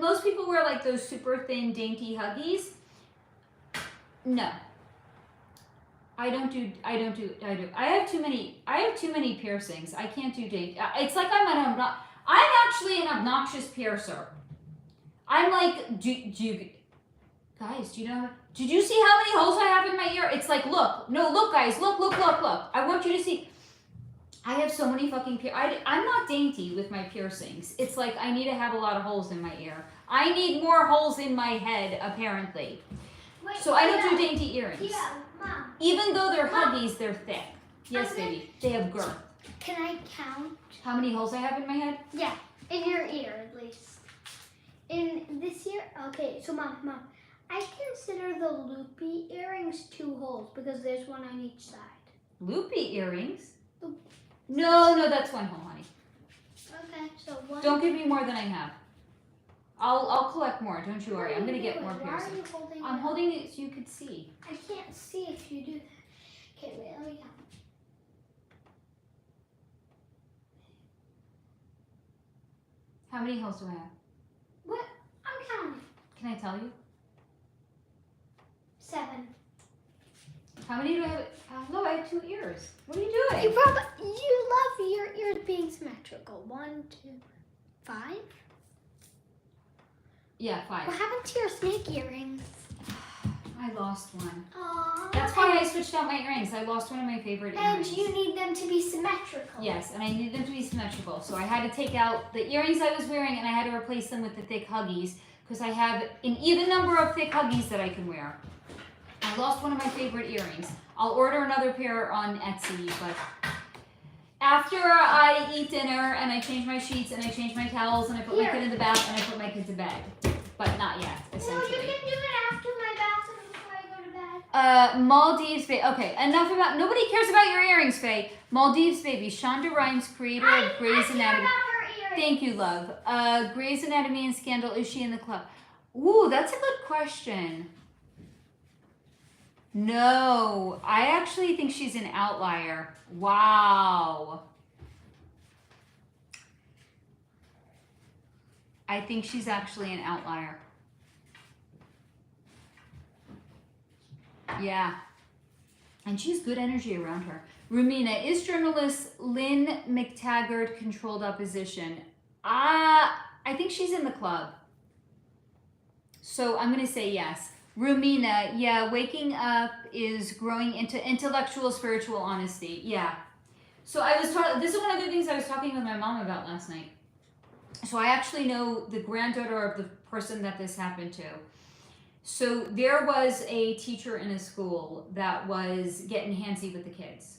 S1: most people wear those super thin, dainty Huggies. No. I have too many piercings. I can't do dainty. It's like I'm actually an obnoxious piercer. I'm like, guys, do you know? Did you see how many holes I have in my ear? It's like, look, guys, look. I want you to see. I have so many fucking I'm not dainty with my piercings. It's like I need to have a lot of holes in my ear. I need more holes in my head, apparently.
S2: Wait,
S1: so I don't do dainty earrings.
S2: Yeah, Mom.
S1: Even though they're Huggies, they're thick. Yes, baby. They have girth.
S2: Can I count?
S1: How many holes I have in my head?
S2: Yeah, in your ear at least. In this ear? Okay, so Mom. I consider the loopy earrings 2 holes because there's one on each side.
S1: Loopy earrings? No, that's 1 hole, honey.
S2: Okay, so 1.
S1: Don't give me more than I have. I'll collect more. Don't you worry. I'm gonna get more
S2: Why are
S1: piercings.
S2: you holding
S1: I'm
S2: it?
S1: holding it so you could see.
S2: I can't see if you do that. Okay, wait, let me count.
S1: How many holes do I have?
S2: What? I'm counting.
S1: Can I tell you?
S2: 7.
S1: How many do I have? Hello, I have 2 ears. What are you doing?
S2: You love your ears being symmetrical. 1, 2, 5.
S1: Yeah, 5.
S2: What happened to your snake earrings?
S1: I lost one.
S2: Aww.
S1: That's why I switched out my earrings. I lost one of my favorite earrings.
S2: And you need them to be symmetrical.
S1: Yes, and I needed them to be symmetrical. So I had to take out the earrings I was wearing and I had to replace them with the thick Huggies because I have an even number of thick huggies that I can wear. I lost one of my favorite earrings. I'll order another pair on Etsy, but after I eat dinner and I change my sheets and I change my towels and I put my kid in the bath and I put my kid to bed. But not yet, essentially.
S2: No, you can do it after my bath and before I go to bed.
S1: Maldives Baby. Okay, enough about, nobody cares about your earrings, Faye. Maldives Baby. Shonda Rhimes, creator of Grey's Anatomy.
S2: I care about her earrings.
S1: Thank you, love. Grey's Anatomy and Scandal. Is she in the club? Ooh, that's a good question. No, I actually think she's an outlier. Wow. I think she's actually an outlier. Yeah. And she's good energy around her. Rumina, is journalist Lynn McTaggart controlled opposition? I think she's in the club. So I'm going to say yes. Rumina, yeah, waking up is growing into intellectual, spiritual honesty. Yeah. So I was talking, this is one of the things I was talking with my mom about last night. So I actually know the granddaughter of the person that this happened to. So there was a teacher in a school that was getting handsy with the kids.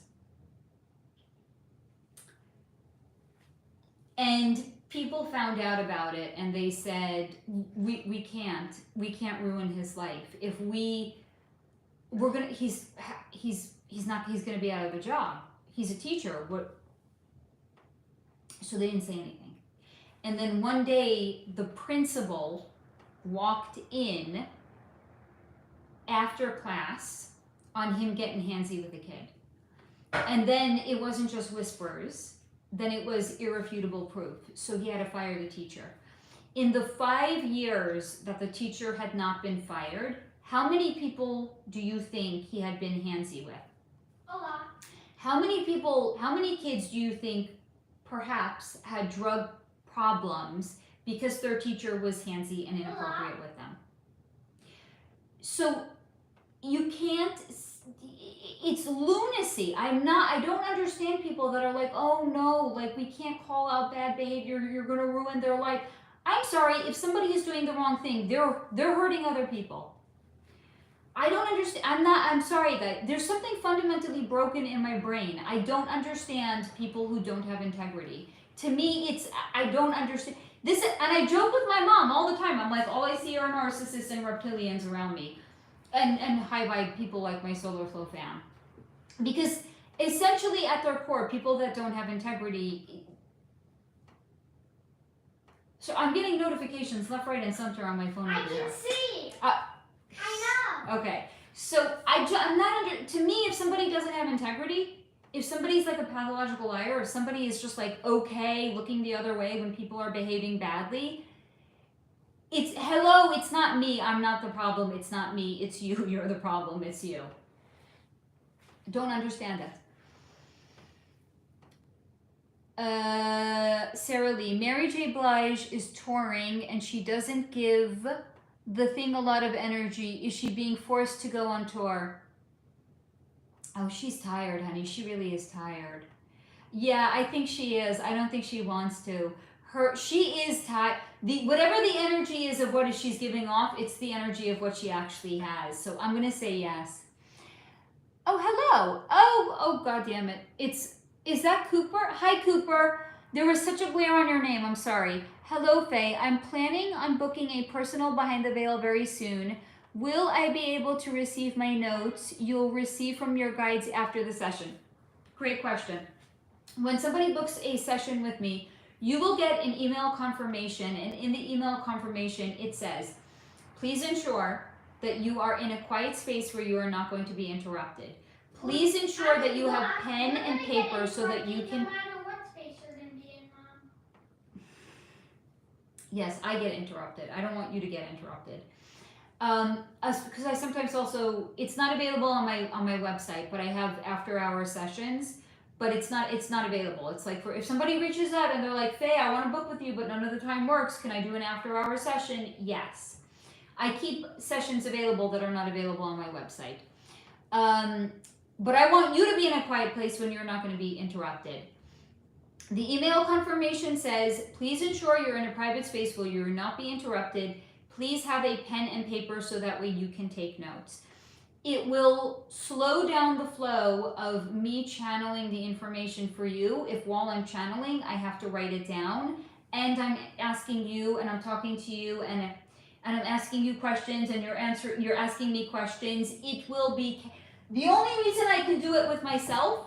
S1: And people found out about it and they said, we can't ruin his life. If we're gonna, he's gonna be out of a job. He's a teacher. So they didn't say anything. And then one day the principal walked in after class on him getting handsy with the kid. And then it wasn't just whispers, then it was irrefutable proof. So he had to fire the teacher. In the 5 years that the teacher had not been fired, how many people do you think he had been handsy with?
S2: A lot.
S1: How many kids do you think perhaps had drug problems because their teacher was handsy and inappropriate with them? So you can't, it's lunacy. I don't understand people that are like, oh no, like we can't call out bad behavior, you're gonna ruin their life. I'm sorry, if somebody is doing the wrong thing, they're hurting other people. I don't understand, I'm sorry that there's something fundamentally broken in my brain. I don't understand people who don't have integrity. To me, I don't understand. This, and I joke with my mom all the time. I'm like, all I see are narcissists and reptilians around me. And high vibe people like my solar flow fan. Because essentially at their core, people that don't have integrity. So I'm getting notifications left, right, and center on my phone.
S2: I
S1: over
S2: can
S1: there.
S2: see. I know.
S1: Okay. So I'm not to me, if somebody doesn't have integrity, if somebody's like a pathological liar, if somebody is just like, okay, looking the other way when people are behaving badly, hello, it's not me, I'm not the problem, it's not me, it's you, you're the problem, it's you. Don't understand that. Sarah Lee, Mary J. Blige is touring and she doesn't give the thing a lot of energy. Is she being forced to go on tour? Oh, she's tired, honey. She really is tired. Yeah, I think she is. I don't think she wants to. She is tired. Whatever the energy is of what she's giving off, it's the energy of what she actually has. So I'm gonna say yes. Oh, hello. Oh, God damn it. Is that Cooper? Hi, Cooper. There was such a glare on your name. I'm sorry. Hello, Faye. I'm planning on booking a personal behind the veil very soon. Will I be able to receive my notes you'll receive from your guides after the session? Great question. When somebody books a session with me, you will get an email confirmation, and in the email confirmation, it says, please ensure that you are in a quiet space where you are not going to be interrupted. Please ensure that you have pen and paper so that you can...
S2: No matter what space you're going to be in, Mom.
S1: Yes, I get interrupted. I don't want you to get interrupted. Because I sometimes also, it's not available on my website, but I have after hour sessions, but it's not available. It's like if somebody reaches out and they're like, Faye, I want to book with you, but none of the time works. Can I do an after hour session? Yes. I keep sessions available that are not available on my website. But I want you to be in a quiet place when you're not going to be interrupted. The email confirmation says, please ensure you're in a private space where you will not be interrupted. please have a pen and paper so that way you can take notes. It will slow down the flow of me channeling the information for you if while I'm channeling, I have to write it down and I'm asking you and I'm talking to you and I'm asking you questions and you're asking me questions. It will be, the only reason I can do it with myself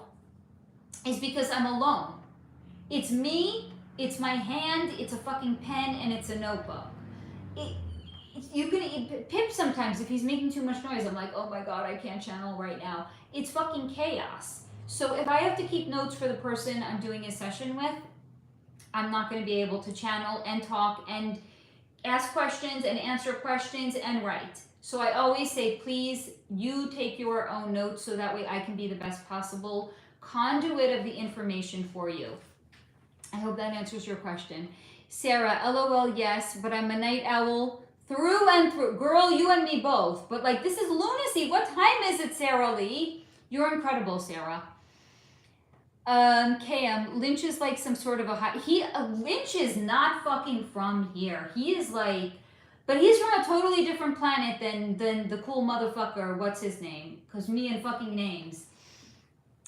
S1: is because I'm alone. It's me, it's my hand, it's a fucking pen, and it's a notebook. You can Pip sometimes, if he's making too much noise, I'm like, oh my god, I can't channel right now. It's fucking chaos. So if I have to keep notes for the person I'm doing a session with, I'm not going to be able to channel and talk and ask questions and answer questions and write. So I always say, please, you take your own notes so that way I can be the best possible conduit of the information for you. I hope that answers your question. Sarah, LOL, yes, but I'm a night owl through and through. Girl, you and me both. But like, this is lunacy. What time is it, Sarah Lee? You're incredible, Sarah. KM, Lynch is like some sort of a Lynch is not fucking from here. He is like, but he's from a totally different planet than the cool motherfucker, what's his name? Because me and fucking names.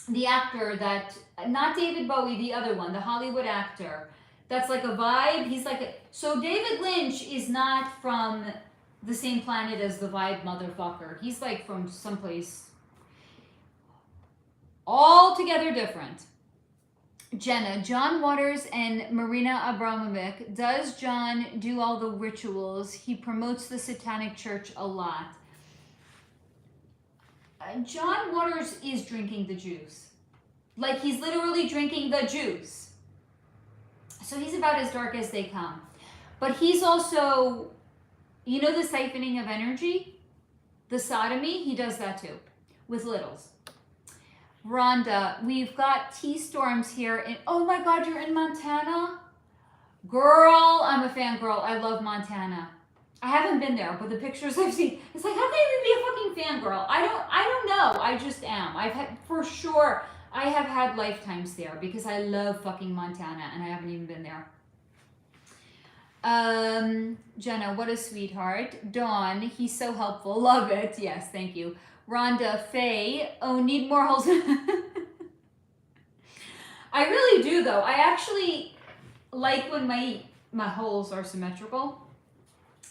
S1: The actor that, not David Bowie, the other one, the Hollywood actor. That's like a vibe. He's like, so David Lynch is not from the same planet as the vibe motherfucker. He's like from someplace altogether different. Jenna, John Waters and Marina Abramovic. Does John do all the rituals? He promotes the Satanic Church a lot. John Waters is drinking the juice. Like, he's literally drinking the juice. So he's about as dark as they come. But he's also, you know the siphoning of energy? The sodomy? He does that too. With littles. Rhonda, we've got T-storms here. Oh my God, you're in Montana? Girl, I'm a fangirl. I love Montana. I haven't been there, but the pictures I've seen, it's like, how can you be a fucking fangirl? I don't know. I just am. I've had, for sure, I have had lifetimes there because I love fucking Montana and I haven't even been there. Jenna, what a sweetheart. Dawn, he's so helpful. Love it. Yes, thank you. Rhonda, Faye, oh, need more holes. I really do though. I actually like when my holes are symmetrical.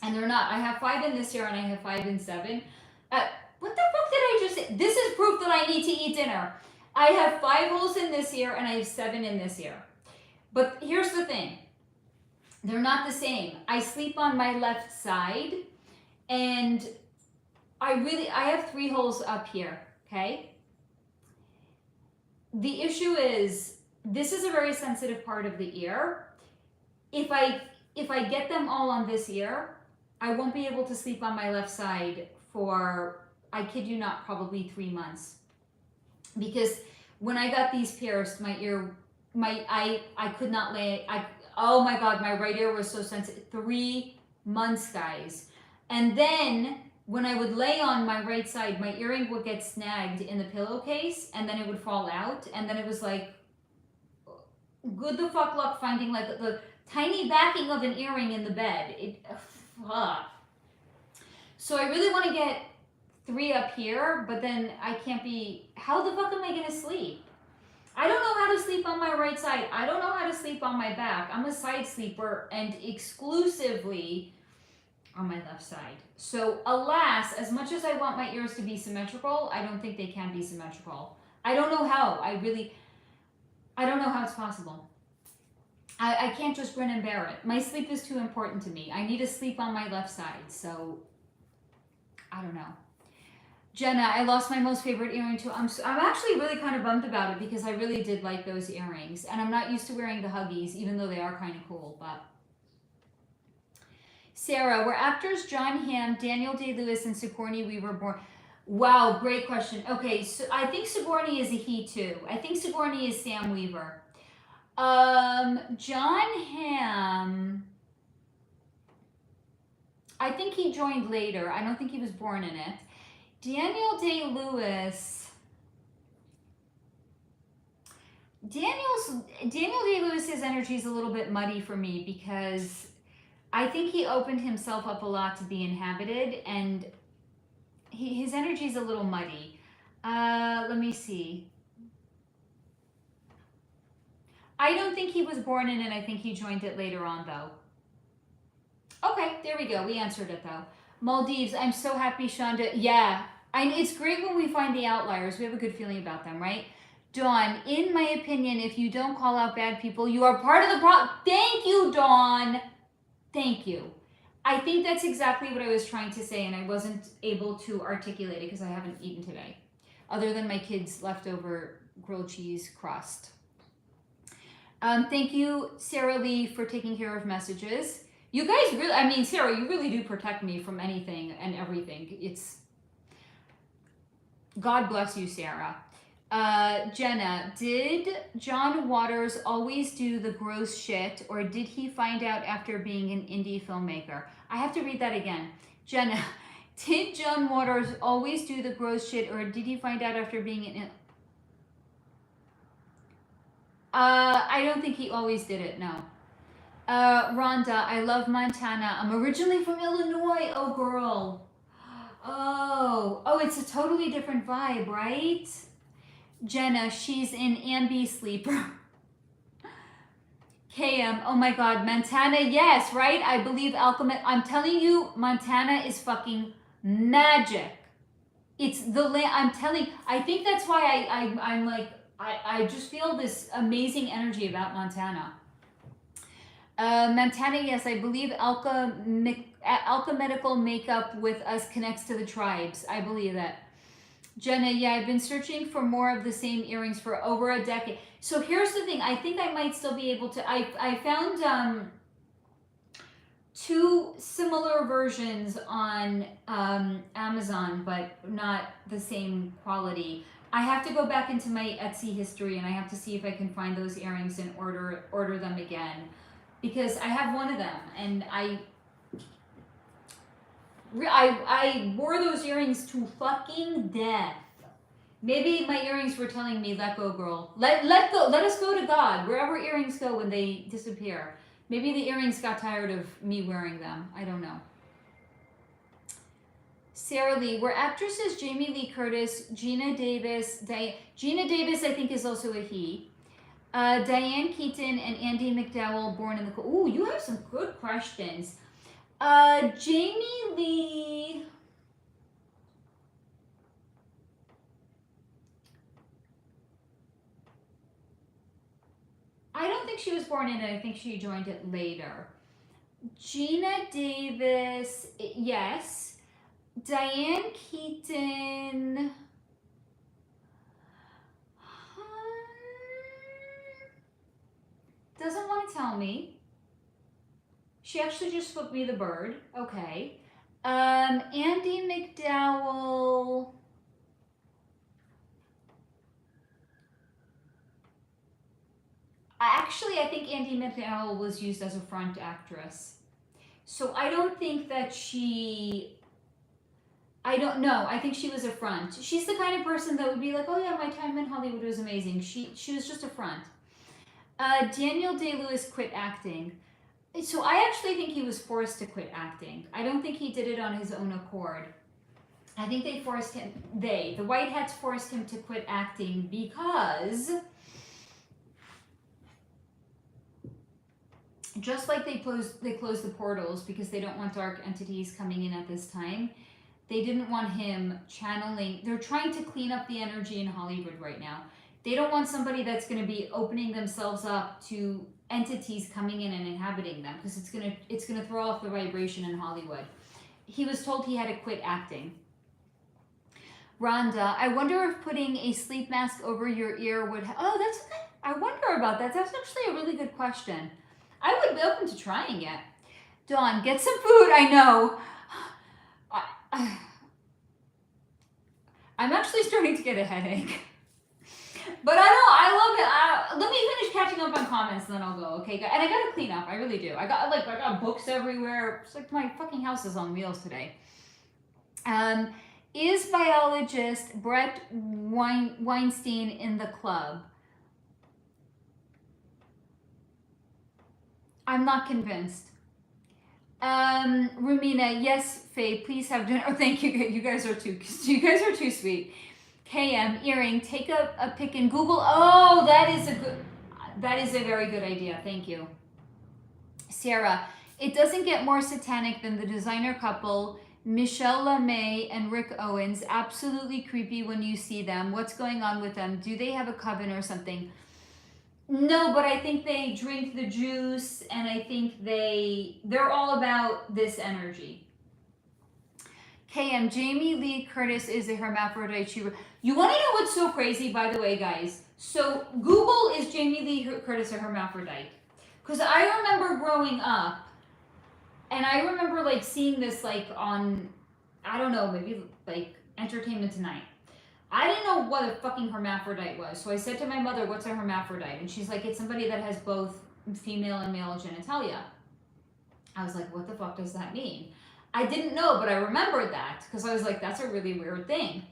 S1: And they're not. I have 5 in this year and I have 5 in 7. What the fuck did I just say? This is proof that I need to eat dinner. I have 5 holes in this year and I have 7 in this year. But here's the thing. They're not the same. I sleep on my left side and I have 3 holes up here, okay? The issue is, this is a very sensitive part of the ear. If I get them all on this ear, I won't be able to sleep on my left side for, I kid you not, probably 3 months. Because when I got these pierced, my ear, I could not lay, oh my God, my right ear was so sensitive. 3 months, guys. And then when I would lay on my right side, my earring would get snagged in the pillowcase and then it would fall out. And then it was like, good the fuck luck finding like the tiny backing of an earring in the bed. So I really want to get 3 up here, but then I can't be, how the fuck am I going to sleep? I don't know how to sleep on my right side. I don't know how to sleep on my back. I'm a side sleeper and exclusively on my left side. So alas, as much as I want my ears to be symmetrical, I don't think they can be symmetrical. I don't know how. I don't know how it's possible. I can't just grin and bear it. My sleep is too important to me. I need to sleep on my left side, so I don't know. Jenna, I lost my most favorite earring too. I'm actually really kind of bummed about it because I really did like those earrings. And I'm not used to wearing the Huggies, even though they are kind of cool. But Sarah, were actors John Hamm, Daniel Day-Lewis, and Sigourney Weaver born? Wow, great question. Okay, so I think Sigourney is a he too. I think Sigourney is Sam Weaver. John Hamm, I think he joined later. I don't think he was born in it. Daniel Day-Lewis. Daniel Day-Lewis's energy is a little bit muddy for me because I think he opened himself up a lot to be inhabited, and his energy is a little muddy. Let me see. I don't think he was born in it. I think he joined it later on, though. Okay, there we go. We answered it, though. Maldives, I'm so happy, Shonda. Yeah, it's great when we find the outliers. We have a good feeling about them, right? Dawn, in my opinion, if you don't call out bad people, you are part of the problem. Thank you, Dawn. Thank you. I think that's exactly what I was trying to say, and I wasn't able to articulate it because I haven't eaten today, other than my kids' leftover grilled cheese crust. Thank you, Sarah Lee, for taking care of messages. You guys really, I mean, Sarah, you really do protect me from anything and everything. It's, God bless you, Sarah. Jenna, did John Waters always do the gross shit, or did he find out after being an indie filmmaker? I have to read that again. Jenna, did John Waters always do the gross shit, or did he find out after being an... I don't think he always did it, no. Rhonda, I love Montana. I'm originally from Illinois. Oh, girl. Oh, it's a totally different vibe, right? Jenna, she's in Ambi Sleeper. KM, oh my God, Montana, yes, right? I believe Alchemist. I'm telling you, Montana is fucking magic. It's the land. I'm telling. I think that's why I'm like I just feel this amazing energy about Montana. Montana, yes, I believe alchemical makeup with us connects to the tribes. I believe that. Jenna, yeah, I've been searching for more of the same earrings for over a decade. So here's the thing. I think I might still be able to. I found two similar versions on Amazon, but not the same quality. I have to go back into my Etsy history, and I have to see if I can find those earrings and order them again, because I have one of them, and I wore those earrings to fucking death. Maybe my earrings were telling me, let go, girl. Let go. Let us go to God. Wherever earrings go when they disappear. Maybe the earrings got tired of me wearing them. I don't know. Sarah Lee, were actresses Jamie Lee Curtis, Gina Davis, Gina Davis I think is also a he. Diane Keaton and Andy McDowell born in the... Ooh, you have some good questions. Jamie Lee... I don't think she was born in it. I think she joined it later. Gina Davis, yes. Diane Keaton... doesn't want to tell me. She actually just flipped me the bird. Okay. Andy McDowell... Actually, I think Andy McDowell was used as a front actress. So I don't think that she... I don't know. I think she was a front. She's the kind of person that would be like, oh yeah, my time in Hollywood was amazing. She was just a front. Daniel Day-Lewis quit acting. So I actually think he was forced to quit acting. I don't think he did it on his own accord. I think they forced him, the White Hats forced him to quit acting because... just like they closed the portals because they don't want dark entities coming in at this time, they didn't want him channeling. They're trying to clean up the energy in Hollywood right now. They don't want somebody that's going to be opening themselves up to entities coming in and inhabiting them, because it's gonna throw off the vibration in Hollywood. He was told he had to quit acting. Rhonda, I wonder if putting a sleep mask over your ear would... I wonder about that. That's actually a really good question. I would be open to trying it. Dawn, get some food. I know. I'm actually starting to get a headache. But I love it. Let me finish catching up on comments and then I'll go, okay? And I gotta clean up. I really do. I got books everywhere. It's like my fucking house is on wheels today. Is biologist Brett Weinstein in the club? I'm not convinced. Rumina, yes, Faye, please have dinner. Oh, thank you. You guys are too sweet. KM, earring, take a pic in Google. Oh, that is a very good idea. Thank you. Sarah, it doesn't get more satanic than the designer couple, Michelle LeMay and Rick Owens. Absolutely creepy when you see them. What's going on with them? Do they have a coven or something? No, but I think they drink the juice, and I think they're all about this energy. KM, Jamie Lee Curtis is a hermaphrodite. You want to know what's so crazy, by the way, guys? So Google, is Jamie Lee Curtis a hermaphrodite? Because I remember growing up, and I remember like seeing this like on, I don't know, maybe like Entertainment Tonight. I didn't know what a fucking hermaphrodite was. So I said to my mother, what's a hermaphrodite? And she's like, it's somebody that has both female and male genitalia. I was like, what the fuck does that mean? I didn't know, but I remembered that because I was like, that's a really weird thing.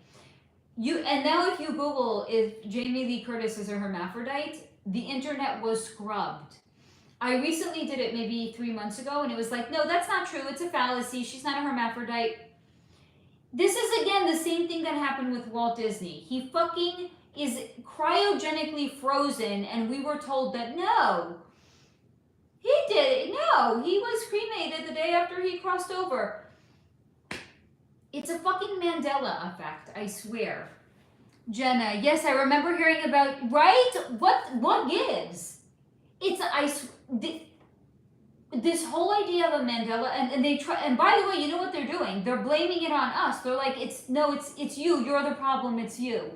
S1: And now if you Google if Jamie Lee Curtis is a hermaphrodite, the internet was scrubbed. I recently did it maybe 3 months ago, and it was like, no, that's not true. It's a fallacy. She's not a hermaphrodite. This is, again, the same thing that happened with Walt Disney. He fucking is cryogenically frozen, and we were told that, no, he did it. No, he was cremated the day after he crossed over. It's a fucking Mandela effect, I swear. Jenna, yes, I remember hearing about, right? What gives? This whole idea of a Mandela, and they try, and by the way, you know what they're doing? They're blaming it on us. They're like, it's you. You're the problem. It's you.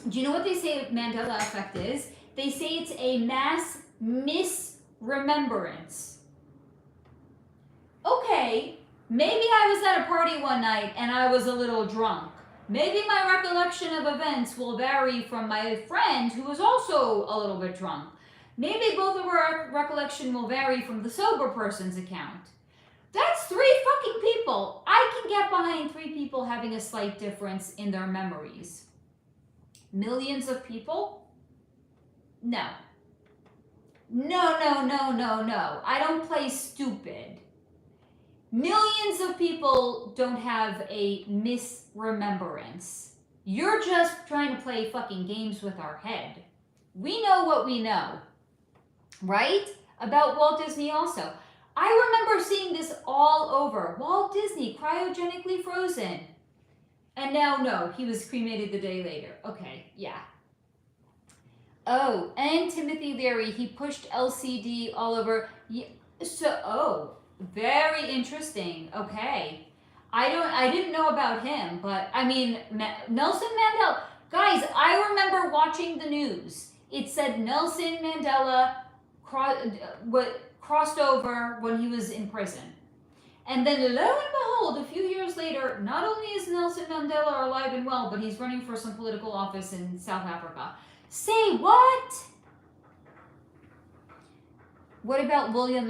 S1: Do you know what they say Mandela effect is? They say it's a mass misremembrance. Okay, maybe I was at a party one night and I was a little drunk. Maybe my recollection of events will vary from my friend who was also a little bit drunk. Maybe both of our recollection will vary from the sober person's account. That's 3 fucking people. I can get behind 3 people having a slight difference in their memories. Millions of people? No. No. I don't play stupid. Millions of people don't have a misremembrance. You're just trying to play fucking games with our head. We know what we know. Right? About Walt Disney also. I remember seeing this all over. Walt Disney, cryogenically frozen. And now, no, he was cremated the day later. Okay, yeah. Oh, and Timothy Leary, he pushed LCD all over. Yeah, very interesting. Okay. I didn't know about him, but I mean, Nelson Mandela. Guys, I remember watching the news. It said Nelson Mandela crossed over when he was in prison. And then lo and behold, a few years later, not only is Nelson Mandela alive and well, but he's running for some political office in South Africa. Say what? What about William?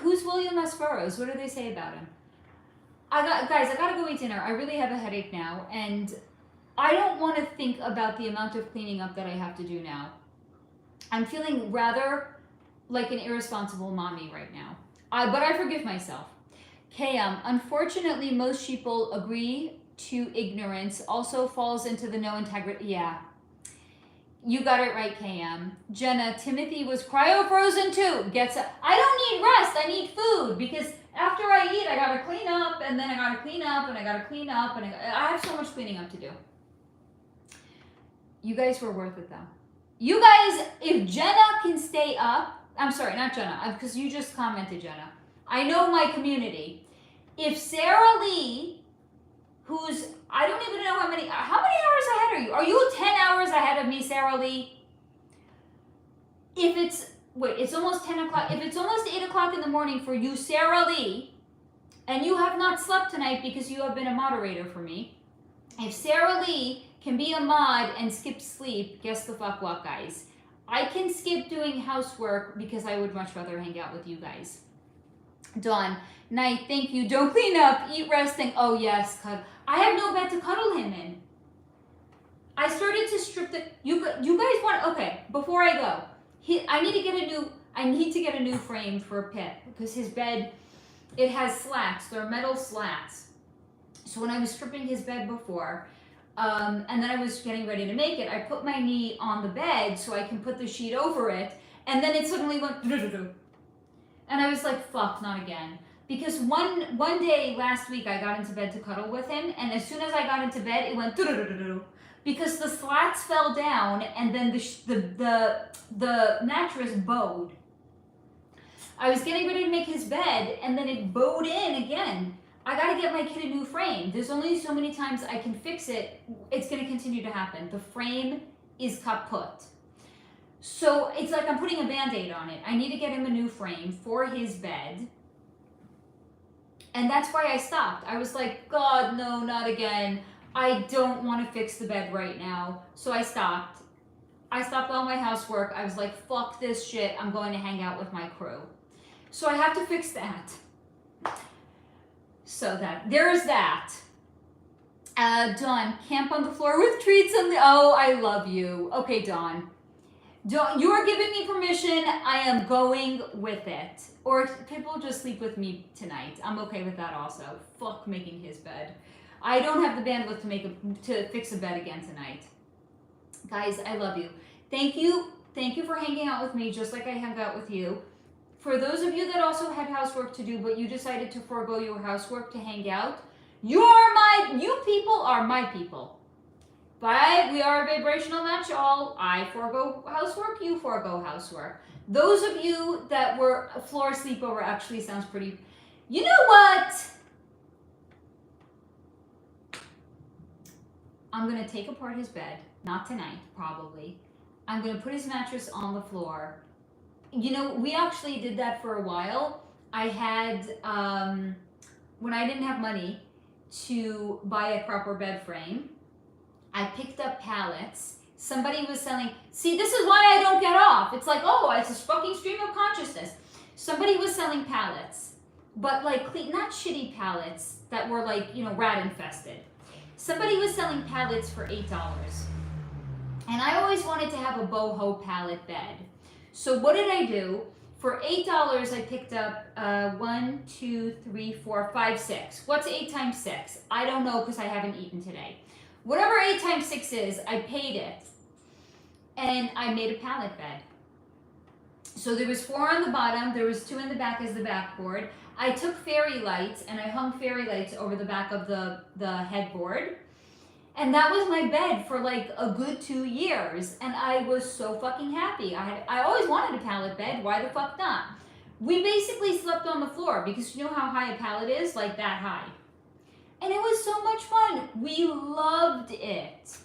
S1: Who's William S. Burroughs? What do they say about him? Guys, I gotta go eat dinner. I really have a headache now, and I don't want to think about the amount of cleaning up that I have to do now. I'm feeling rather like an irresponsible mommy right now. But I forgive myself. KM, unfortunately, most people agree to ignorance also falls into the no integrity. Yeah. You got it right, KM. Jenna, Timothy was cryo-frozen too. I don't need rest. I need food because after I eat, I gotta clean up, and then I gotta clean up, and I gotta clean up, and I have so much cleaning up to do. You guys were worth it though. You guys, if Jenna can stay up, I'm sorry, not Jenna, because you just commented, Jenna. I know my community. If Sarah Lee, who's, I don't even know how many hours ahead are you? Are you 10 hours ahead of me, Sarah Lee? It's almost 10 o'clock. If it's almost 8 o'clock in the morning for you, Sarah Lee, and you have not slept tonight because you have been a moderator for me, if Sarah Lee can be a mod and skip sleep, guess the fuck what, guys? I can skip doing housework because I would much rather hang out with you guys. Dawn, night, thank you. Don't clean up, eat, resting. Oh yes, I have no bed to cuddle him in. I started to strip you guys want, okay, before I go, I need to get a new frame for Pip because his bed, It has slats. They're metal slats. So when I was stripping his bed before, and then I was getting ready to make it, I put my knee on the bed so I can put the sheet over it, and then it suddenly went, and I was like, fuck, not again. Because one day last week I got into bed to cuddle with him, and as soon as I got into bed, it went, because the slats fell down, and then the mattress bowed. I was getting ready to make his bed, and then it bowed in again. I gotta get my kid a new frame. There's only so many times I can fix it. It's gonna continue to happen. The frame is kaput. So it's like I'm putting a Band-Aid on it. I need to get him a new frame for his bed. And that's why I stopped. I was like, God, no, not again. I don't want to fix the bed right now. So I stopped. I stopped all my housework. I was like, fuck this shit. I'm going to hang out with my crew. So I have to fix that. So there's that. Dawn, camp on the floor with treats on the, oh, I love you. Okay, Dawn. You are giving me permission. I am going with it. Or people just sleep with me tonight. I'm okay with that also. Fuck making his bed. I don't have the bandwidth to fix a bed again tonight. Guys, I love you. Thank you for hanging out with me just like I hung out with you. For those of you that also had housework to do, but you decided to forego your housework to hang out, you people are my people. But we are a vibrational match all. I forego housework, you forego housework. Those of you that were a floor sleepover actually sounds pretty, you know what? I'm gonna take apart his bed, not tonight, probably. I'm gonna put his mattress on the floor. You know, we actually did that for a while. I had, when I didn't have money to buy a proper bed frame, I picked up pallets. Somebody was selling, see, this is why I don't get off. It's like, oh, it's a fucking stream of consciousness. Somebody was selling pallets, but like, not shitty pallets that were like, you know, rat infested. Somebody was selling pallets for $8. And I always wanted to have a boho pallet bed. So what did I do? For $8, I picked up 1, 2, 3, 4, 5, 6. What's 8 times 6? I don't know because I haven't eaten today. Whatever 8 times 6 is, I paid it. And I made a pallet bed. So there was 4 on the bottom, there was 2 in the back as the backboard. I took fairy lights and I hung fairy lights over the back of the headboard. And that was my bed for like a good 2 years. And I was so fucking happy. I always wanted a pallet bed. Why the fuck not? We basically slept on the floor because you know how high a pallet is? Like that high. And it was so much fun. We loved it.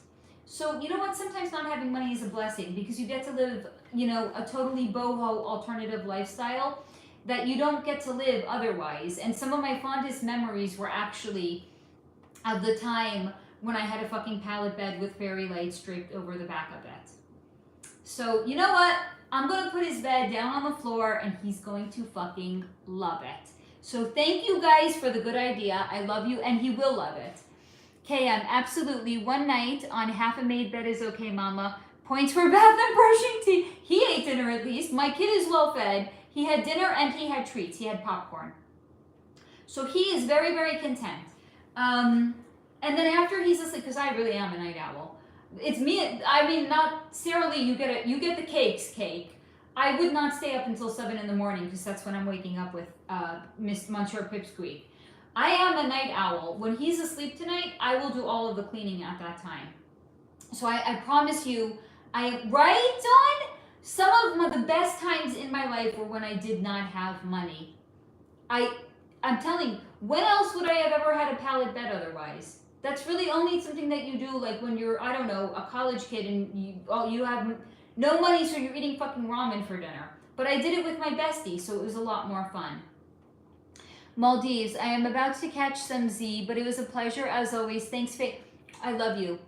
S1: So you know what? Sometimes not having money is a blessing because you get to live, you know, a totally boho alternative lifestyle that you don't get to live otherwise. And some of my fondest memories were actually of the time when I had a fucking pallet bed with fairy lights draped over the back of it. So, you know what? I'm going to put his bed down on the floor and he's going to fucking love it. So thank you guys for the good idea. I love you and he will love it. KM, absolutely. One night on half a made bed is okay, mama. Points for bath and brushing teeth. He ate dinner at least. My kid is well fed. He had dinner and he had treats. He had popcorn. So he is very, very content. And then after he's asleep, because I really am a night owl. It's me, I mean, not Sarah Lee, you get the cake. I would not stay up until 7 in the morning because that's when I'm waking up with Miss Monsieur Pipsqueak. I am a night owl. When he's asleep tonight, I will do all of the cleaning at that time. So I promise you, right, Dawn? Some of the best times in my life were when I did not have money. I'm telling you, when else would I have ever had a pallet bed otherwise? That's really only something that you do like when you're, I don't know, a college kid and you have no money so you're eating fucking ramen for dinner. But I did it with my bestie, so it was a lot more fun. Maldives, I am about to catch some Z, but it was a pleasure as always. Thanks, Faith. I love you.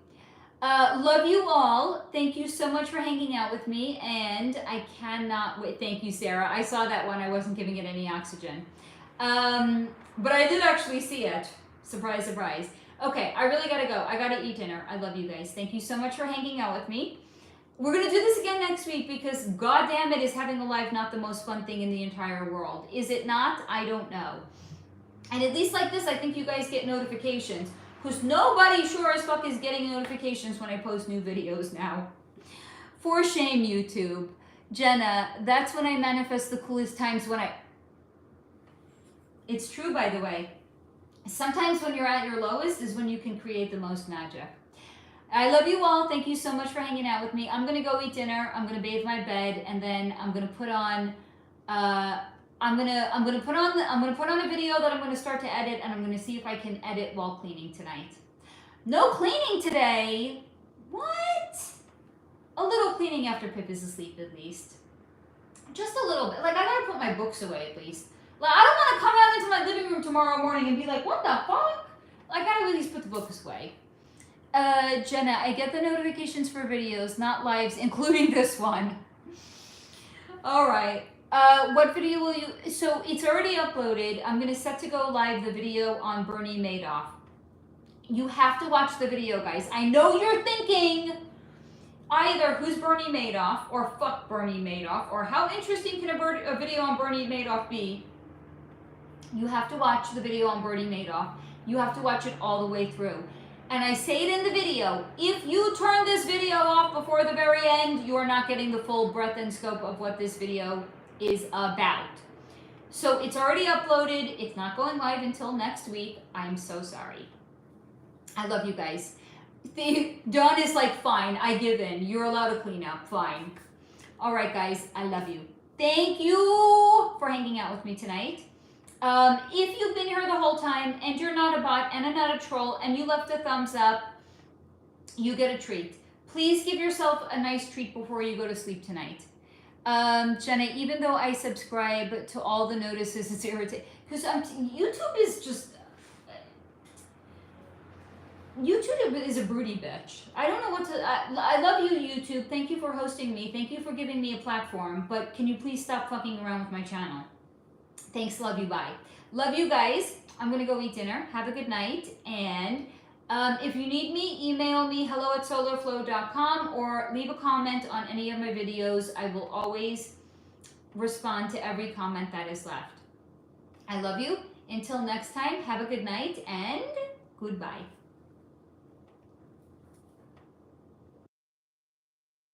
S1: Love you all. Thank you so much for hanging out with me, and I cannot wait. Thank you, Sarah. I saw that one. I wasn't giving it any oxygen. But I did actually see it. Surprise, surprise. Okay, I really gotta go. I gotta eat dinner. I love you guys. Thank you so much for hanging out with me. we're going to do this again next week because, god damn it, is having a live not the most fun thing in the entire world? Is it not? I don't know. And at least like this, I think you guys get notifications. Because nobody sure as fuck is getting notifications when I post new videos now. For shame, YouTube. Jenna, that's when I manifest the coolest times when I... It's true, by the way. Sometimes when you're at your lowest is when you can create the most magic. I love you all. Thank you so much for hanging out with me. I'm gonna go eat dinner. I'm gonna bathe my bed, and then I'm gonna put on. I'm gonna put on a video that I'm gonna start to edit, and I'm gonna see if I can edit while cleaning tonight. No cleaning today. What? A little cleaning after Pip is asleep, at least. Just a little bit. Like, I gotta put my books away at least. Like, I don't want to come out into my living room tomorrow morning and be like, what the fuck? Like, I gotta at least put the books away. Jenna, I get the notifications for videos, not lives, including this one. All right. What video will you... So, it's already uploaded. I'm going to set to go live the video on Bernie Madoff. You have to watch the video, guys. I know you're thinking either who's Bernie Madoff or fuck Bernie Madoff or how interesting can a video on Bernie Madoff be? You have to watch the video on Bernie Madoff. You have to watch it all the way through. And I say it in the video, if you turn this video off before the very end, you're not getting the full breadth and scope of what this video is about. So it's already uploaded. It's not going live until next week. I'm so sorry. I love you guys. Dawn is like, fine, I give in. You're allowed to clean up, fine. All right, guys, I love you. Thank you for hanging out with me tonight. If you've been here the whole time and you're not a bot and not a troll and you left a thumbs up, you get a treat. Please give yourself a nice treat before you go to sleep tonight. Jenna, even though I subscribe to all the notices, it's irritating. Because YouTube is just... YouTube is a broody bitch. I don't know what to... I love you, YouTube. Thank you for hosting me. Thank you for giving me a platform. But can you please stop fucking around with my channel? Thanks, love you, bye. Love you guys. I'm gonna go eat dinner. Have a good night. And if you need me, email me hello@solarflow.com or leave a comment on any of my videos. I will always respond to every comment that is left. I love you. Until next time, have a good night and goodbye.